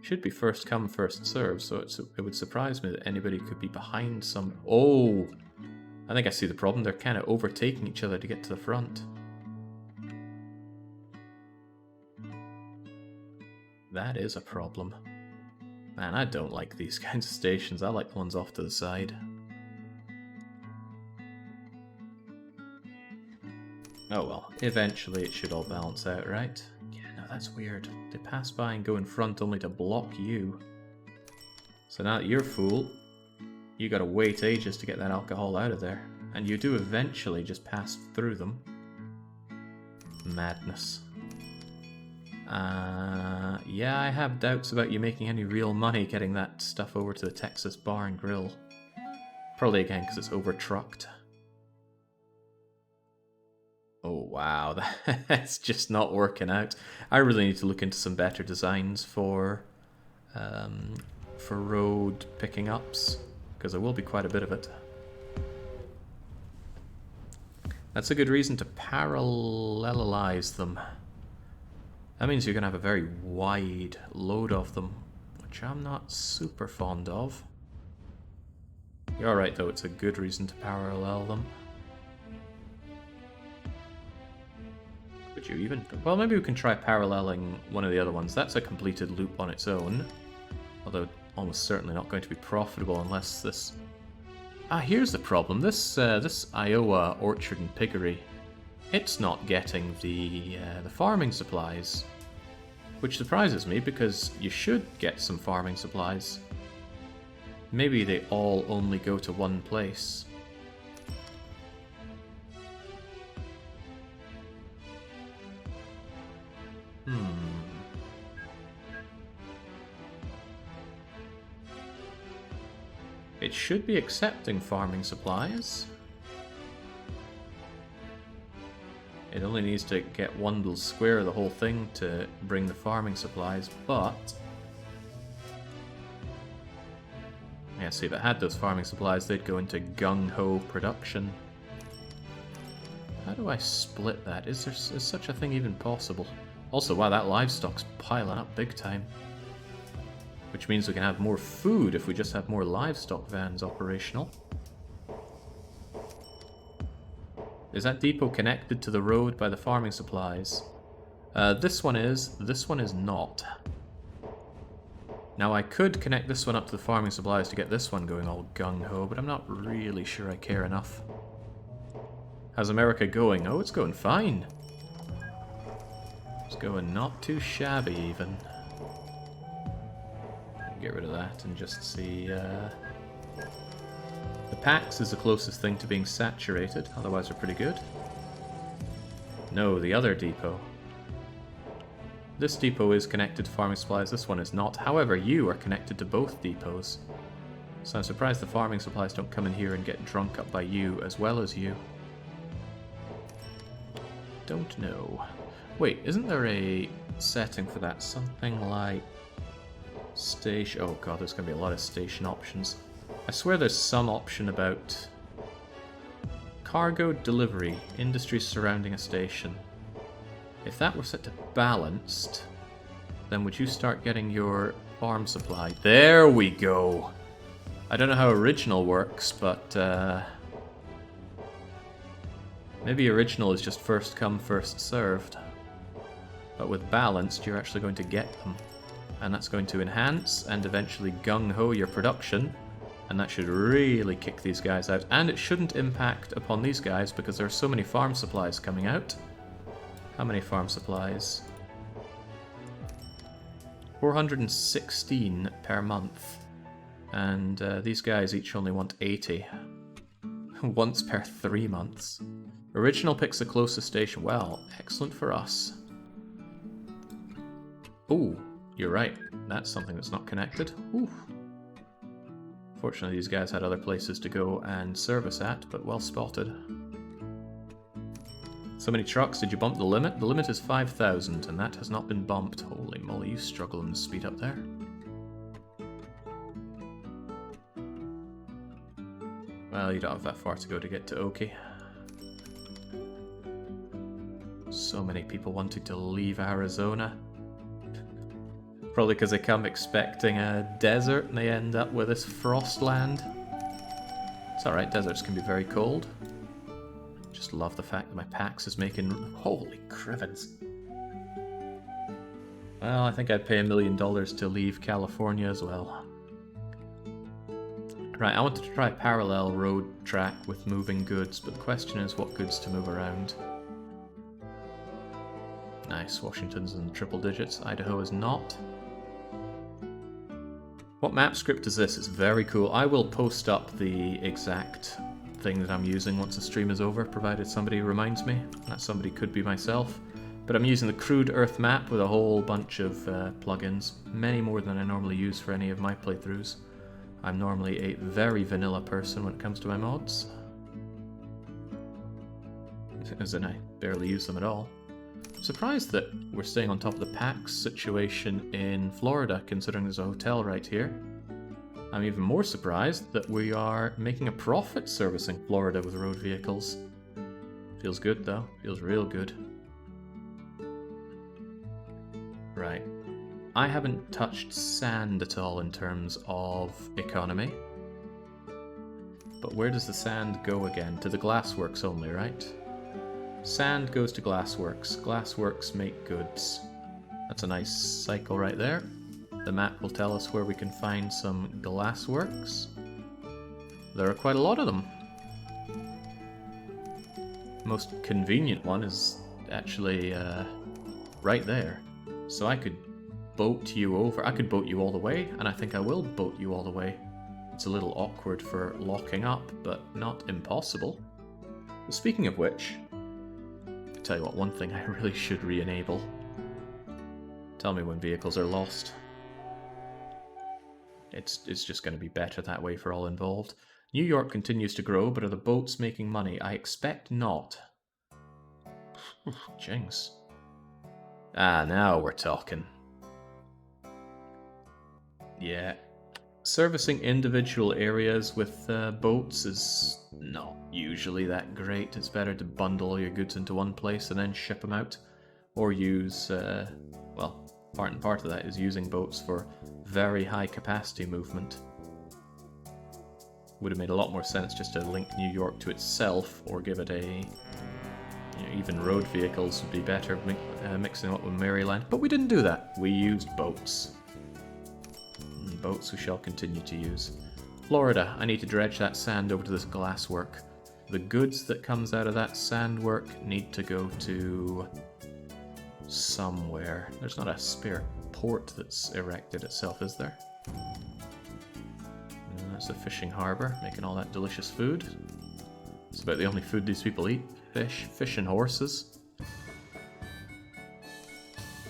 Should be first come, first serve, so it would surprise me that anybody could be behind some... Oh! I think I see the problem. They're kind of overtaking each other to get to the front. That is a problem. Man, I don't like these kinds of stations. I like the ones off to the side. Oh well, eventually it should all balance out, right? Yeah, no, that's weird. They pass by and go in front only to block you. So now that you're full, you gotta wait ages to get that alcohol out of there. And you do eventually just pass through them. Madness. Yeah, I have doubts about you making any real money getting that stuff over to the Texas Bar and Grill. Probably again because it's over-trucked. Oh wow, that's just not working out. I really need to look into some better designs for road picking ups, because there will be quite a bit of it. That's a good reason to parallelize them. That means you're going to have a very wide load of them, which I'm not super fond of. You're alright though, it's a good reason to parallel them. Would you even? Well, maybe we can try paralleling one of the other ones. That's a completed loop on its own. Although almost certainly not going to be profitable unless this... Ah, here's the problem. This Iowa Orchard and Piggery, it's not getting the farming supplies. Which surprises me, because you should get some farming supplies. Maybe they all only go to one place. It should be accepting farming supplies. It only needs to get one little square of the whole thing to bring the farming supplies, but... Yeah, see, if it had those farming supplies, they'd go into gung-ho production. How do I split that? Is such a thing even possible? Also, wow, that livestock's piling up big time. Which means we can have more food if we just have more livestock vans operational. Is that depot connected to the road by the farming supplies? This one is not. Now I could connect this one up to the farming supplies to get this one going all gung-ho, but I'm not really sure I care enough. How's America going? Oh, it's going fine. It's going not too shabby even. Get rid of that and just see... The PAX is the closest thing to being saturated, otherwise we're pretty good. No, the other depot. This depot is connected to farming supplies, this one is not. However, you are connected to both depots. So I'm surprised the farming supplies don't come in here and get drunk up by you as well as you. Don't know. Wait, isn't there a setting for that? Something like... Station... Oh god, there's going to be a lot of station options. I swear there's some option about... Cargo delivery, industries surrounding a station. If that were set to balanced, then would you start getting your farm supply? There we go! I don't know how original works, but maybe original is just first come, first served. But with balanced, you're actually going to get them. And that's going to enhance and eventually gung-ho your production. And that should really kick these guys out. And it shouldn't impact upon these guys because there are so many farm supplies coming out. How many farm supplies? 416 per month. And these guys each only want 80. Once per 3 months. Original picks the closest station. Well, excellent for us. Ooh, you're right. That's something that's not connected. Ooh. Fortunately, these guys had other places to go and service at, but well spotted. So many trucks, did you bump the limit? The limit is 5,000, and that has not been bumped. Holy moly, you struggling to speed up there. Well, you don't have that far to go to get to Oki. So many people wanting to leave Arizona. Probably because they come expecting a desert and they end up with this frostland. It's alright, deserts can be very cold. Just love the fact that my PAX is making... Holy crivens. Well, I think I'd pay $1 million to leave California as well. Right, I wanted to try a parallel road track with moving goods, but the question is what goods to move around. Nice, Washington's in triple digits, Idaho is not. What map script is this? It's very cool. I will post up the exact thing that I'm using once the stream is over, provided somebody reminds me. That somebody could be myself. But I'm using the Crude Earth map with a whole bunch of plugins. Many more than I normally use for any of my playthroughs. I'm normally a very vanilla person when it comes to my mods. As in, I barely use them at all. I'm surprised that we're staying on top of the PAX situation in Florida, considering there's a hotel right here. I'm even more surprised that we are making a profit servicing Florida with road vehicles. Feels good though, feels real good. Right. I haven't touched sand at all in terms of economy. But where does the sand go again? To the glassworks only, right? Sand goes to glassworks. Glassworks make goods. That's a nice cycle right there. The map will tell us where we can find some glassworks. There are quite a lot of them. The most convenient one is actually right there. So I could boat you over. I could boat you all the way, and I think I will boat you all the way. It's a little awkward for locking up, but not impossible. But speaking of which, I'll tell you what, one thing I really should re-enable. Tell me when vehicles are lost. It's just going to be better that way for all involved. New York continues to grow, but are the boats making money? I expect not. Jinx. Ah, now we're talking. Yeah. Servicing individual areas with boats is not usually that great. It's better to bundle all your goods into one place and then ship them out. or use, well, part and part of that is using boats for very high capacity movement. Would have made a lot more sense just to link New York to itself, or give it a... even road vehicles would be better mixing up with Maryland, but we didn't do that. We used boats. And boats we shall continue to use. Florida, I need to dredge that sand over to this glasswork. The goods that comes out of that sand work need to go to... somewhere. There's not a spare port that's erected itself, is there? That's a fishing harbour, making all that delicious food. It's about the only food these people eat. Fish and horses.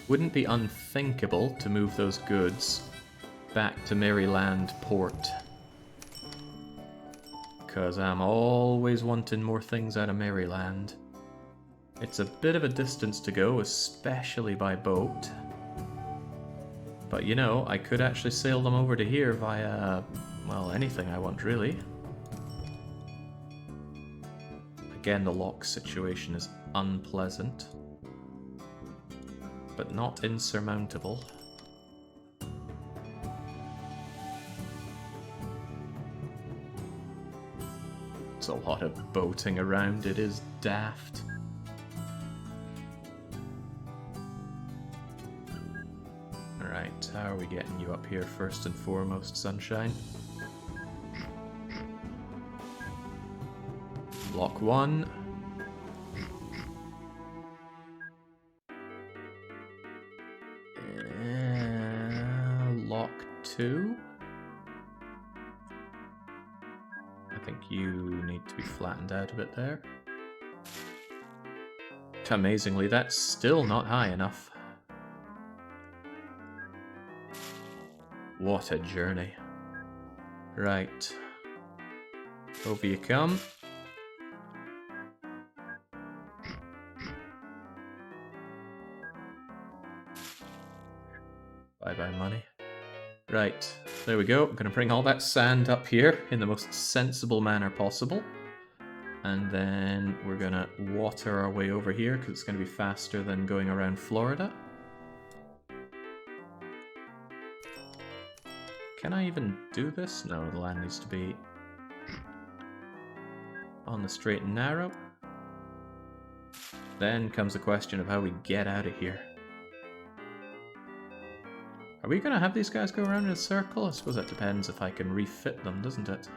Wouldn't be unthinkable to move those goods back to Maryland port. Because I'm always wanting more things out of Maryland. It's a bit of a distance to go, especially by boat. But you know, I could actually sail them over to here via, well, anything I want really. Again, the lock situation is unpleasant, but not insurmountable. It's a lot of boating around, it is daft. Alright, how are we getting you up here first and foremost, Sunshine? Lock 1. Lock 2. I think you need to be flattened out a bit there. Amazingly, that's still not high enough. What a journey. Right. Over you come. Bye-bye money. Right, there we go. I'm going to bring all that sand up here in the most sensible manner possible. And then we're going to water our way over here because it's going to be faster than going around Florida. Can I even do this? No, the land needs to be on the straight and narrow. Then comes the question of how we get out of here. Are we going to have these guys go around in a circle? I suppose that depends if I can refit them, doesn't it?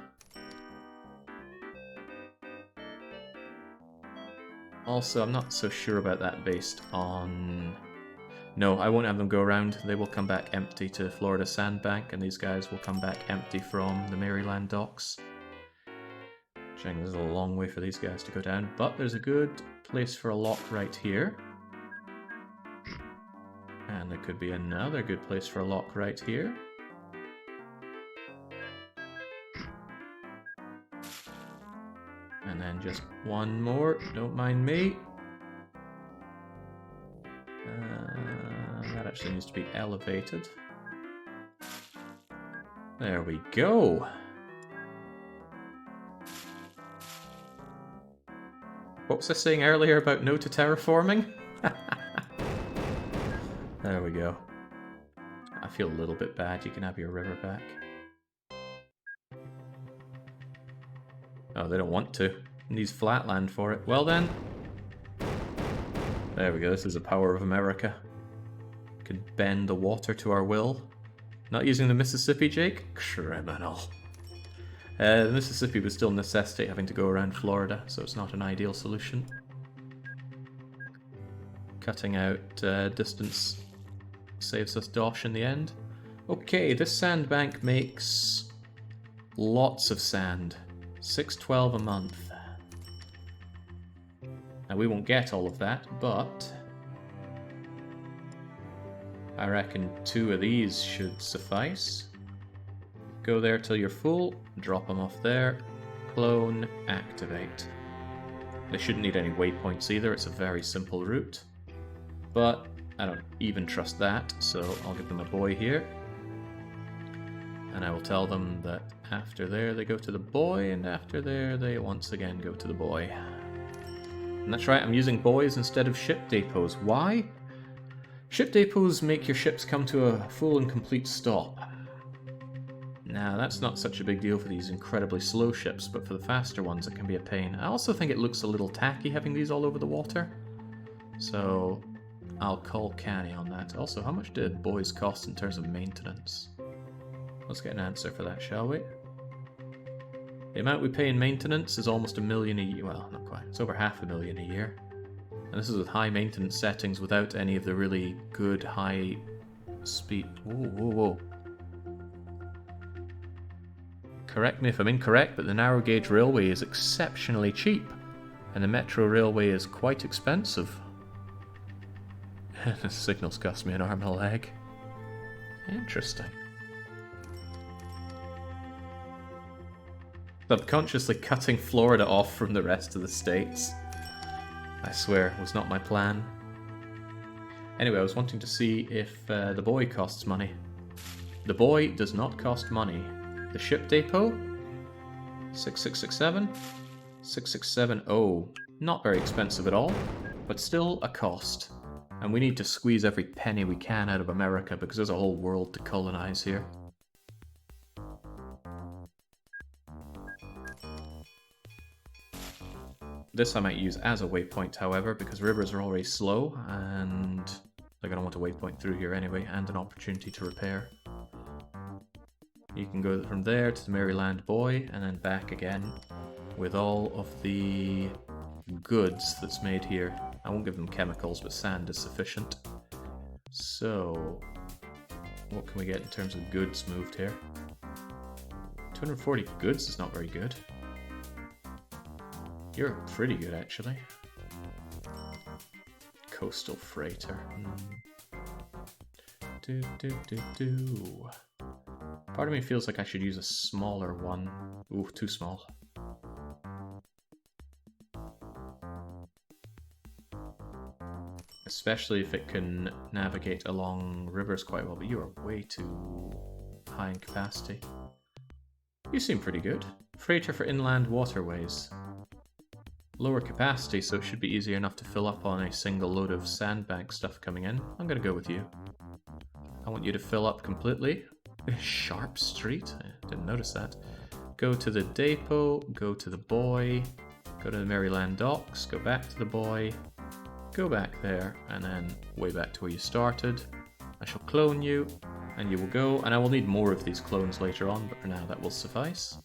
Also, I'm not so sure about that based on... No, I won't have them go around. They will come back empty to Florida Sandbank, and these guys will come back empty from the Maryland docks. Which I think is a long way for these guys to go down, but there's a good place for a lock right here. And there could be another good place for a lock right here. And then just one more, don't mind me. That actually needs to be elevated. There we go. What was I saying earlier about no to terraforming? There we go. I feel a little bit bad. You can have your river back. Oh, they don't want to. It needs flatland for it. Well then. There we go. This is the power of America. Could bend the water to our will. Not using the Mississippi, Jake? Criminal. The Mississippi would still necessitate having to go around Florida, so it's not an ideal solution. Cutting out distance saves us dosh in the end. Okay, this sandbank makes lots of sand. 612 a month. Now we won't get all of that, but I reckon 2 of these should suffice. Go there till you're full, drop them off there, clone, activate. They shouldn't need any waypoints either, it's a very simple route. But I don't even trust that, so I'll give them a buoy here. And I will tell them that after there they go to the buoy, and after there they once again go to the buoy. And that's right, I'm using buoys instead of ship depots. Why? Ship depots make your ships come to a full and complete stop. Now, that's not such a big deal for these incredibly slow ships, but for the faster ones it can be a pain. I also think it looks a little tacky having these all over the water. So, I'll call canny on that. Also, how much did buoys cost in terms of maintenance? Let's get an answer for that, shall we? The amount we pay in maintenance is almost $1 million a year. Well, not quite. It's over $500,000 a year. And this is with high maintenance settings without any of the really good high speed. Whoa, whoa, whoa. Correct me if I'm incorrect, but the narrow gauge railway is exceptionally cheap, and the metro railway is quite expensive. The signals cost me an arm and a leg. Interesting. Subconsciously cutting Florida off from the rest of the states. I swear, it was not my plan. Anyway, I was wanting to see if the buoy costs money. The buoy does not cost money. The ship depot? 6667? 6670. Not very expensive at all, but still a cost. And we need to squeeze every penny we can out of America because there's a whole world to colonize here. This I might use as a waypoint, however, because rivers are already slow, and they're going to want a waypoint through here anyway, and an opportunity to repair. You can go from there to the Maryland buoy, and then back again, with all of the goods that's made here. I won't give them chemicals, but sand is sufficient. So, what can we get in terms of goods moved here? 240 goods is not very good. You're pretty good, actually. Coastal freighter. Part of me feels like I should use a smaller one. Ooh, too small. Especially if it can navigate along rivers quite well, but you are way too high in capacity. You seem pretty good. Freighter for inland waterways. Lower capacity, so it should be easier enough to fill up on a single load of sandbank stuff coming in. I'm gonna go with you. I want you to fill up completely. Sharp Street? I didn't notice that. Go to the depot, go to the buoy, go to the Maryland docks, go back to the buoy, go back there, and then way back to where you started. I shall clone you, and you will go, and I will need more of these clones later on, but for now that will suffice.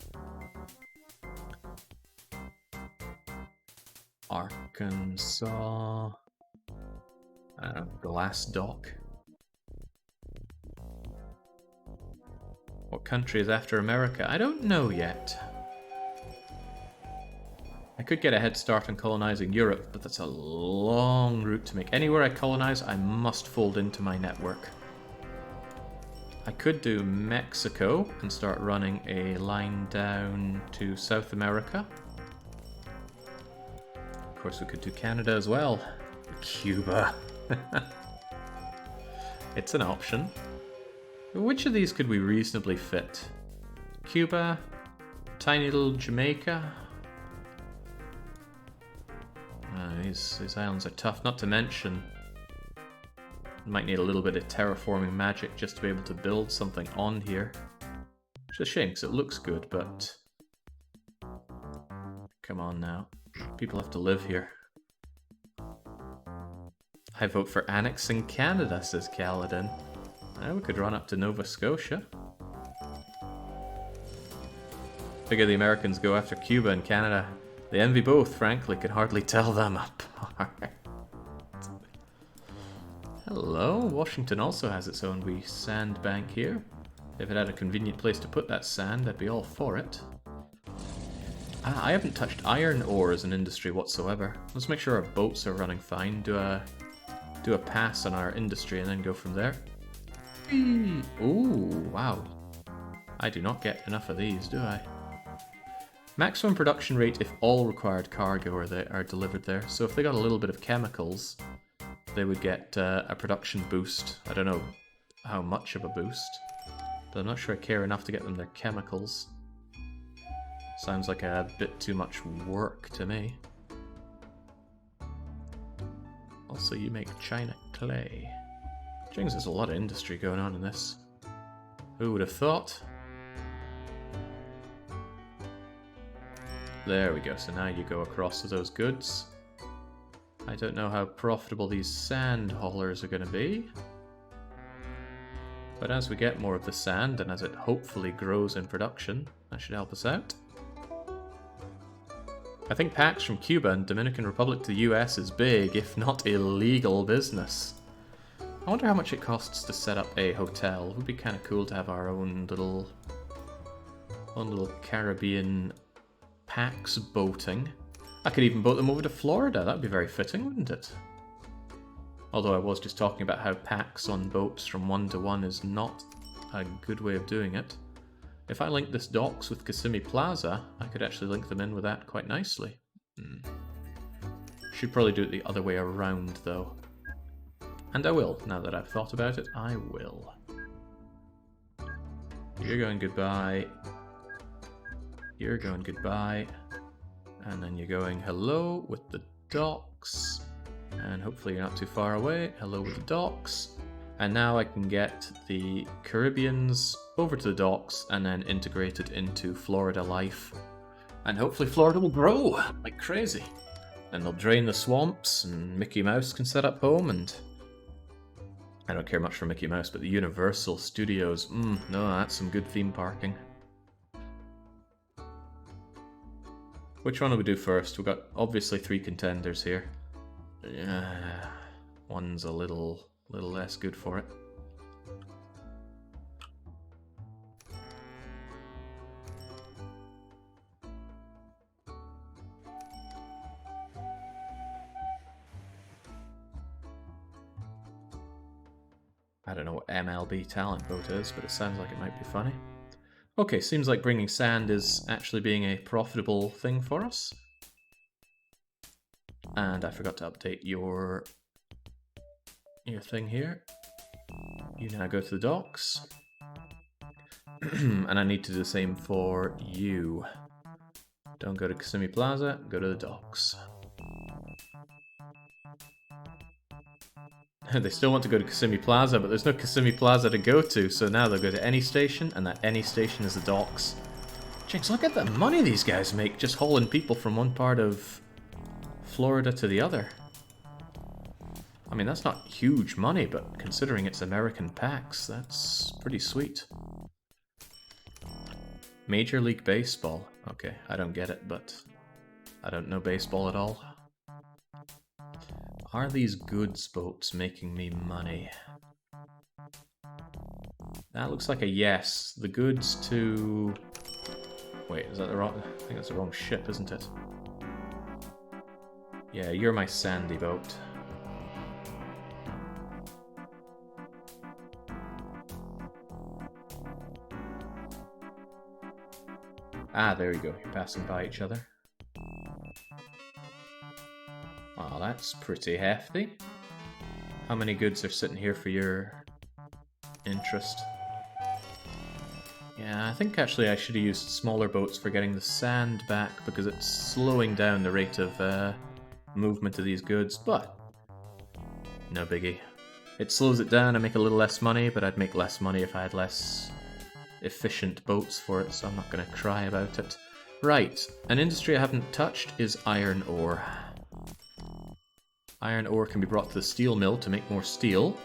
Arkansas. Glass dock. What country is after America? I don't know yet. I could get a head start on colonizing Europe, but that's a long route to make. Anywhere I colonize, I must fold into my network. I could do Mexico and start running a line down to South America. Of course, we could do Canada as well. Cuba. It's an option. Which of these could we reasonably fit? Cuba? Tiny little Jamaica? These islands are tough, not to mention might need a little bit of terraforming magic just to be able to build something on here. Which is a shame, because it looks good, but... Come on now. People have to live here. I vote for annexing Canada, says Kaladin. We could run up to Nova Scotia. Figure the Americans go after Cuba and Canada. They envy both, frankly, could hardly tell them apart. Hello, Washington also has its own wee sand bank here. If it had a convenient place to put that sand, I'd be all for it. I haven't touched iron ore as an industry whatsoever. Let's make sure our boats are running fine. Do a pass on our industry and then go from there. Ooh, wow. I do not get enough of these, do I? Maximum production rate if all required cargo are delivered there. So if they got a little bit of chemicals, they would get a production boost. I don't know how much of a boost, but I'm not sure I care enough to get them their chemicals. Sounds like a bit too much work to me. Also, you make China clay. Jings, there's a lot of industry going on in this. Who would have thought? There we go, so now you go across to those goods. I don't know how profitable these sand haulers are going to be. But as we get more of the sand, and as it hopefully grows in production, that should help us out. I think packs from Cuba and Dominican Republic to the US is big, if not illegal, business. I wonder how much it costs to set up a hotel. It would be kind of cool to have our own little Caribbean packs boating. I could even boat them over to Florida. That would be very fitting, wouldn't it? Although I was just talking about how packs on boats from 1 to 1 is not a good way of doing it. If I link this docks with Kissimmee Plaza, I could actually link them in with that quite nicely. Should probably do it the other way around, though. And I will, now that I've thought about it, I will. You're going goodbye. You're going goodbye. And then you're going hello with the docks. And hopefully you're not too far away. Hello with the docks. And now I can get the Caribbeans over to the docks and then integrated into Florida life. And hopefully Florida will grow like crazy. And they'll drain the swamps and Mickey Mouse can set up home and... I don't care much for Mickey Mouse, but the Universal Studios, no, that's some good theme parking. Which one will we do first? We've got obviously 3 contenders here. One's a little less good for it. I don't know what MLB talent boat is, but it sounds like it might be funny. Okay, seems like bringing sand is actually being a profitable thing for us. And I forgot to update your thing here. You now go to the docks. And I need to do the same for you. Don't go to Kissimmee Plaza, go to the docks. They still want to go to Kissimmee Plaza, but there's no Kissimmee Plaza to go to, so now they'll go to any station, and that any station is the docks. Jinx, look at the money these guys make just hauling people from one part of Florida to the other. I mean, that's not huge money, but considering it's American packs, that's pretty sweet. Major League Baseball. Okay, I don't get it, but I don't know baseball at all. Are these goods boats making me money? That looks like a yes. The goods to... Wait, is that the wrong... I think that's the wrong ship, isn't it? Yeah, you're my sandy boat. Ah, there you go. You're passing by each other. Wow, that's pretty hefty. How many goods are sitting here for your interest? Yeah, I think actually I should have used smaller boats for getting the sand back because it's slowing down the rate of movement of these goods, but no biggie. It slows it down, I make a little less money, but I'd make less money if I had less efficient boats for it, so I'm not going to cry about it. Right, an industry I haven't touched is iron ore. Iron ore can be brought to the steel mill to make more steel.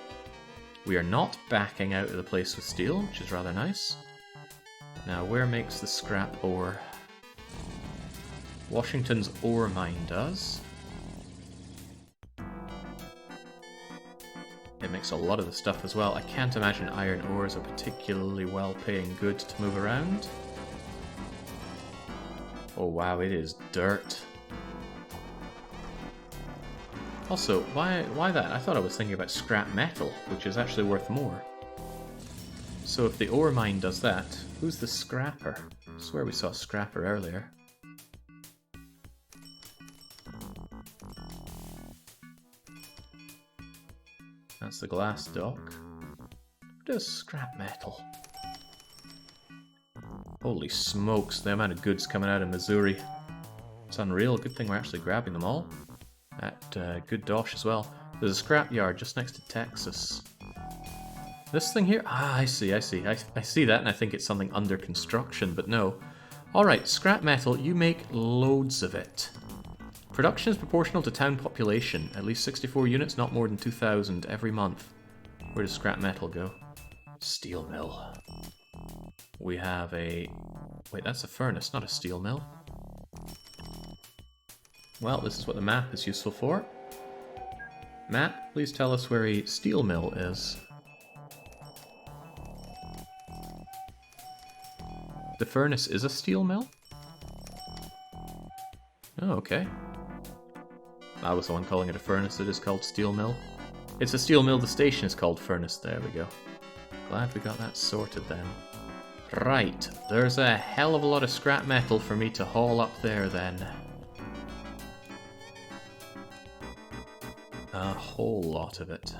We are not backing out of the place with steel, which is rather nice. Now, where makes the scrap ore? Washington's ore mine does. It makes a lot of the stuff as well. I can't imagine iron ore is a particularly well-paying good to move around. Oh wow, it is dirt. Also, why that? I thought I was thinking about scrap metal, which is actually worth more. So if the ore mine does that, who's the scrapper? I swear we saw a scrapper earlier. That's the glass dock. Who does scrap metal? Holy smokes, the amount of goods coming out of Missouri. It's unreal. Good thing we're actually grabbing them all. At good dosh as well. There's a scrapyard just next to Texas. This thing here? Ah, I see. I see that, and I think it's something under construction, but no. Alright, scrap metal, you make loads of it. Production is proportional to town population. At least 64 units, not more than 2,000 every month. Where does scrap metal go? Steel mill. We have a... Wait, that's a furnace, not a steel mill. Well, this is what the map is useful for. Map, please tell us where a steel mill is. The furnace is a steel mill? Oh, okay. I was the one calling it a furnace, it is called steel mill. It's a steel mill, the station is called furnace, there we go. Glad we got that sorted then. Right, there's a hell of a lot of scrap metal for me to haul up there then. A whole lot of it.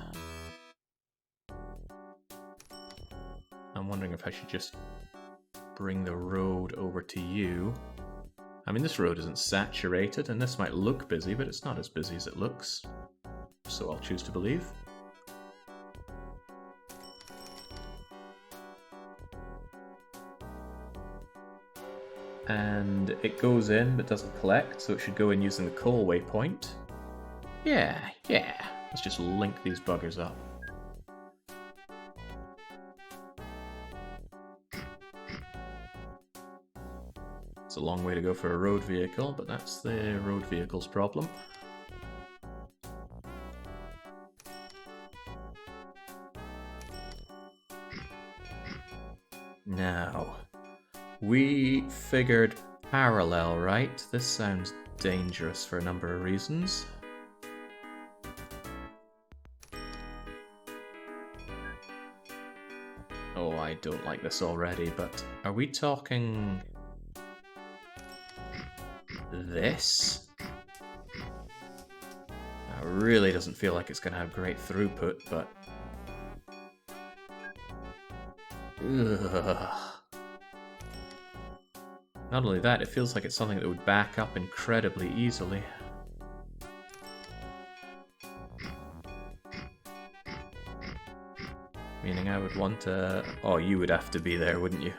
I'm wondering if I should just bring the road over to you. I mean, this road isn't saturated, and this might look busy, but it's not as busy as it looks. So I'll choose to believe. And it goes in, but doesn't collect, so it should go in using the coal waypoint. Yeah. Let's just link these buggers up. It's a long way to go for a road vehicle, but that's the road vehicle's problem. Now, we figured parallel, right? This sounds dangerous for a number of reasons. Oh, I don't like this already, but are we talking... this? It really doesn't feel like it's going to have great throughput, but... Ugh. Not only that, it feels like it's something that would back up incredibly easily. Meaning I would want to... Oh, you would have to be there, wouldn't you?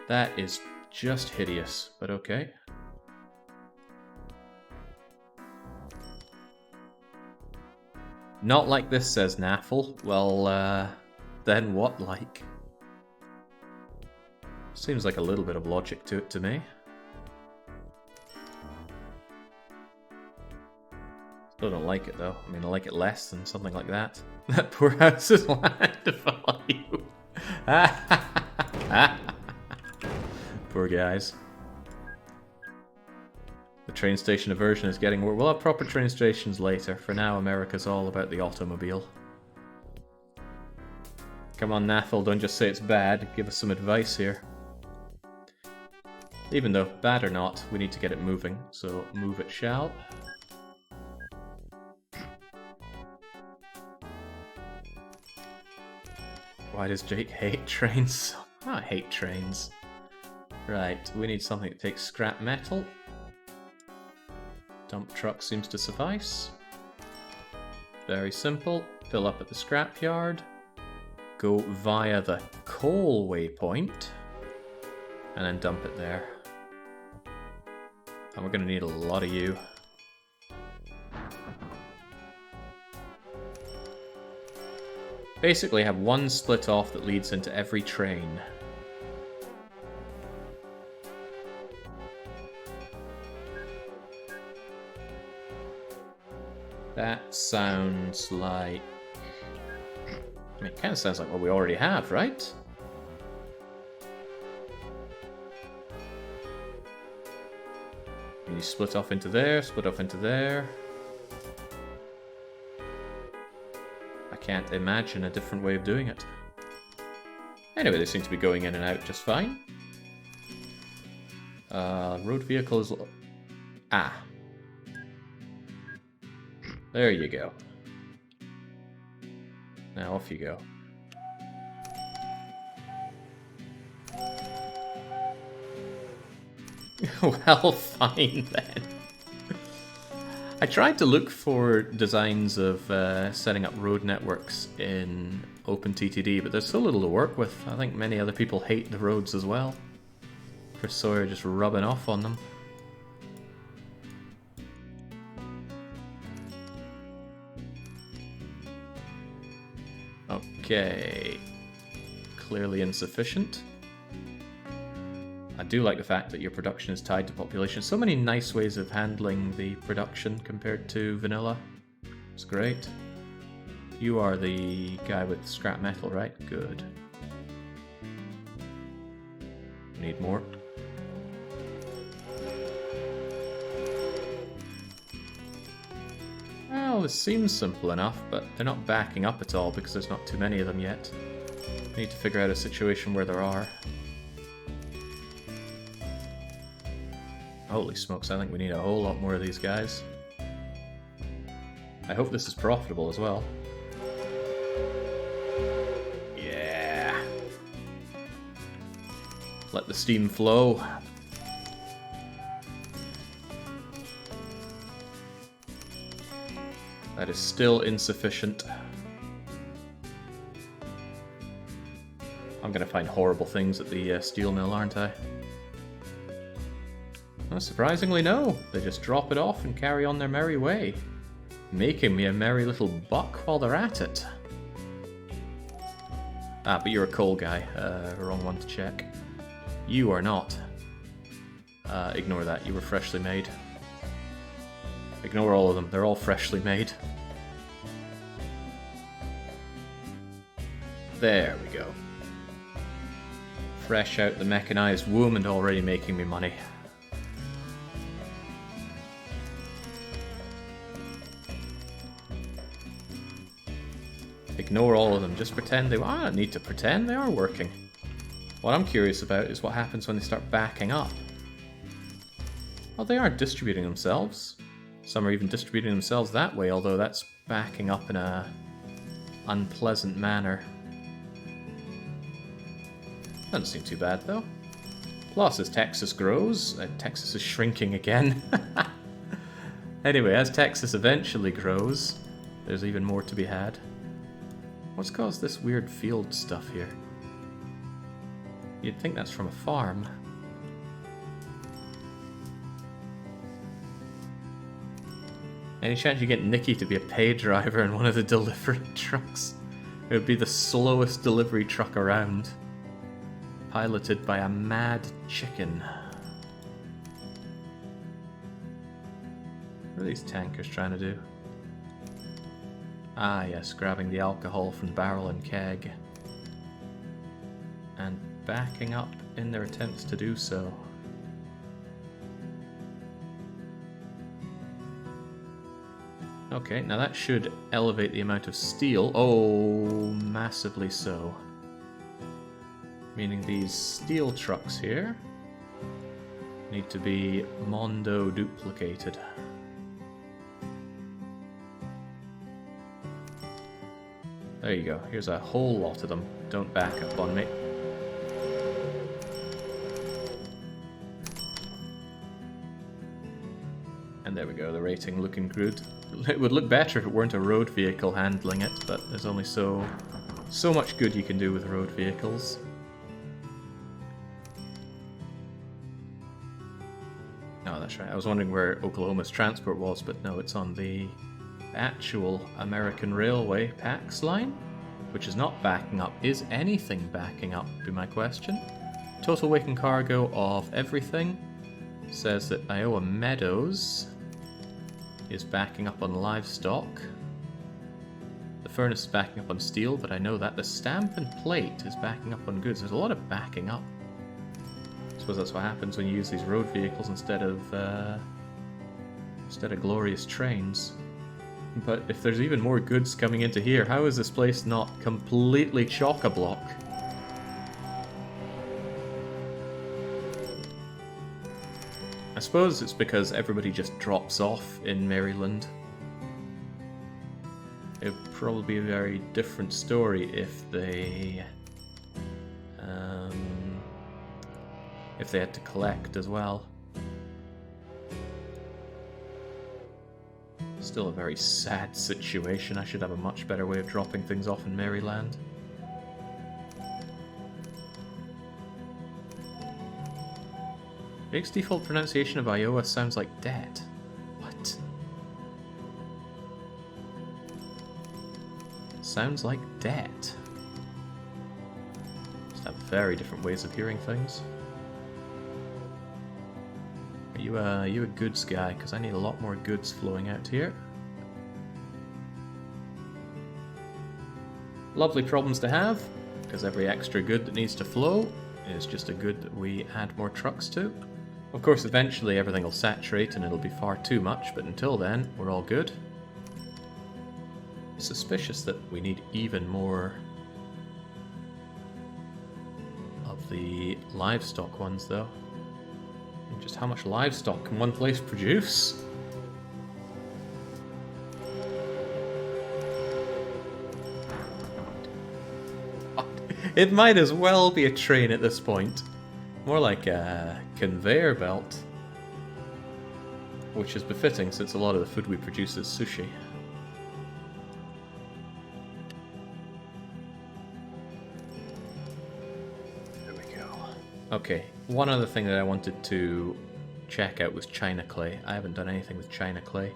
That is just hideous, but okay. Not like this, says Naffle. Well, then what like? Seems like a little bit of logic to it to me. Still don't like it though. I mean, I like it less than something like that. That poor house is land to follow you. Poor guys. The train station aversion is getting worse. We'll have proper train stations later. For now, America's all about the automobile. Come on, Naffle, don't just say it's bad. Give us some advice here. Even though, bad or not, we need to get it moving. So, move it shall. Why does Jake hate trains? I hate trains. Right, we need something that takes scrap metal. Dump truck seems to suffice. Very simple. Fill up at the scrapyard. Go via the coal waypoint. And then dump it there. And we're going to need a lot of you. Basically have one split off that leads into every train. That sounds like... I mean, it kind of sounds like what we already have, right? And you split off into there, split off into there. I can't imagine a different way of doing it. Anyway, they seem to be going in and out just fine. Road vehicles... Ah. There you go. Now off you go. Well, fine then. I tried to look for designs of setting up road networks in OpenTTD, but there's so little to work with. I think many other people hate the roads as well. For Sawyer just rubbing off on them. Okay. Clearly insufficient. I do like the fact that your production is tied to population. So many nice ways of handling the production compared to vanilla. It's great. You are the guy with scrap metal, right? Good. Need more. Well, this seems simple enough, but they're not backing up at all because there's not too many of them yet. I need to figure out a situation where there are. Holy smokes, I think we need a whole lot more of these guys. I hope this is profitable as well. Yeah. Let the steam flow. That is still insufficient. I'm gonna find horrible things at the steel mill, aren't I? Well, surprisingly, no. They just drop it off and carry on their merry way, making me a merry little buck while they're at it. Ah, but you're a coal guy. Wrong one to check. You are not. Ignore that. You were freshly made. Ignore all of them. They're all freshly made. There we go. Fresh out the mechanized womb and already making me money. Ignore all of them. Just pretend they... I don't need to pretend. They are working. What I'm curious about is what happens when they start backing up. Well, they are distributing themselves. Some are even distributing themselves that way, although that's backing up in a unpleasant manner. Doesn't seem too bad, though. Plus, as Texas grows... Texas is shrinking again. Anyway, as Texas eventually grows, there's even more to be had. What's caused this weird field stuff here? You'd think that's from a farm. Any chance you get Nikki to be a pay driver in one of the delivery trucks? It would be the slowest delivery truck around. Piloted by a mad chicken. What are these tankers trying to do? Ah yes, grabbing the alcohol from barrel and keg. And backing up in their attempts to do so. Okay, now that should elevate the amount of steel. Oh, massively so. Meaning these steel trucks here need to be mondo duplicated. There you go. Here's a whole lot of them. Don't back up on me. And there we go, the rating looking good. It would look better if it weren't a road vehicle handling it, but there's only so much good you can do with road vehicles. Oh, that's right. I was wondering where Oklahoma's transport was, but no, it's on the actual American Railway PAX line, which is not backing up. Is anything backing up, be my question. Total weight and cargo of everything says that Iowa Meadows is backing up on livestock. The furnace is backing up on steel, but I know that the stamp and plate is backing up on goods. There's a lot of backing up. I suppose that's what happens when you use these road vehicles instead of glorious trains. But if there's even more goods coming into here, how is this place not completely chock-a-block? I suppose it's because everybody just drops off in Maryland. It would probably be a very different story if they had to collect as well. Still a very sad situation. I should have a much better way of dropping things off in Maryland. Jake's default pronunciation of Iowa sounds like dead. What? Sounds like dead. Just have very different ways of hearing things. Are you a goods guy? Because I need a lot more goods flowing out here. Lovely problems to have, because every extra good that needs to flow is just a good that we add more trucks to. Of course, eventually everything will saturate and it'll be far too much, but until then, we're all good. Suspicious that we need even more of the livestock ones, though. And just how much livestock can one place produce? It might as well be a train at this point. More like a conveyor belt. Which is befitting since a lot of the food we produce is sushi. There we go. Okay, one other thing that I wanted to check out was China clay. I haven't done anything with China clay.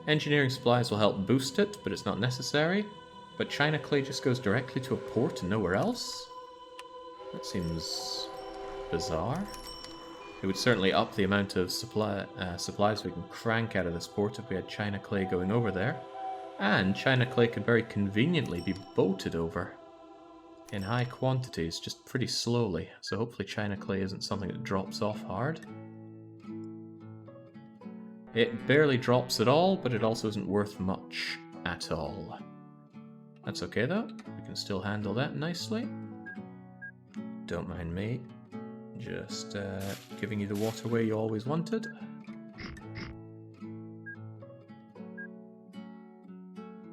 Engineering supplies will help boost it, but it's not necessary. But China clay just goes directly to a port and nowhere else? That seems bizarre. It would certainly up the amount of supplies we can crank out of this port if we had China clay going over there. And China clay could very conveniently be boated over in high quantities, just pretty slowly. So hopefully China clay isn't something that drops off hard. It barely drops at all, but it also isn't worth much at all. That's okay though, we can still handle that nicely. Don't mind me. Just giving you the waterway you always wanted.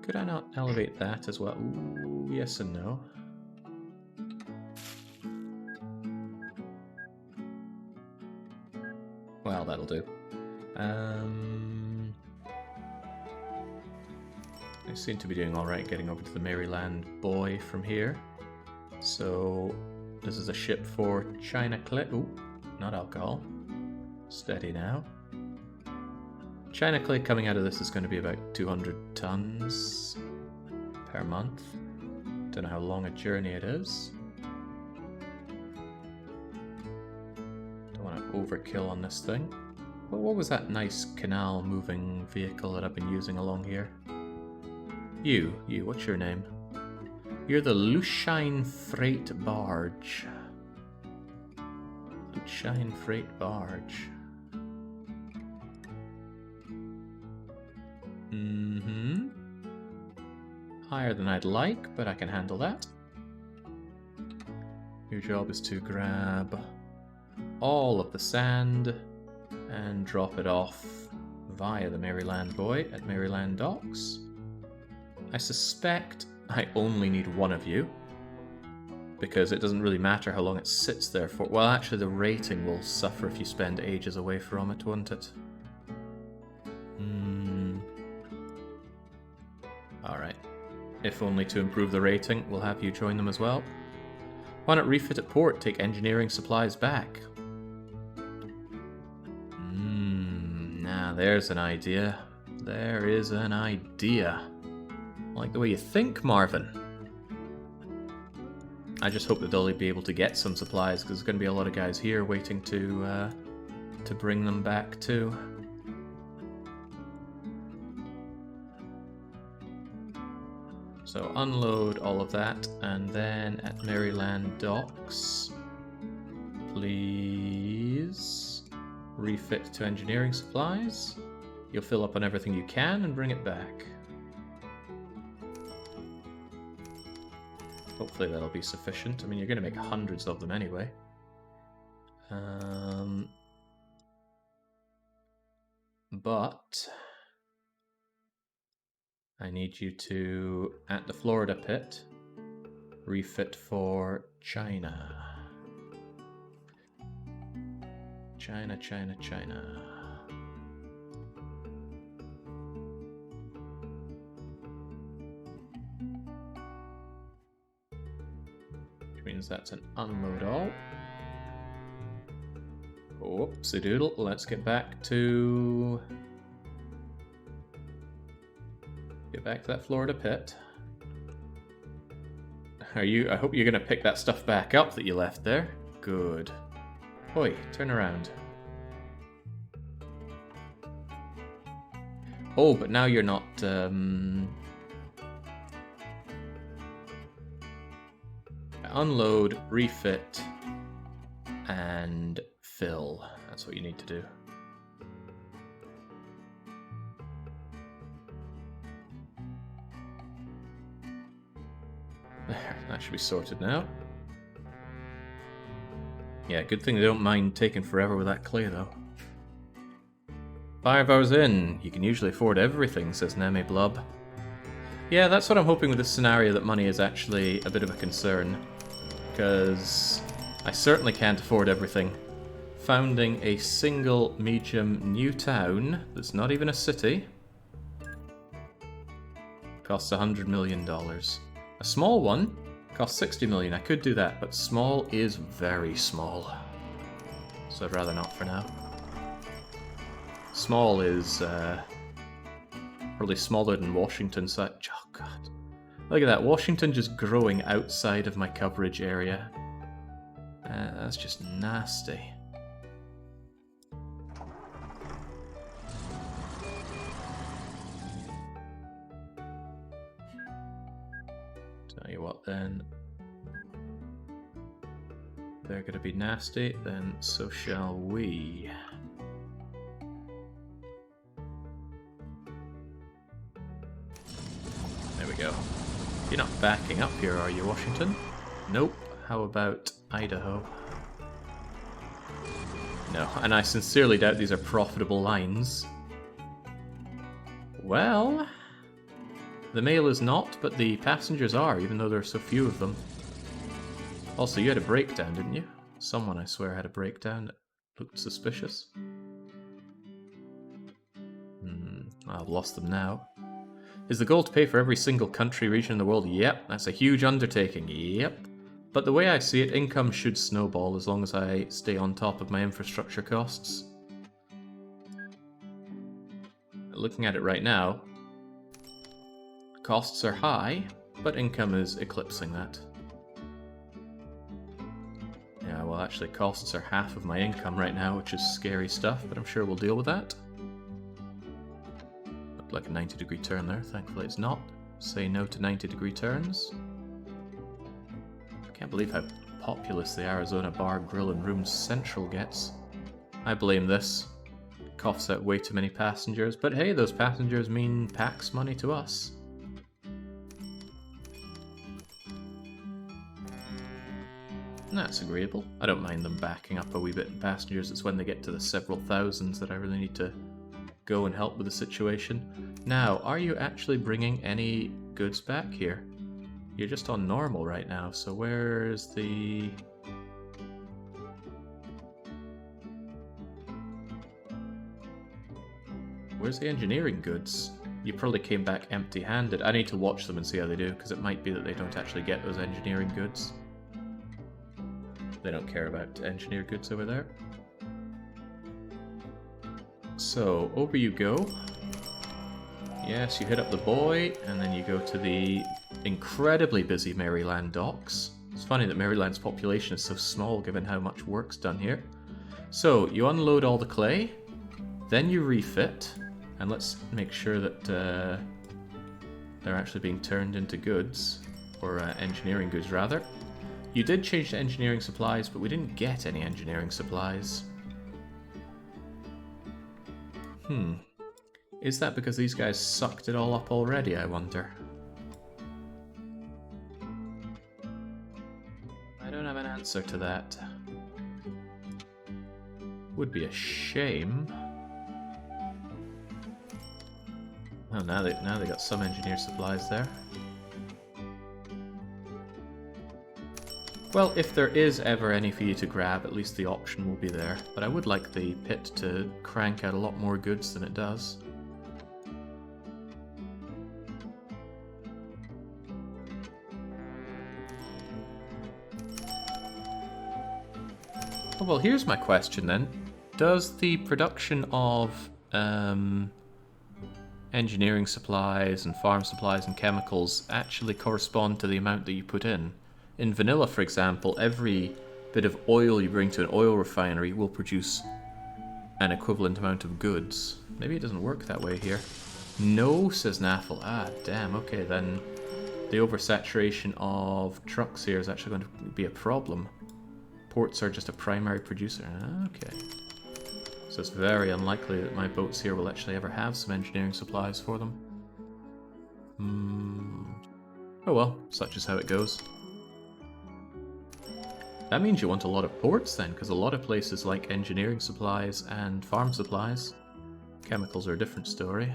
Could I not elevate that as well? Ooh, yes and no. Well, that'll do. I seem to be doing alright getting over to the Maryland boy from here. So, this is a ship for China clay. Ooh, not alcohol. Steady now. China clay coming out of this is going to be about 200 tons per month. Don't know how long a journey it is. Don't want to overkill on this thing. But what was that nice canal moving vehicle that I've been using along here? You, what's your name? You're the Lushine Freight Barge. Lushine Freight Barge. Higher than I'd like, but I can handle that. Your job is to grab all of the sand and drop it off via the Maryland boy at Maryland Docks. I suspect I only need one of you, because it doesn't really matter how long it sits there for. Well, actually the rating will suffer if you spend ages away from it, won't it? Alright. If only to improve the rating, we'll have you join them as well. Why not refit at port, take engineering supplies back? Now there's an idea. There is an idea. I like the way you think, Marvin. I just hope that they'll be able to get some supplies, because there's going to be a lot of guys here waiting to bring them back too. So unload all of that, and then at Maryland Docks, please refit to engineering supplies. You'll fill up on everything you can and bring it back. Hopefully that'll be sufficient. I mean, you're going to make hundreds of them anyway. But I need you to, at the Florida pit, refit for China. China. means that's an unload all. Whoopsie doodle. Let's get back to that Florida pit. I hope you're gonna pick that stuff back up that you left there. Good. Oi, turn around. Oh, but now you're not, unload, refit, and fill. That's what you need to do. There, that should be sorted now. Yeah, good thing they don't mind taking forever with that clay, though. 5 hours in. You can usually afford everything, says Neme Blub. Yeah, that's what I'm hoping with this scenario, that money is actually a bit of a concern. Because I certainly can't afford everything. Founding a single medium new town that's not even a city costs $100 million. A small one costs $60 million. I could do that, but small is very small. So I'd rather not for now. Small is probably smaller than Washington, so oh god. Look at that, Washington just growing outside of my coverage area. That's just nasty. Tell you what then. They're gonna be nasty, then so shall we. There we go. You're not backing up here, are you, Washington? Nope. How about Idaho? No, and I sincerely doubt these are profitable lines. Well, the mail is not, but the passengers are, even though there are so few of them. Also, you had a breakdown, didn't you? Someone, I swear, had a breakdown that looked suspicious. I've lost them now. Is the goal to pay for every single country, region in the world? Yep, that's a huge undertaking, yep. But the way I see it, income should snowball as long as I stay on top of my infrastructure costs. Looking at it right now, costs are high, but income is eclipsing that. Yeah, well actually costs are half of my income right now, which is scary stuff, but I'm sure we'll deal with that. Like a 90-degree turn there. Thankfully it's not. Say no to 90-degree turns. I can't believe how populous the Arizona Bar, Grill and Rooms Central gets. I blame this. Coughs out way too many passengers, but hey, those passengers mean tax money to us. That's agreeable. I don't mind them backing up a wee bit in passengers. It's when they get to the several thousands that I really need to go and help with the situation. Now, are you actually bringing any goods back here? You're just on normal right now, so where's the... Where's the engineering goods? You probably came back empty-handed. I need to watch them and see how they do, because it might be that they don't actually get those engineering goods. They don't care about engineer goods over there. So, over you go. Yes, you hit up the buoy, and then you go to the incredibly busy Maryland docks. It's funny that Maryland's population is so small given how much work's done here. So, you unload all the clay, then you refit, and let's make sure that they're actually being turned into goods, or engineering goods rather. You did change to engineering supplies, but we didn't get any engineering supplies. Is that because these guys sucked it all up already, I wonder? I don't have an answer to that. Would be a shame. Oh, now they got some engineer supplies there. Well, if there is ever any for you to grab, at least the option will be there. But I would like the pit to crank out a lot more goods than it does. Oh, well, here's my question then. Does the production of engineering supplies and farm supplies and chemicals actually correspond to the amount that you put in? In vanilla, for example, every bit of oil you bring to an oil refinery will produce an equivalent amount of goods. Maybe it doesn't work that way here. No, says Naffle. Ah, damn, okay, then the oversaturation of trucks here is actually going to be a problem. Ports are just a primary producer. Okay. So it's very unlikely that my boats here will actually ever have some engineering supplies for them. Oh well, such is how it goes. That means you want a lot of ports then, because a lot of places like engineering supplies and farm supplies. Chemicals are a different story.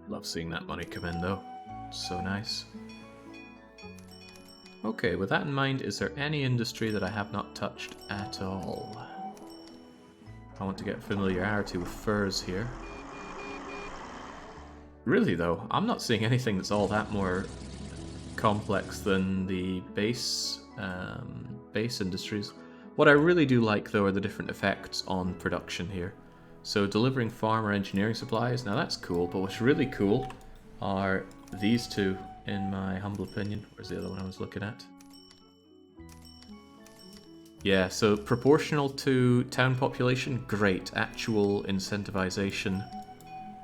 Love seeing that money come in though. It's so nice. Okay, with that in mind, is there any industry that I have not touched at all? I want to get familiarity with furs here. Really though, I'm not seeing anything that's all that more complex than the base industries. What I really do like though are the different effects on production here. So delivering farm or engineering supplies, now that's cool, but what's really cool are these two, in my humble opinion. Where's the other one I was looking at? Yeah, so proportional to town population, great. Actual incentivization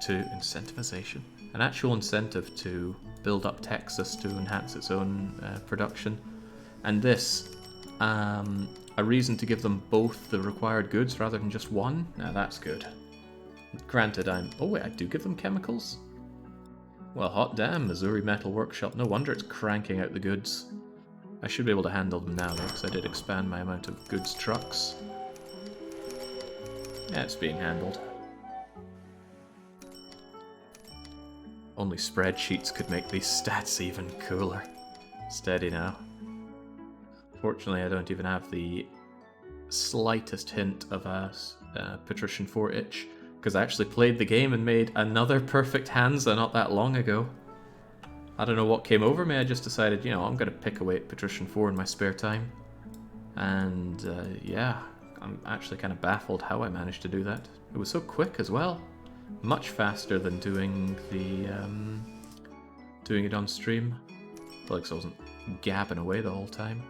to... incentivization? An actual incentive to build up Texas to enhance its own production. And this, a reason to give them both the required goods rather than just one? Now that's good. Granted, oh wait, I do give them chemicals? Well, hot damn, Missouri Metal Workshop. No wonder it's cranking out the goods. I should be able to handle them now, though, because I did expand my amount of goods trucks. Yeah, it's being handled. Only spreadsheets could make these stats even cooler. Steady now. Fortunately, I don't even have the slightest hint of a Patrician 4 itch, because I actually played the game and made another perfect Hansa not that long ago. I don't know what came over me, I just decided, you know, I'm going to pick away at Patrician 4 in my spare time. And yeah, I'm actually kind of baffled how I managed to do that. It was so quick as well. Much faster than doing it on stream. I feel like I wasn't gabbing away the whole time.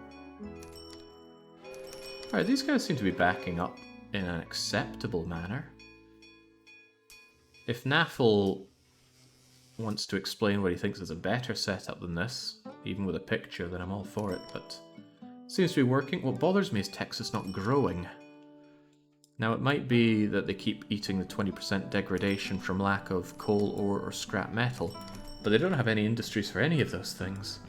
Alright, these guys seem to be backing up in an acceptable manner. If Naffle wants to explain what he thinks is a better setup than this, even with a picture, then I'm all for it, but it seems to be working. What bothers me is Texas not growing. Now, it might be that they keep eating the 20% degradation from lack of coal, ore, or scrap metal, but they don't have any industries for any of those things.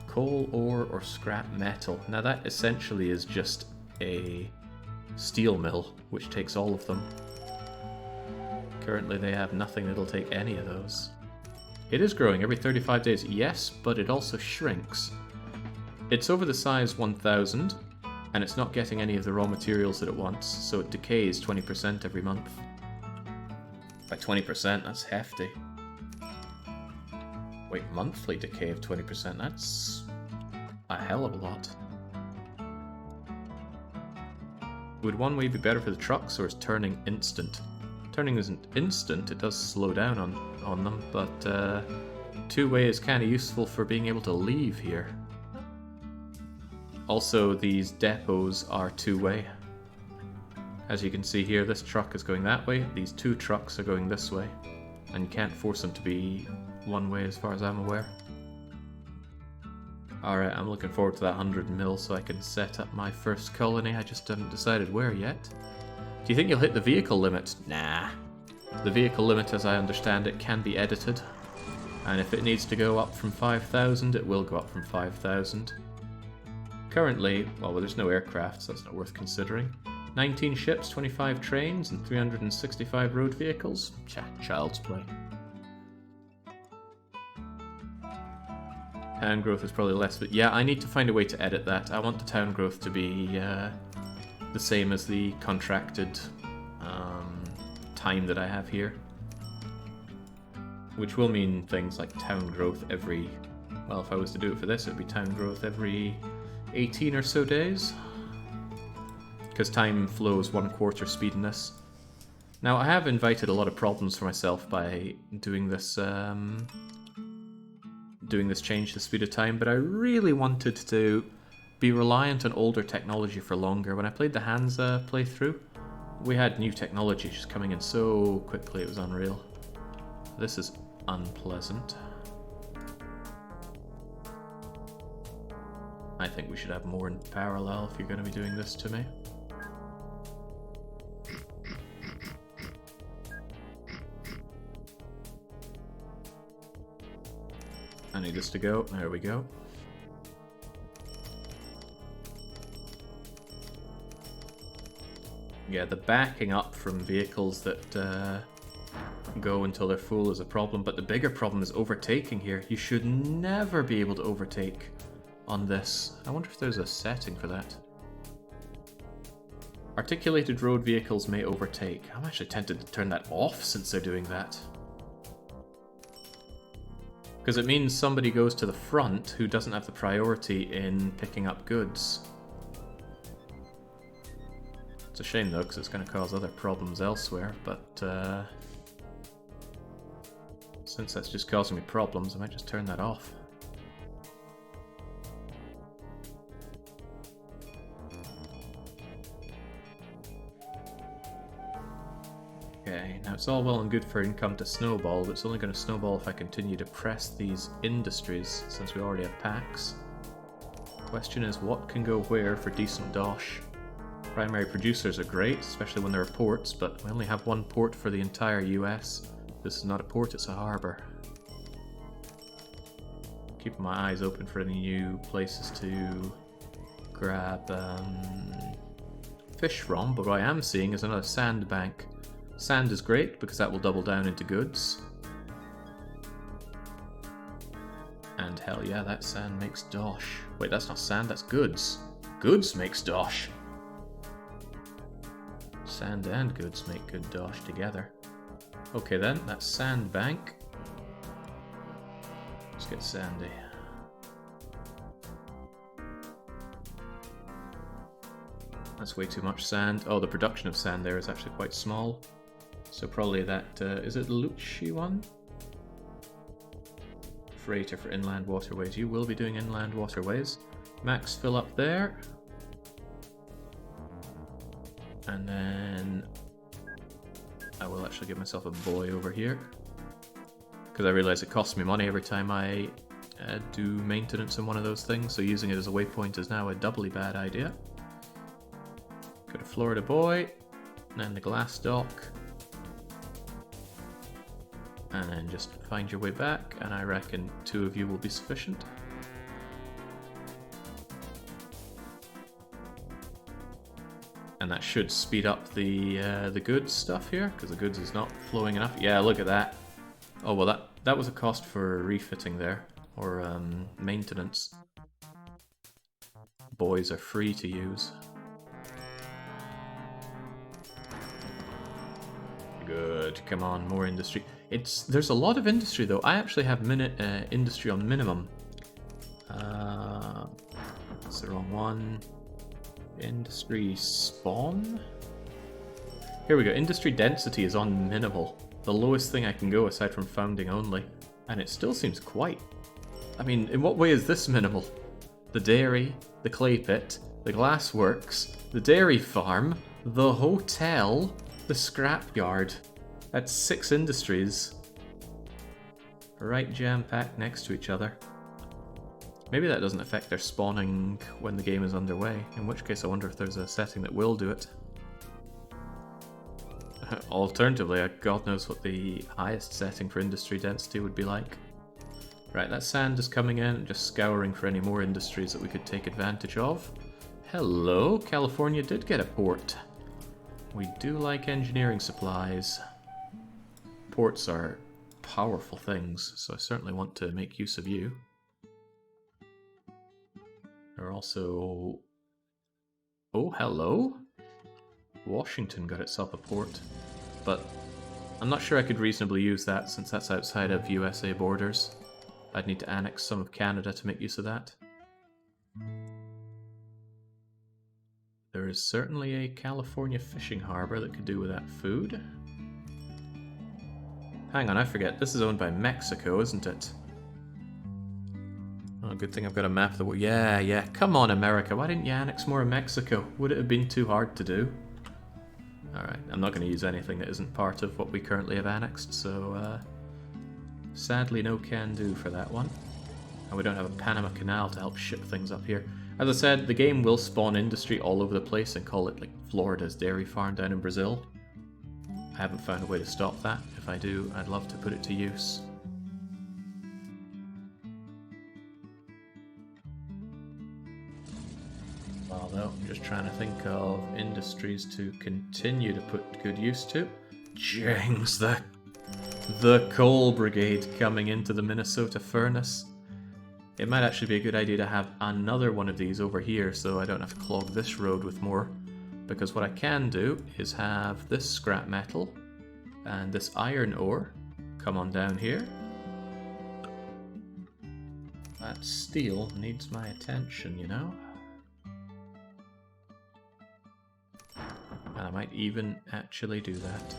Coal, ore, or scrap metal. Now, that essentially is just a steel mill, which takes all of them. Currently, they have nothing that'll take any of those. It is growing every 35 days, yes, but it also shrinks. It's over the size 1000, and it's not getting any of the raw materials that it wants, so it decays 20% every month. By 20%, that's hefty. Wait, monthly decay of 20%, that's a hell of a lot. Would one way be better for the trucks, or is turning instant? Turning isn't instant, it does slow down on them, but two-way is kind of useful for being able to leave here. Also, these depots are two-way. As you can see here, this truck is going that way, these two trucks are going this way, and you can't force them to be one way as far as I'm aware. Alright, I'm looking forward to that 100 mil so I can set up my first colony. I just haven't decided where yet. Do you think you'll hit the vehicle limit? Nah. The vehicle limit, as I understand it, can be edited. And if it needs to go up from 5,000, it will go up from 5,000. Currently, well, there's no aircraft, so that's not worth considering. 19 ships, 25 trains, and 365 road vehicles? Child's play. Town growth is probably less, but yeah, I need to find a way to edit that. I want the town growth to be the same as the contracted time that I have here. Which will mean things like town growth every, Well, if I was to do it for this, it would be town growth every 18 or so days. Because time flows 1/4 speed in this. Now, I have invited a lot of problems for myself by doing this change to speed of time, but I really wanted to be reliant on older technology for longer. When I played the Hansa playthrough, we had new technology just coming in so quickly, it was unreal. This is unpleasant. I think we should have more in parallel if you're going to be doing this to me. I need this to go. There we go. Yeah, the backing up from vehicles that go until they're full is a problem, but the bigger problem is overtaking here. You should never be able to overtake on this. I wonder if there's a setting for that. Articulated road vehicles may overtake. I'm actually tempted to turn that off since they're doing that. Because it means somebody goes to the front who doesn't have the priority in picking up goods. It's a shame though, because it's going to cause other problems elsewhere, but since that's just causing me problems, I might just turn that off. Okay, now it's all well and good for income to snowball, but it's only going to snowball if I continue to press these industries, since we already have packs. Question is, what can go where for decent dosh? Primary producers are great, especially when there are ports, but we only have one port for the entire US. This is not a port, it's a harbour. Keeping my eyes open for any new places to grab fish from, but what I am seeing is another sand bank. Sand is great because that will double down into goods. And hell yeah, that sand makes dosh. Wait, that's not sand, that's goods. Goods makes dosh. Sand and goods make good dosh together. Okay then, that's sand bank. Let's get sandy. That's way too much sand. Oh, the production of sand there is actually quite small. So probably that, is it the Lucci one? Freighter for inland waterways. You will be doing inland waterways. Max fill up there. And then I will actually give myself a boy over here. Because I realize it costs me money every time I do maintenance on one of those things, so using it as a waypoint is now a doubly bad idea. Go to Florida boy, and then the glass dock. And then just find your way back, and I reckon 2 of you will be sufficient. And that should speed up the goods stuff here, because the goods is not flowing enough. Yeah, look at that. Oh, well that was a cost for refitting there, or maintenance. Boys are free to use. Good, come on, more industry. There's a lot of industry though. I actually have industry on minimum. That's the wrong one. Industry spawn? Here we go, industry density is on minimal. The lowest thing I can go aside from founding only. And it still seems quite... I mean, in what way is this minimal? The dairy, the clay pit, the glass works, the dairy farm, the hotel, the scrapyard. That's 6 industries. Right jam-packed next to each other. Maybe that doesn't affect their spawning when the game is underway, in which case I wonder if there's a setting that will do it. Alternatively, God knows what the highest setting for industry density would be like. Right, that sand is coming in, just scouring for any more industries that we could take advantage of. Hello, California did get a port. We do like engineering supplies. Ports are powerful things, so I certainly want to make use of you. There are also... Oh, hello? Washington got itself a port, but I'm not sure I could reasonably use that since that's outside of USA borders. I'd need to annex some of Canada to make use of that. There is certainly a California fishing harbor that could do with that food. Hang on, I forget. This is owned by Mexico, isn't it? Oh, good thing I've got a map of the world. Yeah. Come on, America. Why didn't you annex more of Mexico? Would it have been too hard to do? Alright, I'm not going to use anything that isn't part of what we currently have annexed, so sadly no can do for that one. And we don't have a Panama Canal to help ship things up here. As I said, the game will spawn industry all over the place and call it like Florida's dairy farm down in Brazil. I haven't found a way to stop that. If I do, I'd love to put it to use. Although, I'm just trying to think of industries to continue to put good use to. Jings, the coal brigade coming into the Minnesota furnace. It might actually be a good idea to have another one of these over here so I don't have to clog this road with more. Because what I can do is have this scrap metal and this iron ore come on down here. That steel needs my attention, you know. And I might even actually do that.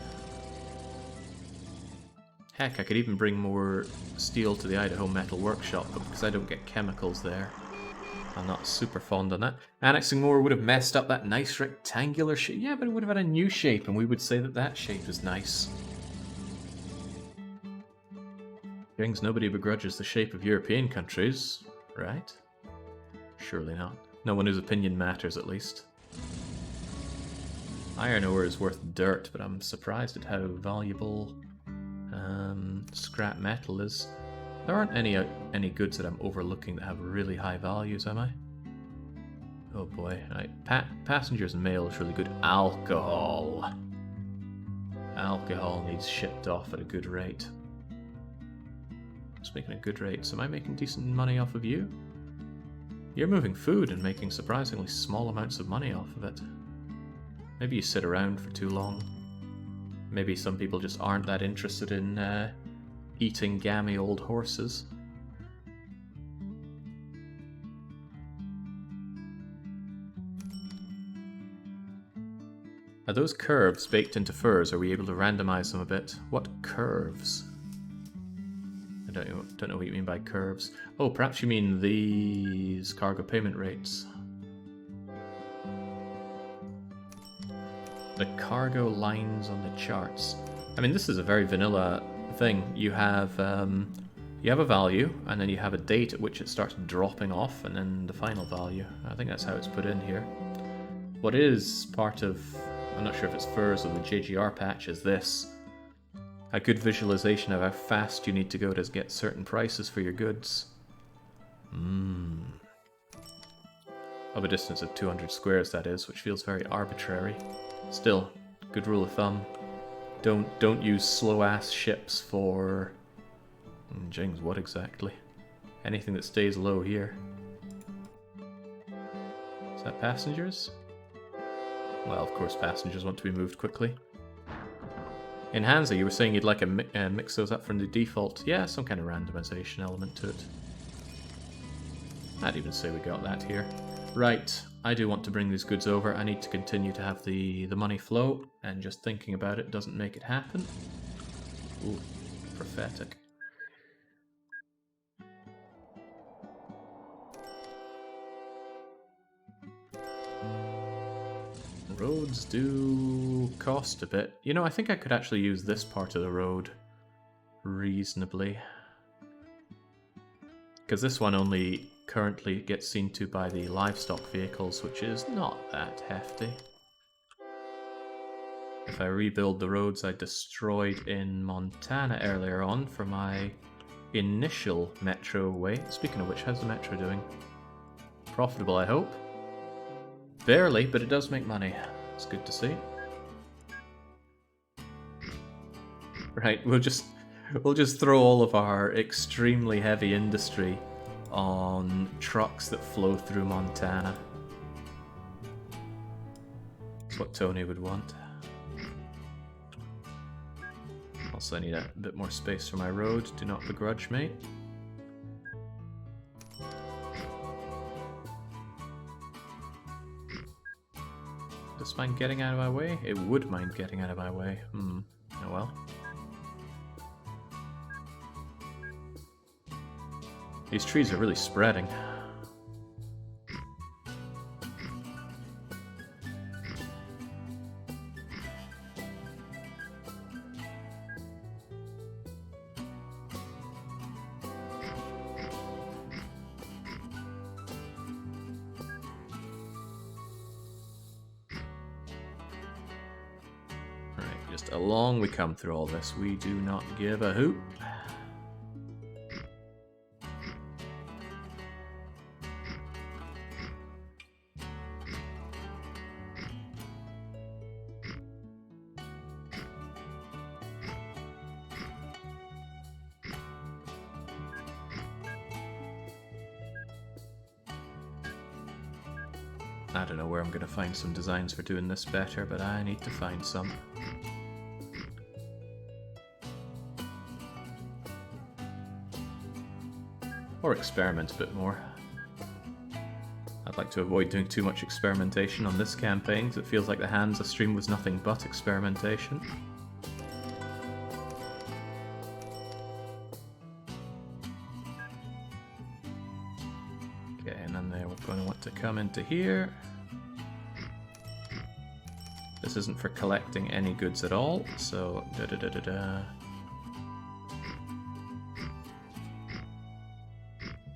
Heck, I could even bring more steel to the Idaho Metal Workshop, but because I don't get chemicals there, I'm not super fond on that. Annexing more would have messed up that nice rectangular shape. Yeah, but it would have had a new shape, and we would say that that shape is nice. Things nobody begrudges the shape of European countries, right? Surely not. No one whose opinion matters, at least. Iron ore is worth dirt, but I'm surprised at how valuable scrap metal is. There aren't any goods that I'm overlooking that have really high values, am I? Oh boy. Right. Passengers and mail is really good. Alcohol. Alcohol needs shipped off at a good rate. It's making a good rate. So am I making decent money off of you? You're moving food and making surprisingly small amounts of money off of it. Maybe you sit around for too long. Maybe some people just aren't that interested in eating gammy old horses. Are those curves baked into furs? Are we able to randomize them a bit? What curves? I don't know what you mean by curves. Oh, perhaps you mean these cargo payment rates. The cargo lines on the charts. I mean, this is a very vanilla thing. You have a value, and then you have a date at which it starts dropping off, and then the final value. I think that's how it's put in here. What is part of, I'm not sure if it's furs or the JGR patch, is this. A good visualization of how fast you need to go to get certain prices for your goods. Of a distance of 200 squares, that is, which feels very arbitrary. Still, good rule of thumb. Don't use slow-ass ships for... Jings, what exactly? Anything that stays low here. Is that passengers? Well, of course passengers want to be moved quickly. In Hansa, you were saying you'd like to mix those up from the default. Yeah, some kind of randomization element to it. I'd even say we got that here. Right, I do want to bring these goods over. I need to continue to have the money flow, and just thinking about it doesn't make it happen. Ooh, prophetic. Roads do cost a bit. You know, I think I could actually use this part of the road reasonably. Because this one only currently gets seen to by the livestock vehicles, which is not that hefty. If I rebuild the roads I destroyed in Montana earlier on for my initial metro way. Speaking of which, how's the metro doing? Profitable, I hope. Barely, but it does make money. It's good to see. Right, we'll just throw all of our extremely heavy industry on trucks that flow through Montana. That's what Tony would want. Also, I need a bit more space for my road. Do not begrudge me. this mind getting out of my way? It would mind getting out of my way. Oh well. These trees are really spreading. Just along we come through all this. We do not give a hoot. I don't know where I'm going to find some designs for doing this better, but I need to find some. Or experiment a bit more. I'd like to avoid doing too much experimentation on this campaign, because it feels like the Hansa stream was nothing but experimentation. Okay, and then we're going to want to come into here. This isn't for collecting any goods at all, so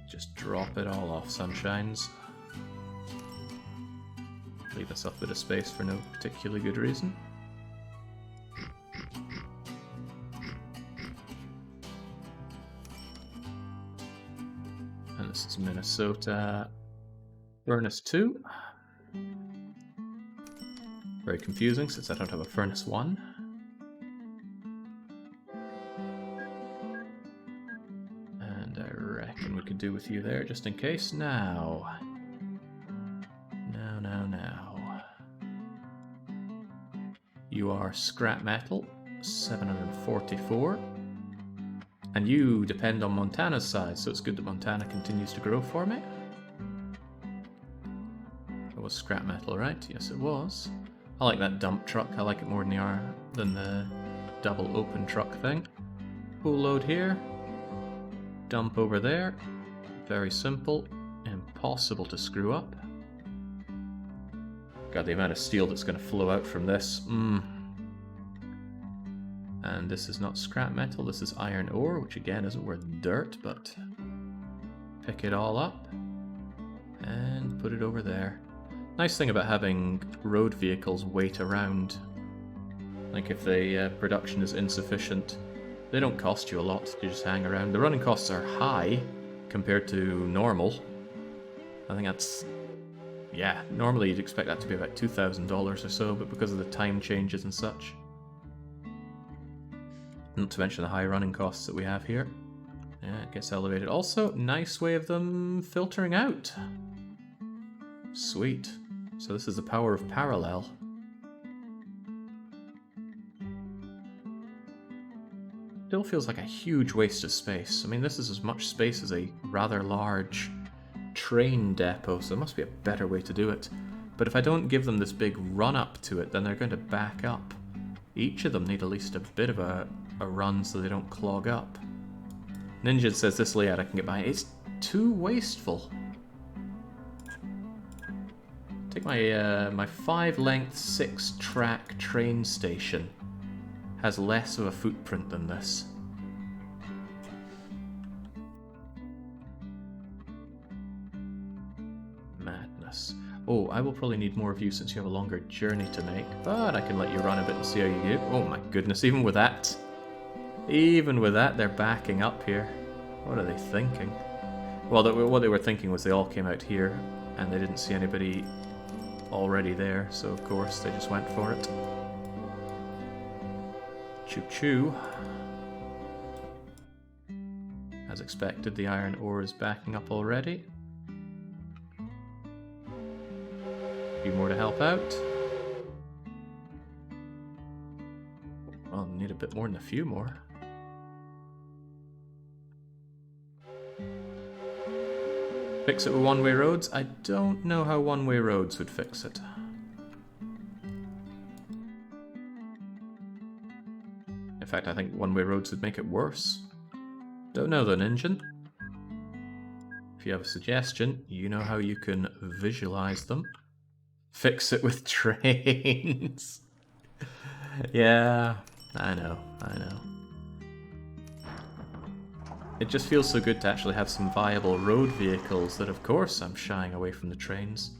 just drop it all off, sunshines. Leave us a bit of space for no particularly good reason. And this is Minnesota Furnace 2. Very confusing since I don't have a Furnace 1. And I reckon we could do with you there just in case. Now. You are scrap metal, 744. And you depend on Montana's size, so it's good that Montana continues to grow for me. It was scrap metal, right? Yes, it was. I like that dump truck. I like it more than the double open truck thing. Full load here. Dump over there. Very simple. Impossible to screw up. God, the amount of steel that's going to flow out from this. And this is not scrap metal, this is iron ore, which again isn't worth dirt, but pick it all up and put it over there. Nice thing about having road vehicles wait around. Like if the production is insufficient, they don't cost you a lot, you just hang around. The running costs are high compared to normal. I think that's... yeah, normally you'd expect that to be about $2,000 or so, but because of the time changes and such. Not to mention the high running costs that we have here. Yeah, it gets elevated. Also, nice way of them filtering out. Sweet. So this is the power of parallel. Still feels like a huge waste of space. I mean, this is as much space as a rather large train depot, so there must be a better way to do it. But if I don't give them this big run-up to it, then they're going to back up. Each of them need at least a bit of a run so they don't clog up. Ninja says this layout I can get by. It's too wasteful. Take my my 5-length 6-track train station. Has less of a footprint than this. Madness. Oh, I will probably need more of you since you have a longer journey to make, but I can let you run a bit and see how you do. Oh my goodness, even with that, they're backing up here. What are they thinking? Well, what they were thinking was they all came out here and they didn't see anybody already there, so of course they just went for it. Choo-choo. As expected, the iron ore is backing up already. A few more to help out. Well, need a bit more than a few more. Fix it with one-way roads? I don't know how one-way roads would fix it. fact, I think one-way roads would make it worse. Don't know then, Engine. If you have a suggestion, you know how you can visualize them. Fix it with trains. Yeah, I know. It just feels so good to actually have some viable road vehicles that, of course, I'm shying away from the trains.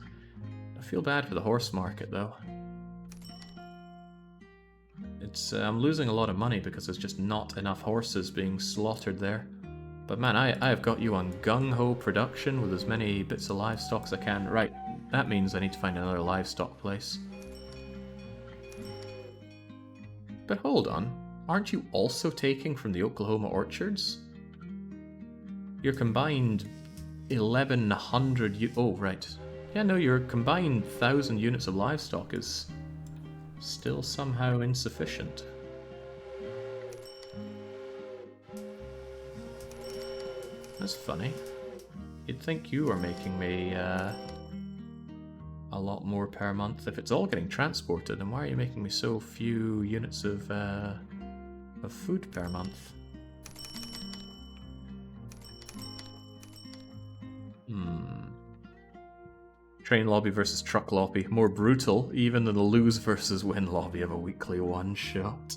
I feel bad for the horse market, though. I'm losing a lot of money because there's just not enough horses being slaughtered there. But man, I have got you on gung-ho production with as many bits of livestock as I can. Right, that means I need to find another livestock place. But hold on, aren't you also taking from the Oklahoma orchards? Your combined 1,100 oh, right. Yeah, no, your combined 1,000 units of livestock is still somehow insufficient. That's funny. You'd think you are making me a lot more per month. If it's all getting transported, then why are you making me so few units of food per month? Train lobby versus truck lobby. More brutal even than the lose versus win lobby of a weekly one-shot.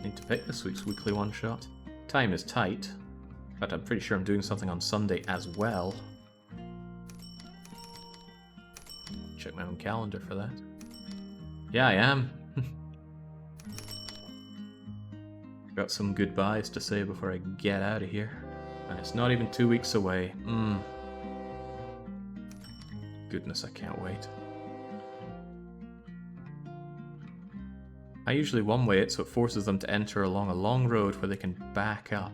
Need to pick this week's weekly one-shot. Time is tight, but I'm pretty sure I'm doing something on Sunday as well. Check my own calendar for that. Yeah, I am. Got some goodbyes to say before I get out of here. And it's not even 2 weeks away. Goodness, I can't wait. I usually one-way it, so it forces them to enter along a long road where they can back up.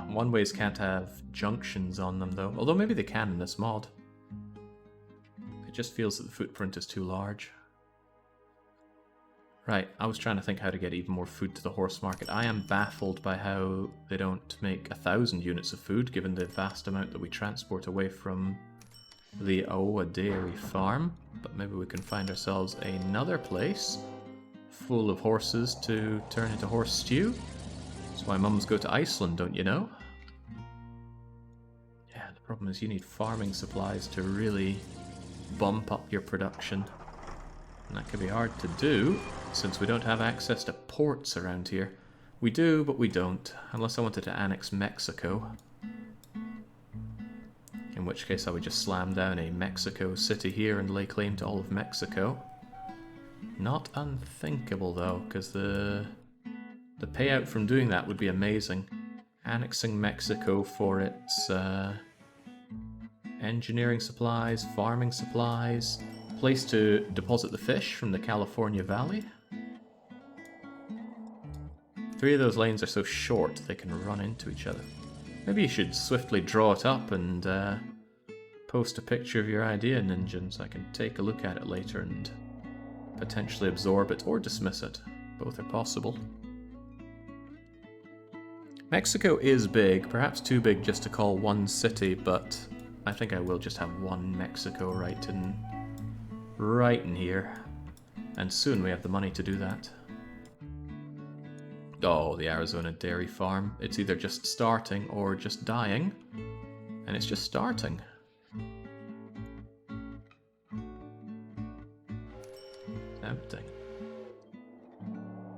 One-ways can't have junctions on them, though. Although maybe they can in this mod. It just feels that the footprint is too large. Right, I was trying to think how to get even more food to the horse market. I am baffled by how they don't make 1,000 units of food, given the vast amount that we transport away from the Iowa dairy farm. But maybe we can find ourselves another place full of horses to turn into horse stew. That's why mums go to Iceland, don't you know? Yeah, the problem is you need farming supplies to really bump up your production. And that can be hard to do, since we don't have access to ports around here. We do, but we don't, unless I wanted to annex Mexico. In which case I would just slam down a Mexico City here and lay claim to all of Mexico. Not unthinkable though, because the payout from doing that would be amazing. Annexing Mexico for its engineering supplies, farming supplies, place to deposit the fish from the California Valley. 3 of those lanes are so short they can run into each other. Maybe you should swiftly draw it up and post a picture of your idea, Ninja, so I can take a look at it later and potentially absorb it or dismiss it. Both are possible. Mexico is big, perhaps too big just to call one city, but I think I will just have one Mexico right in here. And soon we have the money to do that. Oh, the Arizona dairy farm. It's either just starting or just dying. And it's just starting. Tempting.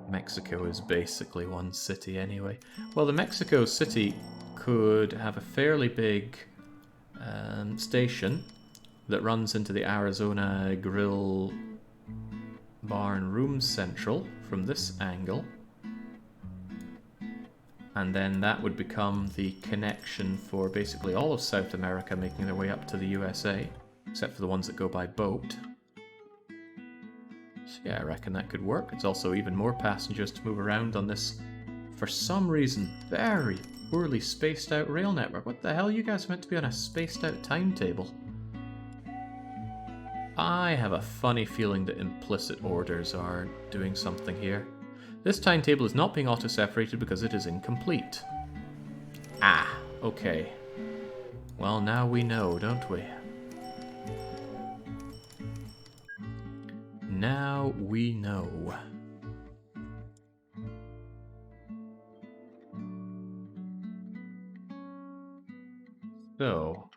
Mexico is basically one city anyway. Well, the Mexico City could have a fairly big station that runs into the Arizona Grill Barn Room Central from this angle. And then that would become the connection for basically all of South America making their way up to the USA, except for the ones that go by boat. So yeah, I reckon that could work. It's also even more passengers to move around on this, for some reason, very poorly spaced out rail network. What the hell? You guys are meant to be on a spaced out timetable. I have a funny feeling that implicit orders are doing something here. This timetable is not being auto-separated because it is incomplete. Ah, okay. Well, now we know, don't we? Now we know. So,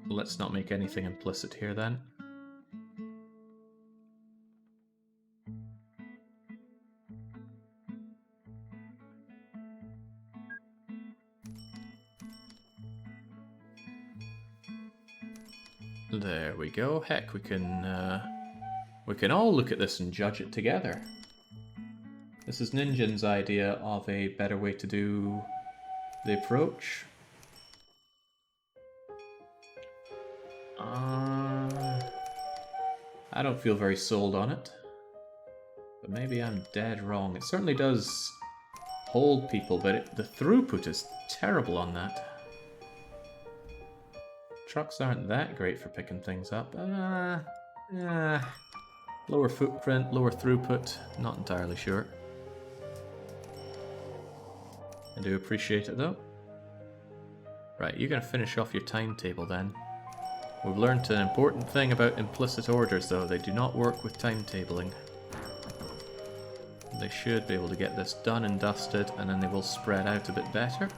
let's not make anything implicit here then. There we go. Heck, we can all look at this and judge it together. This is Ninjin's idea of a better way to do the approach. I don't feel very sold on it, but maybe I'm dead wrong. It certainly does hold people, but the throughput is terrible on that. Trucks aren't that great for picking things up. Lower footprint, lower throughput, not entirely sure. I do appreciate it though. Right, you're going to finish off your timetable then. We've learned an important thing about implicit orders though. They do not work with timetabling. They should be able to get this done and dusted, and then they will spread out a bit better.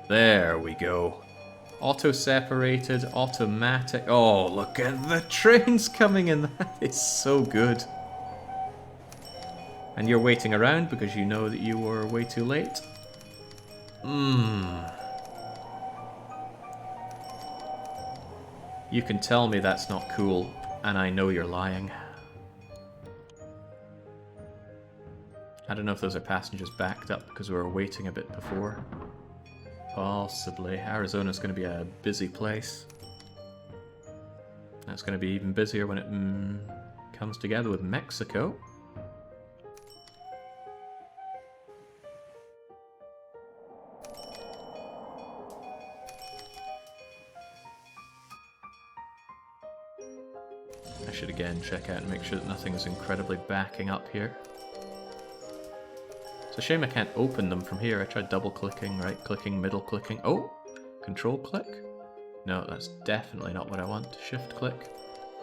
There we go. Auto-separated, automatic. Oh, look at the trains coming in. That is so good. And you're waiting around because you know that you were way too late. You can tell me that's not cool, and I know you're lying. I don't know if those are passengers backed up because we were waiting a bit before. Possibly. Arizona's going to be a busy place. That's going to be even busier when it comes together with Mexico. I should again check out and make sure that nothing's incredibly backing up here. It's a shame I can't open them from here. I tried double clicking, right clicking, middle clicking. Oh! Control click? No, that's definitely not what I want. Shift click?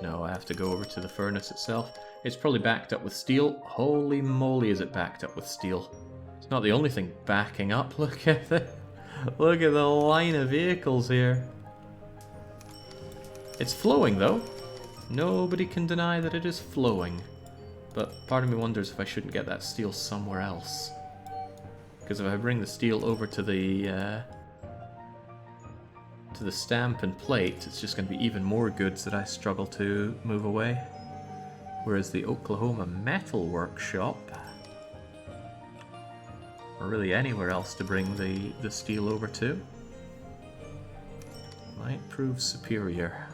No, I have to go over to the furnace itself. It's probably backed up with steel. Holy moly, is it backed up with steel. It's not the only thing backing up. Look at it. Look at the line of vehicles here. It's flowing though. Nobody can deny that it is flowing. But part of me wonders if I shouldn't get that steel somewhere else. Because if I bring the steel over to the stamp and plate, it's just going to be even more goods that I struggle to move away. Whereas the Oklahoma Metal Workshop, or really anywhere else to bring the steel over to, might prove superior.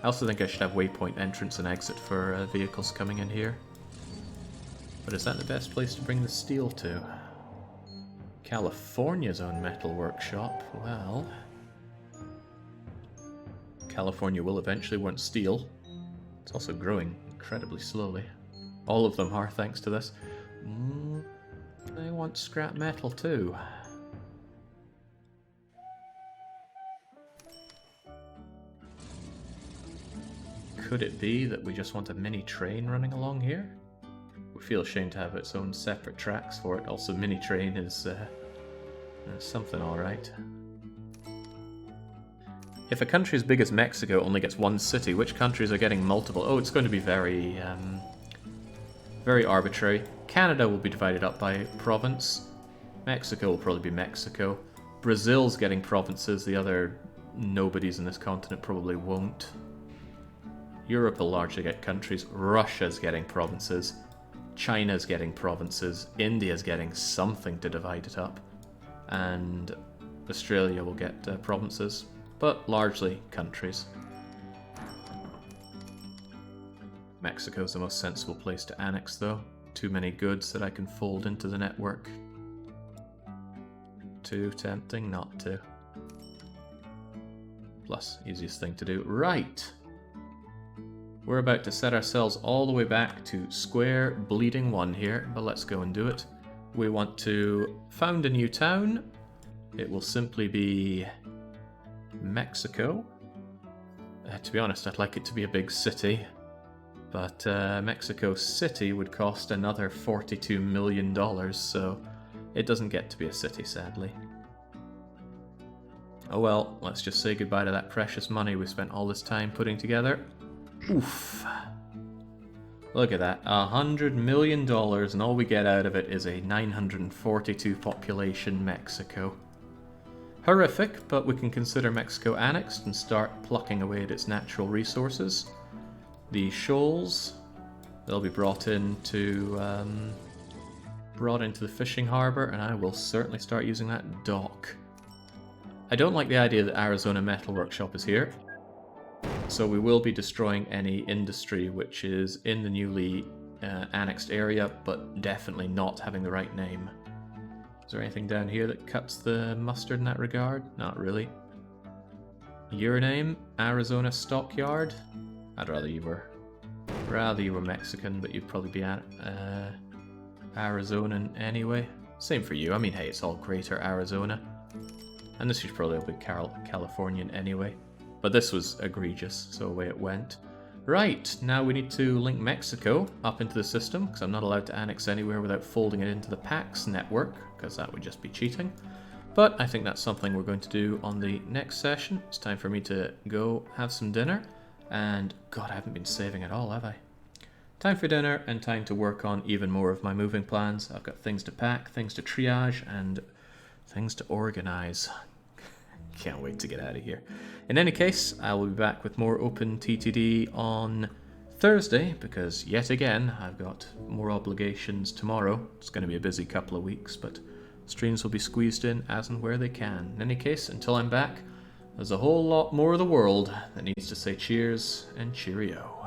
I also think I should have waypoint entrance and exit for vehicles coming in here. But is that the best place to bring the steel to? California's own metal workshop. Well, California will eventually want steel. It's also growing incredibly slowly. All of them are, thanks to this. They want scrap metal too. Could it be that we just want a mini train running along here? We feel ashamed to have its own separate tracks for it. Also, mini train is something alright. If a country as big as Mexico only gets one city, which countries are getting multiple? Oh, it's going to be very, very arbitrary. Canada will be divided up by province. Mexico will probably be Mexico. Brazil's getting provinces. The other nobodies in this continent probably won't. Europe will largely get countries. Russia's getting provinces. China's getting provinces. India's getting something to divide it up. And Australia will get provinces, but largely countries. Mexico's the most sensible place to annex, though. Too many goods that I can fold into the network. Too tempting not to. Plus, easiest thing to do. Right! We're about to set ourselves all the way back to square bleeding one here, but let's go and do it. we want to found a new town. It will simply be Mexico. To be honest, I'd like it to be a big city, but Mexico City would cost another $42 million, so it doesn't get to be a city, sadly. Oh well, let's just say goodbye to that precious money we spent all this time putting together. Oof. Look at that, $100 million, and all we get out of it is a 942 population Mexico. Horrific, but we can consider Mexico annexed and start plucking away at its natural resources. The shoals, they'll be brought into the fishing harbor, and I will certainly start using that dock. I don't like the idea that Arizona Metal Workshop is here, so we will be destroying any industry which is in the newly annexed area, but definitely not having the right name. Is there anything down here that cuts the mustard in that regard? Not really. Your name? Arizona Stockyard? I'd rather you were Mexican, but you'd probably be Arizonan anyway. Same for you. I mean, hey, it's all Greater Arizona. And this should probably be Californian anyway. But this was egregious, so away it went. Right, now we need to link Mexico up into the system, because I'm not allowed to annex anywhere without folding it into the PAX network, because that would just be cheating. But I think that's something we're going to do on the next session. It's time for me to go have some dinner. And God, I haven't been saving at all, have I? Time for dinner and time to work on even more of my moving plans. I've got things to pack, things to triage, and things to organize. Can't wait to get out of here. In any case, I will be back with more OpenTTD on Thursday, because yet again, I've got more obligations tomorrow. It's going to be a busy couple of weeks, but streams will be squeezed in as and where they can. In any case, until I'm back, there's a whole lot more of the world that needs to say cheers and cheerio.